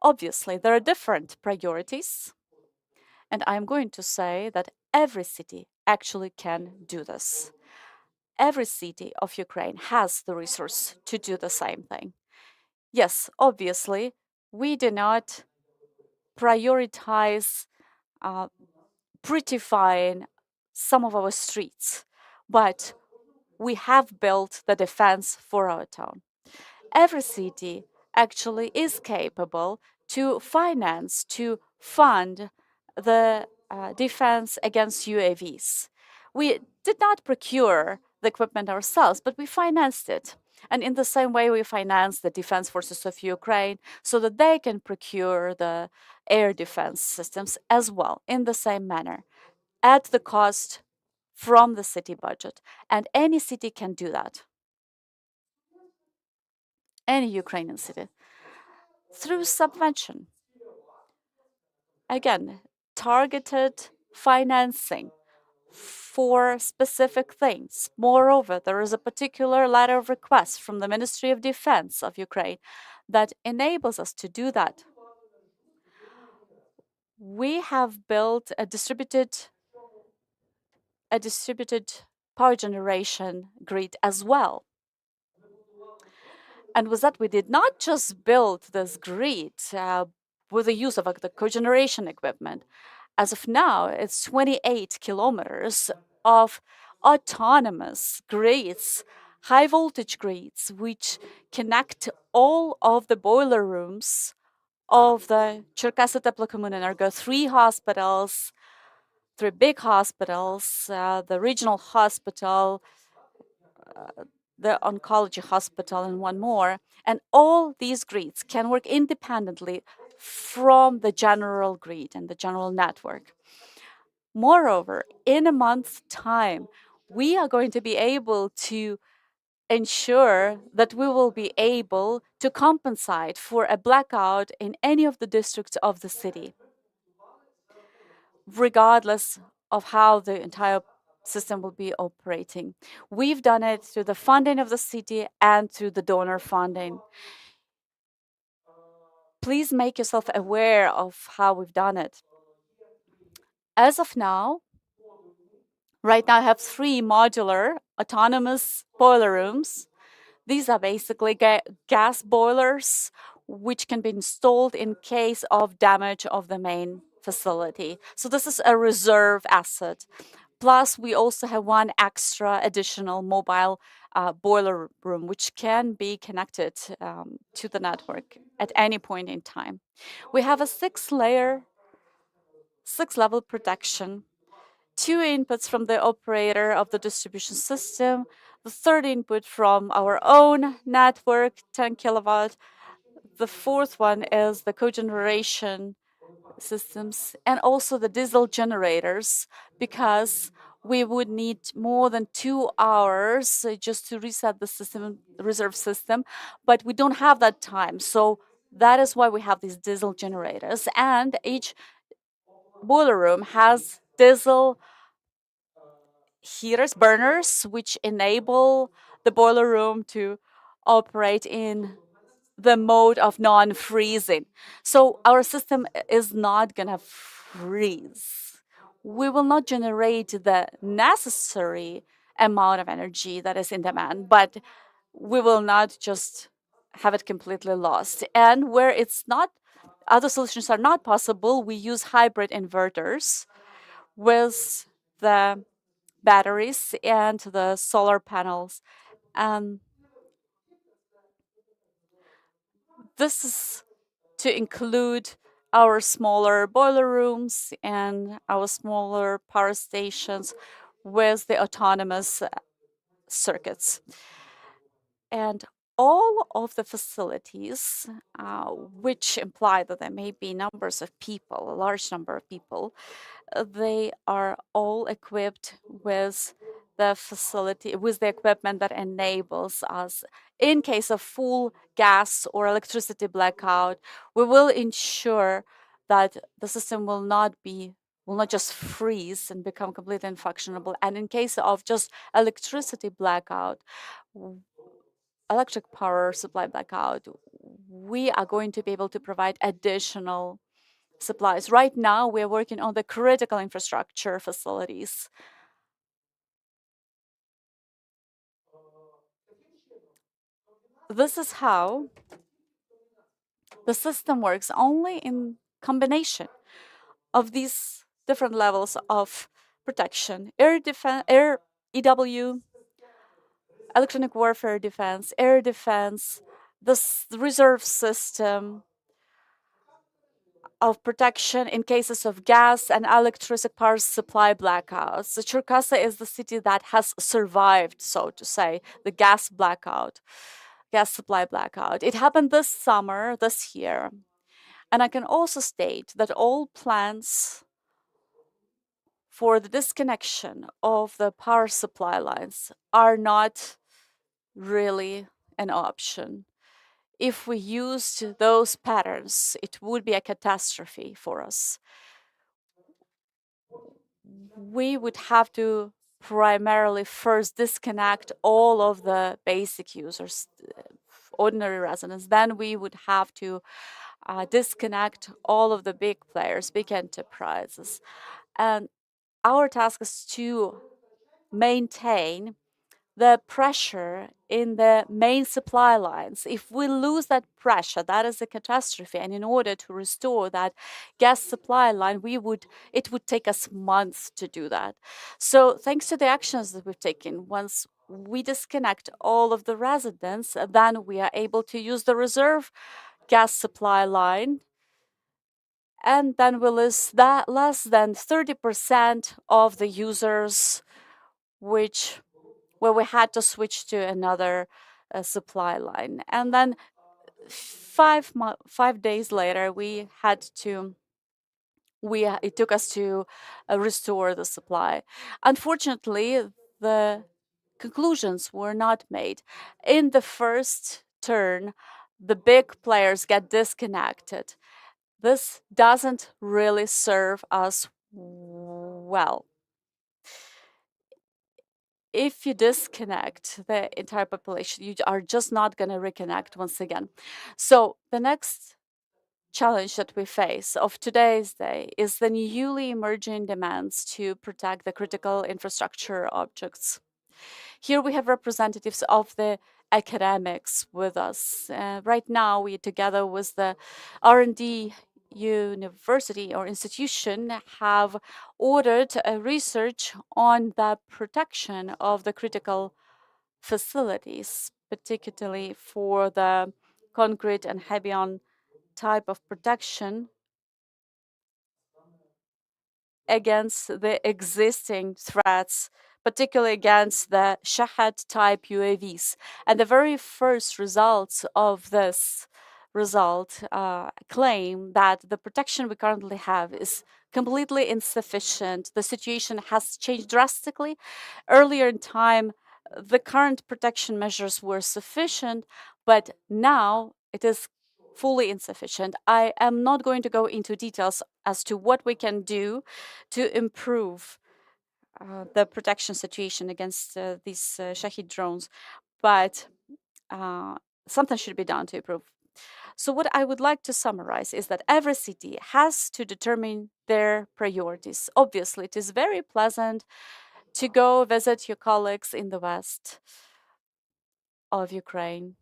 Speaker 3: Obviously, there are different priorities, and I'm going to say that every city actually can do this. Every city of Ukraine has the resource to do the same thing. Yes, obviously, we do not prioritize prettifying some of our streets, but we have built the defense for our town. Every city actually is capable to finance, to fund the defense against UAVs. We did not procure the equipment ourselves, but we financed it. And in the same way, we finance the defense forces of Ukraine so that they can procure the air defense systems as well in the same manner at the cost from the city budget. And any city can do that. Any Ukrainian city. Through subvention. Again, targeted financing for specific things. Moreover, there is a particular letter of request from the Ministry of Defense of Ukraine that enables us to do that. We have built a distributed power generation grid as well. And with that, we did not just build this grid with the use of the cogeneration equipment. As of now, it's 28 kilometers of autonomous grids, high voltage grids, which connect all of the boiler rooms of the Cherkasy Energo, 3 hospitals, 3 big hospitals, the regional hospital, the oncology hospital, and one more. And all these grids can work independently from the general grid and the general network. Moreover, in a month's time, we are going to be able to ensure that we will be able to compensate for a blackout in any of the districts of the city, regardless of how the entire system will be operating. We've done it through the funding of the city and through the donor funding. Please make yourself aware of how we've done it. As of now, Right now I have 3 modular autonomous boiler rooms. These are basically gas boilers which can be installed in case of damage of the main facility. So this is a reserve asset. Plus, we also have one extra additional mobile boiler room, which can be connected to the network at any point in time. We have a 6-level protection, 2 inputs from the operator of the distribution system, the 3rd input from our own network, 10 kilowatt. The 4th one is the cogeneration systems and also the diesel generators, because we would need more than 2 hours just to reset the system, the reserve system, but we don't have that time. So that is why we have these diesel generators, and each boiler room has diesel heaters, burners, which enable the boiler room to operate in the mode of non-freezing. So our system is not gonna freeze. We will not generate the necessary amount of energy that is in demand, but we will not just have it completely lost. And where it's not, other solutions are not possible, we use hybrid inverters with the batteries and the solar panels. This is to include our smaller boiler rooms and our smaller power stations with the autonomous circuits. And all of the facilities, which imply that there may be numbers of people, a large number of people, they are all equipped with the facility, with the equipment that enables us, in case of full gas or electricity blackout, we will ensure that the system will not just freeze and become completely unfunctionable. And in case of just electricity blackout, electric power supply blackout, we are going to be able to provide additional supplies. Right now, we are working on the critical infrastructure facilities. This is how the system works, only in combination of these different levels of protection: air defense, air EW, electronic warfare defense, air defense, the reserve system of protection in cases of gas and electricity power supply blackouts. The Cherkasy is the city that has survived, so to say, the gas supply blackout. It happened this summer, this year. And I can also state that all plans for the disconnection of the power supply lines are not really an option. If we used those patterns, it would be a catastrophe for us. We would have to primarily first disconnect all of the basic users, ordinary residents. Then we would have to disconnect all of the big players, big enterprises. And our task is to maintain the pressure in the main supply lines. If we lose that pressure, that is a catastrophe. And in order to restore that gas supply line, it would take us months to do that. So thanks to the actions that we've taken, once we disconnect all of the residents, then we are able to use the reserve gas supply line, and then we lose that less than 30% of the users where we had to switch to another supply line. And then 5 days later, it took us to restore the supply. Unfortunately, the conclusions were not made. In the first turn, the big players get disconnected. This doesn't really serve us well. If you disconnect the entire population, you are just not going to reconnect once again. So the next challenge that we face of today's day is the newly emerging demands to protect the critical infrastructure objects. Here we have representatives of the academics with us. Right now, we together with the R&D university or institution have ordered a research on the protection of the critical facilities, particularly for the concrete and heavy-on type of protection against the existing threats, particularly against the Shahed-type UAVs. And the very first results of this result claim that the protection we currently have is completely insufficient. The situation has changed drastically. Earlier in time, the current protection measures were sufficient, but now it is fully insufficient. I am not going to go into details as to what we can do to improve the protection situation against these Shahid drones, but something should be done to improve. So what I would like to summarize is that every city has to determine their priorities. Obviously, it is very pleasant to go visit your colleagues in the west of Ukraine,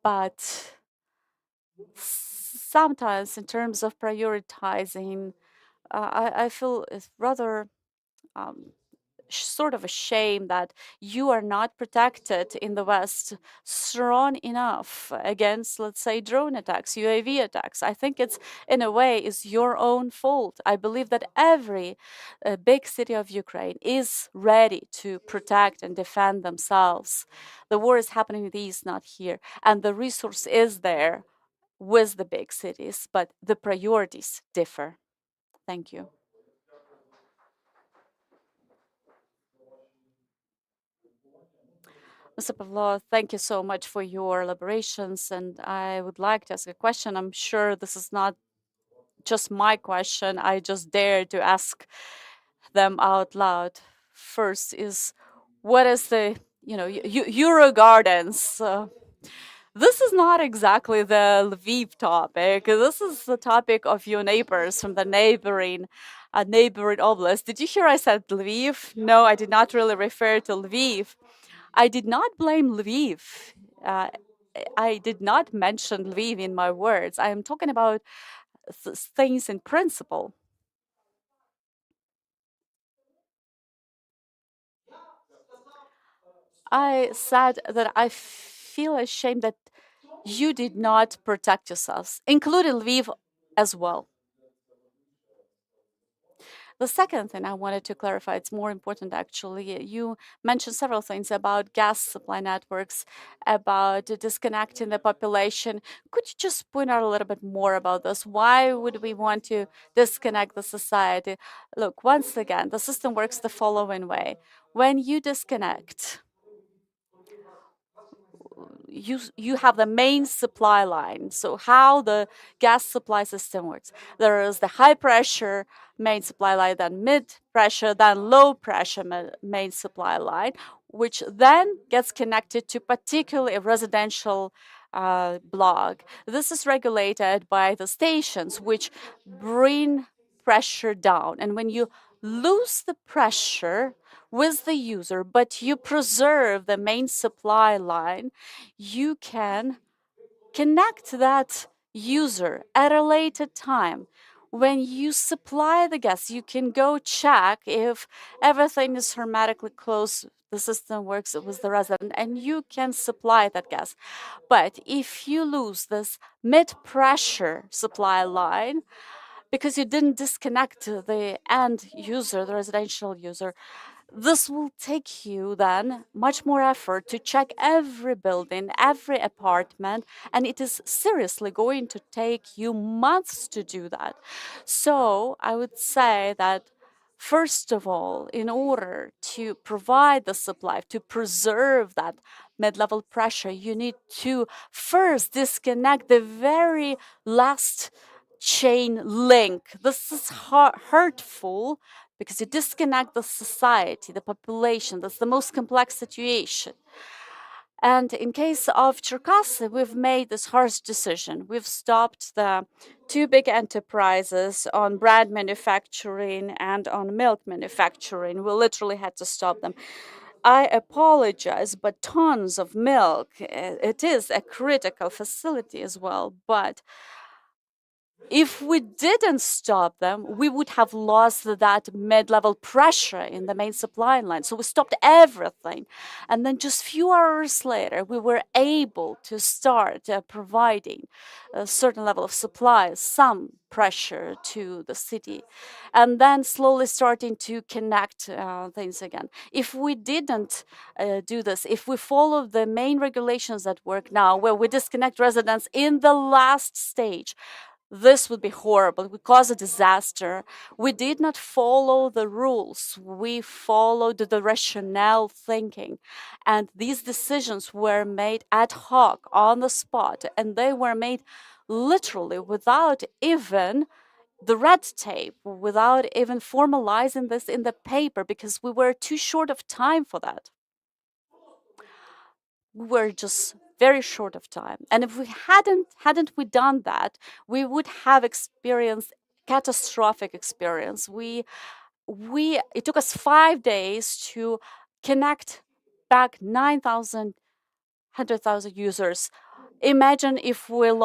Speaker 3: but sometimes in terms of prioritizing, I feel it's rather sort of a shame that you are not protected in the West strong enough against, let's say, drone attacks, UAV attacks. I think it's, in a way, is your own fault. I believe that every big city of Ukraine is ready to protect and defend themselves. The war is happening in the East, not here. And the resource is there with the big cities, but the priorities differ. Thank you. Mr. Pavlov, thank you so much for your elaborations. And I would like to ask a question. I'm sure this is not just my question. I just dare to ask them out loud. First is, what is the, Euro Gardens? This is not exactly the Lviv topic. This is the topic of your neighbors from the neighboring oblast. Did you hear I said Lviv? No, I did not really refer to Lviv. I did not blame Lviv. I did not mention Lviv in my words. I am talking about things in principle. I said that I feel ashamed that you did not protect yourselves, including Lviv as well. The second thing I wanted to clarify, it's more important actually. You mentioned several things about gas supply networks, about disconnecting the population. Could you just point out a little bit more about this? Why would we want to disconnect the society? Look, once again, the system works the following way. When you disconnect, you have the main supply line. So how the gas supply system works. There is the high pressure main supply line, then mid pressure, then low pressure main supply line, which then gets connected to particularly a residential block. This is regulated by the stations, which bring pressure down. And when you lose the pressure with the user, but you preserve the main supply line, you can connect that user at a later time. When you supply the gas, you can go check if everything is hermetically closed, the system works with the resident, and you can supply that gas. But if you lose this mid-pressure supply line, because you didn't disconnect the end user, the residential user, this will take you then much more effort to check every building, every apartment, and it is seriously going to take you months to do that. So I would say that first of all, in order to provide the supply, to preserve that mid-level pressure, you need to first disconnect the very last chain link. This is hurtful because you disconnect the society, the population. That's the most complex situation. And in case of Cherkasy, we've made this harsh decision. We've stopped the two big enterprises on bread manufacturing and on milk manufacturing. We literally had to stop them. I apologize, but tons of milk, it is a critical facility as well. But if we didn't stop them, we would have lost that mid-level pressure in the main supply line. So we stopped everything. And then just few hours later, we were able to start providing a certain level of supply, some pressure to the city, and then slowly starting to connect things again. If we didn't do this, if we follow the main regulations that work now, where we disconnect residents in the last stage, this would be horrible. It would cause a disaster. We did not follow the rules. We followed the rationale thinking. And these decisions were made ad hoc, on the spot, and they were made literally without even the red tape, without even formalizing this in the paper, because we were too short of time for that. We were just very short of time. And if we hadn't we done that, we would have experienced catastrophic experience. It took us 5 days to connect back 9,000, 100,000 users. Imagine if we've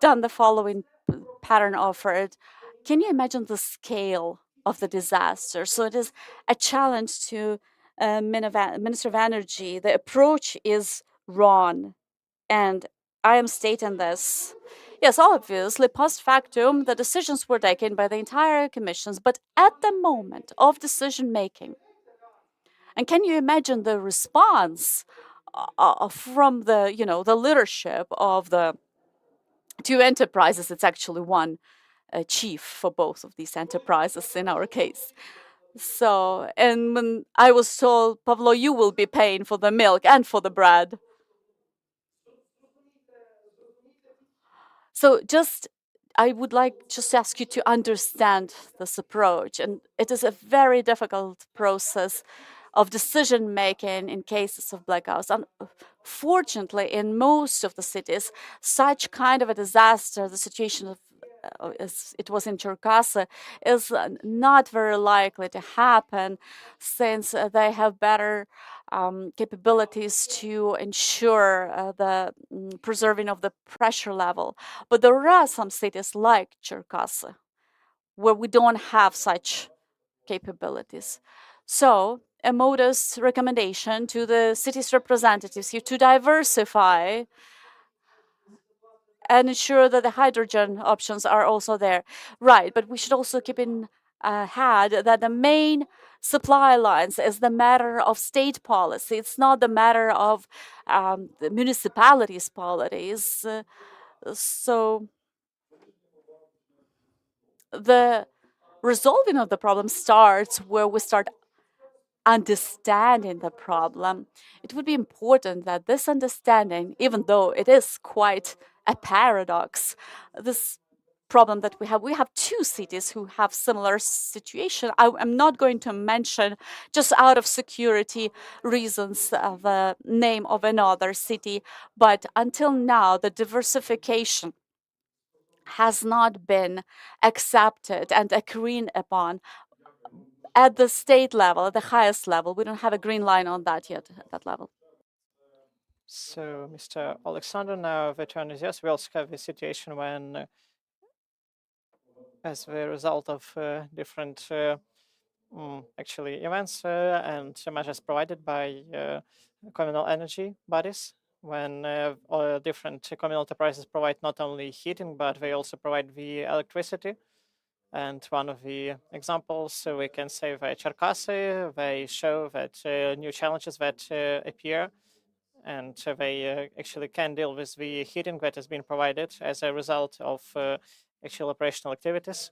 Speaker 3: done the following pattern offered. Can you imagine the scale of the disaster? So it is a challenge to Minister of Energy. The approach is wrong, and I am stating this. Yes, obviously, post factum, the decisions were taken by the entire commissions, but at the moment of decision making, and can you imagine the response from the leadership of the two enterprises? It's actually one chief for both of these enterprises in our case. So, and when I was told, Pavlo, you will be paying for the milk and for the bread. So I would like just to ask you to understand this approach. And it is a very difficult process of decision making in cases of blackouts. Unfortunately, in most of the cities, such kind of a disaster, the situation of as it was in Cherkasy, is not very likely to happen, since they have better capabilities to ensure the preserving of the pressure level. But there are some cities like Cherkasy where we don't have such capabilities. So a modest recommendation to the city's representatives here to diversify and ensure that the hydrogen options are also there. Right, but we should also keep in head that the main supply lines is the matter of state policy. It's not the matter of the municipalities' policies. So the resolving of the problem starts where we start understanding the problem. It would be important that this understanding, even though it is quite a paradox, this problem that we have two cities who have similar situation. I'm not going to mention, just out of security reasons, the name of another city, but until now the diversification has not been accepted and agreed upon at the state level, at the highest level. We don't have a green line on that yet, at that level.
Speaker 1: So, Mr. Alexander, now the turn is yours. We also have the situation when, as a result of different actually events and measures provided by communal energy bodies, when all different communal enterprises provide not only heating, but they also provide the electricity. And one of the examples we can say that Cherkasy, they show that new challenges that appear, and they actually can deal with the heating that has been provided as a result of actual operational activities.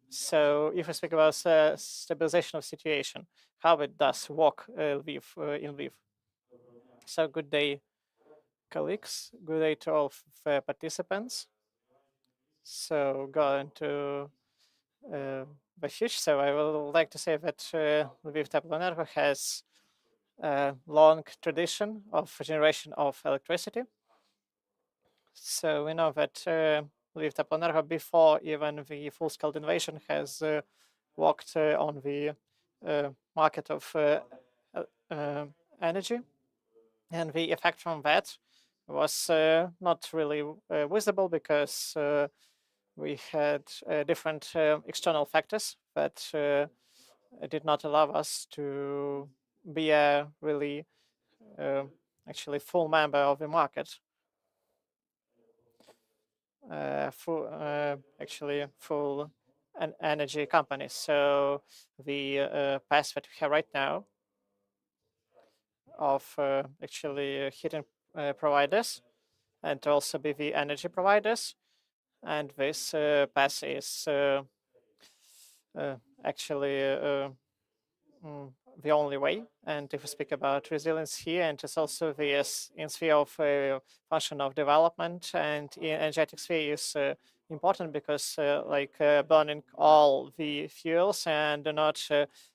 Speaker 1: So if we speak about stabilization of situation, how it does work in Lviv. So good day, colleagues. Good day to all participants. So going to the fish. So I would like to say that Lviv Tepleenergo has long tradition of generation of electricity. So we know that Lviv Tepleenergo, before even the full-scale invasion, has worked on the market of energy, and the effect from that was not really visible because we had different external factors that did not allow us to be a really actually full member of the market. Full an energy company. So the path that we have right now of actually heating providers and also be the energy providers, and this path is actually the only way. And if we speak about resilience here, and it's also the in sphere of function of development, and in energetic sphere is important because burning all the fuels and do not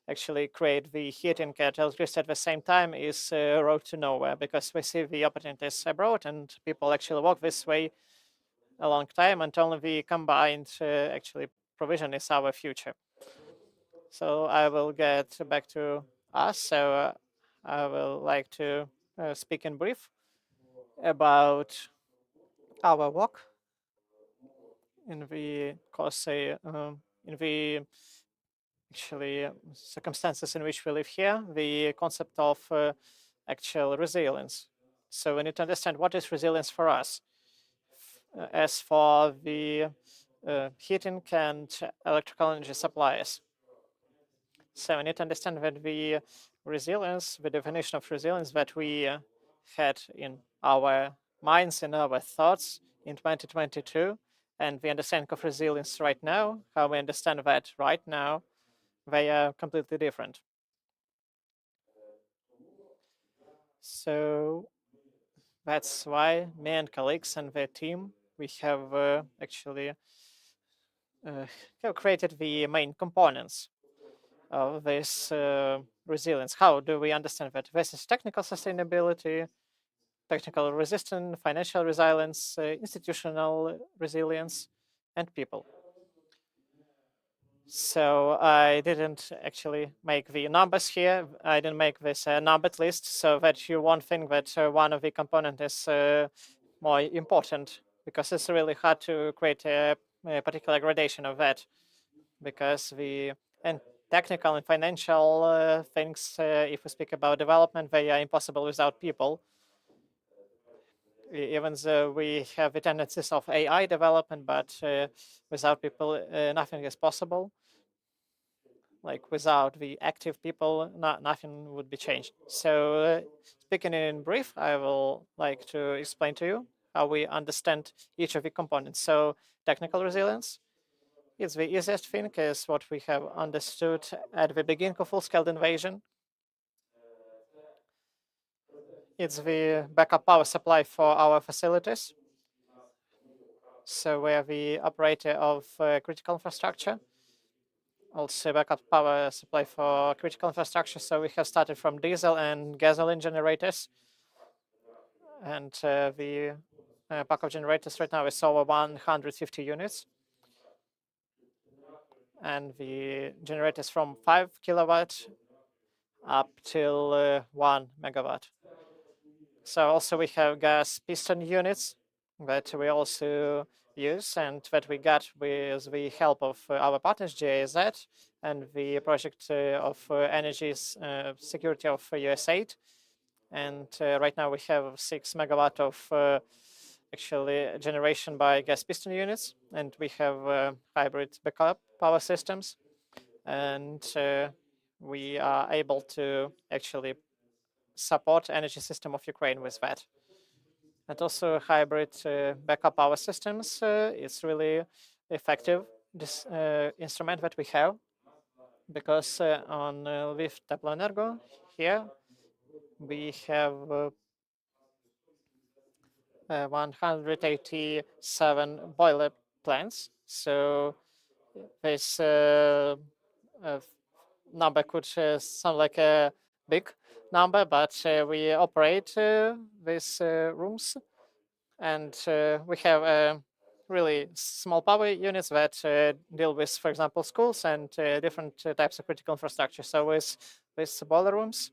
Speaker 1: actually create the heating at electricity at the same time is a road to nowhere, because we see the opportunities abroad and people actually walk this way a long time, and only the combined actually provision is our future. So I will get back to us. So I will like to speak in brief about our work in the in the actually circumstances in which we live here, the concept of actual resilience. So we need to understand what is resilience for us. As for the heating and electrical energy suppliers. So we need to understand that the resilience, the definition of resilience that we had in our minds, in our thoughts in 2022, and the understanding of resilience right now, how we understand that right now, they are completely different. So that's why me and colleagues and the team, we have actually have created the main components of this resilience. How do we understand that? This is technical sustainability, technical resistance, financial resilience, institutional resilience, and people. So I didn't actually make the numbers here. I didn't make this numbered list so that you won't think that one of the components is more important, because it's really hard to create a particular gradation of that, because the technical and financial things, if we speak about development, they are impossible without people. Even though we have the tendencies of AI development, but without people, nothing is possible. Like without the active people, nothing would be changed. So speaking in brief, I will like to explain to you how we understand each of the components. So technical resilience, it's the easiest thing, is what we have understood at the beginning of full-scale invasion. It's the backup power supply for our facilities. So we're the operator of critical infrastructure. Also backup power supply for critical infrastructure. So we have started from diesel and gasoline generators. And the backup generators right now is over 150 units. And the generators from 5 kilowatt up till 1 megawatt. So also we have gas piston units that we also use, and that we got with the help of our partners, GIZ, and the project of energy security of USAID. And right now we have 6 megawatt of actually generation by gas piston units, and we have hybrid backup power systems, and we are able to actually support energy system of Ukraine with that. And also hybrid backup power systems, it's really effective this instrument that we have, because on Lviv Tepleenergo here we have 187 boiler plants. So this number could sound like big, number, but we operate these rooms, and we have really small power units that deal with, for example, schools and different types of critical infrastructure. So with boiler rooms,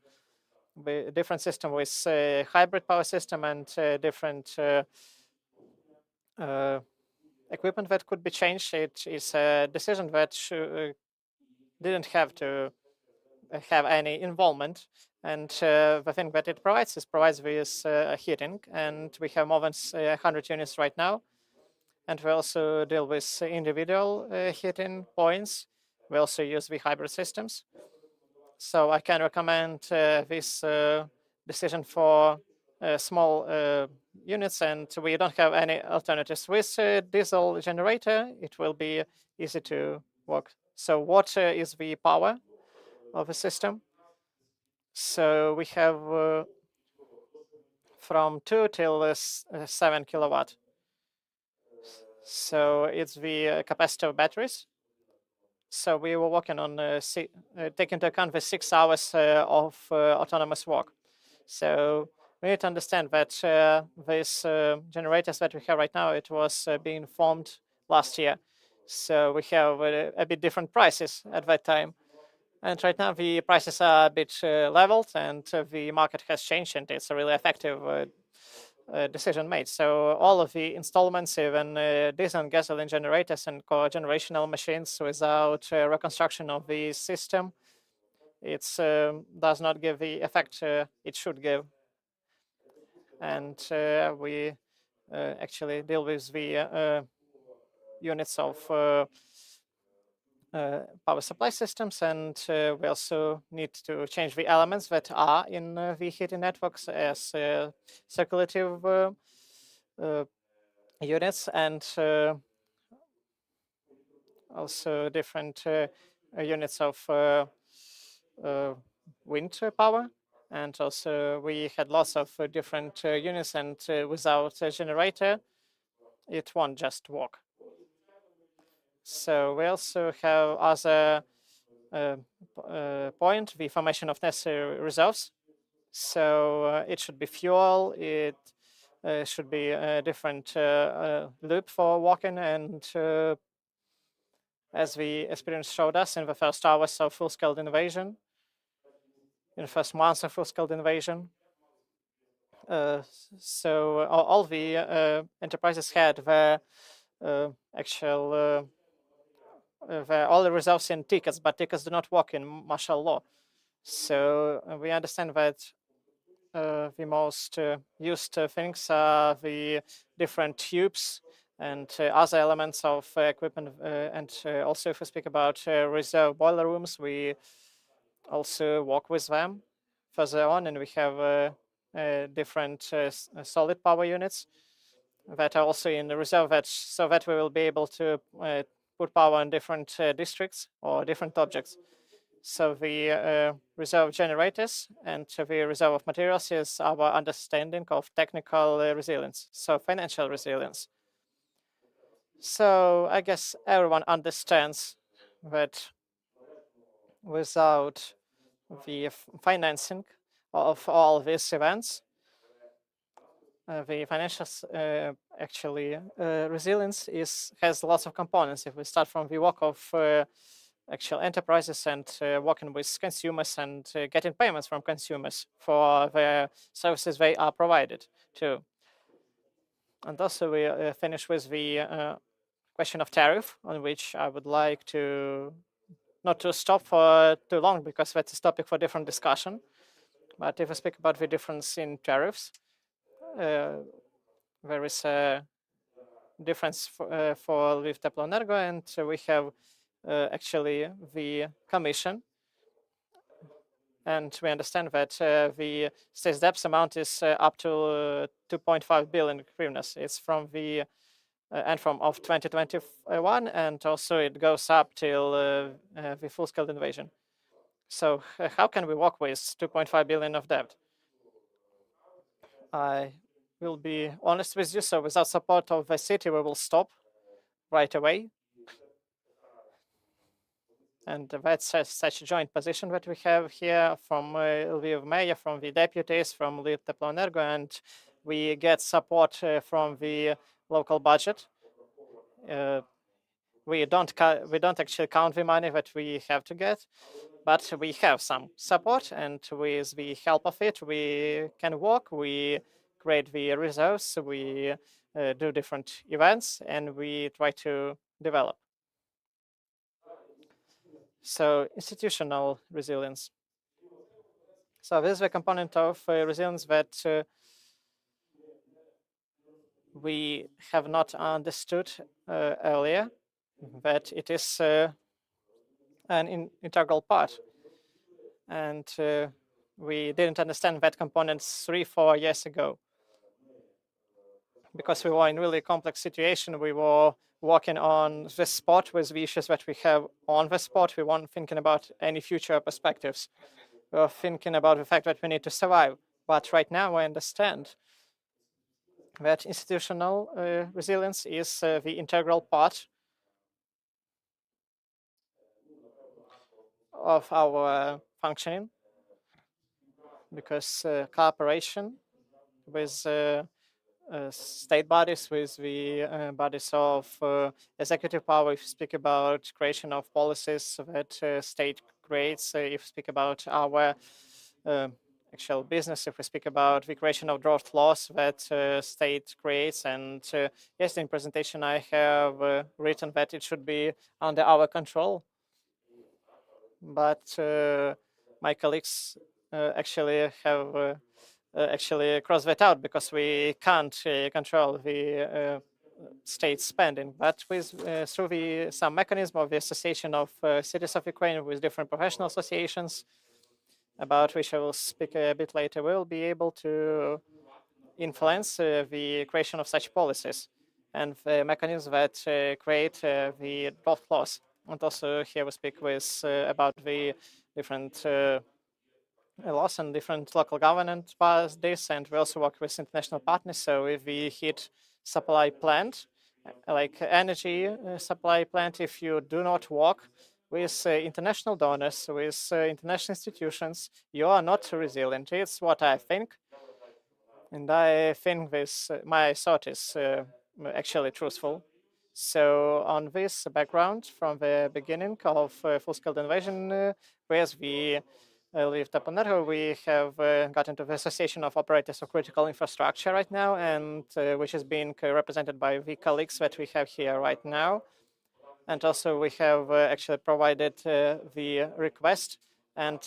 Speaker 1: different system with hybrid power system and different equipment that could be changed. It is a decision that didn't have to have any involvement, and the thing that it provides with heating, and we have more than 100 units right now, and we also deal with individual heating points. We also use the hybrid systems. So I can recommend this decision for small units, and we don't have any alternatives. With diesel generator, it will be easy to work. So water is the power of the system. So we have from 2 till 7 kilowatt. So it's the capacity of batteries. So we were working on taking into account the 6 hours of autonomous work. So we need to understand that these generators that we have right now, it was being formed last year. So we have a bit different prices at that time. And right now the prices are a bit leveled, and the market has changed, and it's a really effective decision made. So all of the installments, even diesel and gasoline generators and cogenerational machines, without reconstruction of the system, it does not give the effect it should give. And we actually deal with the units of power supply systems, and we also need to change the elements that are in the heating networks as circulative units, and also different units of wind power. And also we had lots of different units, and without a generator, it won't just work. So we also have other point, the formation of necessary reserves. So it should be fuel, it should be a different loop for walking, and as the experience showed us in the first hours of full-scale invasion, in the first months of full-scale invasion, so all the enterprises had the actual all the reserves in tickets, but tickets do not work in martial law. So we understand that the most used things are the different tubes and other elements of equipment. And also, if we speak about reserve boiler rooms, we also work with them further on, and we have different solid power units that are also in the reserve, so that we will be able to put power in different districts or different objects. So the reserve generators and the reserve of materials is our understanding of technical resilience, so financial resilience. So I guess everyone understands that without the financing of all these events, the financial resilience has lots of components. If we start from the work of actual enterprises and working with consumers and getting payments from consumers for the services they are provided to. And also we finish with the question of tariff, on which I would like to not to stop for too long, because that's a topic for different discussion. But if I speak about the difference in tariffs, there is a difference for Lviv Teplоенерго, and we have actually the commission, and we understand that the state debt amount is up to 2.5 billion hryvnias. It's from the and from of 2021, and also it goes up till the full-scale invasion. So how can we work with 2.5 billion of debt? I will be honest with you. So without support of the city, we will stop right away. And that's such a joint position that we have here from Lviv Mayor, from the deputies, from Lviv Teplоенерго, and we get support from the local budget. We don't actually count the money that we have to get, but we have some support, and with the help of it, we can work. We create the reserves. We do different events, and we try to develop. So institutional resilience. So this is the component of resilience that we have not understood earlier, that it is an integral part. And we didn't understand that component 3-4 years ago. Because we were in really complex situation, we were working on the spot with the issues that we have on the spot. We weren't thinking about any future perspectives. We were thinking about the fact that we need to survive. But right now we understand that institutional resilience is the integral part of our functioning, because cooperation with state bodies, with the bodies of executive power, if you speak about creation of policies that state creates, if you speak about our actual business, if we speak about the creation of draft laws that state creates, and yes, in presentation I have written that it should be under our control, but my colleagues actually have actually cross that out, because we can't control the state spending. But with through some mechanism of the Association of Cities of Ukraine with different professional associations, about which I will speak a bit later, we'll be able to influence the creation of such policies and the mechanisms that create the draft laws. And also here we speak with about the different laws and different local government bodies, and we also work with international partners. So if we hit supply plant, like energy supply plant, if you do not work with international donors, with international institutions, you are not resilient. It's what I think. And I think this, my thought is actually truthful. So on this background, from the beginning of full-scale invasion, whereas we Lviv Teplоенерго, we have got into the Association of Operators of Critical Infrastructure right now, and which is being represented by the colleagues that we have here right now. And also we have actually provided the request, and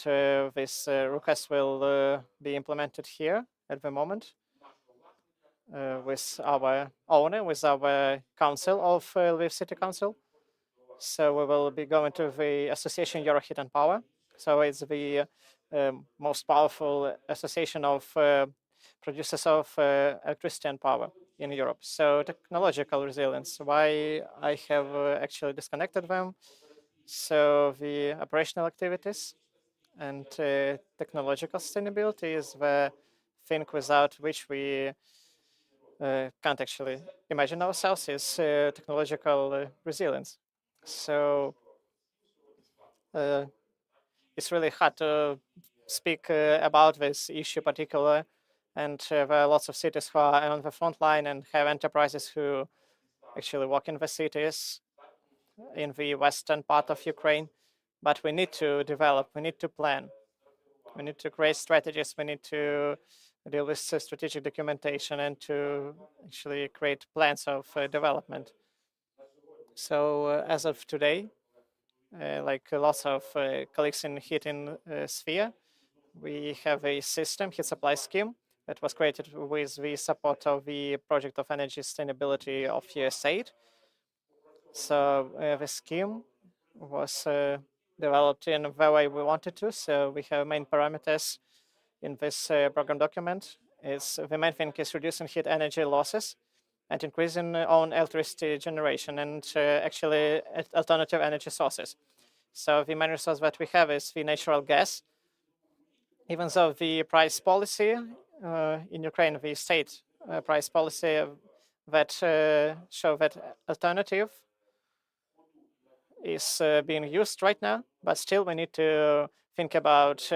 Speaker 1: this request will be implemented here at the moment with our owner, with our council of Lviv City Council. So we will be going to the association Euro Heat and Power. So it's the most powerful association of producers of electricity and power in Europe. So technological resilience, why I have actually disconnected them. So the operational activities and technological sustainability is the thing without which we can't actually imagine ourselves, is technological resilience. So it's really hard to speak about this issue particular, and there are lots of cities who are on the front line and have enterprises who actually work in the cities in the western part of Ukraine. But we need to develop, we need to plan, we need to create strategies, we need to deal with strategic documentation and to actually create plans of development. So as of today, like lots of colleagues in heating sphere, we have a system, heat supply scheme, that was created with the support of the Project of Energy Sustainability of USAID. So the scheme was developed in the way we wanted to. So we have main parameters in this program document. It's the main thing is reducing heat energy losses and increasing own electricity generation and actually alternative energy sources. So the main resource that we have is the natural gas. Even though the price policy in Ukraine, the state price policy that show that alternative is being used right now, but still we need to think about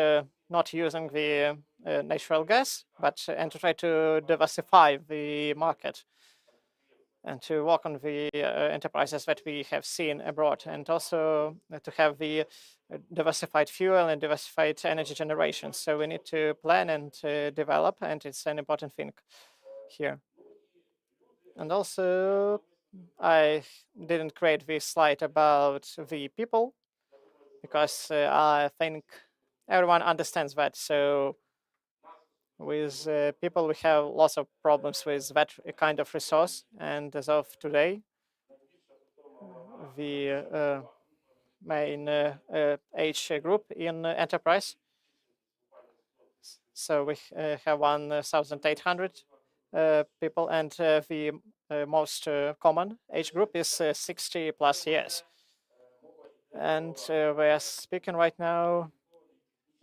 Speaker 1: not using the natural gas, but and to try to diversify the market and to work on the enterprises that we have seen abroad, and also to have the diversified fuel and diversified energy generation. So we need to plan and develop, and it's an important thing here. And also, I didn't create this slide about the people because I think everyone understands that. So with people, we have lots of problems with that kind of resource. And as of today, the main age group in enterprise. So we have 1,800 people, and the most common age group is 60 plus years. And we are speaking right now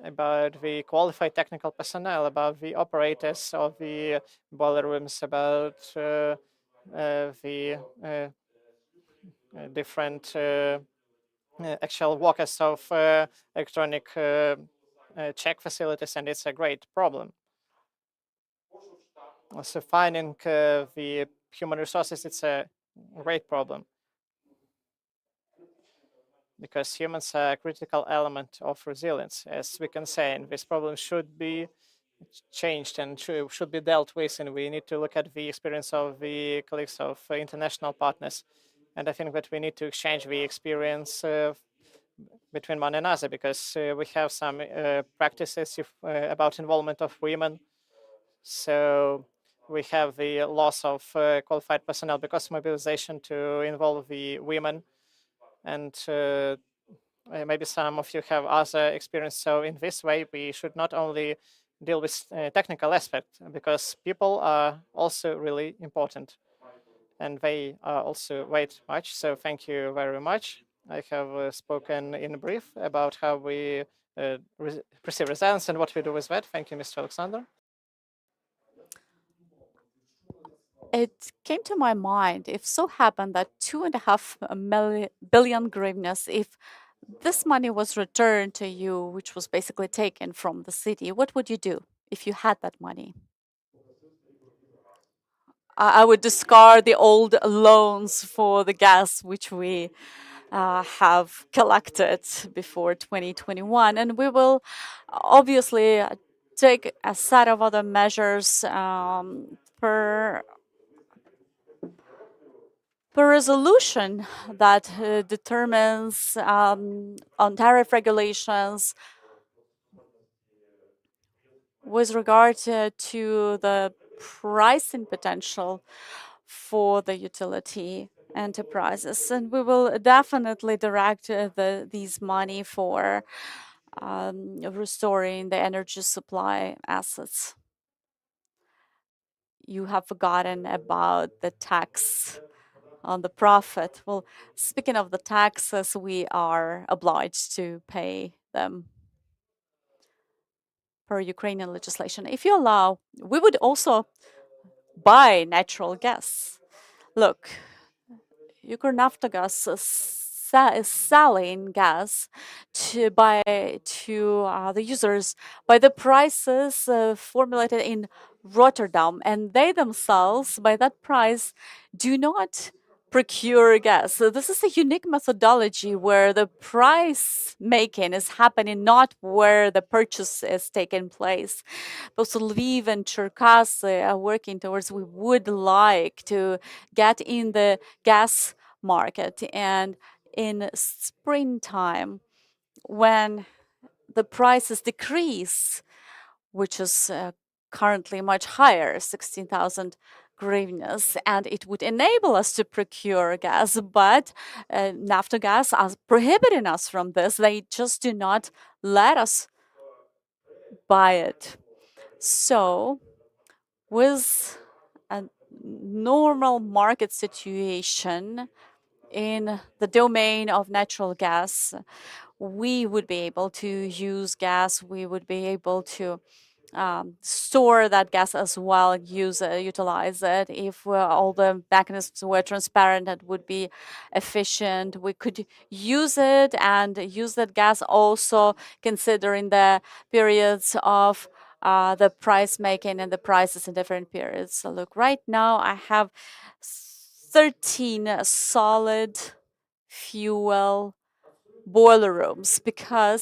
Speaker 1: about the qualified technical personnel, about the operators of the boiler rooms, about the different actual workers of electronic check facilities, and it's a great problem. So finding the human resources, it's a great problem, because humans are a critical element of resilience, as we can say, and this problem should be changed and should be dealt with, and we need to look at the experience of the colleagues of international partners. And I think that we need to exchange the experience between one another, because we have some practices about involvement of women. So we have the loss of qualified personnel because mobilization to involve the women, and maybe some of you have other experience. So in this way, we should not only deal with technical aspect, because people are also really important, and they also weight much. So thank you very much. I have spoken in brief about how we perceive resilience and what we do with that. Thank you, Mr. Alexander.
Speaker 3: It came to my mind, if so happened that 2.5 billion hryvnias, if this money was returned to you, which was basically taken from the city, what would you do if you had that money? I would discard the old loans for the gas which we have collected before 2021, and we will obviously take a set of other measures per resolution that determines on tariff regulations with regard to the pricing potential for the utility enterprises. And we will definitely direct these money for restoring the energy supply assets. You have forgotten about the tax on the profit. Well, speaking of the taxes, we are obliged to pay them per Ukrainian legislation. If you allow, we would also buy natural gas. Look, Ukrnaftogaz is selling gas to the users by the prices formulated in Rotterdam, and they themselves, by that price, do not procure gas. So this is a unique methodology where the price making is happening not where the purchase is taking place. Both Lviv and Cherkasy are working towards, we would like to get in the gas market, and in springtime, when the prices decrease, which is currently much higher, 16,000 hryvnias, and it would enable us to procure gas, but Naftogaz are prohibiting us from this. They just do not let us buy it. So with a normal market situation in the domain of natural gas, we would be able to use gas, we would be able to store that gas as well, utilize it. If all the mechanisms were transparent, it would be efficient. We could use it and use that gas also considering the periods of the price making and the prices in different periods. So look, right now I have 13 solid fuel boiler rooms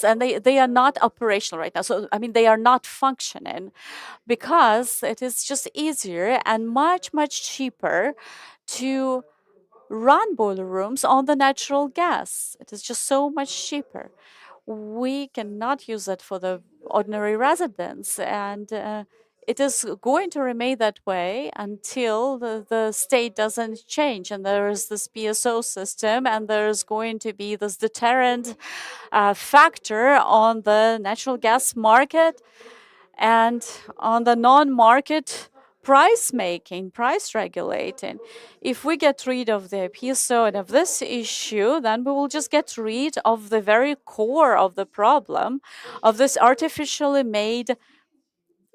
Speaker 3: and they are not operational right now. So, I mean, they are not functioning because it is just easier and much, much cheaper to run boiler rooms on the natural gas. It is just so much cheaper. We cannot use it for the ordinary residents, and it is going to remain that way until the state doesn't change and there is this PSO system and there's going to be this deterrent factor on the natural gas market and on the non-market price making, price regulating. If we get rid of the PSO and of this issue, then we will just get rid of the very core of the problem of this artificially made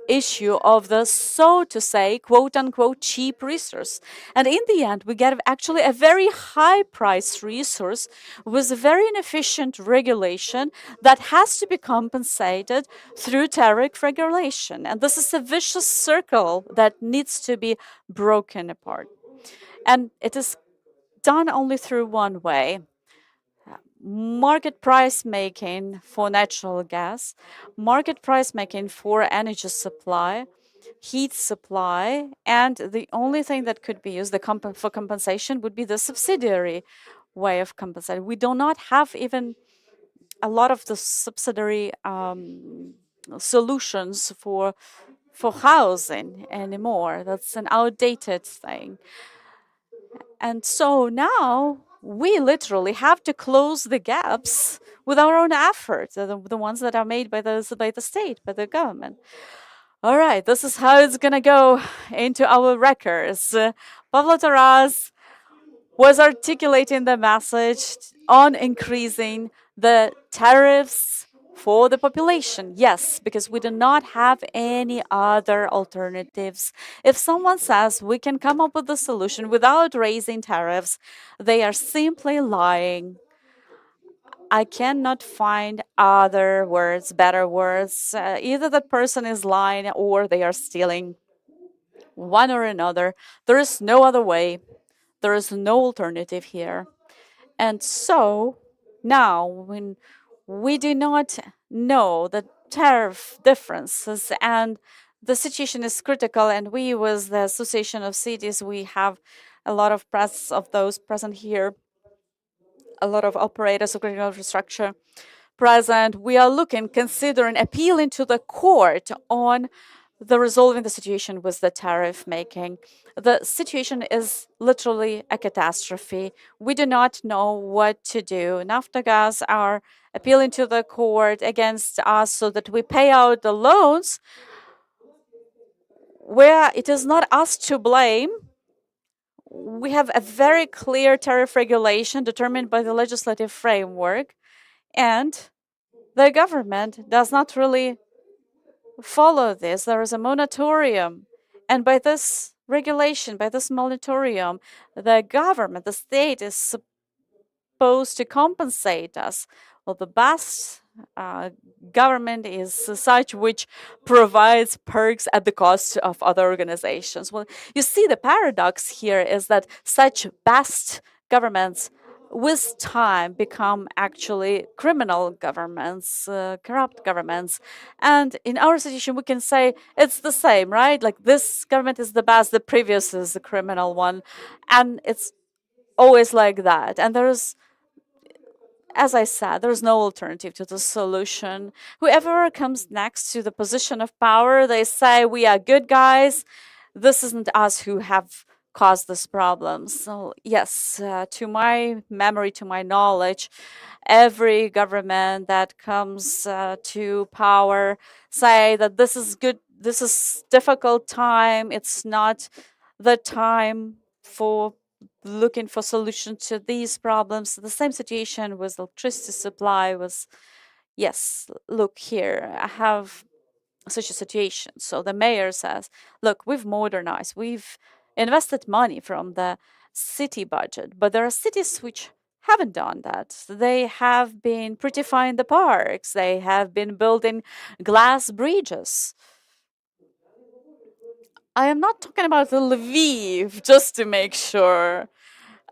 Speaker 3: issue of the, so to say, quote unquote, cheap resource. And in the end, we get actually a very high price resource with a very inefficient regulation that has to be compensated through tariff regulation. And this is a vicious circle that needs to be broken apart. And it is done only through one way: market price making for natural gas, market price making for energy supply, heat supply, and the only thing that could be used for compensation would be the subsidiary way of compensating. We do not have even a lot of the subsidiary solutions for housing anymore. That's an outdated thing. And so now we literally have to close the gaps with our own efforts, the ones that are made by the state, by the government. All right, this is how it's going to go into our records. Pavlo Taras was articulating the message on increasing the tariffs for the population. Yes, because we do not have any other alternatives. If someone says we can come up with a solution without raising tariffs, they are simply lying. I cannot find other words, better words. Either that person is lying or they are stealing. One or another. There is no other way. There is no alternative here. And so now, when we do not know the tariff differences and the situation is critical, and we, with the Association of Cities, we have a lot of press of those present here, a lot of operators of critical infrastructure present. We are considering appealing to the court on the resolving the situation with the tariff making. The situation is literally a catastrophe. We do not know what to do. Naftogaz are appealing to the court against us so that we pay out the loans where it is not us to blame. We have a very clear tariff regulation determined by the legislative framework, and the government does not really follow this. There is a moratorium, and by this regulation, by this moratorium, the government, the state, is supposed to compensate us. Well, the best government is such which provides perks at the cost of other organizations. Well, you see, the paradox here is that such best governments with time become actually criminal governments, corrupt governments. And in our situation, we can say it's the same, right? Like, this government is the best, the previous is the criminal one. And it's always like that. And there's, as I said, there's no alternative to the solution. Whoever comes next to the position of power, they say, we are good guys. This isn't us who have caused this problem. So yes, to my memory, to my knowledge, every government that comes to power say that this is good, this is difficult time, it's not the time for looking for solutions to these problems. The same situation with electricity supply was, yes, look here, I have such a situation. So the mayor says, look, we've modernized, we've invested money from the city budget, but there are cities which haven't done that. They have been prettifying the parks, they have been building glass bridges. I am not talking about Lviv, just to make sure.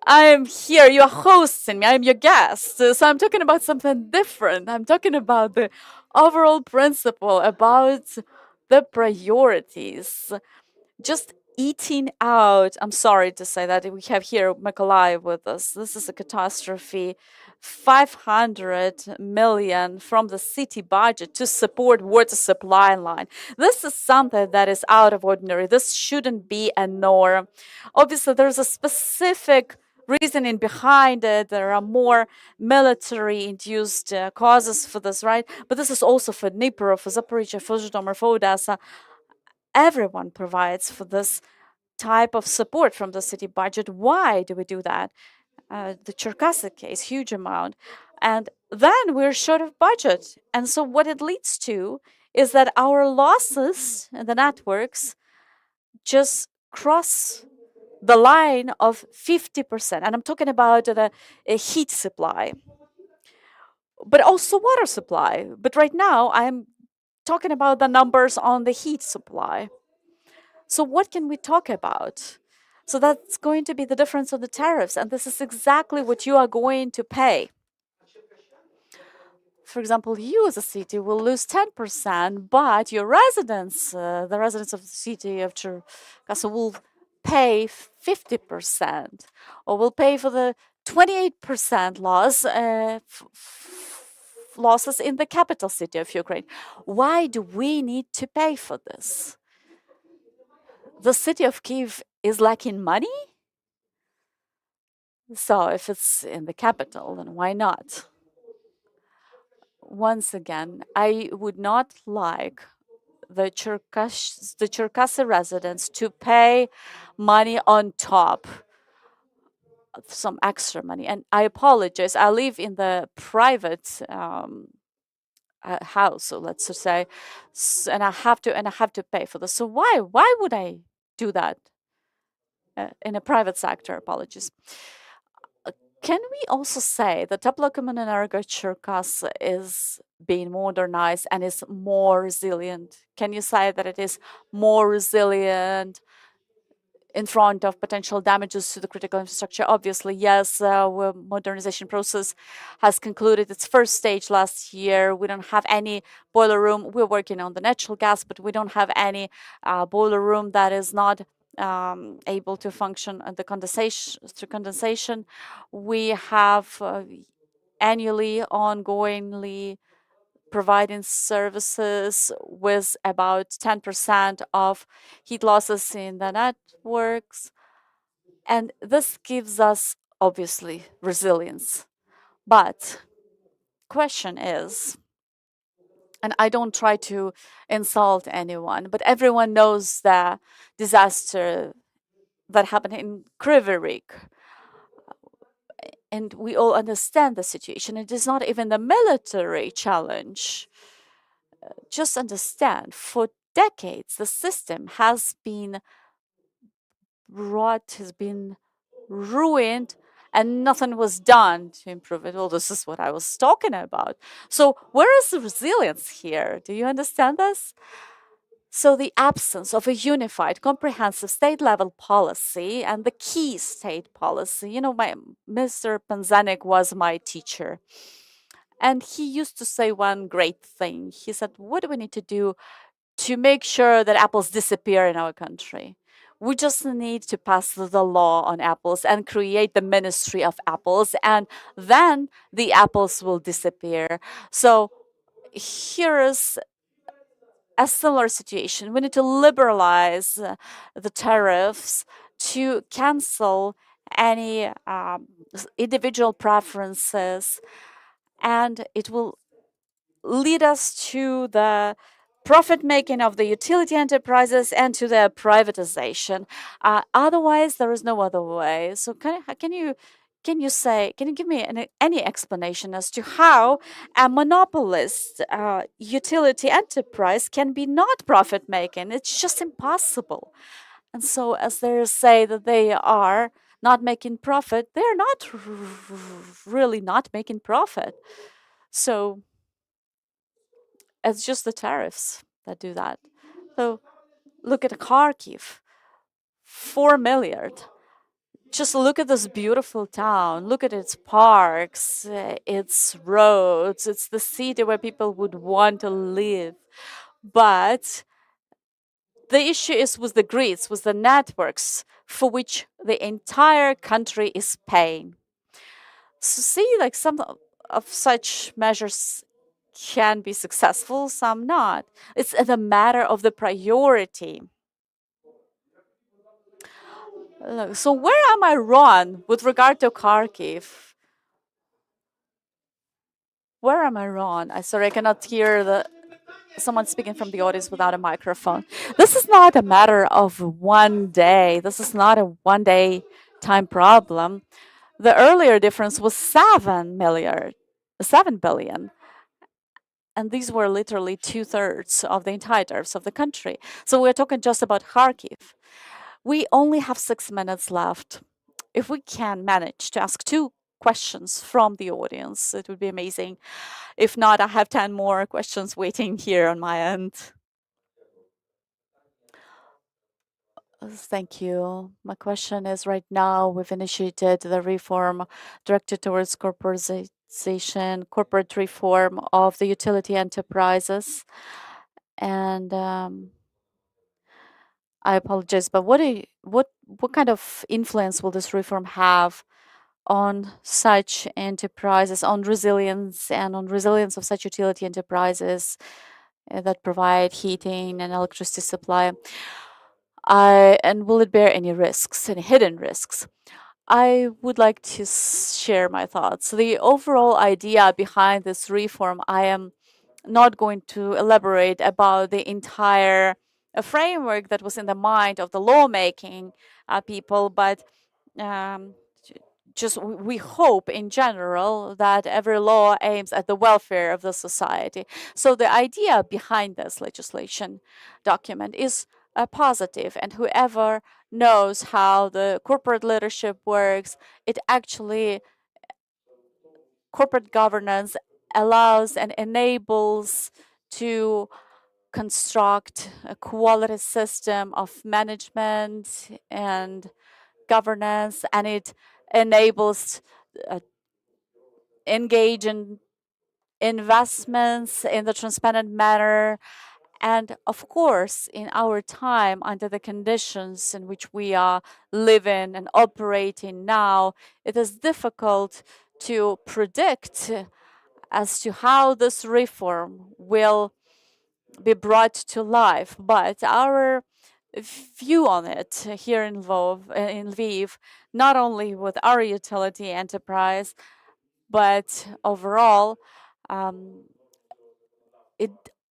Speaker 3: I am here, you are hosting me, I am your guest. So I'm talking about something different. I'm talking about the overall principle, about the priorities. Just eating out. I'm sorry to say that we have here Mykolaiv with us. This is a catastrophe. 500 million from the city budget to support water supply line. This is something that is out of ordinary. This shouldn't be a norm. Obviously, there's a specific reasoning behind it. There are more military-induced causes for this, right? But this is also for Dnipro, for Zaporizhzhia, for Zhytomyr, for Odessa. Everyone provides for this type of support from the city budget. Why do we do that? The Cherkasy case, huge amount. And then we're short of budget. And so what it leads to is that our losses in the networks just cross the line of 50%. And I'm talking about the heat supply, but also water supply. But right now, I'm talking about the numbers on the heat supply. So what can we talk about? So that's going to be the difference of the tariffs, and this is exactly what you are going to pay. For example, you as a city will lose 10%, but your residents, the residents of the city of Cherkasy, will pay 50%, or will pay for the 28% loss losses in the capital city of Ukraine. Why do we need to pay for this? The city of Kyiv is lacking money? So if it's in the capital, then why not? Once again, I would not like the Cherkasy residents to pay money on top, some extra money. And I apologize, I live in the private house, so let's just say, and I have to pay for this. So why would I do that in a private sector? Apologies. Can we also say that Teplocommunenерgo Cherkasy is being modernized and is more resilient? Can you say that it is more resilient in front of potential damages to the critical infrastructure? Obviously, yes, modernization process has concluded its first stage last year. We don't have any boiler room. We're working on the natural gas, but we don't have any boiler room that is not able to function at the condensation. We have annually, ongoingly providing services with about 10% of heat losses in the networks. And this gives us, obviously, resilience. But question is, and I don't try to insult anyone, but everyone knows the disaster that happened in Kryvyi Rih. And we all understand the situation. It is not even the military challenge. Just understand, for decades, the system has been ruined, and nothing was done to improve it. Well, this is what I was talking about. So where is the resilience here? Do you understand this? So the absence of a unified, comprehensive state-level policy and the key state policy. You know, Mr. Panzanik was my teacher. And he used to say one great thing. He said, what do we need to do to make sure that apples disappear in our country? We just need to pass the law on apples and create the Ministry of Apples, and then the apples will disappear. So here is a similar situation. We need to liberalize the tariffs to cancel any individual preferences, and it will lead us to the profit making of the utility enterprises and to their privatization. Otherwise, there is no other way. So can you can you give me any explanation as to how a monopolist utility enterprise can be not profit making? It's just impossible. And so, as they say that they are not making profit, they're not really not making profit. So, it's just the tariffs that do that. So, look at Kharkiv, 4 million. Just look at this beautiful town. Look at its parks, its roads. It's the city where people would want to live. But the issue is with the grids, with the networks for which the entire country is paying. So see, like some of such measures can be successful, some not. It's the matter of the priority. So where am I wrong with regard to Kharkiv? Where am I wrong? Sorry, I cannot hear someone speaking from the audience without a microphone. This is not a matter of one day. This is not a one-day time problem. The earlier difference was 7 billion. And these were literally 2/3 of the entire tariffs of the country. So we're talking just about Kharkiv. We only have 6 minutes left. If we can manage to ask 2 questions from the audience, it would be amazing. If not, I have 10 more questions waiting here on my end. Thank you. My question is, right now we've initiated the reform directed towards corporate reform of the utility enterprises. And I apologize, but what kind of influence will this reform have on such enterprises, on resilience of such utility enterprises that provide heating and electricity supply? And will it bear any risks, any hidden risks? I would like to share my thoughts. The overall idea behind this reform, I am not going to elaborate about the entire framework that was in the mind of the lawmaking people, but just we hope in general that every law aims at the welfare of the society. So the idea behind this legislation document is positive, and whoever knows how the corporate leadership works, it actually, corporate governance allows and enables to construct a quality system of management and governance, and it enables engage in investments in the transparent manner. And of course, in our time, under the conditions in which we are living and operating now, it is difficult to predict as to how this reform will be brought to life. But our view on it here in Lviv, not only with our utility enterprise, but overall,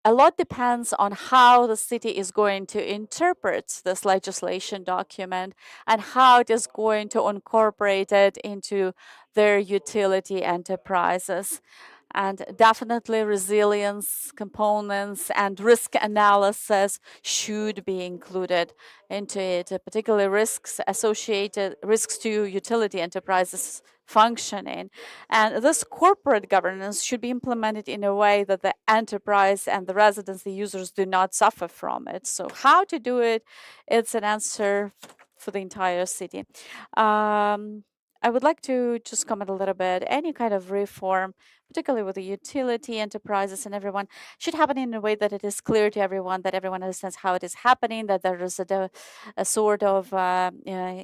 Speaker 3: a lot depends on how the city is going to interpret this legislation document and how it is going to incorporate it into their utility enterprises. And definitely resilience components and risk analysis should be included into it, particularly risks to utility enterprises functioning. And this corporate governance should be implemented in a way that the enterprise and the residents, the users, do not suffer from it. So how to do it, it's an answer for the entire city. I would like to just comment a little bit. Any kind of reform, particularly with the utility enterprises and everyone, should happen in a way that it is clear to everyone, that everyone understands how it is happening, that there is a sort of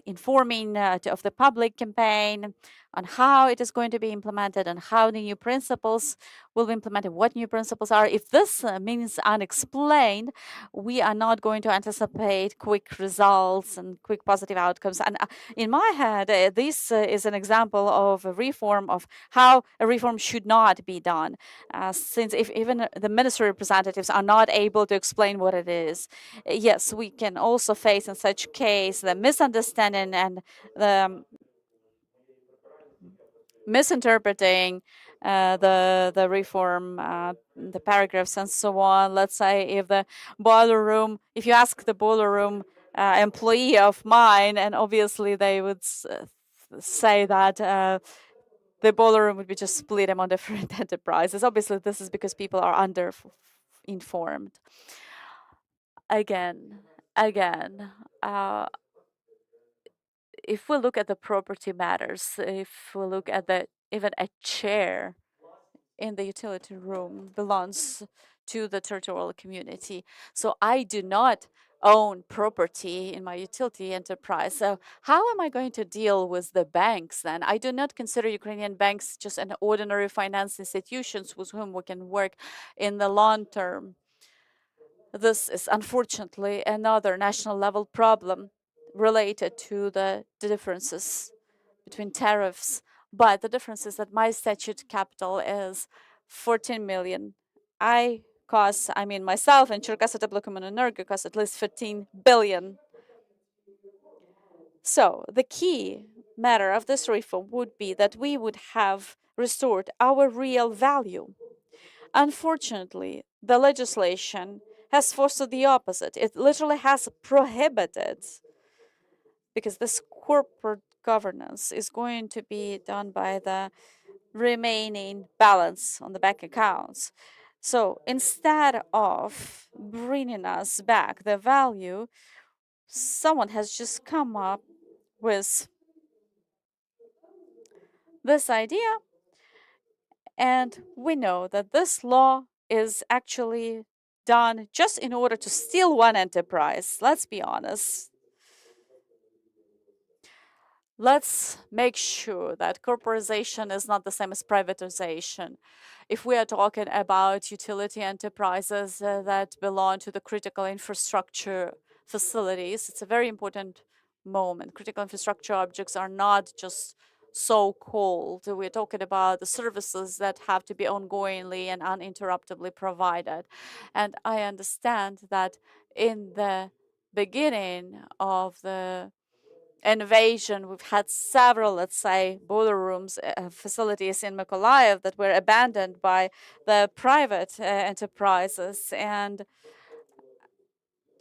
Speaker 3: informing of the public campaign on how it is going to be implemented and how the new principles will be implemented, what new principles are. If this means unexplained, we are not going to anticipate quick results and quick positive outcomes. And in my head, this is an example of a reform, of how a reform should not be done, since if even the ministry representatives are not able to explain what it is. Yes, we can also face in such case the misunderstanding and misinterpreting the reform, the paragraphs and so on. Let's say if the boiler room, if you ask the boiler room employee of mine, and obviously they would say that the boiler room would be just split among different enterprises. Obviously, this is because people are under-informed. Again, if we look at the property matters, if we look at even a chair in the utility room belongs to the territorial community. So I do not own property in my utility enterprise. So how am I going to deal with the banks then? I do not consider Ukrainian banks just an ordinary finance institutions with whom we can work in the long term. This is unfortunately another national level problem related to the differences between tariffs. But the difference is that my statute capital is 14 million. Myself and Черкаси Теплокомуненерго cost at least 15 billion. So the key matter of this reform would be that we would have restored our real value. Unfortunately, the legislation has fostered the opposite. It literally has prohibited, because this corporate governance is going to be done by the remaining balance on the bank accounts. So instead of bringing us back the value, someone has just come up with this idea. And we know that this law is actually done just in order to steal one enterprise. Let's be honest. Let's make sure that corporatization is not the same as privatization. If we are talking about utility enterprises that belong to the critical infrastructure facilities, it's a very important moment. Critical infrastructure objects are not just so-called. We're talking about the services that have to be ongoingly and uninterruptedly provided. And I understand that in the beginning of the invasion, we've had several, let's say, boiler rooms, facilities in Mykolaiv that were abandoned by the private enterprises. And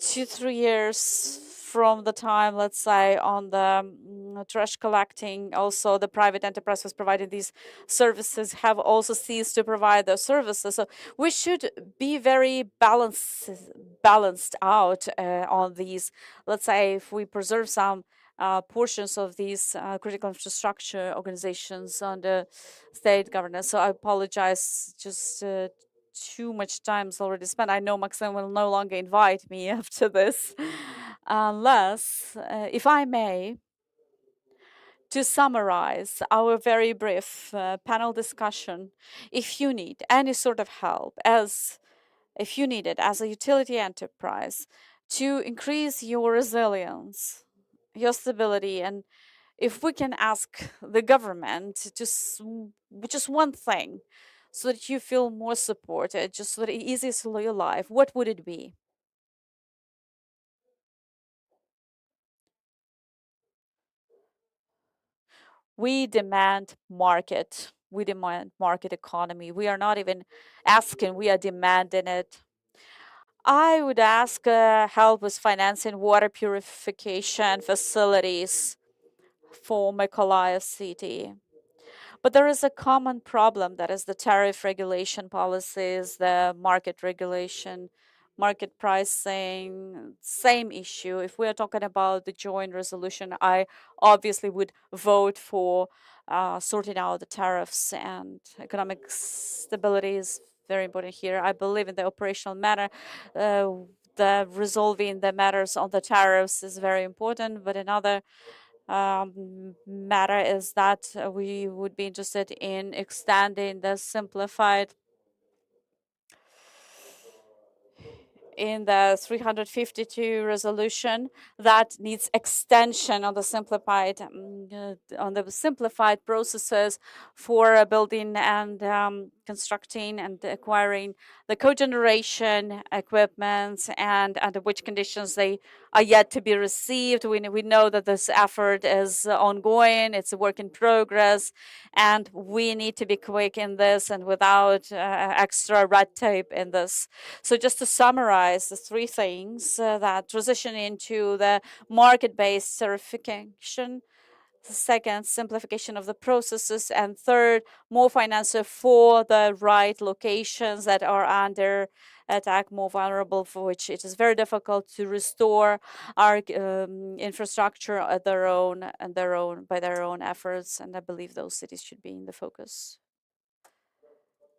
Speaker 3: 2-3 years from the time, let's say, on the trash collecting, also the private enterprise was providing these services, have also ceased to provide those services. So we should be very balanced out on these. Let's say if we preserve some portions of these critical infrastructure organizations under state governance. So I apologize, just too much time is already spent. I know Maxim will no longer invite me after this, unless, if I may, to summarize our very brief panel discussion, if you need any sort of help, if you need it as a utility enterprise to increase your resilience, your stability, and if we can ask the government to just one thing so that you feel more supported, just so that it eases your life, what would it be? We demand market. We demand market economy. We are not even asking, we are demanding it. I would ask help with financing water purification facilities for Mykolaiv city. But there is a common problem, that is the tariff regulation policies, the market regulation, market pricing, same issue. If we are talking about the joint resolution, I obviously would vote for sorting out the tariffs, and economic stability is very important here. I believe in the operational matter. The resolving the matters on the tariffs is very important, but another matter is that we would be interested in extending the simplified in the 352 resolution that needs extension on the simplified processes for building and constructing and acquiring the cogeneration equipment and under which conditions they are yet to be received. We know that this effort is ongoing, it's a work in progress, and we need to be quick in this and without extra red tape in this. So just to summarize the three things, that transition into the market-based certification, second, simplification of the processes, and third, more financial for the right locations that are under attack, more vulnerable, for which it is very difficult to restore our infrastructure at by their own efforts. And I believe those cities should be in the focus.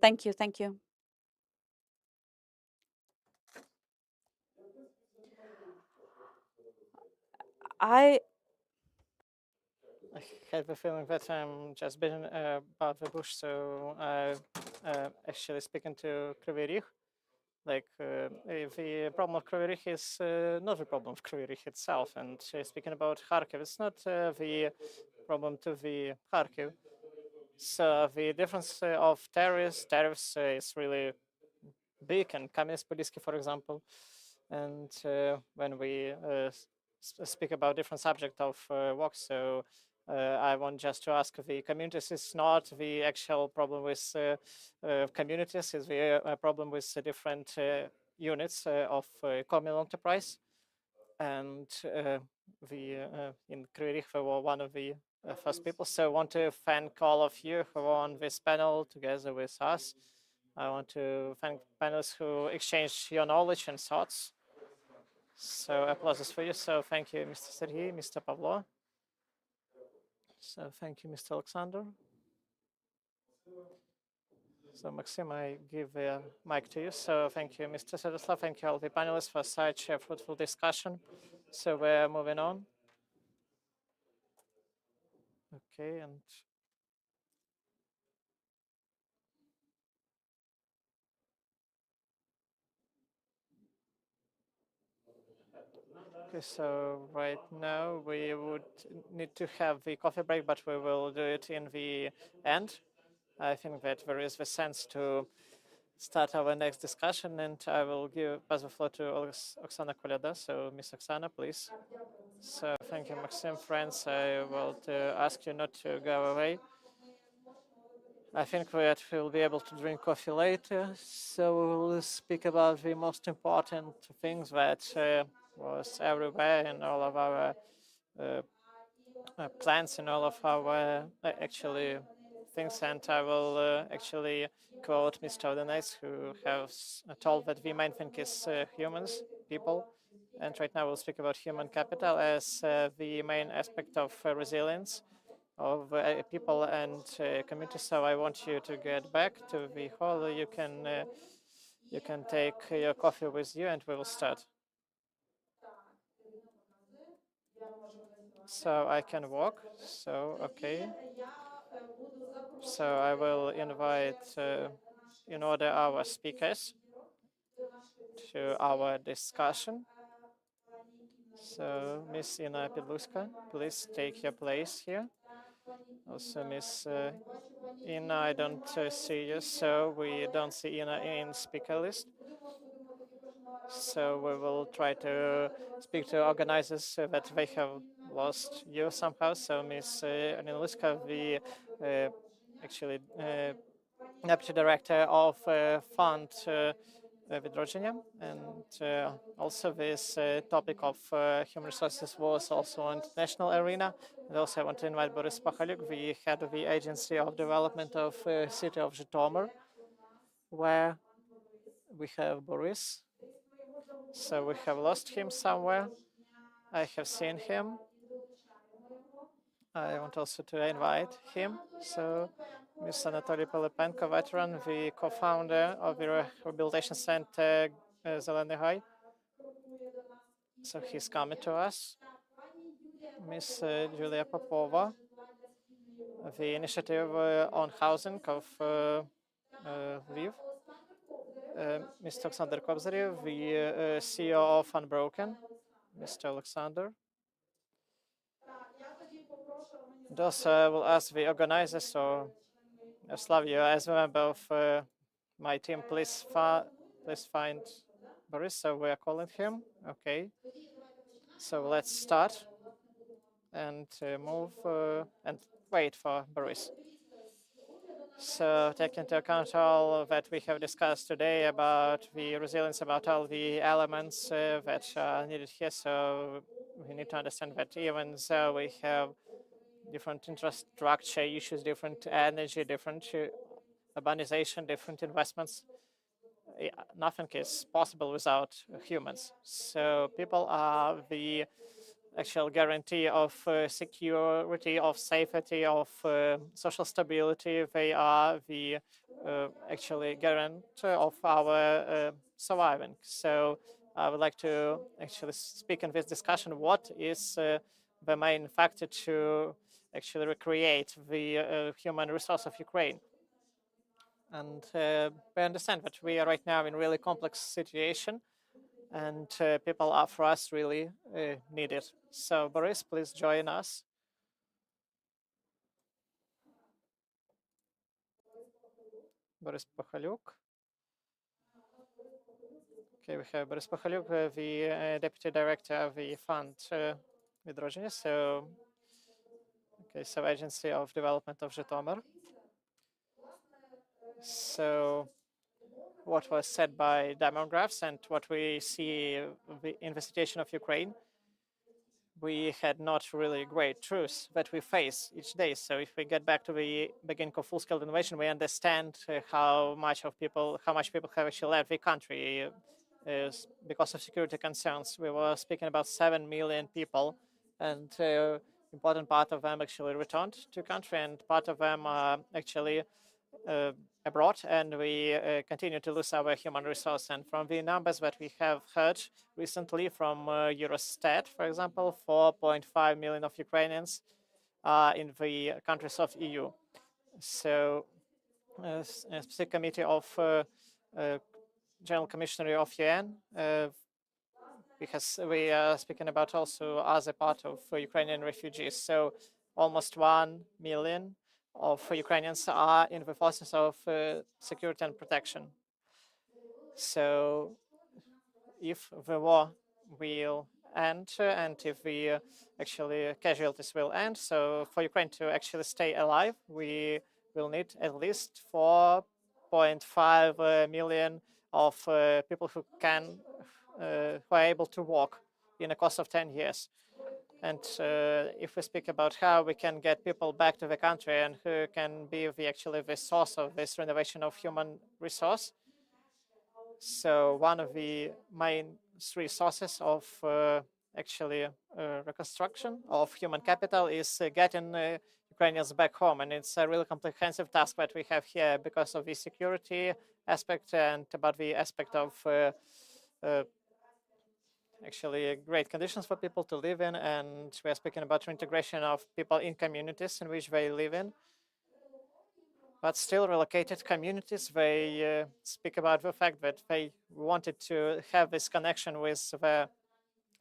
Speaker 3: Thank you. Thank you. I
Speaker 1: have a feeling that I'm just been about the bush, so actually speaking to Kryvyi Rih, like the problem of Kryvyi Rih is not the problem of Kryvyi Rih itself, and speaking about Kharkiv, it's not the problem to the Kharkiv. So the difference of tariffs is really big, and Kamyanets-Podilsky, for example, and when we speak about different subject of work, so I want just to ask the communities, it's not the actual problem with communities, it's the problem with the different units of communal enterprise. And in Kryvyi Rih, we were one of the first people. So I want to thank all of you who are on this panel together with us. I want to thank panelists who exchanged your knowledge and thoughts. So applause for you. So thank you, Mr. Serhiy, Mr. Pavlo. So thank you, Mr. Alexander. So Maxim, I give the mic to you. So thank you, Mr. Sviatoslav. Thank you all the panelists for such a fruitful discussion. So we're moving on. Okay, and okay, so right now we would need to have the coffee break, but we will do it in the end. I think that there is the sense to start our next discussion, and I will pass the floor to Oksana Kolyada. So, Miss Oksana, please. So, thank you, Maxim. Friends, I will ask you not to go away. I think that we'll be able to drink coffee later, so we'll speak about the most important things that was everywhere in all of our plans and all of our actually things. And I will actually quote Mr. Readiness, who has told that the main thing is humans, people. And right now we'll speak about human capital as the main aspect of resilience of people and communities. So I want you to get back to the hall. You can take your coffee with you, and we will start. So I can walk. So okay. So I will invite in order our speakers to our discussion. So Miss Ina Pidluska, please take your place here. Also, Miss Ina, I don't see you, so we don't see Ina in speaker list. So we will try to speak to organizers so that they have lost you somehow. So Miss Nina Liska, the actually deputy director of fund Відродження, and also this topic of human resources was also on international arena. And also I want to invite Boris Pakhaluk, the head of the Agency of Development of City of Zhytomyr, where we have Boris. So we have lost him somewhere. I have seen him. I want also to invite him. So Mr. Anatoly Pilipenko, veteran, the co-founder of the Rehabilitation Center Zelený Gaj. So he's coming to us. Miss Julia Popova, the initiative on housing of Lviv. Mr. Alexander Kobzarev, the CEO of Unbroken. Mr. Alexander. Thus, I will ask the organizers or Slavio, as a member of my team, please find Boris. So we are calling him. Okay. So let's start and move and wait for Boris. So take into account all that we have discussed today about the resilience, about all the elements that are needed here. So we need to understand that even though we have different infrastructure issues, different energy, different urbanization, different investments, nothing is possible without humans. So people are the actual guarantee of security, of safety, of social stability. They are the actually guarantee of our surviving. So I would like to actually speak in this discussion what is the main factor to actually recreate the human resource of Ukraine. And we understand that we are right now in really complex situation, and people are for us really needed. So Boris, please join us. Boris Pokhaluk. Okay, we have Boris Pokhaluk, the Deputy Director of the Fund Відродження, so Agency of Development of Zhytomyr. So what was said by demographs and what we see in the situation of Ukraine, we had not really great truths that we face each day. So if we get back to the beginning of full-scale invasion, we understand how much people have actually left the country because of security concerns. We were speaking about 7 million people, and important part of them actually returned to country, and part of them are actually abroad, and we continue to lose our human resource. And from the numbers that we have heard recently from Eurostat, for example, 4.5 million of Ukrainians are in the countries of EU. So a specific committee of General Commissioner of UN, because we are speaking about also as a part of Ukrainian refugees. So almost 1 million of Ukrainians are in the forces of security and protection. So if the war will end and if the actually casualties will end, so for Ukraine to actually stay alive, we will need at least 4.5 million of people who are able to walk in a course of 10 years. And if we speak about how we can get people back to the country and who can be actually the source of this renovation of human resource, so one of the main three sources of actually reconstruction of human capital is getting Ukrainians back home. And it's a really comprehensive task that we have here because of the security aspect and about the aspect of actually great conditions for people to live in, and we're speaking about reintegration of people in communities in which they live in. But still relocated communities, they speak about the fact that they wanted to have this connection with their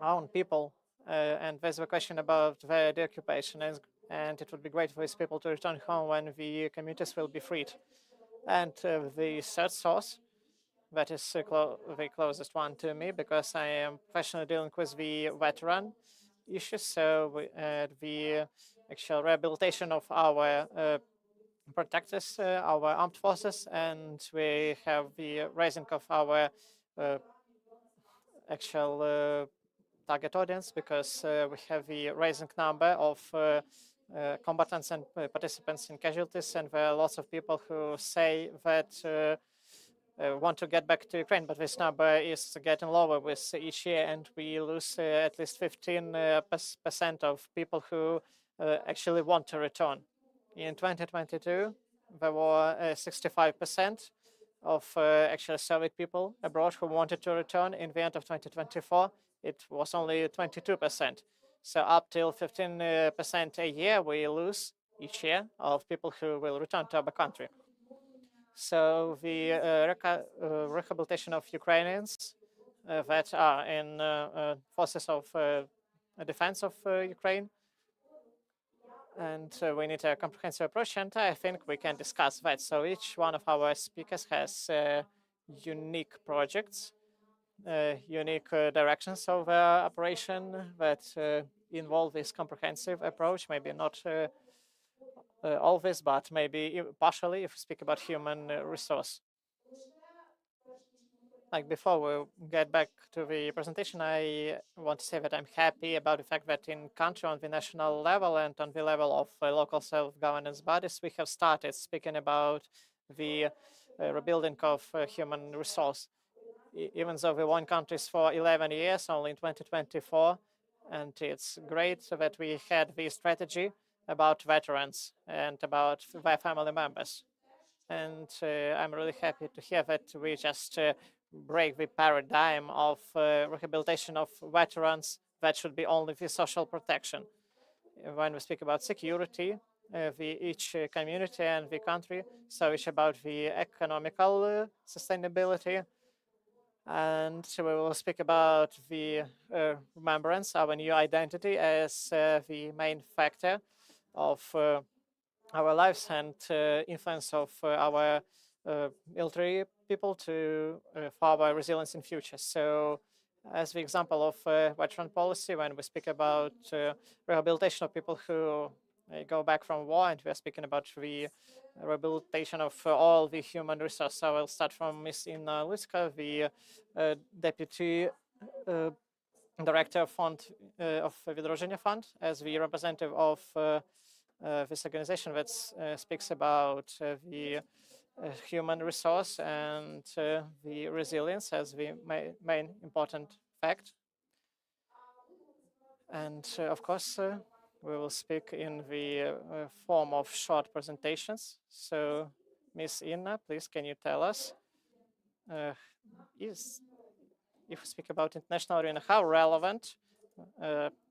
Speaker 1: own people, and there's a question about the deoccupation, and it would be great for these people to return home when the communities will be freed. And the third source, that is the closest one to me because I am professionally dealing with the veteran issues. So the actual rehabilitation of our protectors, our armed forces, and we have the raising of our actual target audience because we have the rising number of combatants and participants in casualties, and there are lots of people who say that want to get back to Ukraine, but this number is getting lower with each year, and we lose at least 15% of people who actually want to return. In 2022, there were 65% of actually Soviet people abroad who wanted to return. In the end of 2024, it was only 22%. So up till 15% a year, we lose each year of people who will return to our country. So the rehabilitation of Ukrainians that are in forces of defense of Ukraine, And we need a comprehensive approach, and I think we can discuss that. So each one of our speakers has unique projects, unique directions of operation that involve this comprehensive approach. Maybe not all this, but maybe partially if we speak about human resource. Like before we get back to the presentation, I want to say that I'm happy about the fact that in country on the national level and on the level of local self-governance bodies, we have started speaking about the rebuilding of human resource. Even though we won countries for 11 years, only in 2024, and it's great that we had this strategy about veterans and about their family members. And I'm really happy to hear that we just break the paradigm of rehabilitation of veterans that should be only the social protection. When we speak about security, each community and the country, so it's about the economical sustainability. And we will speak about the remembrance, our new identity as the main factor of our lives and influence of our military people to for our resilience in future. So as the example of veteran policy, when we speak about rehabilitation of people who go back from war, and we are speaking about the rehabilitation of all the human resources. So I will start from Ms. Inna Lyska, the Deputy Director Fund of Відродження Fund, as the representative of this organization that speaks about the human resource and the resilience as the main important fact. And of course, we will speak in the form of short presentations. So, Ms. Inna, please, can you tell us, if we speak about international arena, how relevant,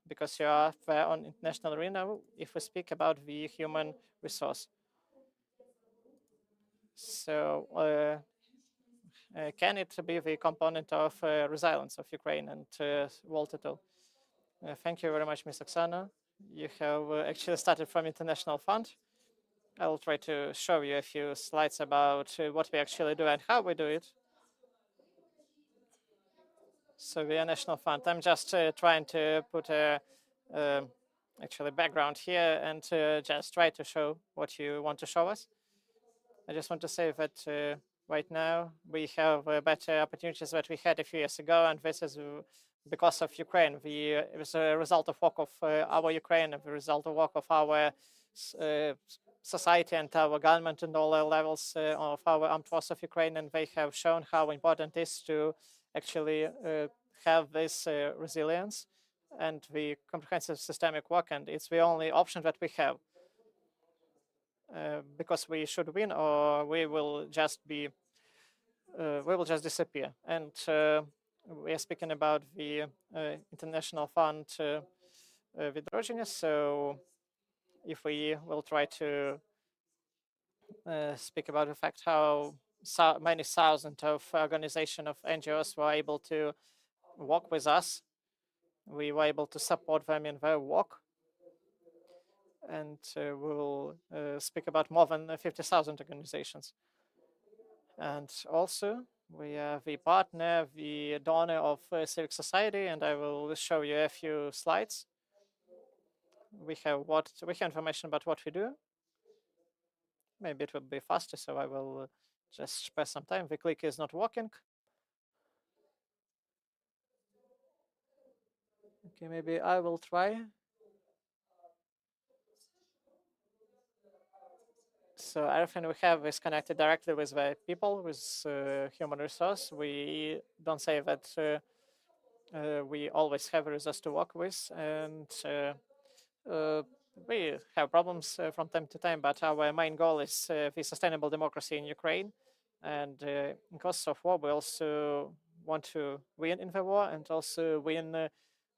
Speaker 1: because you are there on international arena, if we speak about the human resource? So, can it be the component of resilience of Ukraine and world total? Thank you very much, Ms. Oksana. You have actually started from International Fund. I will try to show you a few slides about what we actually do and how we do it. So we are National Fund. I'm just trying to put a actually background here and just try to show what you want to show us. I just want to say that right now we have better opportunities that we had a few years ago, and this is because of Ukraine. It was a result of work of our Ukraine, the result of work of our society and our government and all levels of our armed forces of Ukraine, and they have shown how important it is to actually have this resilience and the comprehensive systemic work, and it's the only option that we have. Because we should win, or we will just disappear. And we are speaking about the International Fund Відродження. So if we will try to speak about the fact how many thousands of organizations of NGOs were able to work with us, we were able to support them in their work. And we will speak about more than 50,000 organizations. And also, we are the partner, the donor of civic society, and I will show you a few slides. We have information about what we do. Maybe it will be faster, so I will just spare some time. The clicker is not working. Okay, maybe I will try. So everything we have is connected directly with the people, with human resource. We don't say that we always have a resource to work with, and we have problems from time to time, but our main goal is the sustainable democracy in Ukraine. And in course of war, we also want to win in the war and also win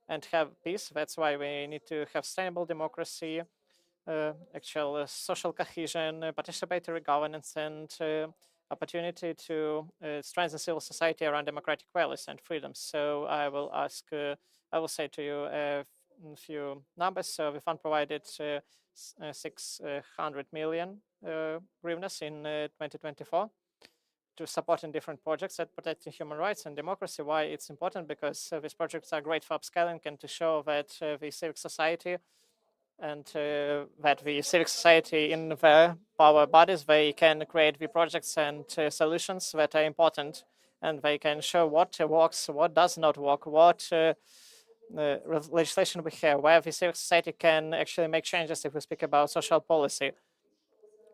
Speaker 1: and have peace. That's why we need to have sustainable democracy, actual social cohesion, participatory governance, and opportunity to strengthen civil society around democratic values and freedoms. So I will say to you few numbers. So the fund provided 600 million hryvnias in 2024 to support in different projects that protecting human rights and democracy. Why it's important? Because these projects are great for upscaling and to show that the civic society and that the civic society in their power bodies, they can create the projects and solutions that are important, and they can show what works, what does not work, what legislation we have, where the civic society can actually make changes if we speak about social policy,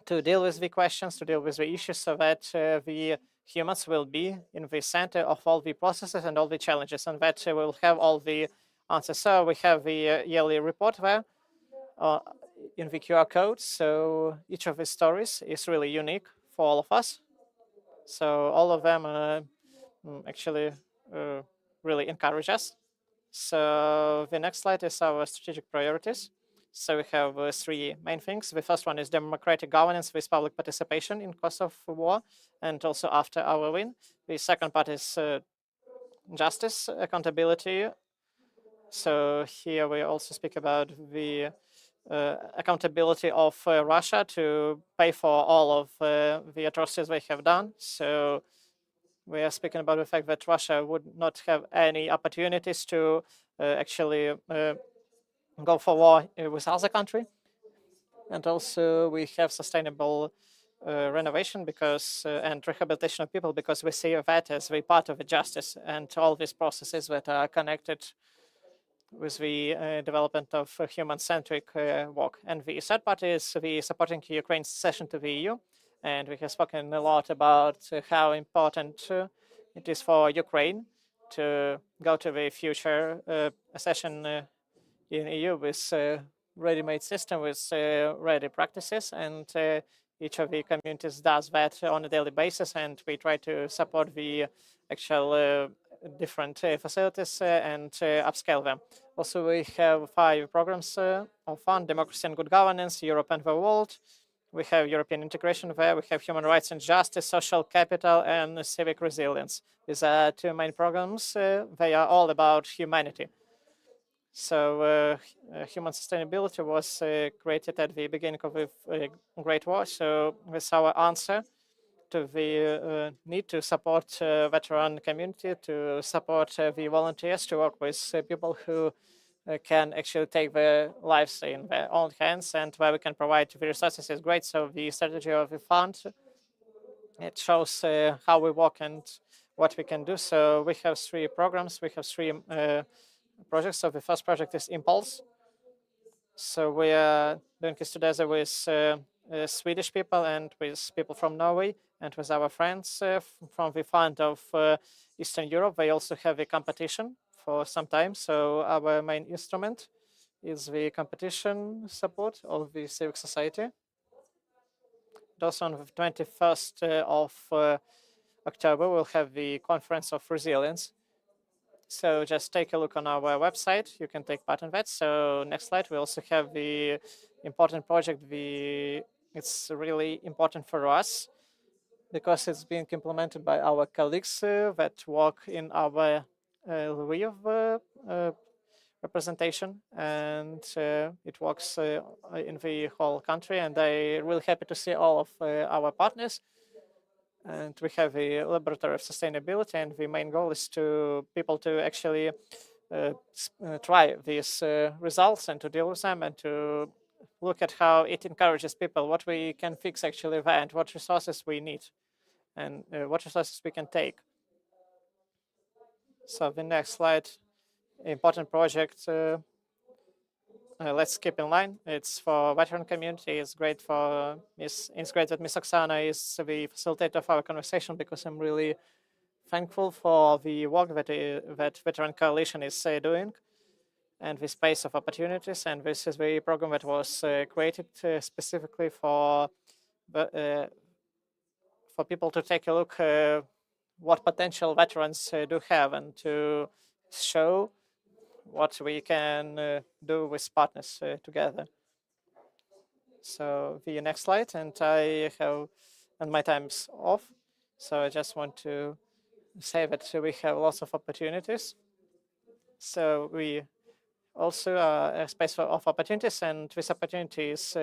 Speaker 1: to deal with the questions, to deal with the issues, so that the humans will be in the center of all the processes and all the challenges, and that we'll have all the answers. So we have the yearly report there in the QR code. So each of the stories is really unique for all of us. So all of them actually really encourage us. So the next slide is our strategic priorities. So we have three main things. The first one is democratic governance with public participation in course of war and also after our win. The second part is justice, accountability. So here we also speak about the accountability of Russia to pay for all of the atrocities they have done. So we are speaking about the fact that Russia would not have any opportunities to actually go for war with other country. And also we have sustainable renovation because and rehabilitation of people, because we see that as a part of the justice and all these processes that are connected with the development of human-centric work. And the third part is the supporting Ukraine's accession to the EU. And we have spoken a lot about how important it is for Ukraine to go to the future accession in EU with ready-made system, with ready practices. And each of the communities does that on a daily basis. And we try to support the actual different facilities and upscale them. Also, we have 5 programs of fund: democracy and good governance, Europe and the world. We have European integration there. We have human rights and justice, social capital, and civic resilience. These are 2 main programs. They are all about humanity. So human sustainability was created at the beginning of the Great War. So with our answer to the need to support veteran community, to support the volunteers, to work with people who can actually take their lives in their own hands, and where we can provide the resources is great. So the strategy of the fund, it shows how we work and what we can do. So we have 3 programs. We have 3 projects. So the first project is Impulse. So we are doing this together with Swedish people and with people from Norway and with our friends from the fund of Eastern Europe. They also have a competition for some time. So our main instrument is the competition support of the civic society. Also on the 21st of October, we'll have the Conference of Resilience. So just take a look on our website. You can take part in that. So next slide, we also have the important project. It's really important for us because it's being implemented by our colleagues that work in our Lviv representation, and it works in the whole country. And I'm really happy to see all of our partners. And we have a laboratory of sustainability, and the main goal is to people to actually try these results and to deal with them and to look at how it encourages people, what we can fix actually there, and what resources we need, and what resources we can take. So the next slide, important project. Let's keep in line. It's for veteran community. It's great for it's great that Ms. Oksana is the facilitator of our conversation, because I'm really thankful for the work that Veteran Coalition is doing and the space of opportunities. And this is the program that was created specifically for people to take a look what potential veterans do have and to show what we can do with partners together. So the next slide, and my time's off. So I just want to say that we have lots of opportunities. So we also a space of opportunities, and this opportunity is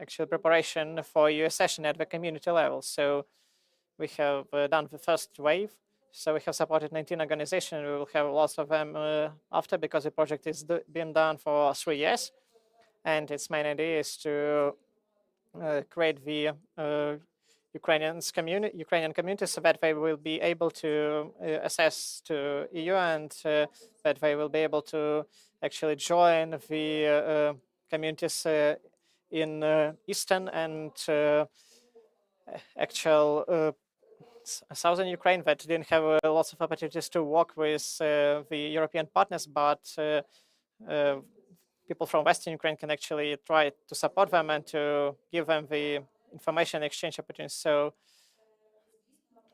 Speaker 1: actually preparation for EU session at the community level. So we have done the first wave. So we have supported 19 organizations. We will have lots of them after, because the project is being done for 3 years. And its main idea is to create the Ukrainian community so that they will be able to access to EU, and that they will be able to actually join the communities in eastern and actual southern Ukraine that didn't have lots of opportunities to work with the European partners, but people from Western Ukraine can actually try to support them and to give them the information exchange opportunities. So,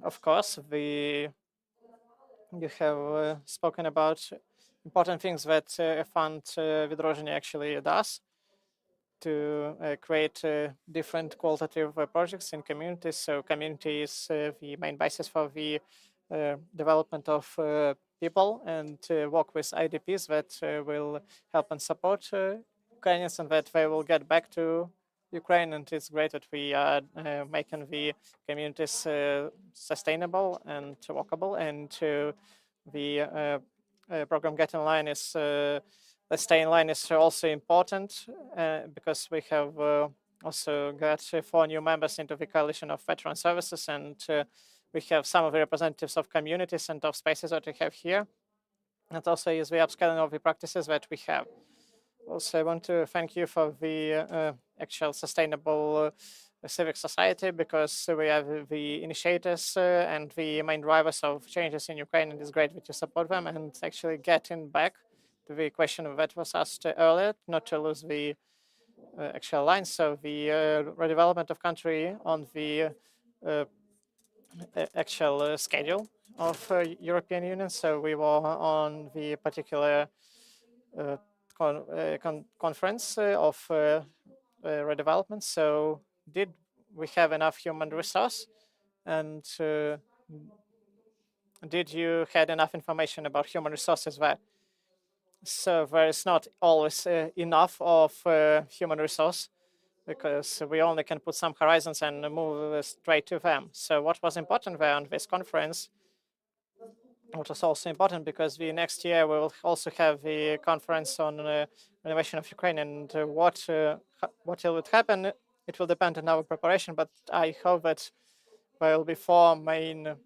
Speaker 1: of course, you have spoken about important things that Fund Відродження actually does to create different qualitative projects in communities. So community is the main basis for the development of people, and work with IDPs that will help and support Ukrainians, and that they will get back to Ukraine. And it's great that we are making the communities sustainable and workable, and the program Get in Line is Let's Stay in Line is also important because we have also got 4 new members into the coalition of veteran services, and we have some of the representatives of communities and of spaces that we have here. And also is the upscaling of the practices that we have. Also, I want to thank you for the actual sustainable civic society, because we are the initiators and the main drivers of changes in Ukraine, and it's great that you support them. And actually getting back to the question that was asked earlier, not to lose the actual line. So the redevelopment of country on the actual schedule of European Union. So we were on the particular conference of redevelopment. So did we have enough human resource, and did you had enough information about human resources there? So there is not always enough of human resource, because we only can put some horizons and move straight to them. So what was important there on this conference, what was also important, because the next year we will also have the conference on renovation of Ukraine, and what will happen, it will depend on our preparation, but I hope that there will be 4 main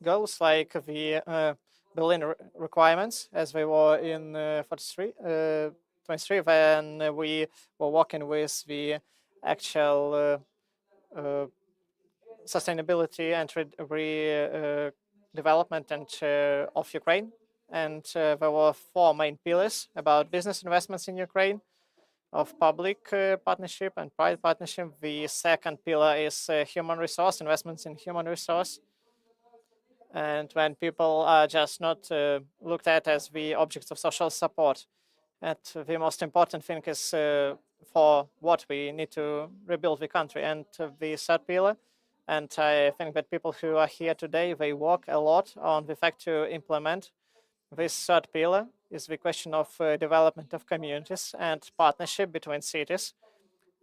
Speaker 1: goals, like the Berlin requirements, as we were in 23, when we were working with the actual sustainability and development and of Ukraine. And there were 4 main pillars about business investments in Ukraine, of public partnership and private partnership. The second pillar is human resource, investments in human resource. And when people are just not looked at as the objects of social support. And the most important thing is for what we need to rebuild the country. And the third pillar, and I think that people who are here today, they work a lot on the fact to implement this third pillar, is the question of development of communities and partnership between cities.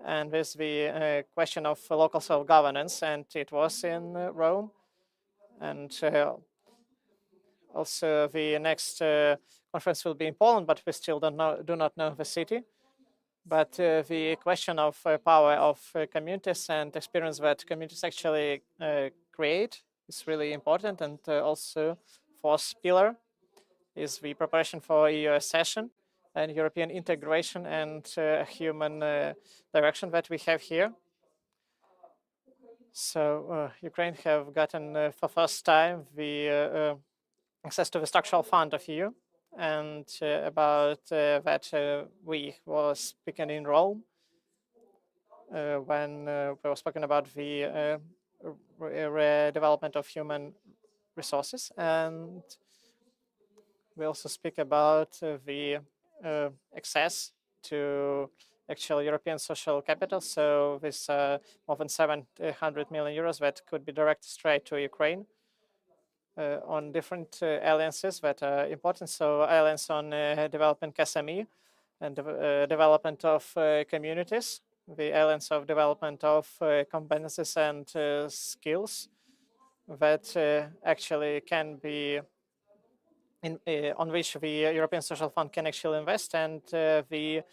Speaker 1: And with the question of local self-governance, and it was in Rome. And also the next conference will be in Poland, but we still do not know the city. But the question of power of communities and experience that communities actually create is really important. And also fourth pillar is the preparation for EU accession and European integration and human direction that we have here. So Ukraine have gotten for first time the access to the structural fund of EU, and about that we was speaking in Rome when we were speaking about the redevelopment of human resources, and we also speak about the access to actual European social capital. So this more than 700 million euros that could be directed straight to Ukraine. on different alliances that are important. So alliance on development SME and development of communities, the alliance of development of competences and skills that actually can be on which the European Social Fund can actually invest, and the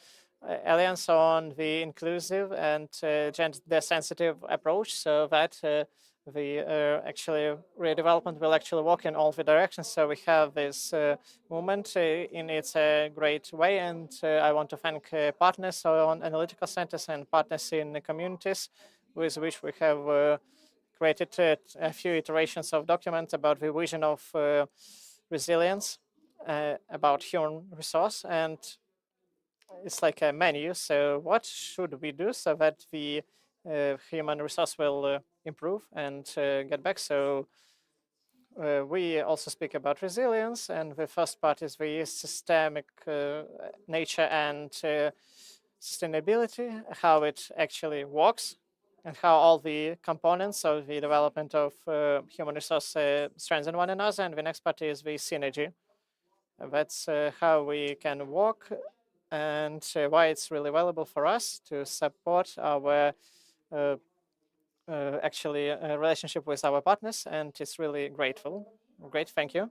Speaker 1: alliance on the inclusive and gender-sensitive approach, so that the actually redevelopment will actually walk in all the directions. So we have this movement in its great way, and I want to thank partners on analytical centers and partners in the communities with which we have created a few iterations of documents about the vision of resilience, about human resource, and it's like a menu. So what should we do so that the human resource will improve and get back? So we also speak about resilience, and the first part is the systemic nature and sustainability, how it actually works, and how all the components of the development of human resource strengthen one another. And the next part is the synergy. That's how we can work, and why it's really valuable for us to support our actually relationship with our partners, and it's really grateful. Great, thank you.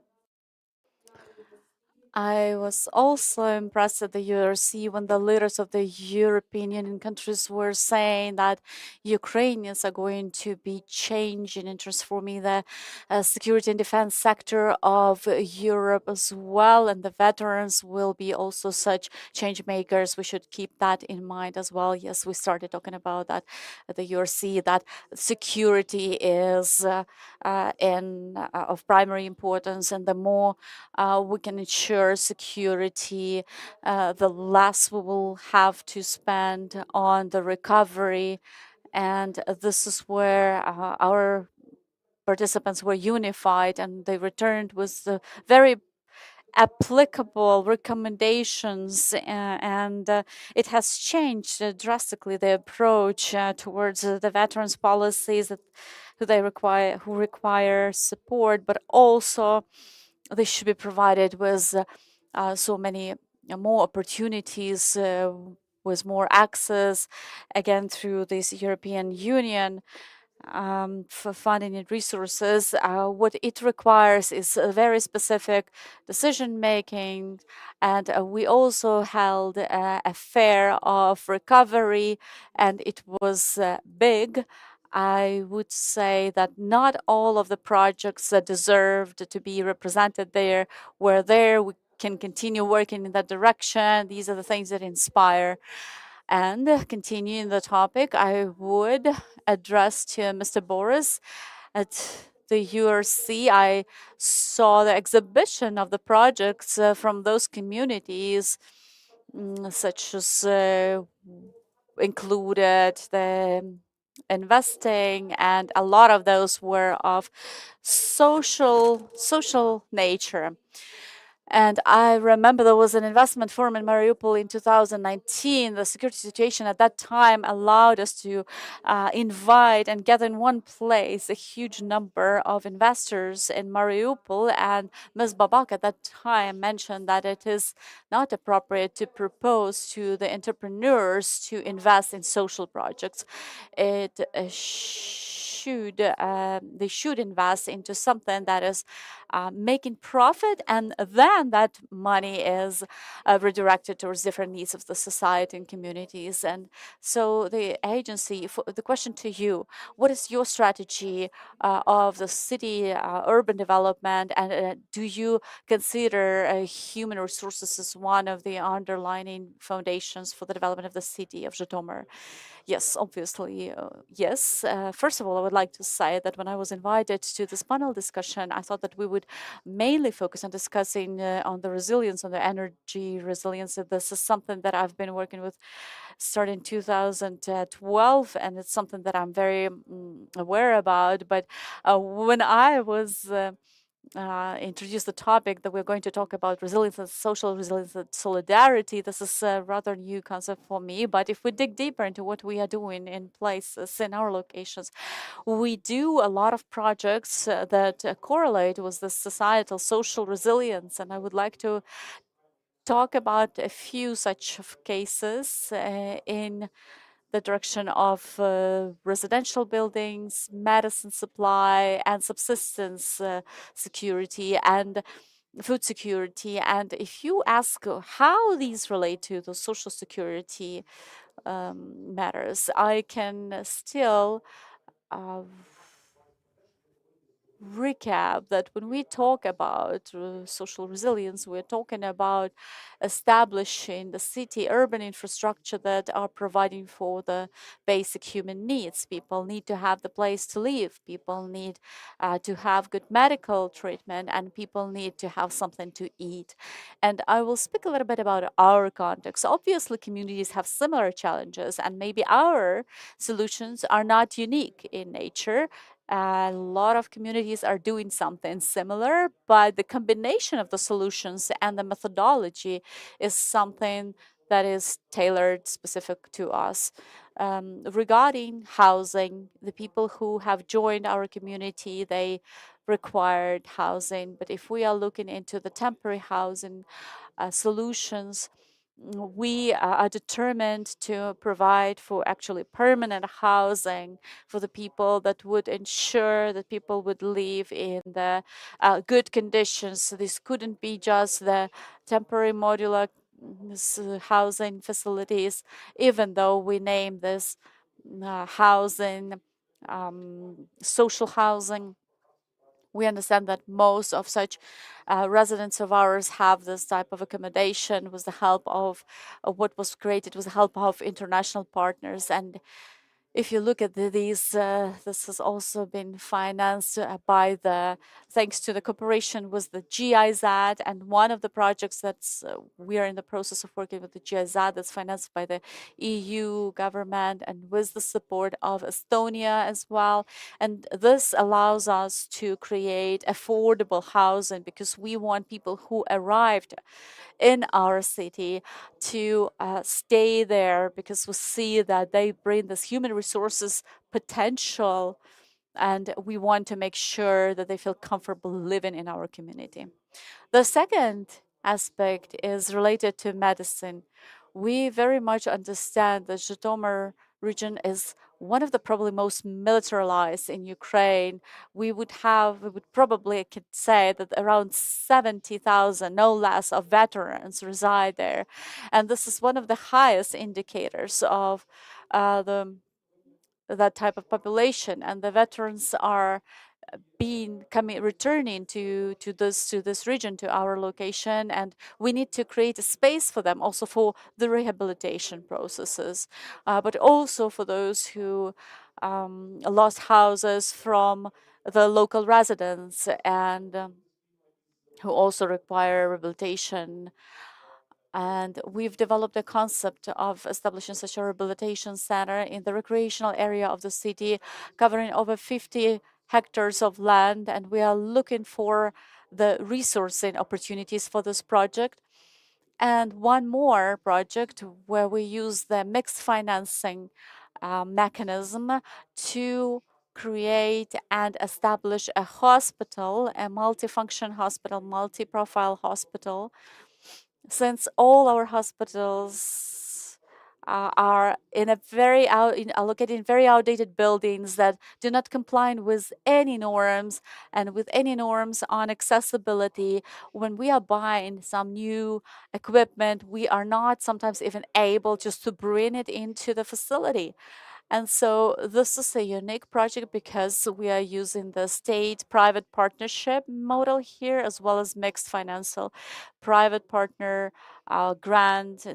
Speaker 3: I was also impressed at the URC when the leaders of the European Union countries were saying that Ukrainians are going to be changing and transforming the security and defense sector of Europe as well, and the veterans will be also such change makers. We should keep that in mind as well. Yes, we started talking about that at the URC, that security is of primary importance, and the more we can ensure security, the less we will have to spend on the recovery. And this is where our participants were unified, and they returned with very applicable recommendations, and it has changed drastically the approach towards the veterans policies that who require support, but also they should be provided with so many more opportunities, with more access, again through this European Union for funding and resources. What it requires is a very specific decision making, and we also held a fair of recovery, and it was big. I would say that not all of the projects that deserved to be represented there were there. We can continue working in that direction. These are the things that inspire. And continuing the topic, I would address to Mr. Boris at the URC. I saw the exhibition of the projects from those communities, such as included the investing, and a lot of those were of social nature. And I remember there was an investment forum in Mariupol in 2019. The security situation at that time allowed us to invite and gather in one place a huge number of investors in Mariupol. And Ms. Babak at that time mentioned that it is not appropriate to propose to the entrepreneurs to invest in social projects. It they should invest into something that is making profit, and then that money is redirected towards different needs of the society and communities. And so the agency, the question to you, what is your strategy of the city urban development, and do you consider human resources as one of the underlining foundations for the development of the city of Zhytomyr? Yes, obviously, yes. First of all, I would like to say that when I was invited to this panel discussion, I thought that we would mainly focus on discussing on the resilience, on the energy resilience. This is something that I've been working with starting 2012, and it's something that I'm very aware about. But when I was introduce the topic that we're going to talk about, resilience and social resilience and solidarity. This is a rather new concept for me, but if we dig deeper into what we are doing in places in our locations, we do a lot of projects that correlate with the societal social resilience, and I would like to talk about a few such cases in the direction of residential buildings, medicine supply, and subsistence security and food security. And if you ask how these relate to the social security matters, I can still recap that when we talk about social resilience, we're talking about establishing the city urban infrastructure that are providing for the basic human needs. People need to have the place to live, people need to have good medical treatment, and people need to have something to eat. And I will speak a little bit about our context. Obviously, communities have similar challenges, and maybe our solutions are not unique in nature. A lot of communities are doing something similar, but the combination of the solutions and the methodology is something that is tailored specific to us. Regarding housing, the people who have joined our community, they required housing. But if we are looking into the temporary housing solutions, we are determined to provide for actually permanent housing for the people that would ensure that people would live in the good conditions. So this couldn't be just the temporary modular housing facilities, even though we name this housing, social housing. We understand that most of such residents of ours have this type of accommodation with the help of what was created with the help of international partners. And if you look at these, this has also been financed by thanks to the cooperation with the GIZ, and one of the projects that's we are in the process of working with the GIZ that's financed by the EU government and with the support of Estonia as well. And this allows us to create affordable housing because we want people who arrived in our city to stay there because we see that they bring this human resources potential, and we want to make sure that they feel comfortable living in our community. The second aspect is related to medicine. We very much understand that Zhytomyr region is one of the probably most militarized in Ukraine. We would probably could say that around 70,000, no less, of veterans reside there. And this is one of the highest indicators of that type of population. And the veterans are returning to this region, to our location, and we need to create a space for them also for the rehabilitation processes, but also for those who lost houses from the local residents and who also require rehabilitation. And we've developed a concept of establishing such a rehabilitation center in the recreational area of the city, covering over 50 hectares of land. And we are looking for the resourcing opportunities for this project. And one more project where we use the mixed financing mechanism to create and establish a hospital, a multifunction hospital, multi-profile hospital. Since all our hospitals are located in very outdated buildings that do not comply with any norms and with any norms on accessibility, when we are buying some new equipment, we are not sometimes even able just to bring it into the facility. And so this is a unique project because we are using the state-private partnership model here, as well as mixed financial private partner, grant,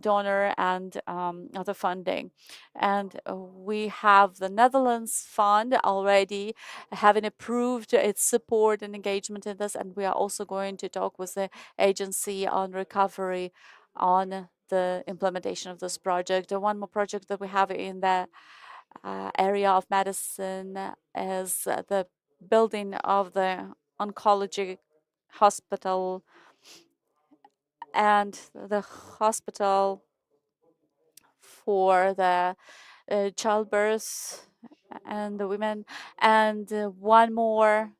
Speaker 3: donor, and other funding. And we have the Netherlands fund already having approved its support and engagement in this. And we are also going to talk with the agency on recovery on the implementation of this project. One more project that we have in the area of medicine is the building of the oncology hospital and the hospital for the childbirth and the women. And one more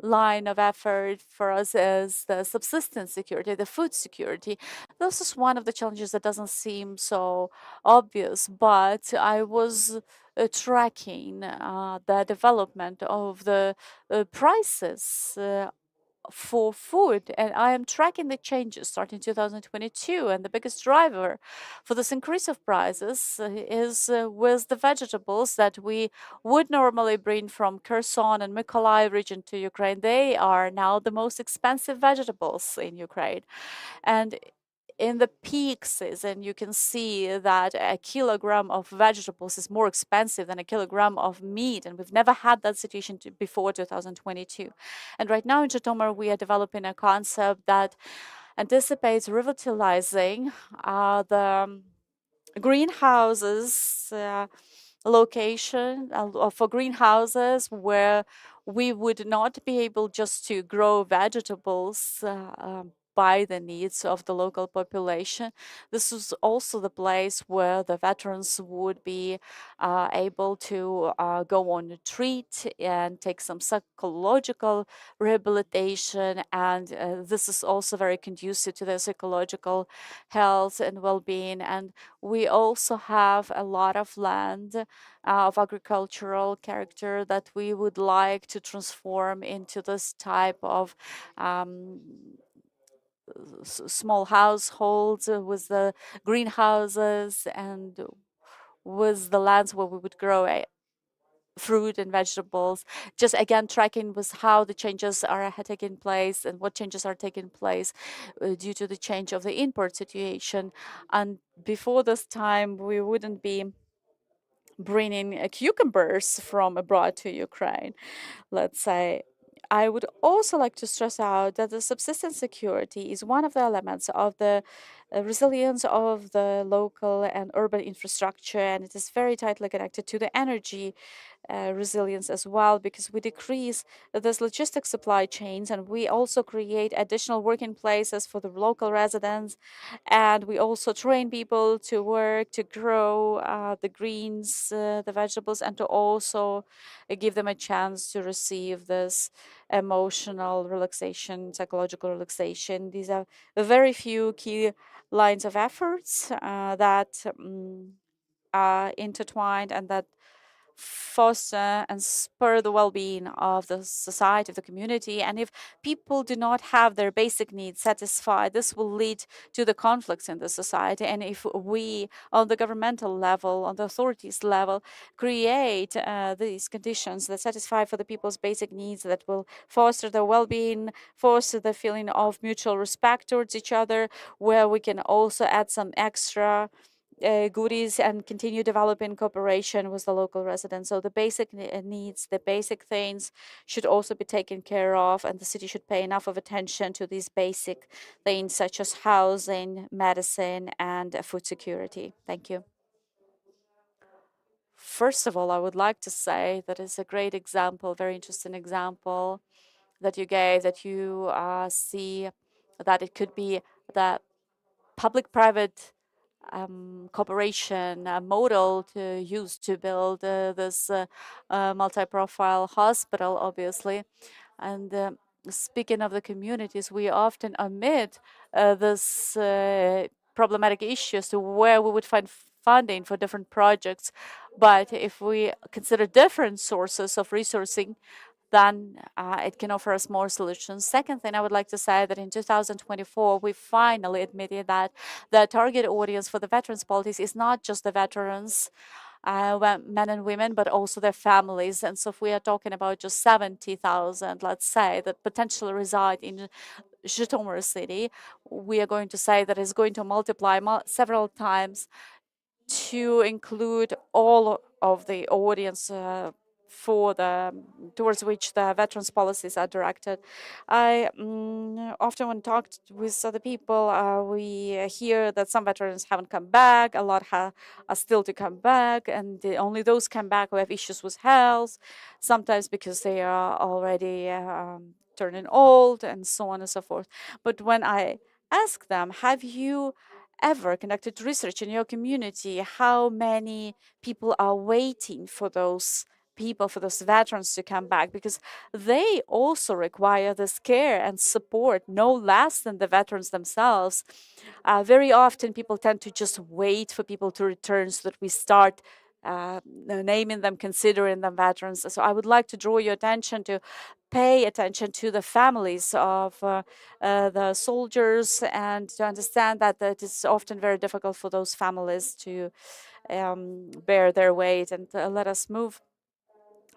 Speaker 3: line of effort for us is the subsistence security, the food security. This is one of the challenges that doesn't seem so obvious, but I was tracking the development of the prices for food, and I am tracking the changes starting 2022, and the biggest driver for this increase of prices is with the vegetables that we would normally bring from Kherson and Mykolaiv region to Ukraine. They are now the most expensive vegetables in Ukraine, and in the peak season, you can see that a kilogram of vegetables is more expensive than a kilogram of meat. And we've never had that situation before 2022. And right now in Zhytomyr, we are developing a concept that anticipates revitalizing the greenhouses location for greenhouses where we would not be able just to grow vegetables by the needs of the local population. This is also the place where the veterans would be able to go on a retreat and take some psychological rehabilitation. And this is also very conducive to their psychological health and well-being. And we also have a lot of land of agricultural character that we would like to transform into this type of small households with the greenhouses and with the lands where we would grow fruit and vegetables. Just again tracking with how the changes are taking place and what changes are taking place due to the change of the import situation. And before this time, we wouldn't be bringing cucumbers from abroad to Ukraine, let's say. I would also like to stress out that the subsistence security is one of the elements of the resilience of the local and urban infrastructure, and it is very tightly connected to the energy resilience as well, because we decrease this logistic supply chains and we also create additional working places for the local residents, and we also train people to work to grow the greens, the vegetables, and to also give them a chance to receive this emotional relaxation, psychological relaxation. These are very few key lines of efforts that are intertwined and that foster and spur the well-being of the society, of the community. And if people do not have their basic needs satisfied, this will lead to the conflicts in the society. And if we, on the governmental level, on the authorities level, create these conditions that satisfy for the people's basic needs, that will foster their well-being, foster the feeling of mutual respect towards each other, where we can also add some extra goodies and continue developing cooperation with the local residents. So the basic needs, the basic things should also be taken care of, and the city should pay enough of attention to these basic things such as housing, medicine, and food security. Thank you. First of all, I would like to say that it's a great example, very interesting example that you gave, that you see that it could be the public-private cooperation model to use to build this multi-profile hospital, obviously. And speaking of the communities, we often omit this problematic issues to where we would find funding for different projects. But if we consider different sources of resourcing, then it can offer us more solutions. Second thing I would like to say that in 2024, we finally admitted that the target audience for the veterans policies is not just the veterans, men and women, but also their families. And so if we are talking about just 70,000, let's say, that potentially reside in Zhytomyr city, we are going to say that it's going to multiply several times to include all of the audience for towards which the veterans policies are directed. I often when talked with other people, we hear that some veterans haven't come back, a lot are still to come back, and only those come back who have issues with health, sometimes because they are already turning old, and so on and so forth. But when I ask them, have you ever conducted research in your community? How many people are waiting for those people, for those veterans to come back? Because they also require this care and support, no less than the veterans themselves. Very often, people tend to just wait for people to return so that we start naming them, considering them veterans. So I would like to draw your attention to pay attention to the families of the soldiers, and to understand that it is often very difficult for those families to bear their weight. And let us move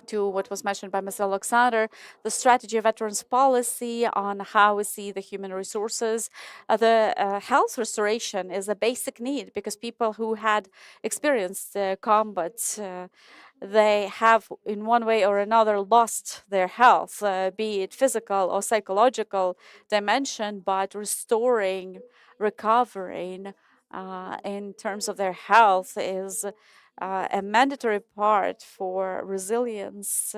Speaker 3: to what was mentioned by Mr. Alexander, the strategy of veterans policy on how we see the human resources. The health restoration is a basic need, because people who had experienced combat, they have in one way or another lost their health, be it physical or psychological dimension, but recovering in terms of their health is a mandatory part for resilience,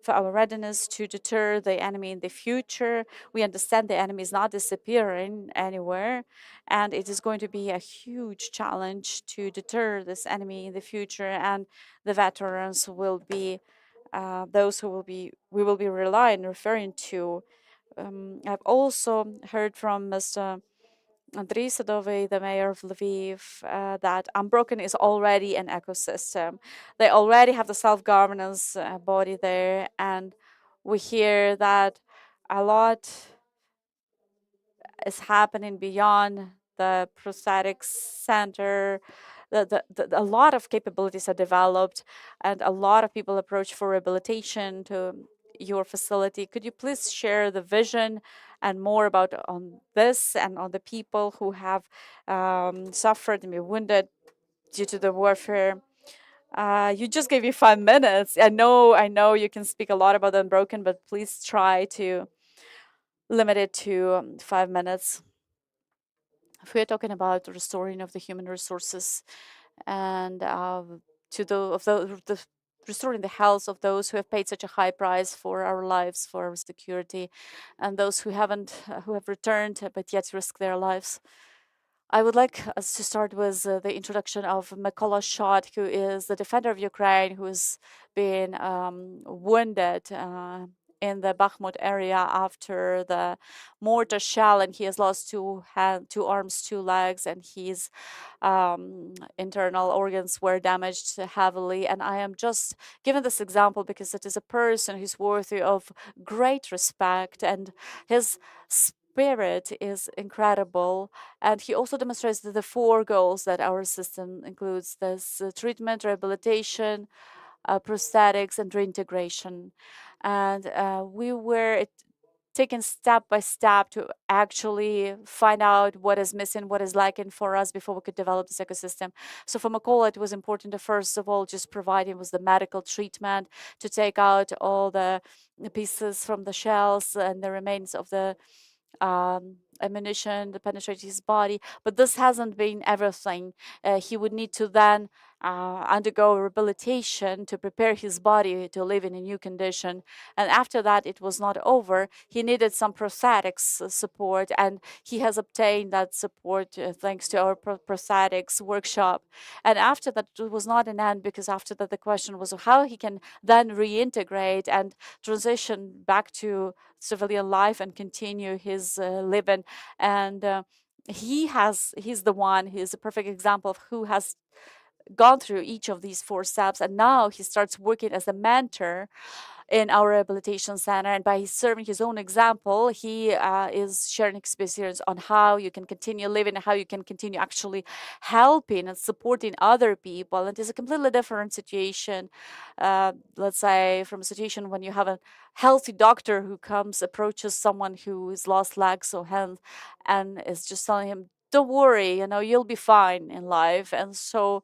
Speaker 3: for our readiness to deter the enemy in the future. We understand the enemy is not disappearing anywhere, and it is going to be a huge challenge to deter this enemy in the future. And the veterans will be those we will be referring to. I've also heard from Mr. Andriy Sadovy, the mayor of Lviv, that Unbroken is already an ecosystem. They already have the self-governance body there, and we hear that a lot is happening beyond the prosthetics center. A lot of capabilities are developed, and a lot of people approach for rehabilitation to your facility. Could you please share the vision and more about on this and on the people who have suffered and been wounded due to the warfare? You just gave me 5 minutes. I know you can speak a lot about the Unbroken, but please try to limit it to 5 minutes. If we're talking about the restoring of the human resources and restoring the health of those who have paid such a high price for our lives, for our security, and those who have returned but yet risk their lives. I would like us to start with the introduction of Mykola Shot, who is the defender of Ukraine, who has been wounded in the Bakhmut area after the mortar shell, and he has lost 2 arms, 2 legs, and his internal organs were damaged heavily. And I am just giving this example because it is a person who's worthy of great respect, and his spirit is incredible. And he also demonstrates the 4 goals that our system includes: this treatment, rehabilitation, prosthetics, and reintegration. And we were taken step by step to actually find out what is missing, what is lacking for us before we could develop this ecosystem. So for Mykola, it was important to first of all just provide him with the medical treatment, to take out all the pieces from the shells and the remains of the ammunition that penetrated his body. But this hasn't been everything. He would need to then undergo rehabilitation to prepare his body to live in a new condition. And after that, it was not over. He needed some prosthetics support, and he has obtained that support thanks to our prosthetics workshop. And after that, it was not an end, because after that, the question was how he can then reintegrate and transition back to civilian life and continue his living. And he's the one who is a perfect example of who has gone through each of these 4 steps, and now he starts working as a mentor in our rehabilitation center. And by serving his own example, he is sharing experience on how you can continue living, how you can continue actually helping and supporting other people. And it's a completely different situation, let's say, from a situation when you have a healthy doctor who approaches someone who has lost legs or hands, and is just telling him, don't worry, you'll be fine in life. And so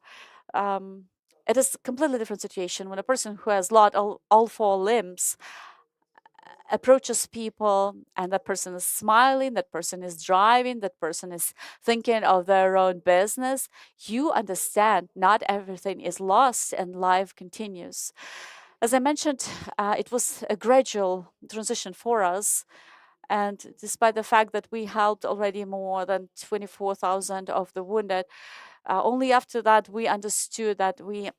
Speaker 3: it is a completely different situation when a person who has lost all 4 limbs approaches people, and that person is smiling, that person is driving, that person is thinking of their own business. You understand not everything is lost and life continues. As I mentioned, it was a gradual transition for us. And despite the fact that we helped already more than 24,000 of the wounded, only after that we understood that we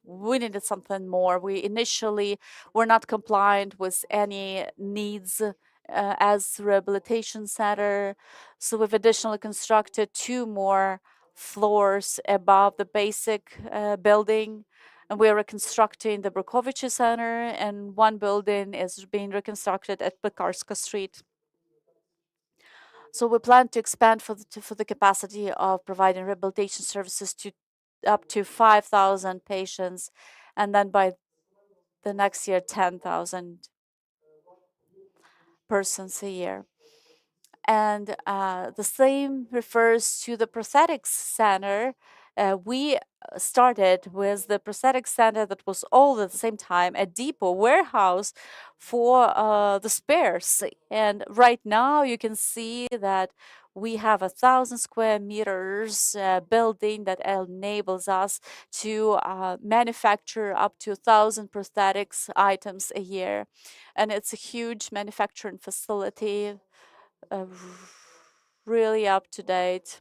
Speaker 3: needed something more. We initially were not compliant with any needs as rehabilitation center. So we've additionally constructed 2 more floors above the basic building. And we are reconstructing the Brukovice Center, and 1 building is being reconstructed at Pekarska Street. So we plan to expand for the capacity of providing rehabilitation services to up to 5,000 patients, and then by the next year, 10,000 persons a year. And the same refers to the prosthetics center. We started with the prosthetics center that was all at the same time a depot warehouse for the spares. And right now you can see that we have 1,000 square meters building that enables us to manufacture up to 1,000 prosthetics items a year. And it's a huge manufacturing facility, really up to date.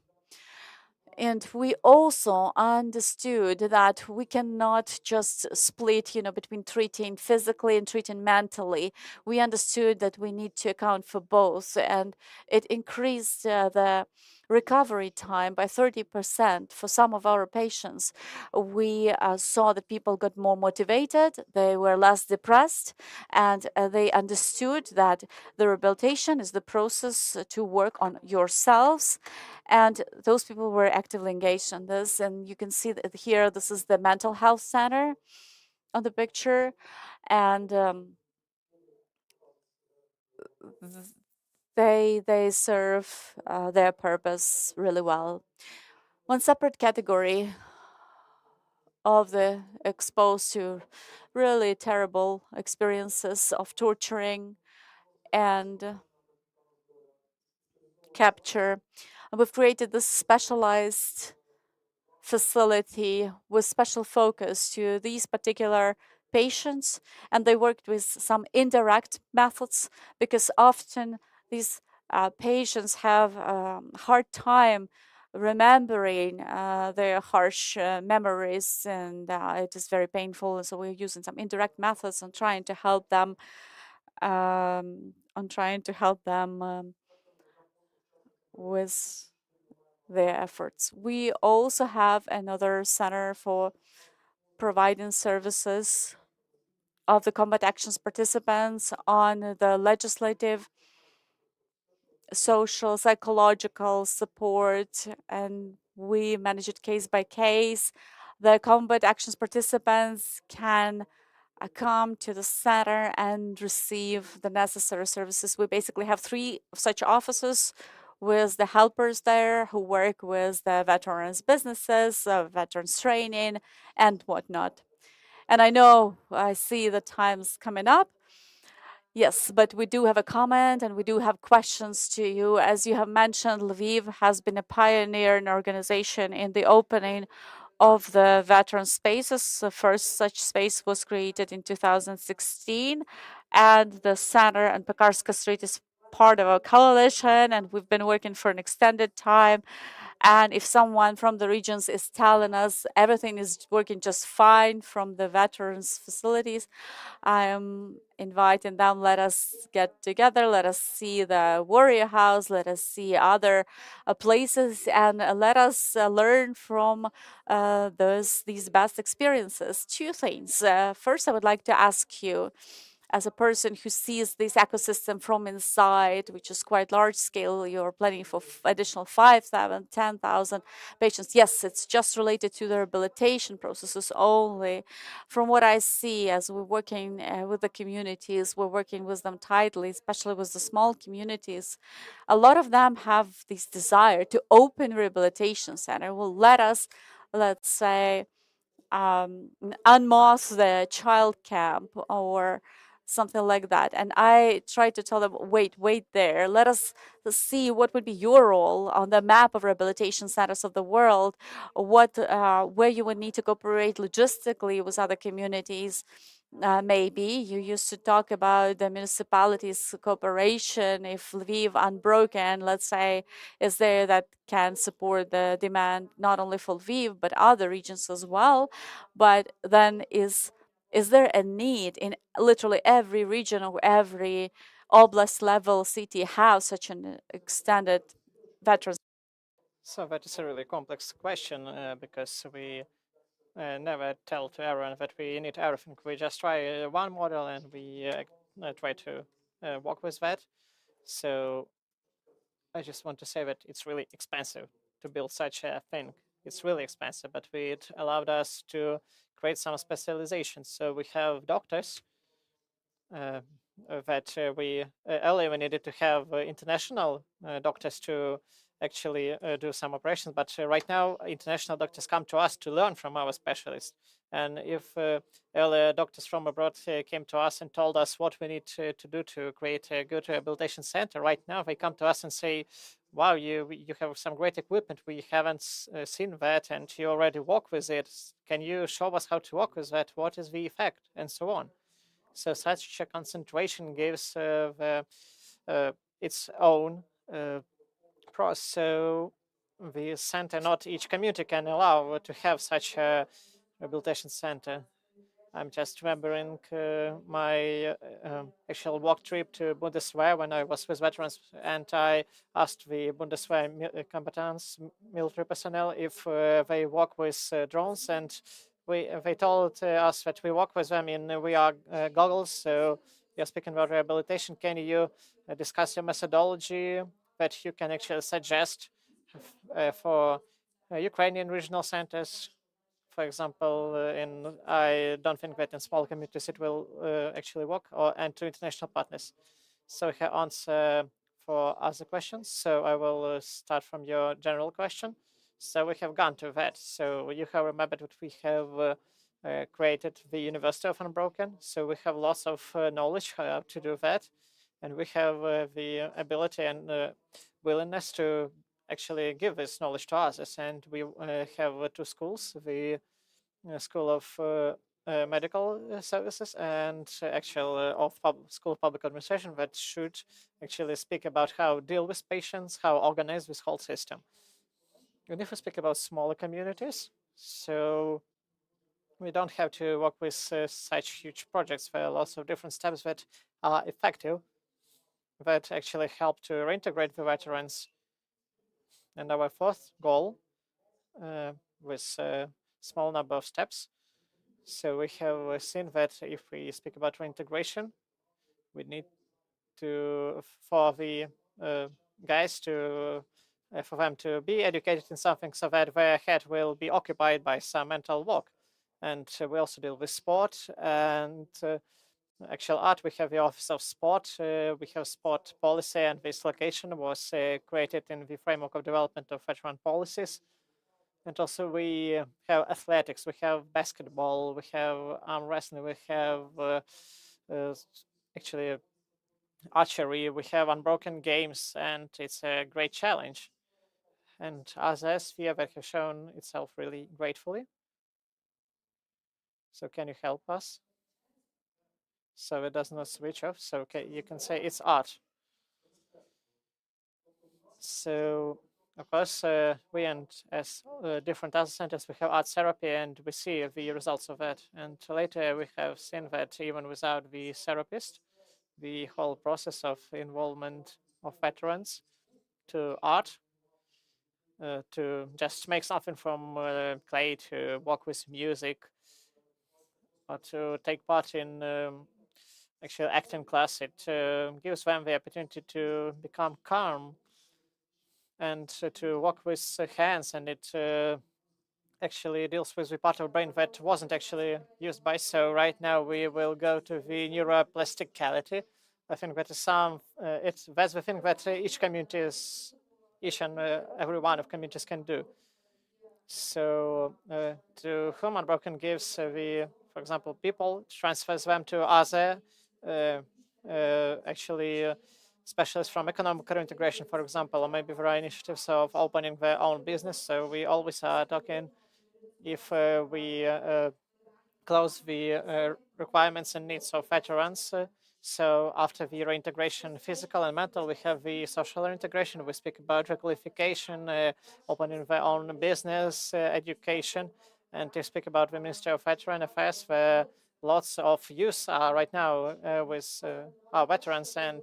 Speaker 3: And we also understood that we cannot just split, between treating physically and treating mentally. We understood that we need to account for both, and it increased the recovery time by 30% for some of our patients. We saw that people got more motivated, they were less depressed, and they understood that the rehabilitation is the process to work on yourselves. And those people were actively engaged in this. And you can see that here, this is the mental health center on the picture. And they serve their purpose really well. One separate category of the exposed to really terrible experiences of torturing and capture. And we've created this specialized facility with special focus to these particular patients, and they worked with some indirect methods because often these patients have a hard time remembering their harsh memories, and it is very painful. And so we're using some indirect methods on trying to help them with their efforts. We also have another center for providing services of the combat actions participants on the legislative, social, psychological support, and we manage it case by case. The combat actions participants can come to the center and receive the necessary services. We basically have 3 such offices with the helpers there who work with the veterans' businesses, veterans training, and whatnot. And I see the time's coming up. Yes, but we do have a comment and we do have questions to you. As you have mentioned, Lviv has been a pioneer in organization in the opening of the veteran spaces. The first such space was created in 2016, and the center on Pekarska Street is part of a coalition, and we've been working for an extended time. And if someone from the regions is telling us everything is working just fine from the veterans facilities, I am inviting them, let us get together, let us see the Warrior House, let us see other places, and let us learn from these best experiences. 2 things. First, I would like to ask you, as a person who sees this ecosystem from inside, which is quite large scale, you're planning for additional 5,000, 10,000 patients. Yes, it's just related to the rehabilitation processes only. From what I see, as we're working with the communities, we're working with them tightly, especially with the small communities. A lot of them have this desire to open rehabilitation center. Will let us, let's say, unmask the child camp or something like that. And I try to tell them, wait there. Let us see what would be your role on the map of rehabilitation centers of the world, where you would need to cooperate logistically with other communities. Maybe you used to talk about the municipalities' cooperation. If Lviv Unbroken, let's say, is there, that can support the demand not only for Lviv but other regions as well. But then is there a need in literally every region or every oblast level city have such an extended veterans?
Speaker 1: So that is a really complex question because we never tell to everyone that we need everything. We just try one model and we try to work with that. So I just want to say that it's really expensive to build such a thing. It's really expensive, but it allowed us to create some specializations. So we have doctors that we earlier we needed to have international doctors to actually do some operations, but right now international doctors come to us to learn from our specialists. And if earlier doctors from abroad came to us and told us what we need to do to create a good rehabilitation center, right now they come to us and say, wow, you have some great equipment, we haven't seen that, and you already work with it. Can you show us how to work with that? What is the effect? And so on. So such a concentration gives its own pros. So the center, not each community can allow to have such a rehabilitation center. I'm just remembering my actual work trip to Bundeswehr when I was with veterans, and I asked the Bundeswehr combatants, military personnel, if they work with drones, and they told us that we work with them in VR goggles. So you're speaking about rehabilitation. Can you discuss your methodology that you can actually suggest for Ukrainian regional centers? For example, I don't think that in small communities it will actually work, and to international partners. So here answer for other questions. So I will start from your general question. So we have gone to that. So you have remembered that we have created the University of Unbroken. So we have lots of knowledge how to do that, and we have the ability and willingness to actually give this knowledge to others. And we have two schools: the School of Medical Services and actual of School of Public Administration, that should actually speak about how deal with patients, how organize this whole system. And if we speak about smaller communities, so we don't have to work with such huge projects. There are lots of different steps that are effective, that actually help to reintegrate the veterans. And our fourth goal, with a small number of steps. So we have seen that if we speak about reintegration, we need to, for the guys to, for them to be educated in something so that their head will be occupied by some mental work. And we also deal with sport and actual art. We have the Office of Sport. We have sport policy, and this location was created in the framework of development of veteran policies. And also we have athletics, we have basketball, we have arm wrestling, we have actually archery, we have unbroken games, and it's a great challenge. And as a sphere that has shown itself really gratefully. So can you help us? So it does not switch off. So okay, you can say it's art. So of course, we and as different other centers, we have art therapy, and we see the results of that. And later we have seen that even without the therapist, the whole process of involvement of veterans to art, to just make something from clay, to work with music, or to take part in actual acting class, it gives them the opportunity to become calm and to work with hands, and it actually deals with the part of brain that wasn't actually used by. So right now we will go to the neuroplasticality. I think that is that's the thing that each and every one of communities can do. So to whom Unbroken gives for example, people, transfers them to other actually specialists from economic integration, for example, or maybe there are initiatives of opening their own business. So we always are talking if we close the requirements and needs of veterans. So after the reintegration, physical and mental, we have the social integration. We speak about requalification, opening their own business, education, and to speak about the Ministry of Veteran Affairs, where lots of youth are right now with our veterans, and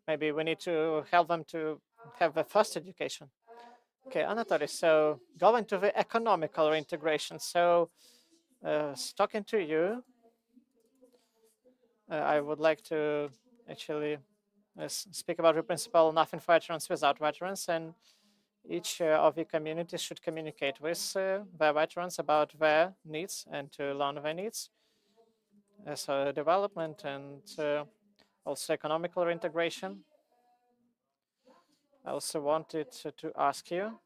Speaker 1: maybe we need to help them to have the first education. Okay, Anatoly, so going to the economical reintegration. So talking to you, I would like to actually speak about the principle nothing for veterans without veterans, and each of the communities should communicate with their veterans about their needs and to learn their needs. So development and also economical reintegration. I also wanted to ask you,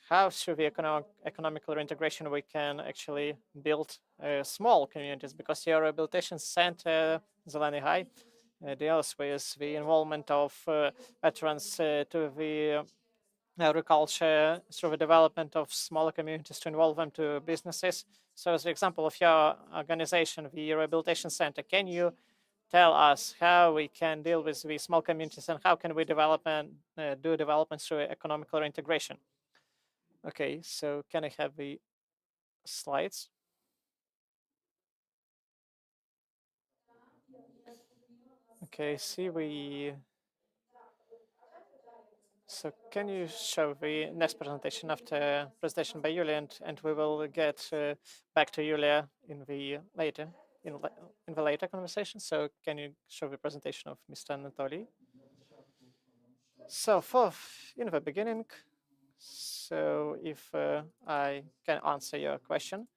Speaker 1: how through the economical reintegration we can actually build small communities, because your rehabilitation center, Zeleny High, deals with the involvement of veterans to the agriculture through the development of smaller communities to involve them to businesses. So as an example of your organization, the rehabilitation center, can you tell us how we can deal with the small communities and how can we develop and do development through economical reintegration? Okay, so can I have the slides? Okay, so can you show the next presentation after presentation by Yulia, and we will get back to Yulia in the later conversation. So can you show the presentation of Mr. Anatoly? So in the beginning, so if I can answer your question.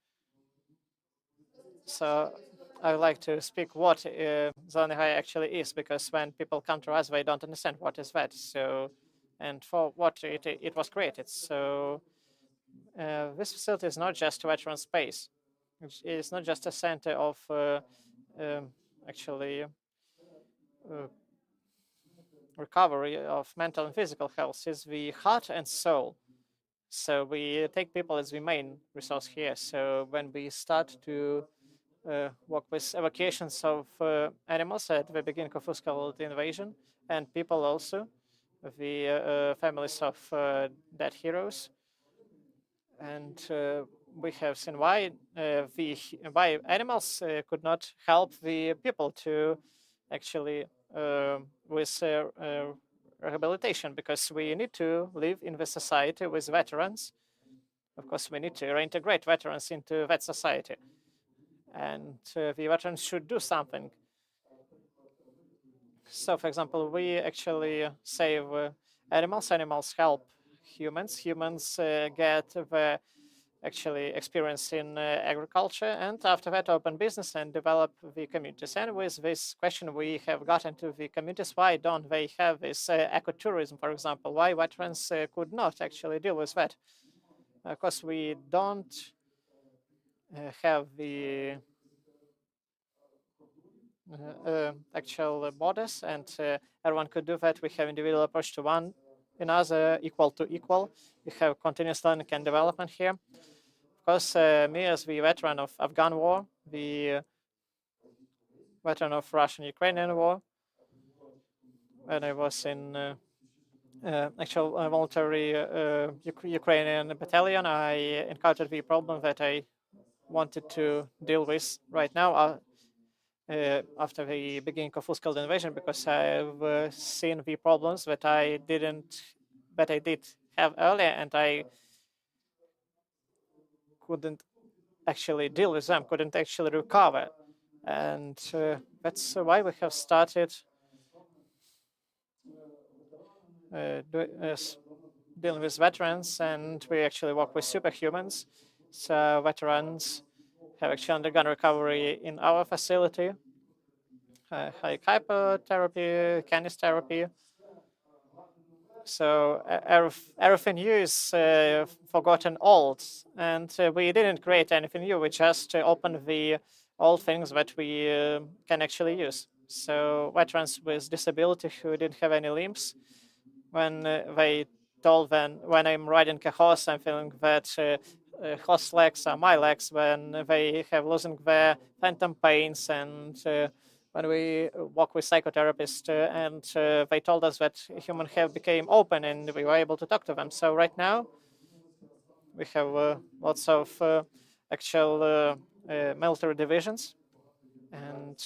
Speaker 1: So I would like to speak what Zeleny High actually is, because when people come to us, they don't understand what is that. So, and for what it was created. So this facility is not just a veteran space. It's not just a center of actually recovery of mental and physical health. It's the heart and soul. So we take people as the main resource here. So when we start to work with evacuations of animals at the beginning of full-scale invasion, and people also, the families of dead heroes. And we have seen why animals could not help the people to actually with rehabilitation, because we need to live in the society with veterans. Of course, we need to reintegrate veterans into that society. And the veterans should do something. So, for example, we actually save animals. Animals help humans. Humans get the actually experience in agriculture, and after that open business and develop the communities. And with this question, we have gotten to the communities. Why don't they have this ecotourism, for example? Why veterans could not actually deal with that? Of course, we don't have the actual borders, and everyone could do that. We have individual approach to one another, equal to equal. We have continuous learning and development here. Of course, me as the veteran of Afghan war, the veteran of Russian-Ukrainian war, when I was in actual voluntary Ukrainian battalion, I encountered the problem that I wanted to deal with right now after the beginning of full-scale invasion, because I've seen the problems that I did have earlier, and I couldn't actually deal with them, couldn't actually recover. And that's why we have started dealing with veterans, and we actually work with superhumans. So veterans have actually undergone recovery in our facility, like hypotherapy, kinesiotherapy. So everything new is forgotten old, and we didn't create anything new. We just opened the all things that we can actually use. So veterans with disability who didn't have any limbs, when they told when I'm riding a horse, I'm feeling that horse legs are my legs, when they have losing their phantom pains, and when we walk with psychotherapists and they told us that human health became open and we were able to talk to them. So right now we have lots of actual military divisions, and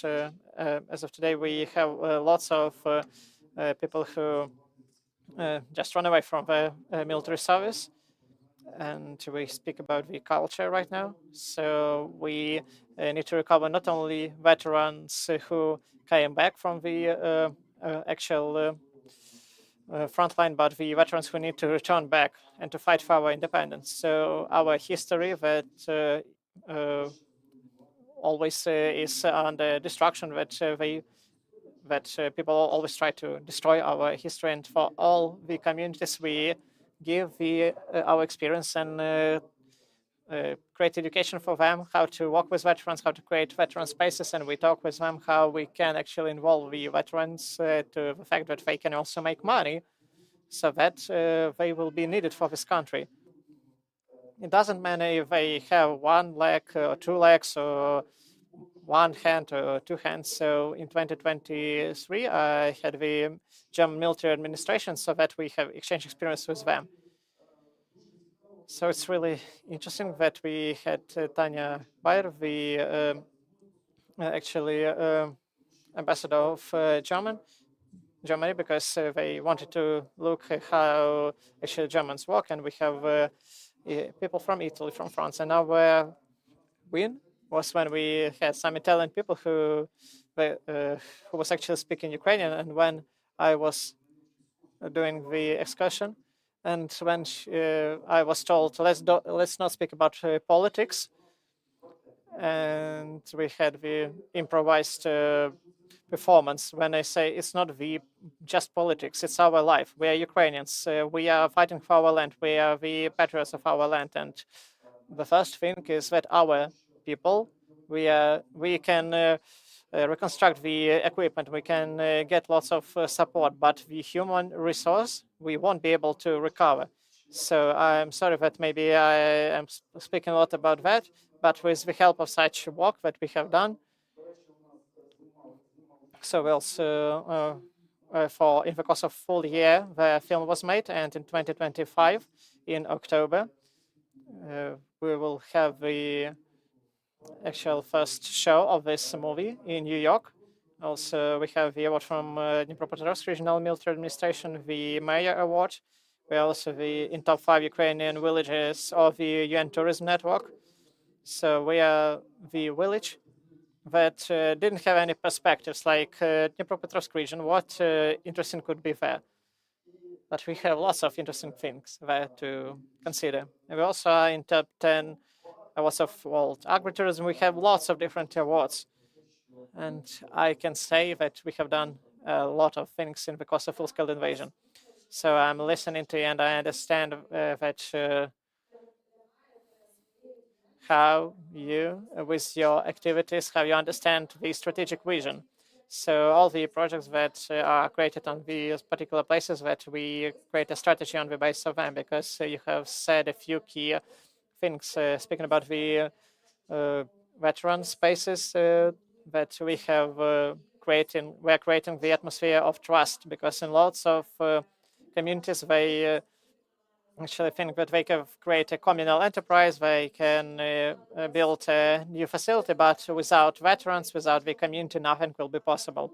Speaker 1: as of today we have lots of people who just run away from the military service, and we speak about the culture right now. So we need to recover not only veterans who came back from the actual frontline, but the veterans who need to return back and to fight for our independence. So our history that always is under destruction, that people always try to destroy our history, and for all the communities we give our experience and create education for them, how to work with veterans, how to create veteran spaces, and we talk with them how we can actually involve the veterans to the fact that they can also make money, so that they will be needed for this country. It doesn't matter if they have one leg or two legs or one hand or two hands. So in 2023, I had the German military administration so that we have exchange experience with them. So it's really interesting that we had Tanya Bayer, the actually ambassador of Germany, because they wanted to look at how actually Germans work, and we have people from Italy, from France, and our win was when we had some Italian people who was actually speaking Ukrainian, and when I was doing the excursion, and when I was told let's not speak about politics, and we had the improvised performance. When I say it's not the just politics, it's our life. We are Ukrainians. We are fighting for our land. We are the patriots of our land. And the first thing is that our people, we can reconstruct the equipment. We can get lots of support, but the human resource we won't be able to recover. So I'm sorry that maybe I am speaking a lot about that, but with the help of such work that we have done, so also in the course of full year, the film was made, and in 2025, in October, we will have the actual first show of this movie in New York. Also, we have the award from Dnipropetrovsk Regional Military Administration, the Mayor Award. We are also in top 5 Ukrainian villages of the UN Tourism Network. So we are the village that didn't have any perspectives, like Dnipropetrovsk region. What interesting could be there? But we have lots of interesting things there to consider. And we also are in top 10 awards of world agritourism. We have lots of different awards. And I can say that we have done a lot of things in the course of full-scale invasion. So I'm listening to you, and I understand that how you, with your activities, how you understand the strategic vision. So all the projects that are created on these particular places, that we create a strategy on the basis of them, because you have said a few key things, speaking about the veteran spaces that we have we're creating the atmosphere of trust, because in lots of communities, they actually think that they can create a communal enterprise, they can build a new facility, but without veterans, without the community, nothing will be possible.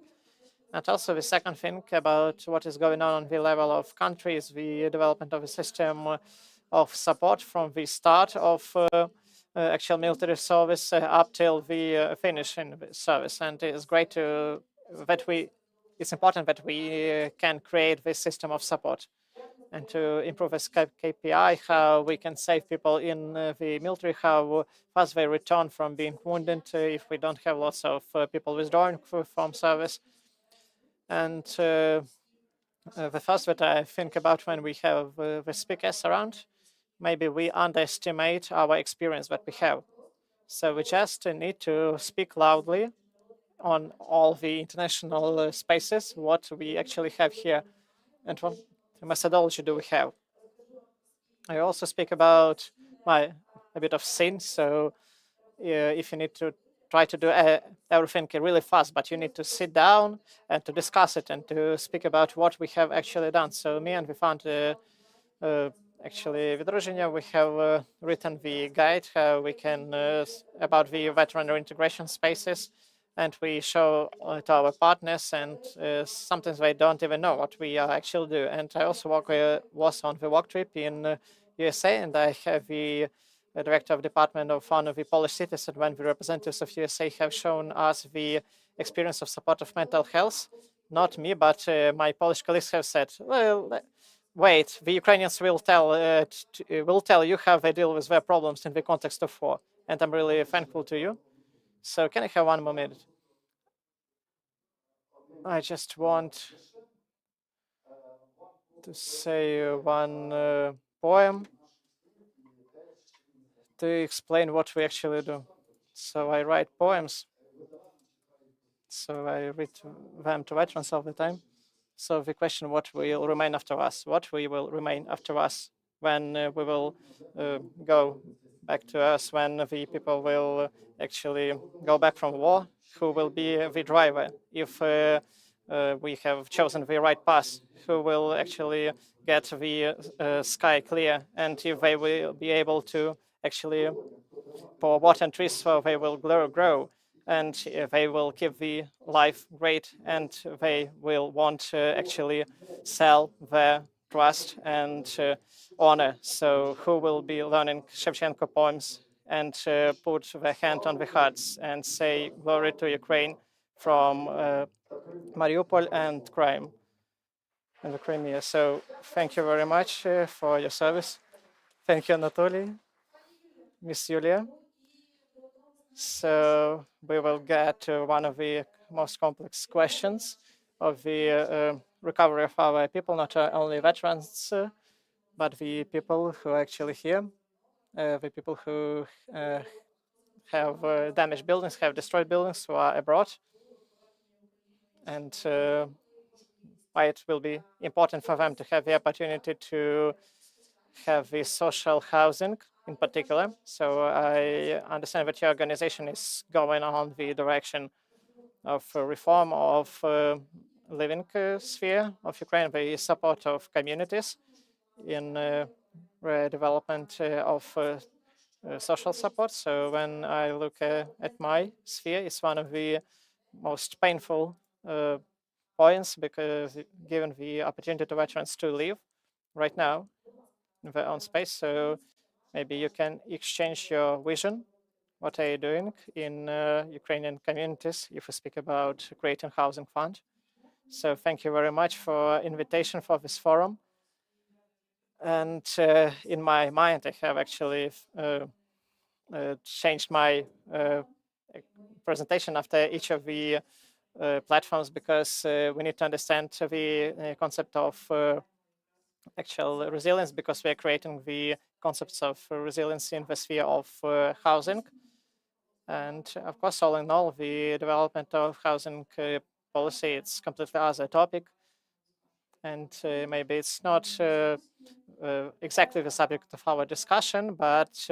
Speaker 1: And also the second thing about what is going on the level of countries, the development of a system of support from the start of actual military service up till the finish in the service. And it's great it's important that we can create this system of support and to improve as KPI, how we can save people in the military, how fast they return from being wounded if we don't have lots of people withdrawing from service. And the first that I think about when we have the speakers around, maybe we underestimate our experience that we have. So we just need to speak loudly on all the international spaces, what we actually have here and what methodology do we have. I also speak about a bit of sin. So if you need to try to do everything really fast, but you need to sit down and to discuss it and to speak about what we have actually done. So me and we found actually Vidruzhenia, we have written the guide how we can about the veteran reintegration spaces, and we show to our partners, and sometimes they don't even know what we actually do. And I also was on the work trip in USA, and I have the director of department of one of the Polish cities, and when the representatives of USA have shown us the experience of support of mental health, not me, but my Polish colleagues have said, well, wait, the Ukrainians will tell you how they deal with their problems in the context of war. And I'm really thankful to you. So can I have 1 more minute? I just want to say one poem to explain what we actually do. So I write poems. So I read them to veterans all the time. So the question, what will remain after us? What will remain after us when we will go back to us, when the people will actually go back from war? Who will be the driver if we have chosen the right path? Who will actually get the sky clear? And if they will be able to actually pour water and trees so they will grow, and they will keep the life great, and they will want to actually sell their trust and honor. So who will be learning Shevchenko poems and put their hand on the hearts and say glory to Ukraine from Mariupol and Crimea and the Crimea. So thank you very much for your service. Thank you, Anatoly, Miss Yulia. So we will get to one of the most complex questions of the recovery of our people, not only veterans, but the people who are actually here, the people who have damaged buildings, have destroyed buildings, who are abroad. And why it will be important for them to have the opportunity to have the social housing in particular. So I understand that your organization is going on the direction of reform of living sphere of Ukraine, the support of communities in development of social support. So when I look at my sphere, it's one of the most painful points, because given the opportunity to veterans to live right now in their own space. So maybe you can exchange your vision. What are you doing in Ukrainian communities if we speak about creating housing fund? So thank you very much for invitation for this forum. And in my mind, I have actually changed my presentation after each of the platforms, because we need to understand the concept of actual resilience, because we are creating the concepts of resilience in the sphere of housing. And of course, all in all, the development of housing policy, it's completely other topic. And maybe it's not exactly the subject of our discussion, but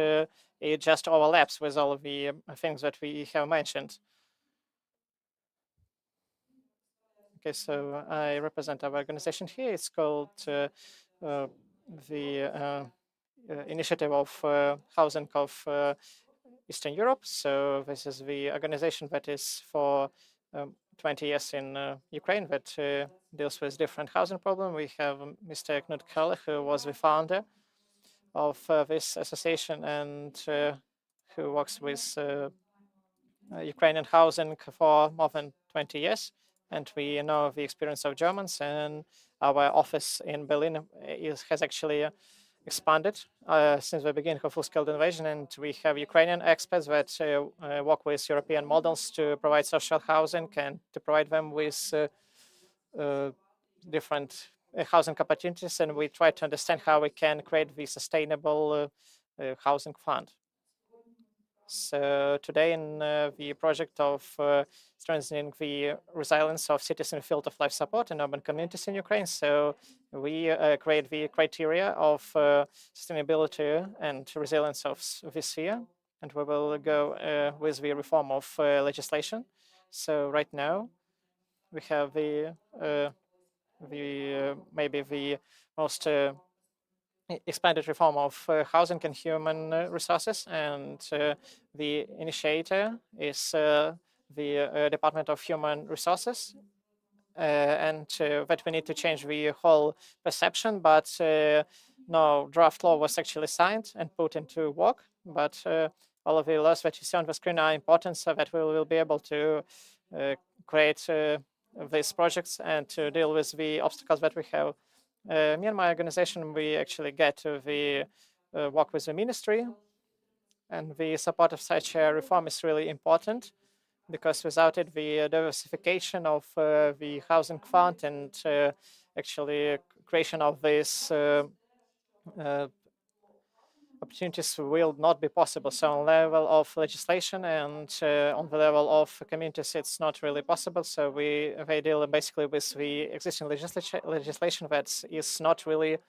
Speaker 1: it just overlaps with all of the things that we have mentioned. Okay, so I represent our organization here. It's called the Initiative of Housing of Eastern Europe. So this is the organization that is for 20 years in Ukraine that deals with different housing problems. We have Mr. Knut Kalle, who was the founder of this association and who works with Ukrainian housing for more than 20 years. And we know the experience of Germans, and our office in Berlin has actually expanded since the beginning of full-scale invasion, and we have Ukrainian experts that work with European models to provide social housing and to provide them with different housing opportunities, and we try to understand how we can create the sustainable housing fund. So today in the project of strengthening the resilience of cities in the field of life support and urban communities in Ukraine, so we create the criteria of sustainability and resilience of the sphere, and we will go with the reform of legislation. So right now we have maybe the most expanded reform of housing and human resources, and the initiator is the Department of Human Resources, and that we need to change the whole perception, but no draft law was actually signed and put into work, but all of the laws that you see on the screen are important so that we will be able to create these projects and to deal with the obstacles that we have. Me and my organization, we actually get to the work with the ministry, and the support of such a reform is really important, because without it, the diversification of the housing fund and actually creation of these opportunities will not be possible. So on level of legislation and on the level of communities, it's not really possible. So they deal basically with the existing legislation that is not really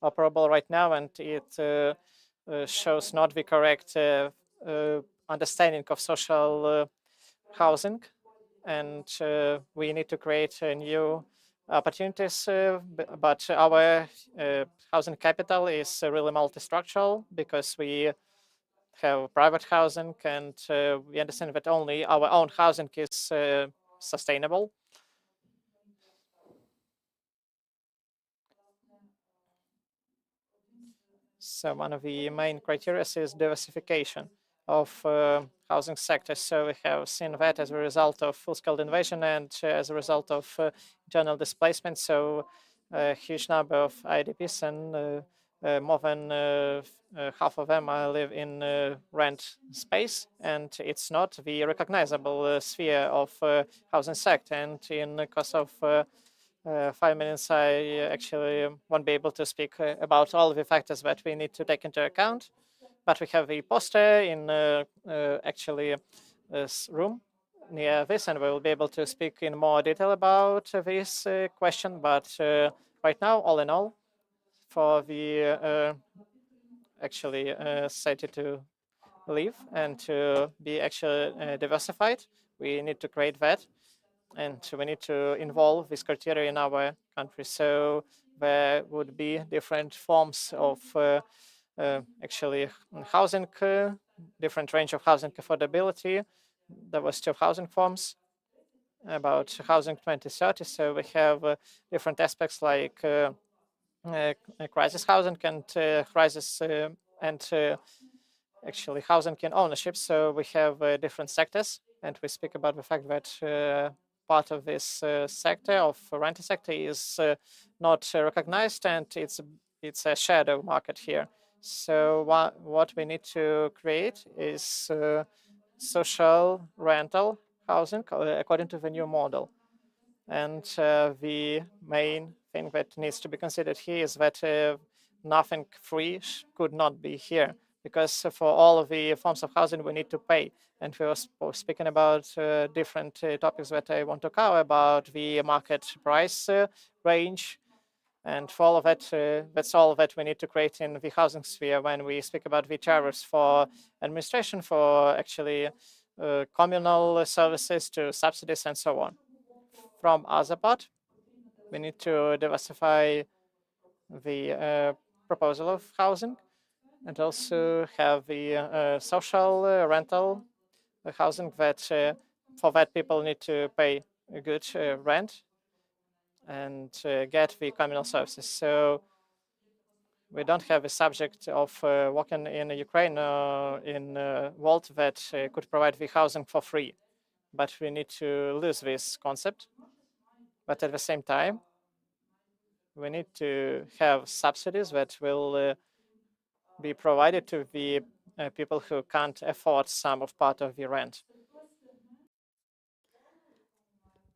Speaker 1: operable right now, and it shows not the correct understanding of social housing, and we need to create new opportunities, but our housing capital is really multi-structural, because we have private housing, and we understand that only our own housing is sustainable. So one of the main criteria is diversification of housing sectors. So we have seen that as a result of full-scale invasion and as a result of internal displacement. So a huge number of IDPs, and more than half of them live in rent space, and it's not the recognizable sphere of housing sector. And in the course of 5 minutes, I actually won't be able to speak about all the factors that we need to take into account. But we have a poster in actually this room near this, and we will be able to speak in more detail about this question. But right now, all in all, for the actually society to live and to be actually diversified, we need to create that, and we need to involve this criteria in our country. So there would be different forms of actually housing, different range of housing affordability, diversity of housing forms, about housing 2030. So we have different aspects like crisis housing and crisis and actually housing in ownership. So we have different sectors, and we speak about the fact that part of this sector of rental sector is not recognized, and it's a shadow market here. So what we need to create is social rental housing according to the new model. And the main thing that needs to be considered here is that nothing free could not be here, because for all of the forms of housing we need to pay. And we were speaking about different topics that I want to cover, about the market price range. And for all of that, that's all that we need to create in the housing sphere when we speak about the tariffs for administration, for actually communal services, to subsidies and so on. From other part, we need to diversify the proposal of housing, and also have the social rental housing that for that people need to pay a good rent and get the communal services. So we don't have a subject of working in Ukraine in a world that could provide the housing for free, but we need to lose this concept. But at the same time, we need to have subsidies that will be provided to the people who can't afford some of part of the rent.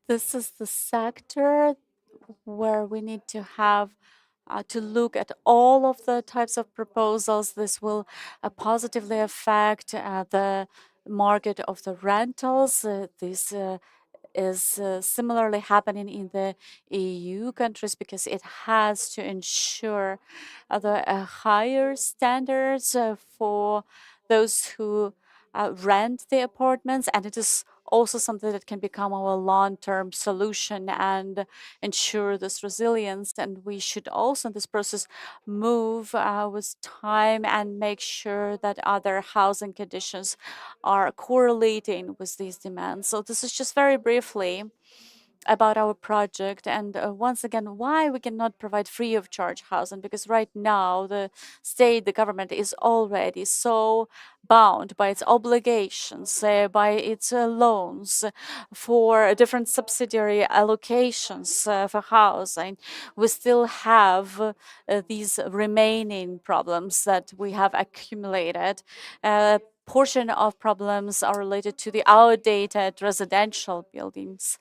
Speaker 3: This is the sector where we need to have to look at all of the types of proposals. This will positively affect the market of the rentals. This is similarly happening in the EU countries because it has to ensure the higher standards for those who rent the apartments, and it is also something that can become our long-term solution and ensure this resilience. And we should also in this process move with time and make sure that other housing conditions are correlating with these demands. So this is just very briefly about our project, and once again, why we cannot provide free of charge housing, because right now the state, the government is already so bound by its obligations, by its loans for different subsidiary allocations for housing. We still have these remaining problems that we have accumulated. Portion of problems are related to the outdated residential buildings.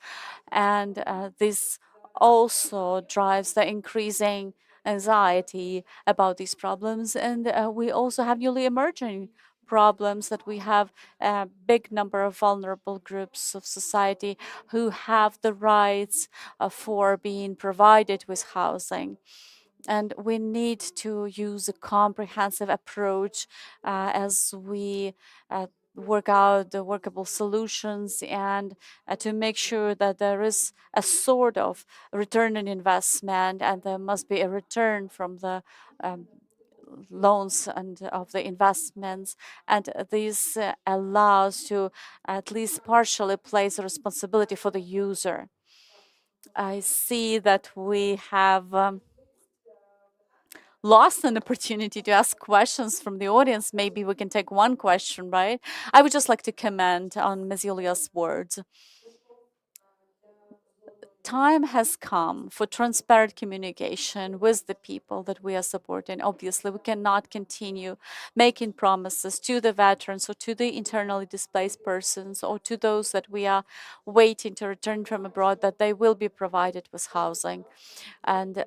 Speaker 3: And this also drives the increasing anxiety about these problems. And we also have newly emerging problems that we have a big number of vulnerable groups of society who have the rights for being provided with housing. And we need to use a comprehensive approach as we work out the workable solutions and to make sure that there is a sort of return on investment, and there must be a return from the loans and of the investments, and this allows to at least partially place a responsibility for the user. I see that we have lost an opportunity to ask questions from the audience. Maybe we can take one question, right? I would just like to comment on Ms. Yulia's words. Time has come for transparent communication with the people that we are supporting. Obviously, we cannot continue making promises to the veterans or to the internally displaced persons or to those that we are waiting to return from abroad that they will be provided with housing. And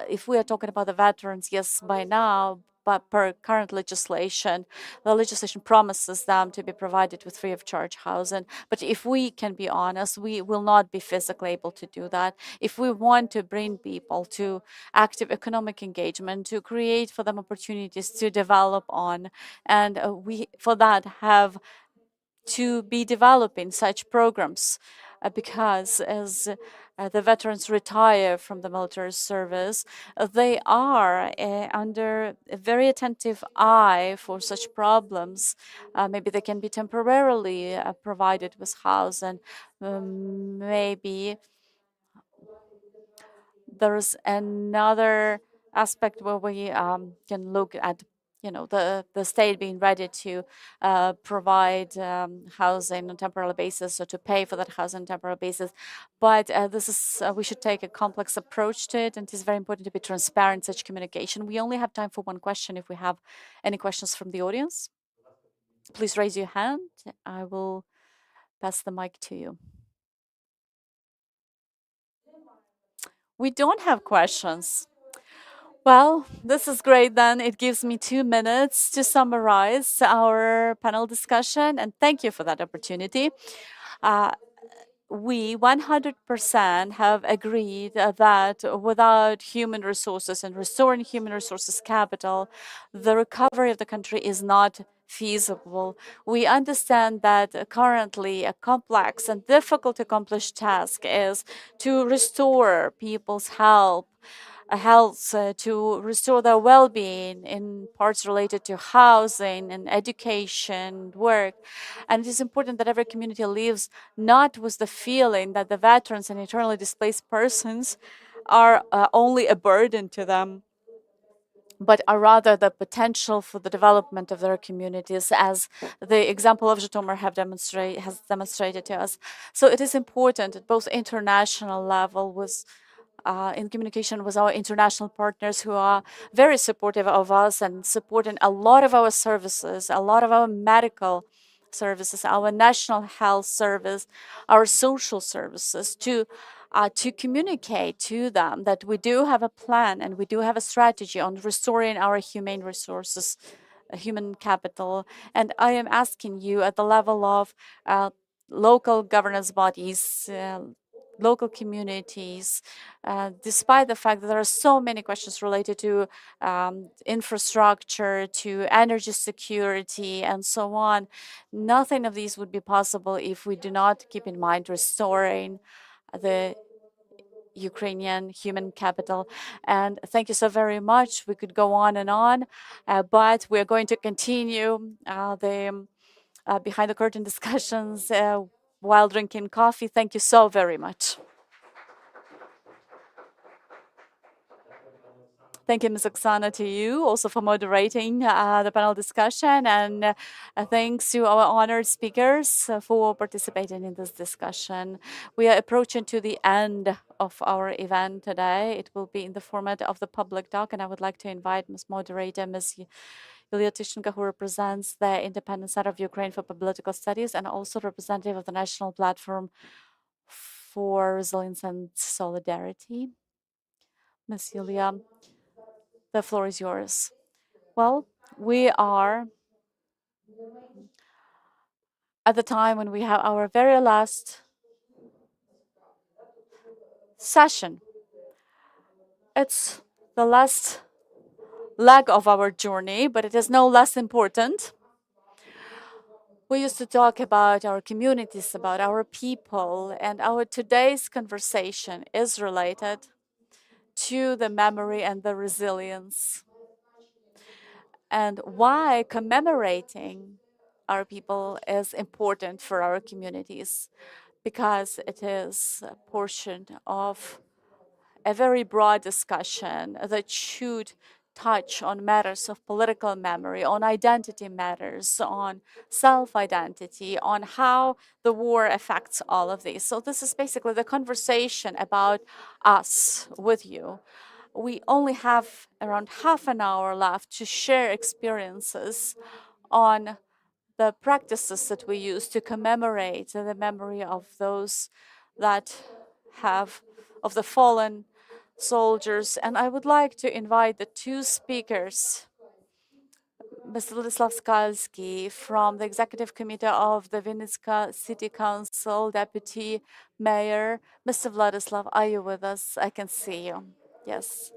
Speaker 3: if we are talking about the veterans, yes, by now, but per current legislation, the legislation promises them to be provided with free of charge housing. But if we can be honest, we will not be physically able to do that. If we want to bring people to active economic engagement, to create for them opportunities to develop on, and we for that have to be developing such programs because as the veterans retire from the military service, they are under a very attentive eye for such problems. Maybe they can be temporarily provided with housing. Maybe there's another aspect where we can look at the state being ready to provide housing on a temporary basis or to pay for that housing on a temporary basis. But this is we should take a complex approach to it, and it is very important to be transparent in such communication. We only have time for one question. If we have any questions from the audience, please raise your hand. I will pass the mic to you. We don't have questions. Well, this is great then. It gives me 2 minutes to summarize our panel discussion, and thank you for that opportunity. We 100% have agreed that without human resources and restoring human resources capital, the recovery of the country is not feasible. We understand that currently a complex and difficult to accomplish task is to restore people's health, to restore their well-being in parts related to housing and education, work. And it is important that every community lives not with the feeling that the veterans and internally displaced persons are only a burden to them, but are rather the potential for the development of their communities, as the example of Zhytomyr has demonstrated to us. So it is important at both international level in communication with our international partners who are very supportive of us and supporting a lot of our services, a lot of our medical services, our national health service, our social services, to to communicate to them that we do have a plan and we do have a strategy on restoring our humane resources, human capital. And I am asking you at the level of local governance bodies, local communities, despite the fact that there are so many questions related to infrastructure, to energy security, and so on, nothing of these would be possible if we do not keep in mind restoring the Ukrainian human capital. And thank you so very much. We could go on, but we're going to continue the behind the curtain discussions while drinking coffee. Thank you so very much. Thank you, Ms. Oksana, to you also for moderating the panel discussion, and thanks to our honored speakers for participating in this discussion. We are approaching to the end of our event today. It will be in the format of the public talk, and I would like to invite Ms. Moderator, Ms. Yulia Tishchenko, who represents the Independent Center of Ukraine for Political Studies and also representative of the National Platform for Resilience and Solidarity. Ms. Yulia, the floor is yours. Well, we are at the time when we have our very last session. It's the last leg of our journey, but it is no less important. We used to talk about our communities, about our people, and our today's conversation is related to the memory and the resilience, and why commemorating our people is important for our communities, because it is a portion of a very broad discussion that should touch on matters of political memory, on identity matters, on self-identity, on how the war affects all of these. So this is basically the conversation about us with you. We only have around half an hour left to share experiences on the practices that we use to commemorate the memory of those that have, of the fallen soldiers. And I would like to invite the two speakers, Mr. Władysław Skalski from the Executive Committee of the Lviv City Council, Deputy Mayor. Mr. Władysław, are you with us? I can see you. Yes.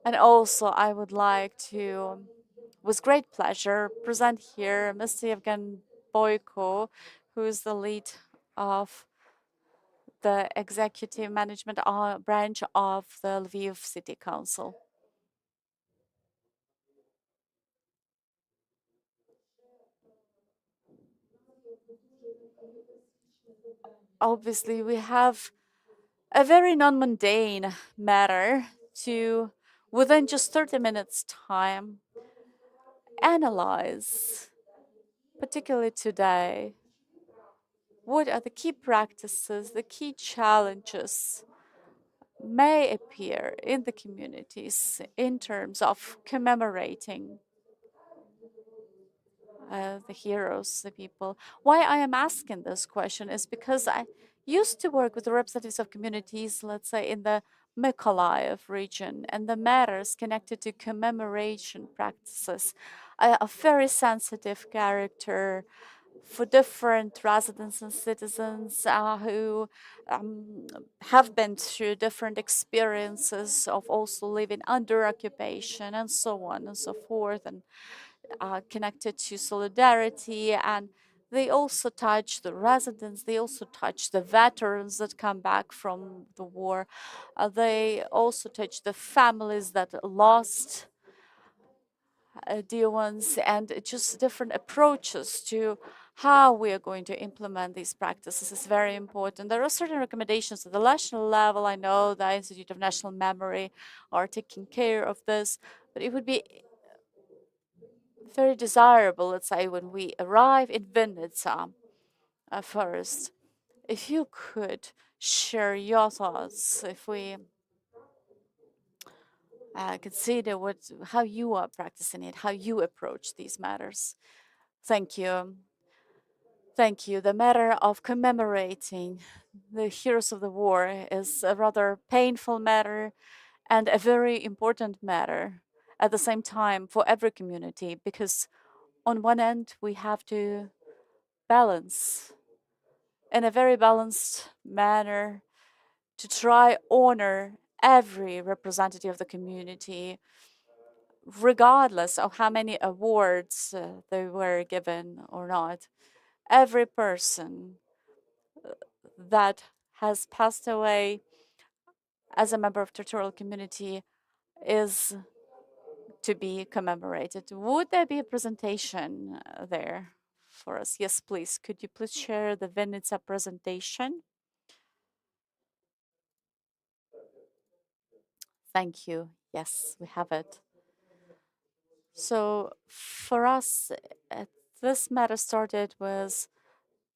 Speaker 3: And also I would like to, with great pleasure, present here Mr. Yevgen Boyko, who is the lead of the executive management branch of the Lviv City Council. Obviously, we have a very non-mundane matter to, within just 30 minutes time, analyze, particularly today, what are the key practices, the key challenges may appear in the communities in terms of commemorating the heroes, the people. Why I am asking this question is because I used to work with the representatives of communities, let's say in the Mykolaiv region, and the matters connected to commemoration practices are a very sensitive character for different residents and citizens who have been through different experiences of also living under occupation and so on and so forth, and connected to solidarity. And they also touch the residents, they also touch the veterans that come back from the war. They also touch the families that lost dear ones, and just different approaches to how we are going to implement these practices is very important. There are certain recommendations at the national level. I know the Institute of National Memory are taking care of this, but it would be very desirable, let's say, when we arrive in Vinnytsia first, if you could share your thoughts, if we consider how you are practicing it, how you approach these matters. Thank you. Thank you. The matter of commemorating the heroes of the war is a rather painful matter and a very important matter at the same time for every community, because on one end we have to balance in a very balanced manner to try honor every representative of the community, regardless of how many awards they were given or not. Every person that has passed away as a member of territorial community is to be commemorated. Would there be a presentation there for us? Yes, please. Could you please share the Vinica presentation? Thank you. Yes, we have it. So for us, this matter started with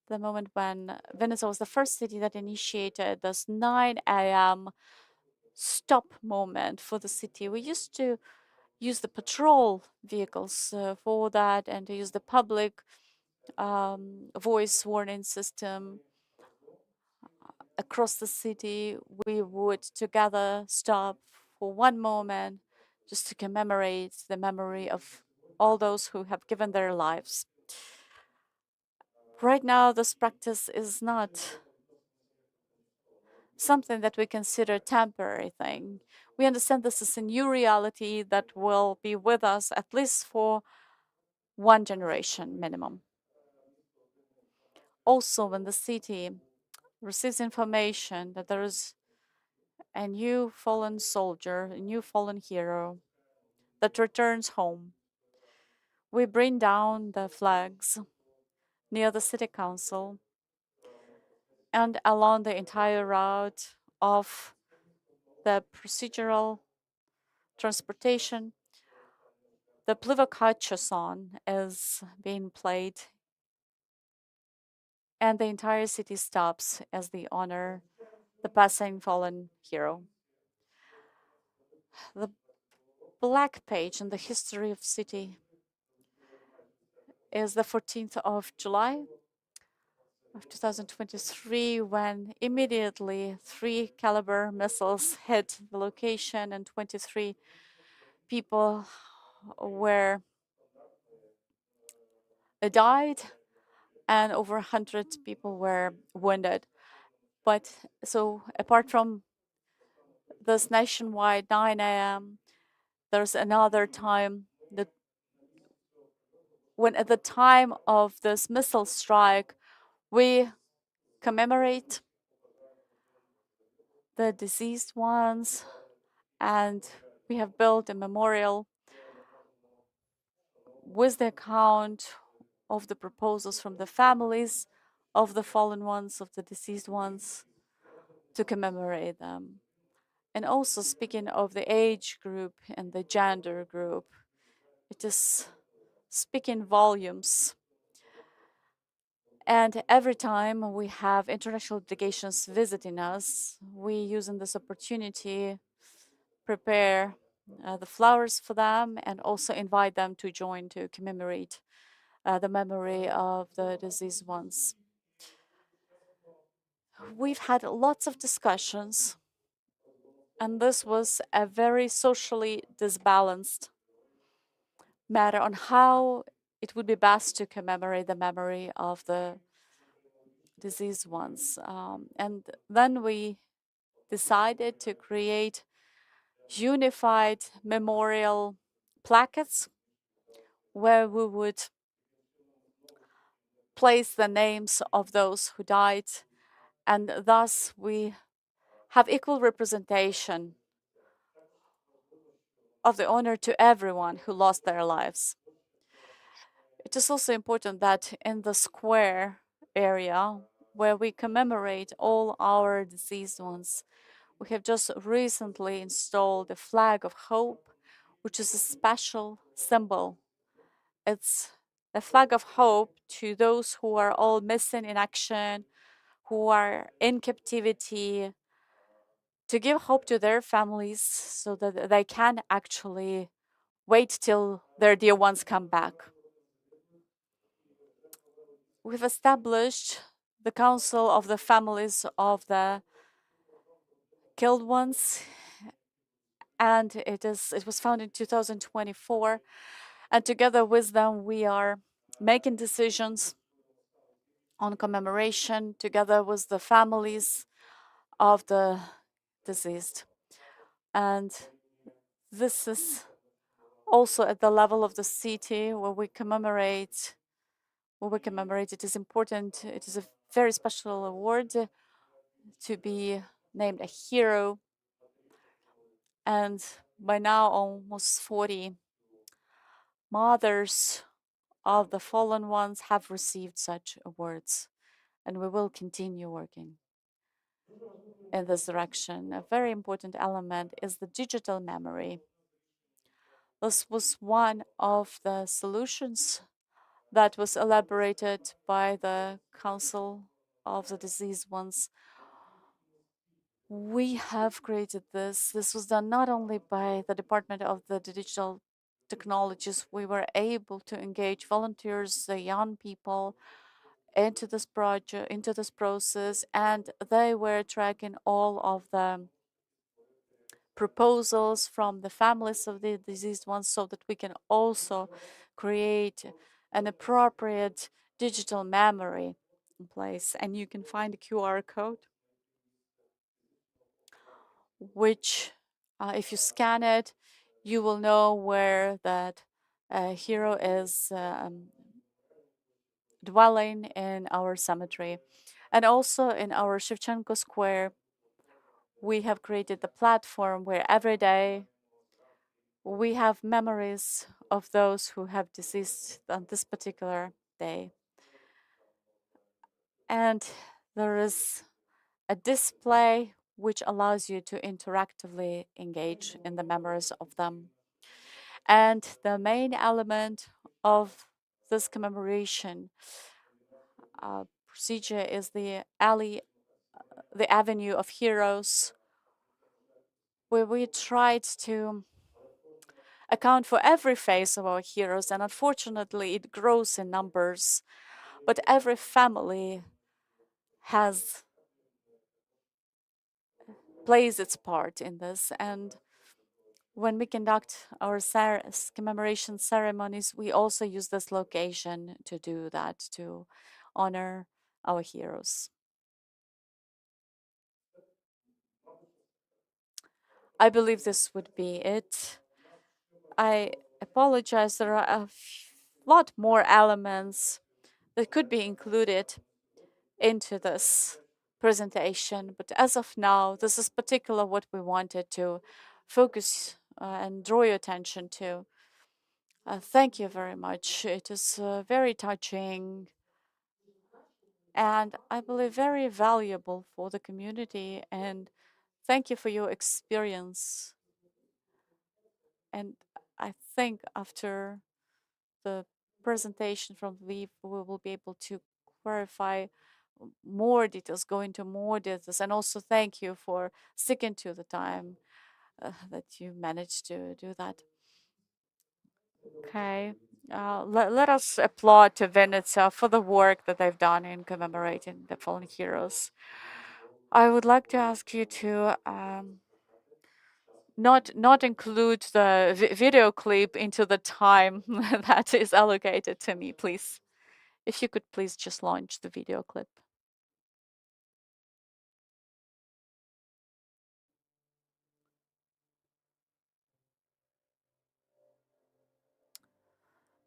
Speaker 3: the moment when Vinica was the first city that initiated this 9 a.m. stop moment for the city. We used to use the patrol vehicles for that and to use the public voice warning system across the city. We would together stop for one moment just to commemorate the memory of all those who have given their lives. Right now, this practice is not something that we consider temporary thing. We understand this is a new reality that will be with us at least for one generation minimum. Also, when the city receives information that there is a new fallen soldier, a new fallen hero that returns home, we bring down the flags near the city council and along the entire route of the procedural transportation. The Plivacacha song is being played, and the entire city stops as they honor the passing fallen hero. The black page in the history of city is the 14th of July of 2023, when immediately 3 caliber missiles hit the location and 23 people were died and over 100 people were wounded. But so apart from this nationwide 9 a.m., there's another time that when at the time of this missile strike, we commemorate the deceased ones, and we have built a memorial with the account of the proposals from the families of the fallen ones, of the deceased ones, to commemorate them. And also speaking of the age group and the gender group, it is speaking volumes. And every time we have international delegations visiting us, we using this opportunity prepare the flowers for them and also invite them to join to commemorate the memory of the deceased ones. We've had lots of discussions, and this was a very socially disbalanced matter on how it would be best to commemorate the memory of the deceased ones. And then we decided to create unified memorial plaques where we would place the names of those who died, and thus we have equal representation of the honor to everyone who lost their lives. It is also important that in the square area where we commemorate all our deceased ones, we have just recently installed a flag of hope, which is a special symbol. It's a flag of hope to those who are all missing in action, who are in captivity, to give hope to their families so that they can actually wait till their dear ones come back. we've established the Council of the Families of the Killed Ones, and it was founded in 2024. And together with them, we are making decisions on commemoration together with the families of the deceased. And this is also at the level of the city where we commemorate. It is important. It is a very special award to be named a hero. And by now, almost 40 mothers of the fallen ones have received such awards. And we will continue working in this direction. A very important element is the digital memory. This was one of the solutions that was elaborated by the Council of the Deceased Ones. We have created this. This was done not only by the Department of the Digital Technologies. We were able to engage volunteers, the young people, into this project, into this process, and they were tracking all of the proposals from the families of the deceased ones so that we can also create an appropriate digital memory in place. And you can find a QR code, which if you scan it, you will know where that hero is dwelling in our cemetery. And also in our Shevchenko Square, we have created the platform where every day we have memories of those who have deceased on this particular day. And there is a display which allows you to interactively engage in the memories of them. And the main element of this commemoration procedure is the Avenue of Heroes, where we tried to account for every phase of our heroes, and unfortunately it grows in numbers, but every family plays its part in this. And when we conduct our commemoration ceremonies, we also use this location to do that, to honor our heroes. I believe this would be it. I apologize, there are a lot more elements that could be included into this presentation, but as of now, this is particular what we wanted to focus and draw your attention to. Thank you very much. It is very touching and I believe very valuable for the community, and thank you for your experience. And I think after the presentation from Lviv, we will be able to clarify more details, go into more details, and also thank you for sticking to the time that you managed to do that. Okay, let us applaud to Vinica for the work that they've done in commemorating the fallen heroes. I would like to ask you to not include the video clip into the time that is allocated to me, please. If you could please just launch the video clip.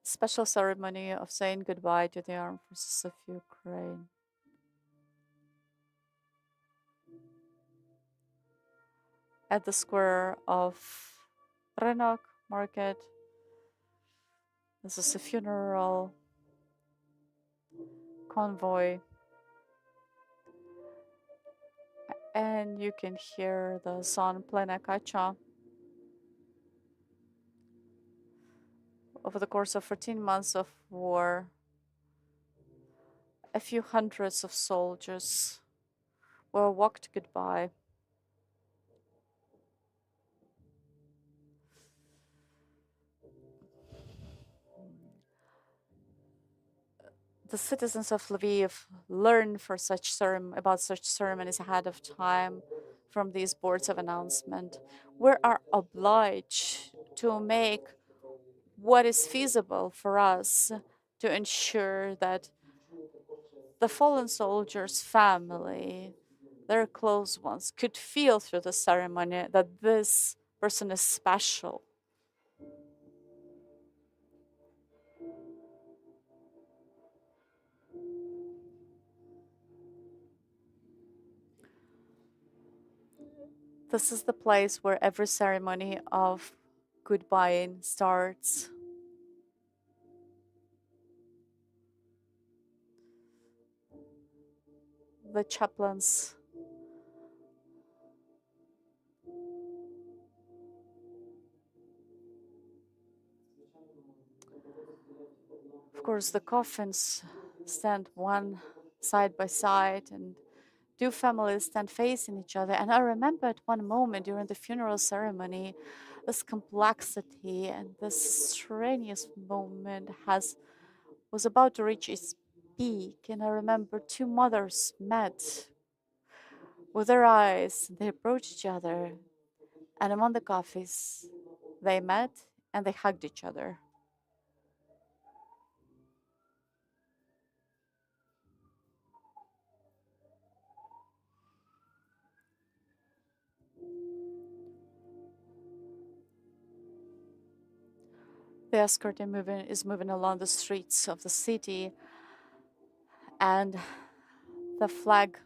Speaker 3: Special ceremony of saying goodbye to the armed forces of Ukraine. At the square of Rynok Market, this is a funeral convoy, and you can hear the song Plena Kacha. Over the course of 14 months of war, a few hundreds of soldiers were walked goodbye. the citizens of Lviv learn about such ceremonies ahead of time from these boards of announcement. We are obliged to make what is feasible for us to ensure that the fallen soldier's family, their close ones, could feel through the ceremony that this person is special. This is the place where every ceremony of goodbying starts. The chaplains of course, the coffins stand one side by side, and two families stand facing each other. And I remember at one moment during the funeral ceremony, this complexity and this strenuous moment was about to reach its peak. And I remember two mothers met with their eyes. They approached each other, and among the coffins, they met and they hugged each other. The escort is moving along the streets of the city, and the flag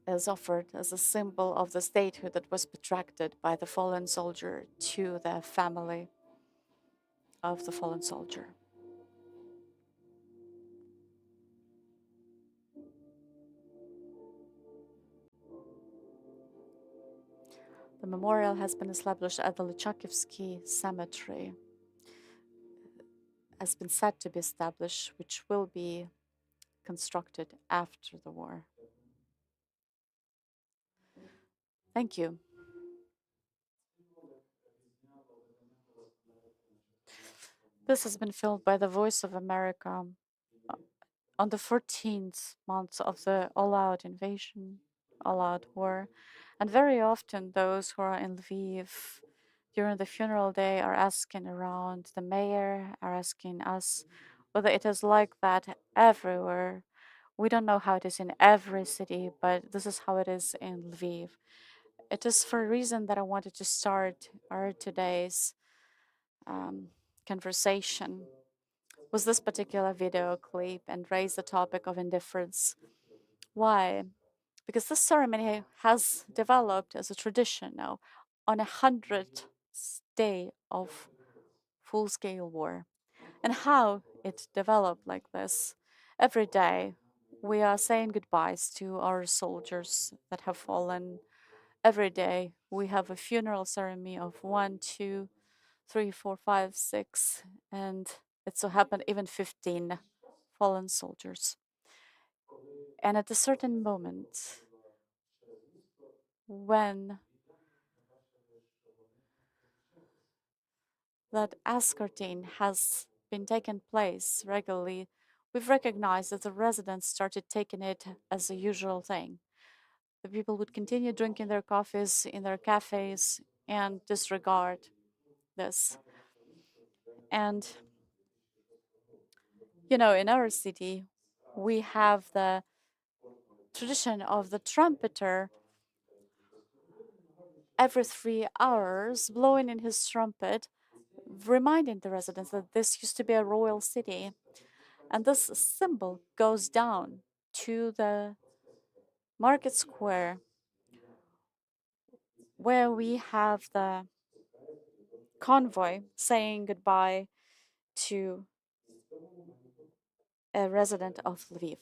Speaker 3: is offered as a symbol of the statehood that was betracted by the fallen soldier to the family of the fallen soldier. The memorial has been established at the Lychakivsky Cemetery, has been said to be established, which will be constructed after the war. Thank you. This has been filmed by the Voice of America on the 14th month of the all-out invasion, all-out war. And very often those who are in Lviv during the funeral day are asking around, the mayor are asking us whether it is like that everywhere. We don't know how it is in every city, but this is how it is in Lviv. It is for a reason that I wanted to start our today's conversation with this particular video clip and raise the topic of indifference. Why? Because this ceremony has developed as a tradition now on 100th day of full-scale war. And how it developed like this, every day we are saying goodbyes to our soldiers that have fallen. Every day we have a funeral ceremony of 1, 2, 3, 4, 5, 6, and it so happened even 15 fallen soldiers. And at a certain moment, when that escorting has been taking place regularly, we've recognized that the residents started taking it as a usual thing. The people would continue drinking their coffees in their cafes and disregard this. And, you know, in our city, we have the tradition of the trumpeter every 3 hours blowing in his trumpet, reminding the residents that this used to be a royal city. And this symbol goes down to the market square where we have the convoy saying goodbye to a resident of Lviv.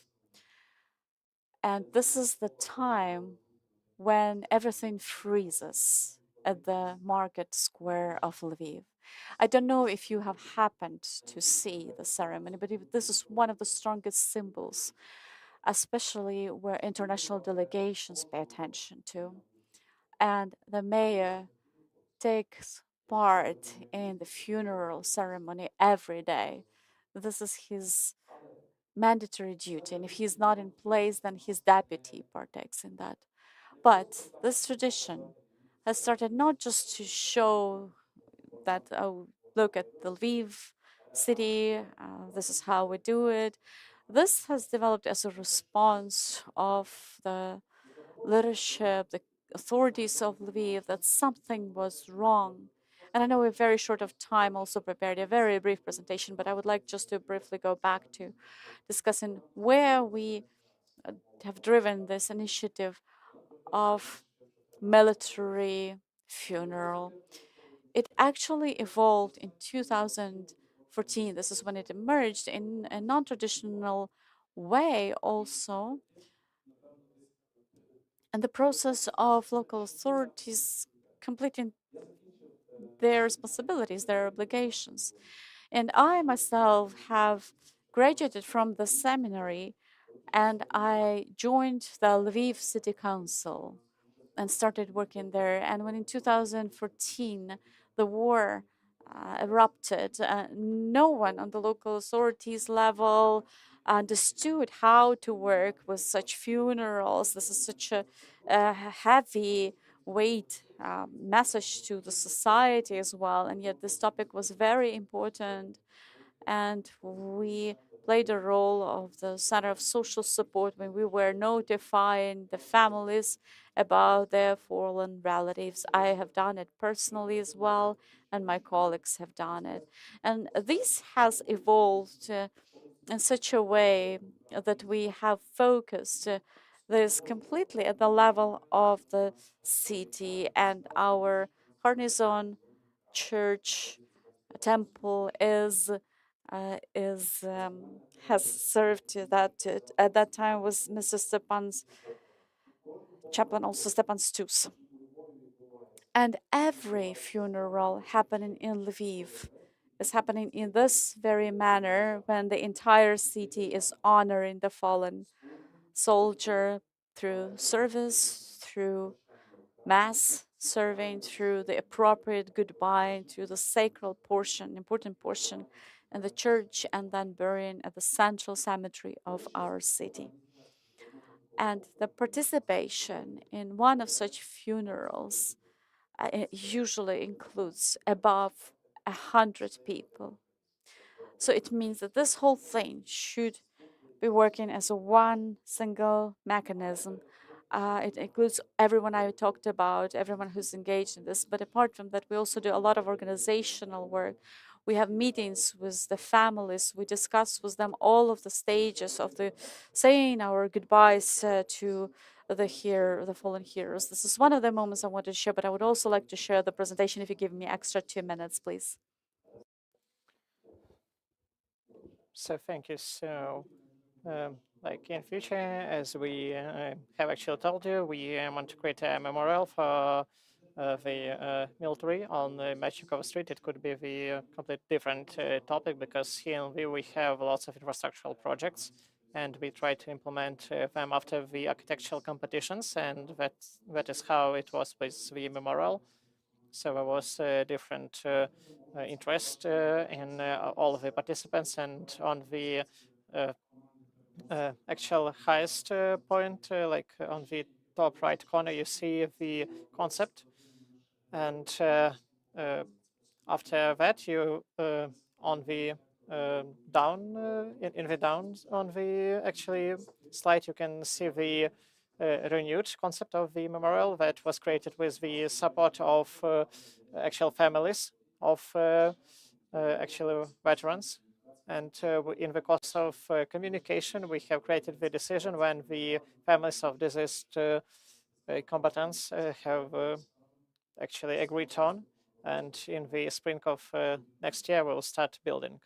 Speaker 3: And this is the time when everything freezes at the market square of Lviv. I don't know if you have happened to see the ceremony, but this is one of the strongest symbols, especially where international delegations pay attention to. And the mayor takes part in the funeral ceremony every day. this is his mandatory duty. And if he's not in place, then his deputy partakes in that. But this tradition has started not just to show that, oh, look at the Lviv city, this is how we do it. This has developed as a response of the leadership, the authorities of Lviv, that something was wrong. And I know we're very short of time, also prepared a very brief presentation, but I would like just to briefly go back to discussing where we have driven this initiative of military funeral. It actually evolved in 2014. This is when it emerged in a non-traditional way also. And the process of local authorities completing their responsibilities, their obligations. And I myself have graduated from the seminary and I joined the Lviv City Council and started working there. And when in 2014 the war erupted, no one on the local authorities level understood how to work with such funerals. This is such a heavy weight message to the society as well. And yet this topic was very important. And we played a role of the Center of Social Support when we were notifying the families about their fallen relatives. I have done it personally as well, and my colleagues have done it. And this has evolved in such a way that we have focused this completely at the level of the city, and our Harnison church temple has served that at that time was Mr. Stepan's chaplain, also Stepan Stus. And every funeral happening in Lviv is happening in this very manner, when the entire city is honoring the fallen soldier through service, through mass serving, through the appropriate goodbye, through the sacred portion, important portion in the church, and then burying at the central cemetery of our city. And the participation in one of such funerals usually includes above 100 people. So it means that this whole thing should be working as a one single mechanism. It includes everyone I talked about, everyone who's engaged in this. But apart from that, we also do a lot of organizational work. We have meetings with the families. We discuss with them all of the stages of the saying our goodbyes to the fallen heroes. This is one of the moments I wanted to share, but I would also like to share the presentation if you give me extra 2 minutes, please.
Speaker 1: So thank you. So, like in future, as we have actually told you, we want to create a memorial for the military on the Machikova Street. It could be the complete different topic, because here in Lviv we have lots of infrastructural projects, and we try to implement them after the architectural competitions, and that is how it was with the memorial. So there was different interest in all of the participants, and on the actual highest point, like on the top right corner, you see the concept, and after that, you on the down in the downs on the actually slide, you can see the renewed concept of the memorial that was created with the support of actual families of actual veterans. And in the course of communication, we have created the decision when the families of deceased combatants have actually agreed on. And in the spring of next year, we'll start building.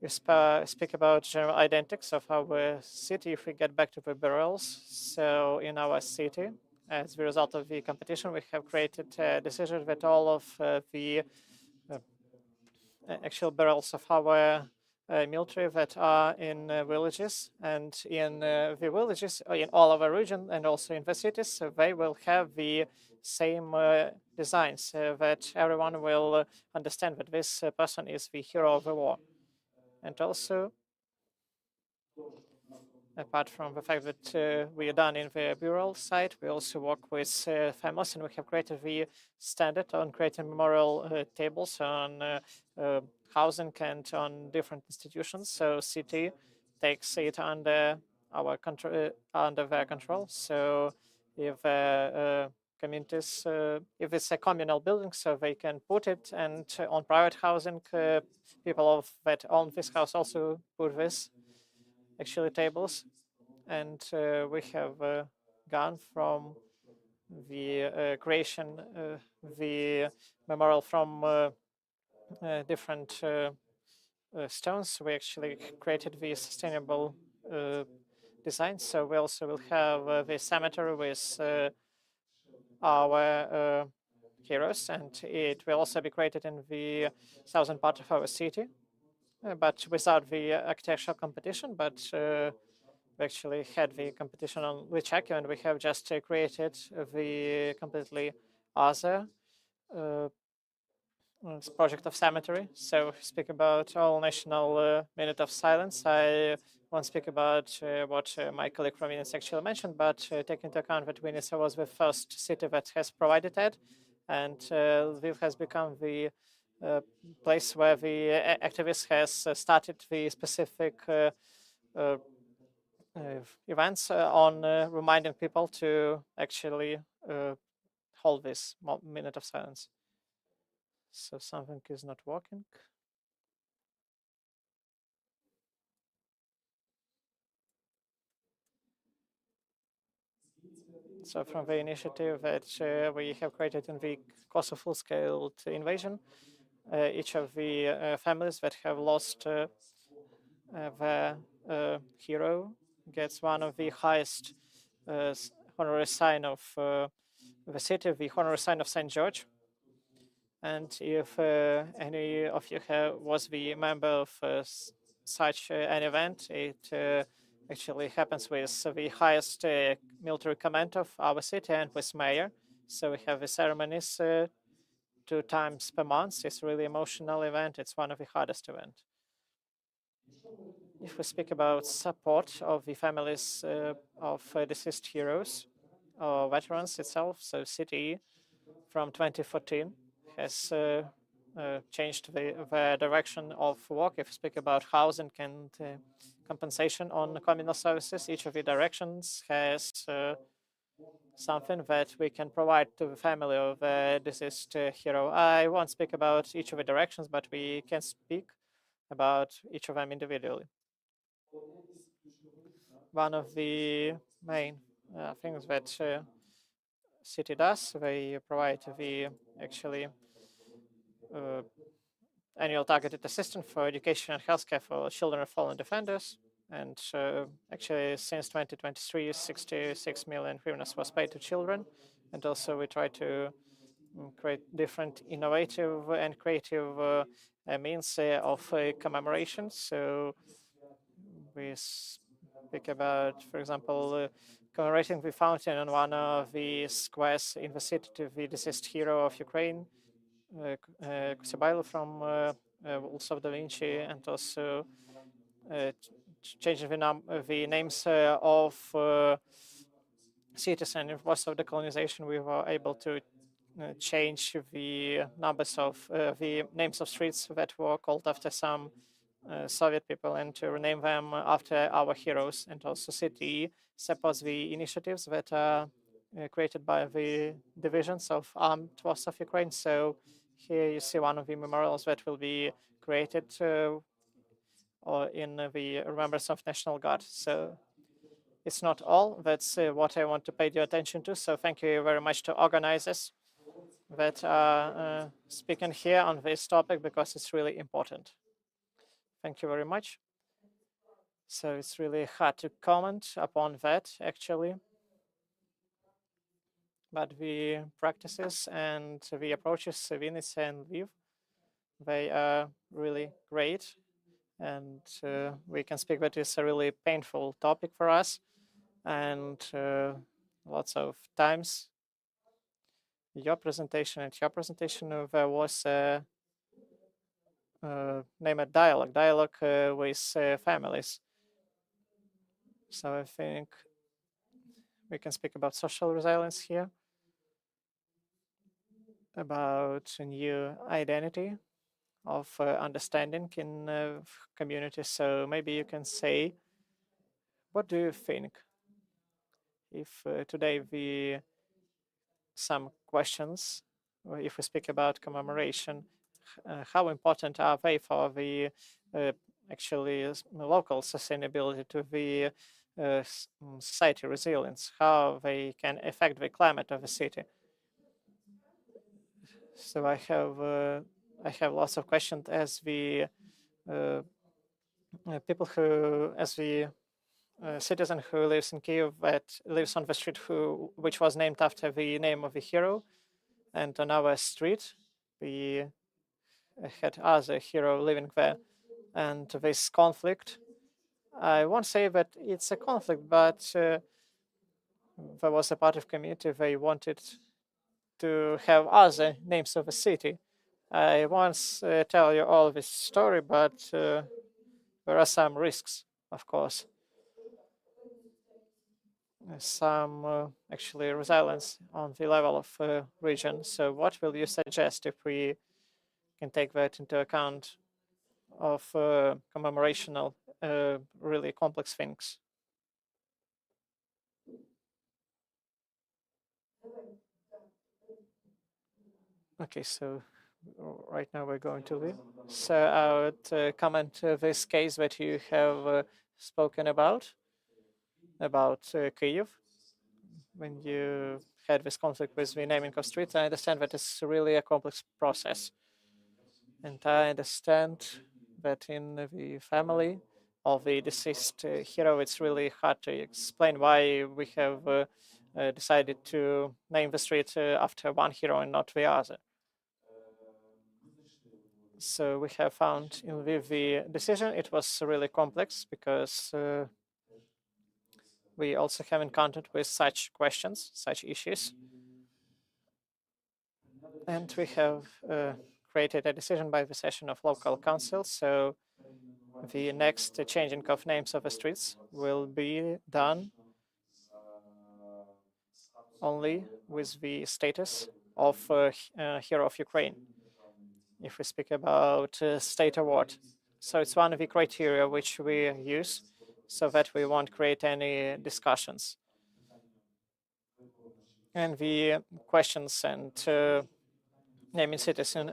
Speaker 1: We speak about general identities of our city. If we get back to the burials, so in our city, as a result of the competition, we have created a decision that all of the actual burials of our military that are in villages, and in the villages in all of our region and also in the cities, they will have the same designs that everyone will understand that this person is the hero of the war. And also, apart from the fact that we are done in the mural side, we also work with families, and we have created the standard on creating memorial tables on housing and on different institutions. So city takes it under our control, under their control. So if communities, if it's a communal building, so they can put it, and on private housing, people that own this house also put this actually tables. And we have gone from the creation, the memorial from different stones. We actually created the sustainable design. So we also will have the cemetery with our heroes, and it will also be created in the southern part of our city, but without the architectural competition. But we actually had the competition on Lichaki, and we have just created the completely other project of cemetery. So speak about all national minute of silence. I won't speak about what my colleague from Readiness actually mentioned, but take into account that Vinnytsia was the first city that has provided it, and Lviv has become the place where the activist has started the specific events on reminding people to actually hold this minute of silence. So something is not working. So from the initiative that we have created in the course of full-scale invasion, each of the families that have lost their hero gets one of the highest honorary sign of the city, the honorary sign of St. George. And if any of you was the member of such an event, it actually happens with the highest military command of our city and with mayor. So we have the ceremonies 2 times per month. It's a really emotional event. It's one of the hardest events. If we speak about support of the families of deceased heroes or veterans itself, so city from 2014 has changed the direction of work. If we speak about housing and compensation on communal services, each of the directions has something that we can provide to the family of a deceased hero. I won't speak about each of the directions, but we can speak about each of them individually. One of the main things that city does, they provide the actually annual targeted assistance for education and healthcare for children of fallen defenders. And actually, since 2023, 66 million hryvnias was paid to children. And also, we try to create different innovative and creative means of commemoration. So we speak about, for example, commemorating the fountain on one of the squares in the city to the deceased hero of Ukraine, Kosebailo from Wolves of Da Vinci, and also changing the names of cities. And in the course of decolonization, we were able to change the numbers of the names of streets that were called after some Soviet people and to rename them after our heroes. And also city supports the initiatives that are created by the divisions of armed forces of Ukraine. So here you see one of the memorials that will be created or in the Remembrance of National Guard. So it's not all. That's what I want to pay your attention to. So thank you very much to organizers that are speaking here on this topic, because it's really important. Thank you very much. So it's really hard to comment upon that, actually. But the practices and the approaches Vinnytsia and Lviv, they are really great. And we can speak that it's a really painful topic for us. And lots of times your presentation and your presentation, there was name it dialogue with families. So I think we can speak about social resilience here, about a new identity of understanding in communities. So maybe you can say, what do you think if today some questions, if we speak about commemoration, how important are they for the actually local sustainability to the society resilience, how they can affect the climate of the city? So I have lots of questions as the people who, as the citizen who lives in Kiev that lives on the street which was named after the name of the hero, and on our street we had other hero living there, and this conflict. I won't say that it's a conflict, but there was a part of community they wanted to have other names of a city. I once tell you all this story, but there are some risks, of course. Some actually resilience on the level of region. So what will you suggest if we can take that into account of commemorational really complex things? Okay, so right now we're going to Lviv. So I would comment this case that you have spoken about Kyiv. When you had this conflict with the naming of streets, I understand that it's really a complex process. And I understand that in the family of the deceased hero, it's really hard to explain why we have decided to name the street after one hero and not the other. So we have found in Lviv the decision. It was really complex because we also have encountered with such questions, such issues. And we have created a decision by the session of local council. So the next changing of names of the streets will be done only with the status of hero of Ukraine, if we speak about state award. So it's one of the criteria which we use so that we won't create any discussions. And the questions and naming cities in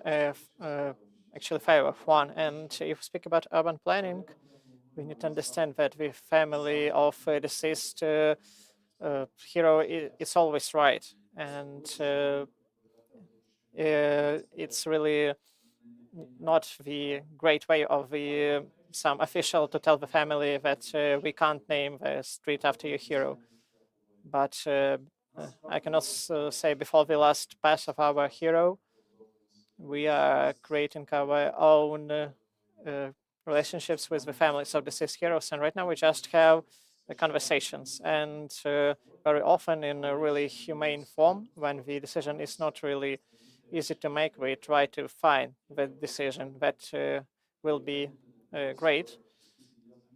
Speaker 1: actually 5 of 1. And if we speak about urban planning, we need to understand that the family of a deceased hero is always right. And it's really not the great way of some official to tell the family that we can't name the street after your hero. But I can also say before the last pass of our hero, we are creating our own relationships with the families of deceased heroes. And right now we just have the conversations. And very often in a really humane form, when the decision is not really easy to make, we try to find the decision that will be great,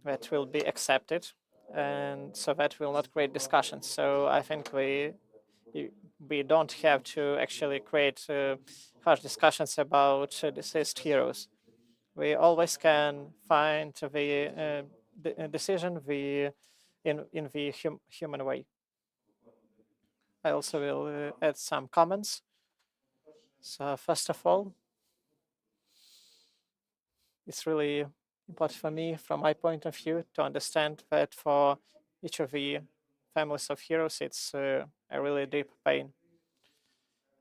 Speaker 1: that will be accepted, and so that will not create discussions. So I think we don't have to actually create harsh discussions about deceased heroes. We always can find the decision in the human way. I also will add some comments. So first of all, it's really important for me, from my point of view, to understand that for each of the families of heroes, it's a really deep pain.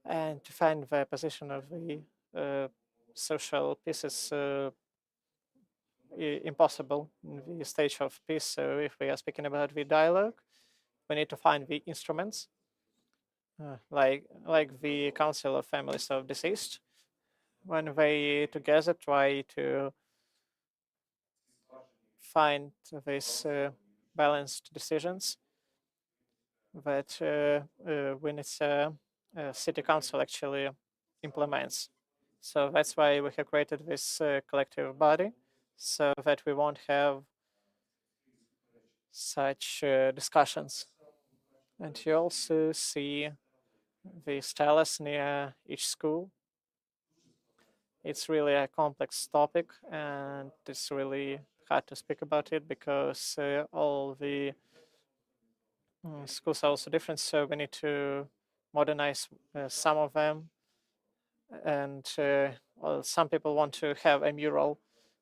Speaker 1: And to find the position of the social peace is impossible in the stage of peace. So if we are speaking about the dialogue, we need to find the instruments, like the Council of Families of Deceased, when they together try to find these balanced decisions that Winnica City Council actually implements. So that's why we have created this collective body, so that we won't have such discussions. And you also see the stylus near each school. It's really a complex topic, and it's really hard to speak about it because all the schools are also different, so we need to modernize some of them. And well, some people want to have a mural,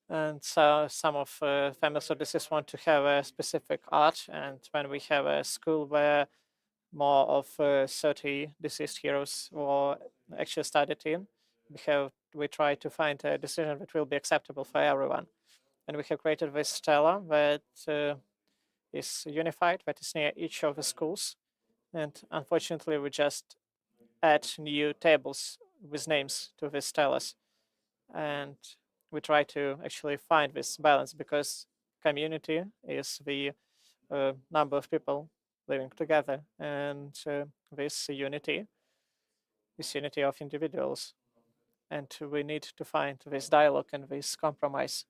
Speaker 1: and so some of families of deceased want to have a specific art. And when we have a school where more of 30 deceased heroes were actually studied in, we try to find a decision that will be acceptable for everyone. And we have created this stela that is unified, that is near each of the schools. And unfortunately, we just add new tables with names to these stelas. And we try to actually find this balance, because community is the number of people living together, and this unity of individuals. And we need to find this dialogue and this compromise.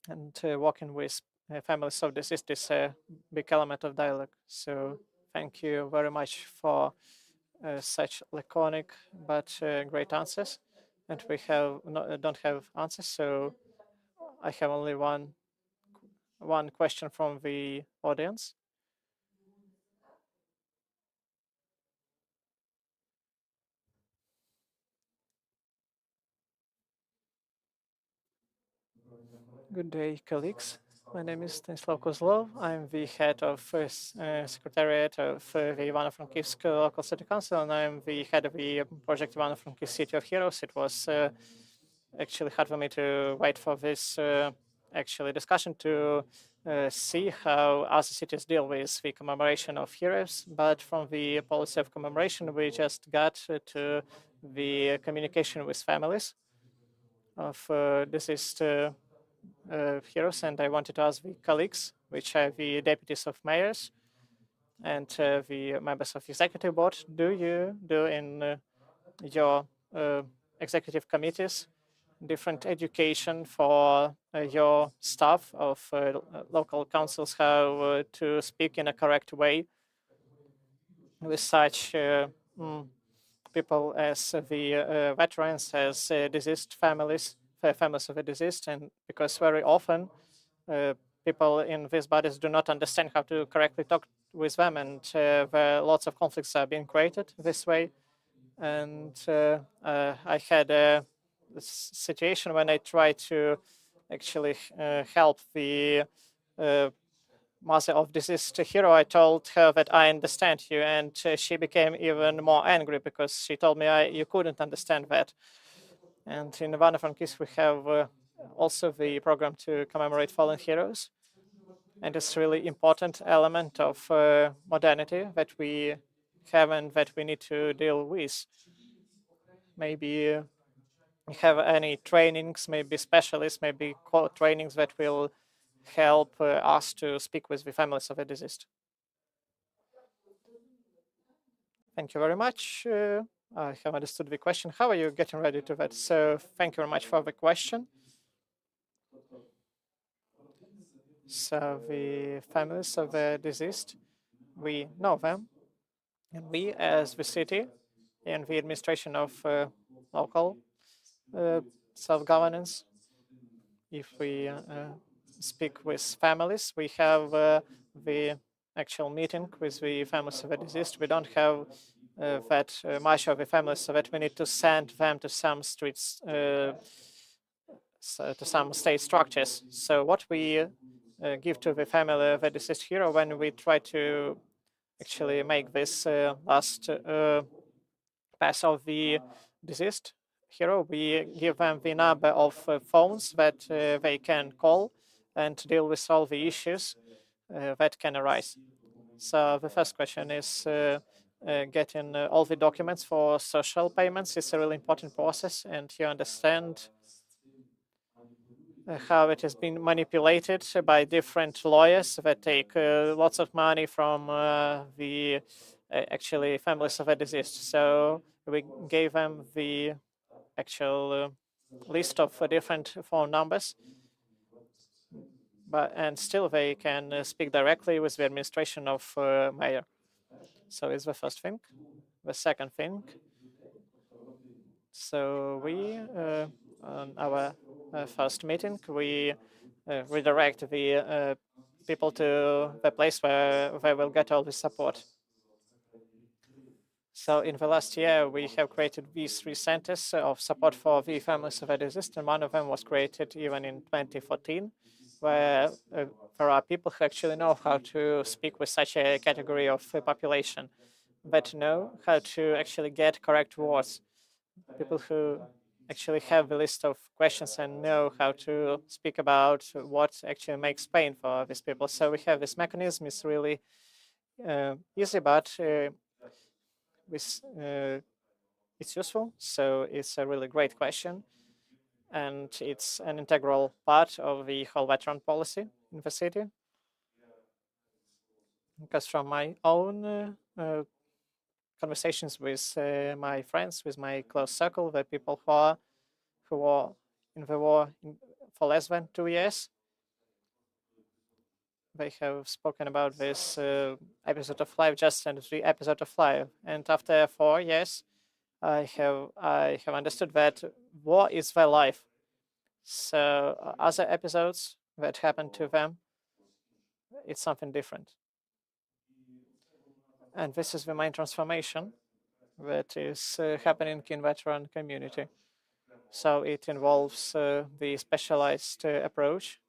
Speaker 1: And working with families of deceased is a big element of dialogue. So thank you very much for such laconic but great answers. And we don't have answers, so I have only one question from the audience. Good day, colleagues. My name is Stanislav Kozlov. I'm the head of Secretariat of the Ivano-Frankivsk Local City Council, and I'm the head of the project Ivano-Frankivsk City of Heroes. It was actually hard for me to wait for this actually discussion to see how other cities deal with the commemoration of heroes. But from the policy of commemoration, we just got to the communication with families of deceased heroes, and I wanted to ask the colleagues, which are the deputies of mayors and the members of executive board, do you do in your executive committees different education for your staff of local councils, how to speak in a correct way with such people as the veterans, as deceased families, families of the deceased, and because very often people in these bodies do not understand how to correctly talk with them, and lots of conflicts are being created this way. And I had a situation when I tried to actually help the mother of deceased hero. I told her that I understand you, and she became even more angry because she told me you couldn't understand that. And in Ivano-Frankivsk, we have also the program to commemorate fallen heroes. And it's really important element of modernity that we have and that we need to deal with. Maybe have any trainings, maybe specialists, maybe trainings that will help us to speak with the families of the deceased. Thank you very much. I have understood the question. How are you getting ready to that? So thank you very much for the question. So the families of the deceased, we know them. And we, as the city and the administration of local self-governance, if we speak with families, we have the actual meeting with the families of the deceased. We don't have that much of the families, so that we need to send them to some streets, to some state structures. So what we give to the family of the deceased hero when we try to actually make this last pass of the deceased hero, we give them the number of phones that they can call and deal with all the issues that can arise. So the first question is getting all the documents for social payments. It's a really important process, and you understand how it has been manipulated by different lawyers that take lots of money from the actually families of the deceased. So we gave them the actual list of different phone numbers, and still they can speak directly with the administration of mayor. So it's the first thing. The second thing, so we, on our first meeting, we redirect the people to the place where they will get all the support. So in the last year, we have created these 3 centers of support for the families of the deceased, and one of them was created even in 2014, where there are people who actually know how to speak with such a category of population, that know how to actually get correct words. People who actually have the list of questions and know how to speak about what actually makes pain for these people. So we have this mechanism. It's really easy, but it's useful. So it's a really great question. And it's an integral part of the whole veteran policy in the city. Because from my own conversations with my friends, with my close circle, the people who were in the war for less than 2 years, they have spoken about this episode of life, just and the episode of life. And after 4 years, I have understood that war is their life. So other episodes that happened to them, it's something different. And this is the main transformation that is happening in veteran community. So it involves the specialized approach.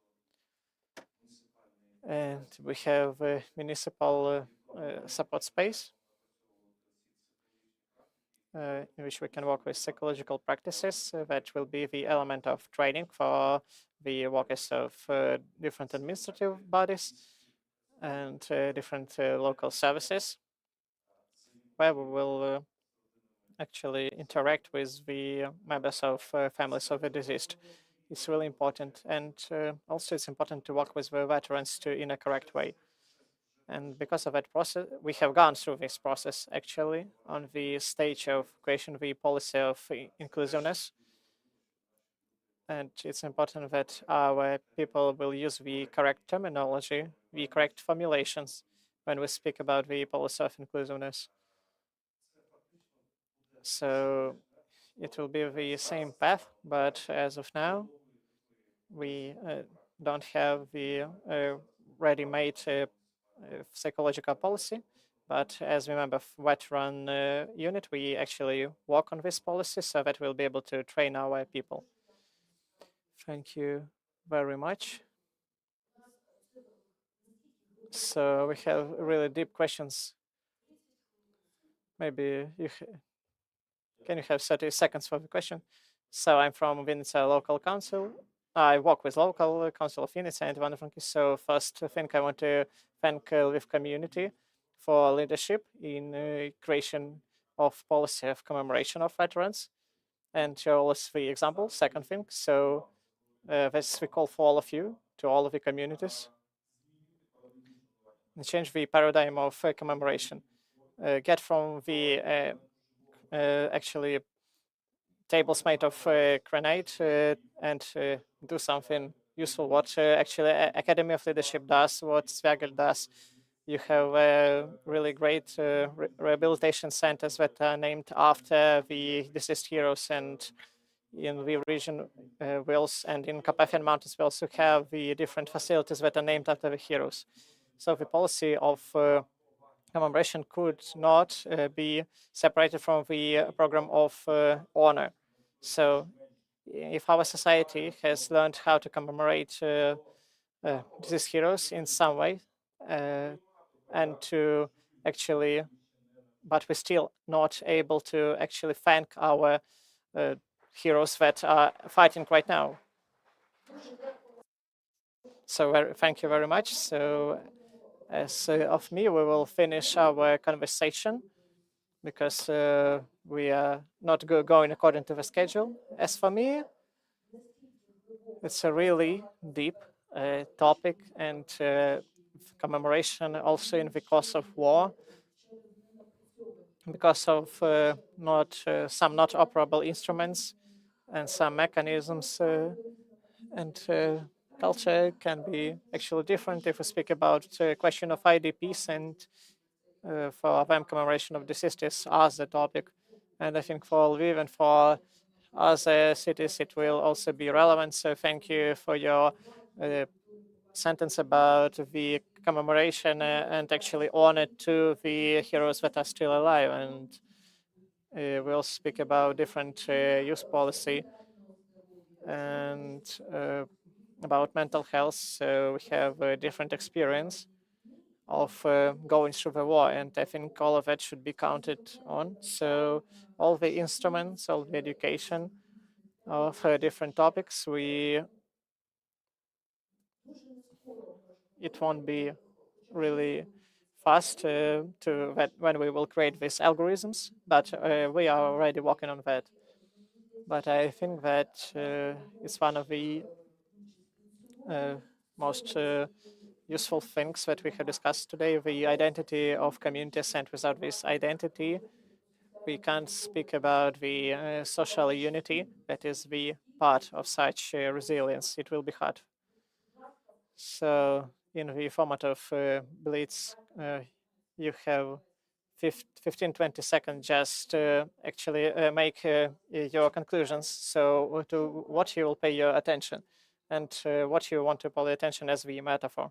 Speaker 1: And we have a municipal support space in which we can work with psychological practices. That will be the element of training for the workers of different administrative bodies and different local services, where we will actually interact with the members of families of the deceased. It's really important. And also it's important to work with the veterans in a correct way. And because of that process, we have gone through this process actually on the stage of creation of the policy of inclusiveness. And it's important that our people will use the correct terminology, the correct formulations when we speak about the policy of inclusiveness. So it will be the same path, but as of now, we don't have the ready-made psychological policy. But as a member of veteran unit, we actually work on this policy so that we'll be able to train our people. Thank you very much. So we have really deep questions. Maybe can you have 30 seconds for the question? So I'm from Vinnytsia Local Council. I work with local council of Vinnytsia and Ivano-Frankivsk. So first thing I want to thank Lviv community for leadership in creation of policy of commemoration of veterans and show us the example. Second thing, so this we call for all of you, to all of the communities, and change the paradigm of commemoration. Get from the actually tables made of granite and do something useful. What actually Academy of Leadership does, what Zviagel does. You have really great rehabilitation centers that are named after the deceased heroes, and in the region Wales and in Carpathian Mountains we also have the different facilities that are named after the heroes. So the policy of commemoration could not be separated from the program of honor. So if our society has learned how to commemorate these heroes in some way, and to actually, but we're still not able to actually thank our heroes that are fighting right now. So thank you very much. So as of me, we will finish our conversation because we are not going according to the schedule. As for me, it's a really deep topic, and commemoration also in the course of war, because of some not operable instruments and some mechanisms and culture can be actually different if we speak about the question of IDPs and for them commemoration of deceased as the topic. And I think for Lviv and for other cities it will also be relevant. So thank you for your sentence about the commemoration and actually honor to the heroes that are still alive. And we'll speak about different youth policy and about mental health. So we have a different experience of going through the war, and I think all of that should be counted on. So all the instruments, all the education of different topics, it won't be really fast to that when we will create these algorithms, but we are already working on that. But I think that it's one of the most useful things that we have discussed today, the identity of communities, and without this identity, we can't speak about the social unity that is the part of such resilience. It will be hard. So in the format of Blitz, you have 15-20 seconds just to actually make your conclusions. So to what you will pay your attention and what you want to pay attention as the metaphor.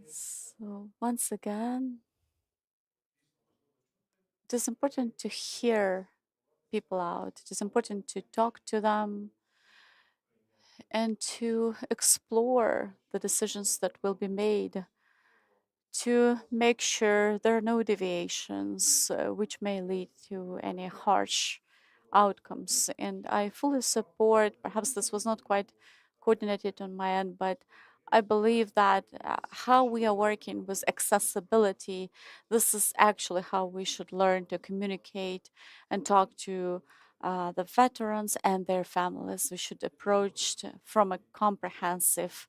Speaker 3: So once again, it is important to hear people out. It is important to talk to them and to explore the decisions that will be made to make sure there are no deviations which may lead to any harsh outcomes. And I fully support, perhaps this was not quite coordinated on my end, but I believe that how we are working with accessibility, this is actually how we should learn to communicate and talk to the veterans and their families. We should approach from a comprehensive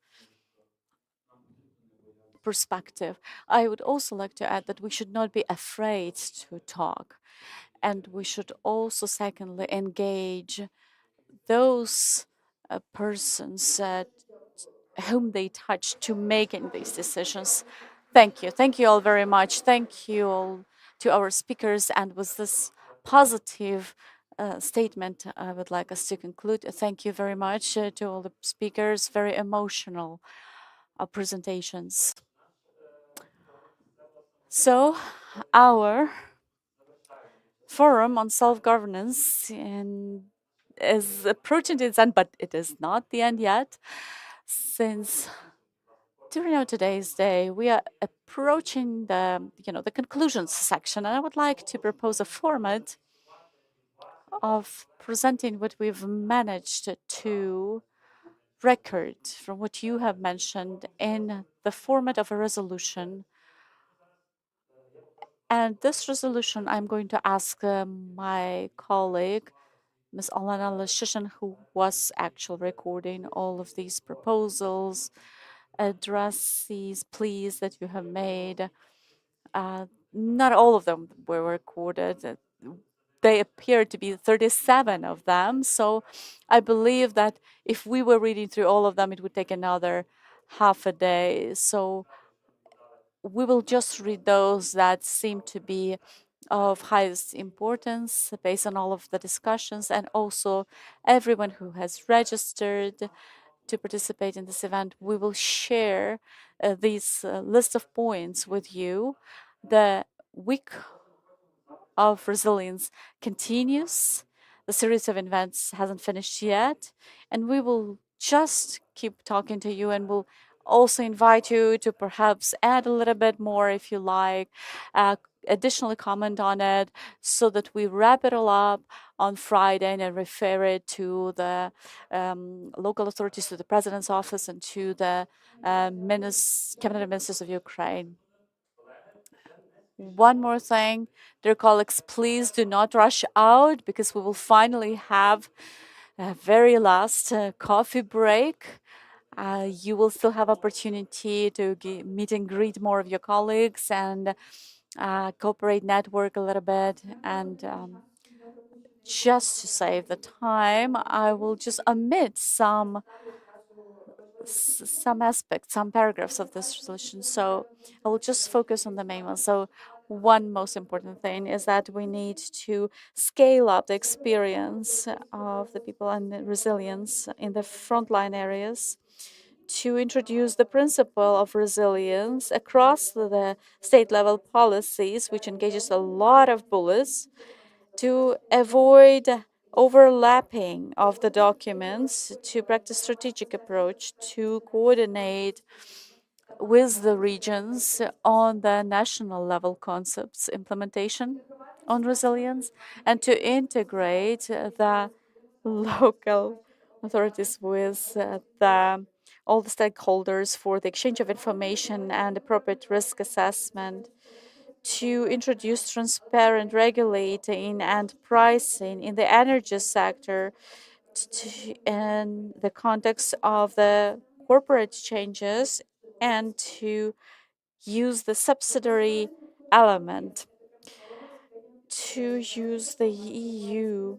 Speaker 3: perspective. I would also like to add that we should not be afraid to talk. And we should also, secondly, engage those persons whom they touch to making these decisions. Thank you. Thank you all very much. Thank you all to our speakers. And with this positive statement, I would like us to conclude. Thank you very much to all the speakers. Very emotional presentations. So, our forum on self-governance is approaching its end, but it is not the end yet, since during our today's day we are approaching the conclusions section, and I would like to propose a format of presenting what we've managed to record from what you have mentioned in the format of a resolution. And this resolution, I'm going to ask my colleague, Ms. Alana Lashishin, who was actually recording all of these proposals, address these pleas that you have made. Not all of them were recorded. They appear to be 37 of them. So I believe that if we were reading through all of them, it would take another half a day. So we will just read those that seem to be of highest importance based on all of the discussions, and also everyone who has registered to participate in this event. We will share this list of points with you. The week of resilience continues. The series of events hasn't finished yet, and we will just keep talking to you, and we'll also invite you to perhaps add a little bit more if you like, additionally comment on it, so that we wrap it all up on Friday and refer it to the local authorities, to the president's office, and to the cabinet ministers of Ukraine. One more thing, dear colleagues, please do not rush out, because we will finally have a very last coffee break. You will still have opportunity to meet and greet more of your colleagues, and cooperate network a little bit. And just to save the time, I will just omit some aspects, some paragraphs of this resolution. So I will just focus on the main one. So one most important thing is that we need to scale up the experience of the people and the resilience in the frontline areas, to introduce the principle of resilience across the state level policies, which engages a lot of bullets, to avoid overlapping of the documents, to practice strategic approach, to coordinate with the regions on the national level concepts implementation on resilience, and to integrate the local authorities with all the stakeholders for the exchange of information and appropriate risk assessment, to introduce transparent regulating and pricing in the energy sector in the context of the corporate changes, and to use the subsidiary element, to use the EU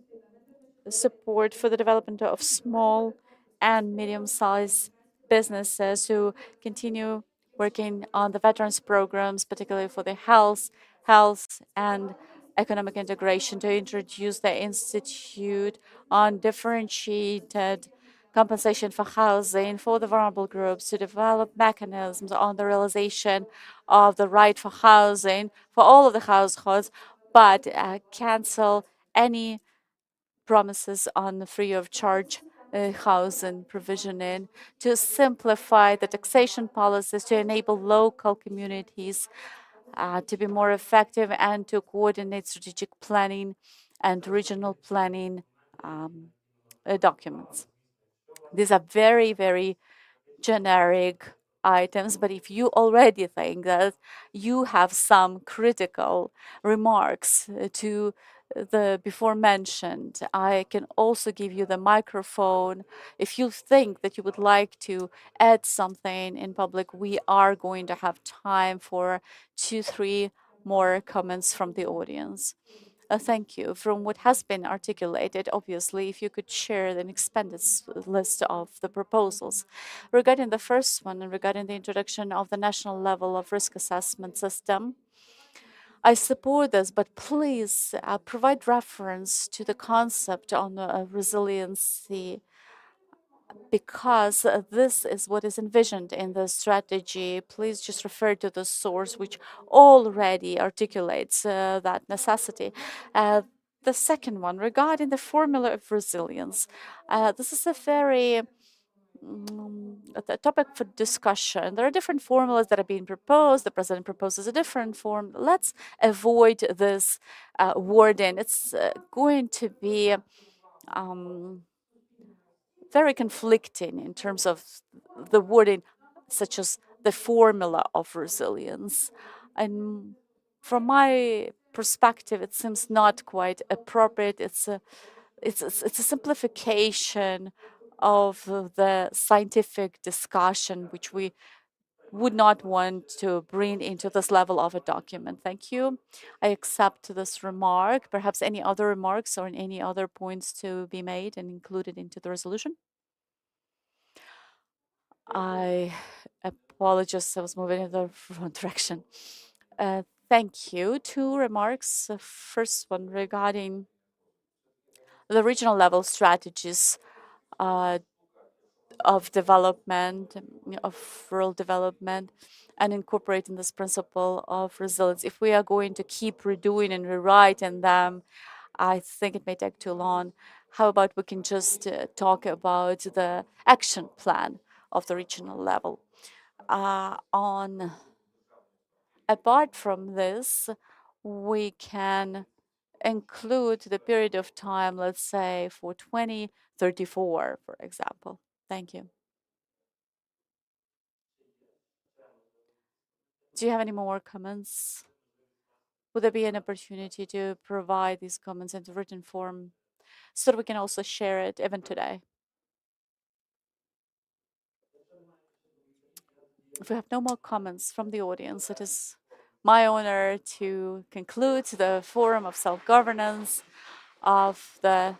Speaker 3: support for the development of small and medium-sized businesses who continue working on the veterans programs, particularly for the health and economic integration, to introduce the institute on differentiated compensation for housing for the vulnerable groups, to develop mechanisms on the realization of the right for housing for all of the households, but cancel any promises on the free of charge housing provisioning, to simplify the taxation policies, to enable local communities to be more effective, and to coordinate strategic planning and regional planning documents. These are very, very generic items, but if you already think that you have some critical remarks to the before mentioned, I can also give you the microphone. If you think that you would like to add something in public, we are going to have time for 2-3 more comments from the audience. Thank you. From what has been articulated, obviously, if you could share an expanded list of the proposals. Regarding the first one, and regarding the introduction of the national level of risk assessment system, I support this, but please provide reference to the concept on resiliency, because this is what is envisioned in the strategy. Please just refer to the source, which already articulates that necessity. The second one, regarding the formula of resilience, this is a very a topic for discussion. There are different formulas that are being proposed. The president proposes a different form. Let's avoid this wording. It's going to be very conflicting in terms of the wording, such as the formula of resilience. And from my perspective, it seems not quite appropriate. It's a simplification of the scientific discussion, which we would not want to bring into this level of a document. Thank you. I accept this remark. Perhaps any other remarks or any other points to be made and included into the resolution? I apologize, I was moving in the wrong direction. Thank you. 2 remarks. The first one regarding the regional level strategies of development, of rural development, and incorporating this principle of resilience. If we are going to keep redoing and rewriting them, I think it may take too long. How about we can just talk about the action plan of the regional level? Apart from this, we can include the period of time, let's say for 2034, for example. Thank you. Do you have any more comments? Would there be an opportunity to provide these comments in written form so that we can also share it even today? If we have no more comments from the audience, it is my honor to conclude the Forum of Self-Governance of the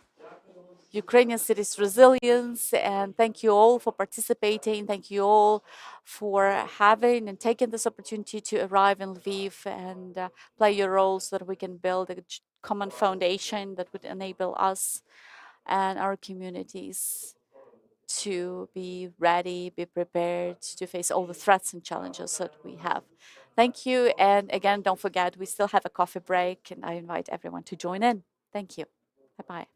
Speaker 3: Ukrainian cities' resilience, and thank you all for participating. Thank you all for having and taking this opportunity to arrive in Lviv and play your role so that we can build a common foundation that would enable us and our communities to be ready, be prepared to face all the threats and challenges that we have. Thank you. And again, don't forget, we still have a coffee break, and I invite everyone to join in. Thank you. Bye-bye.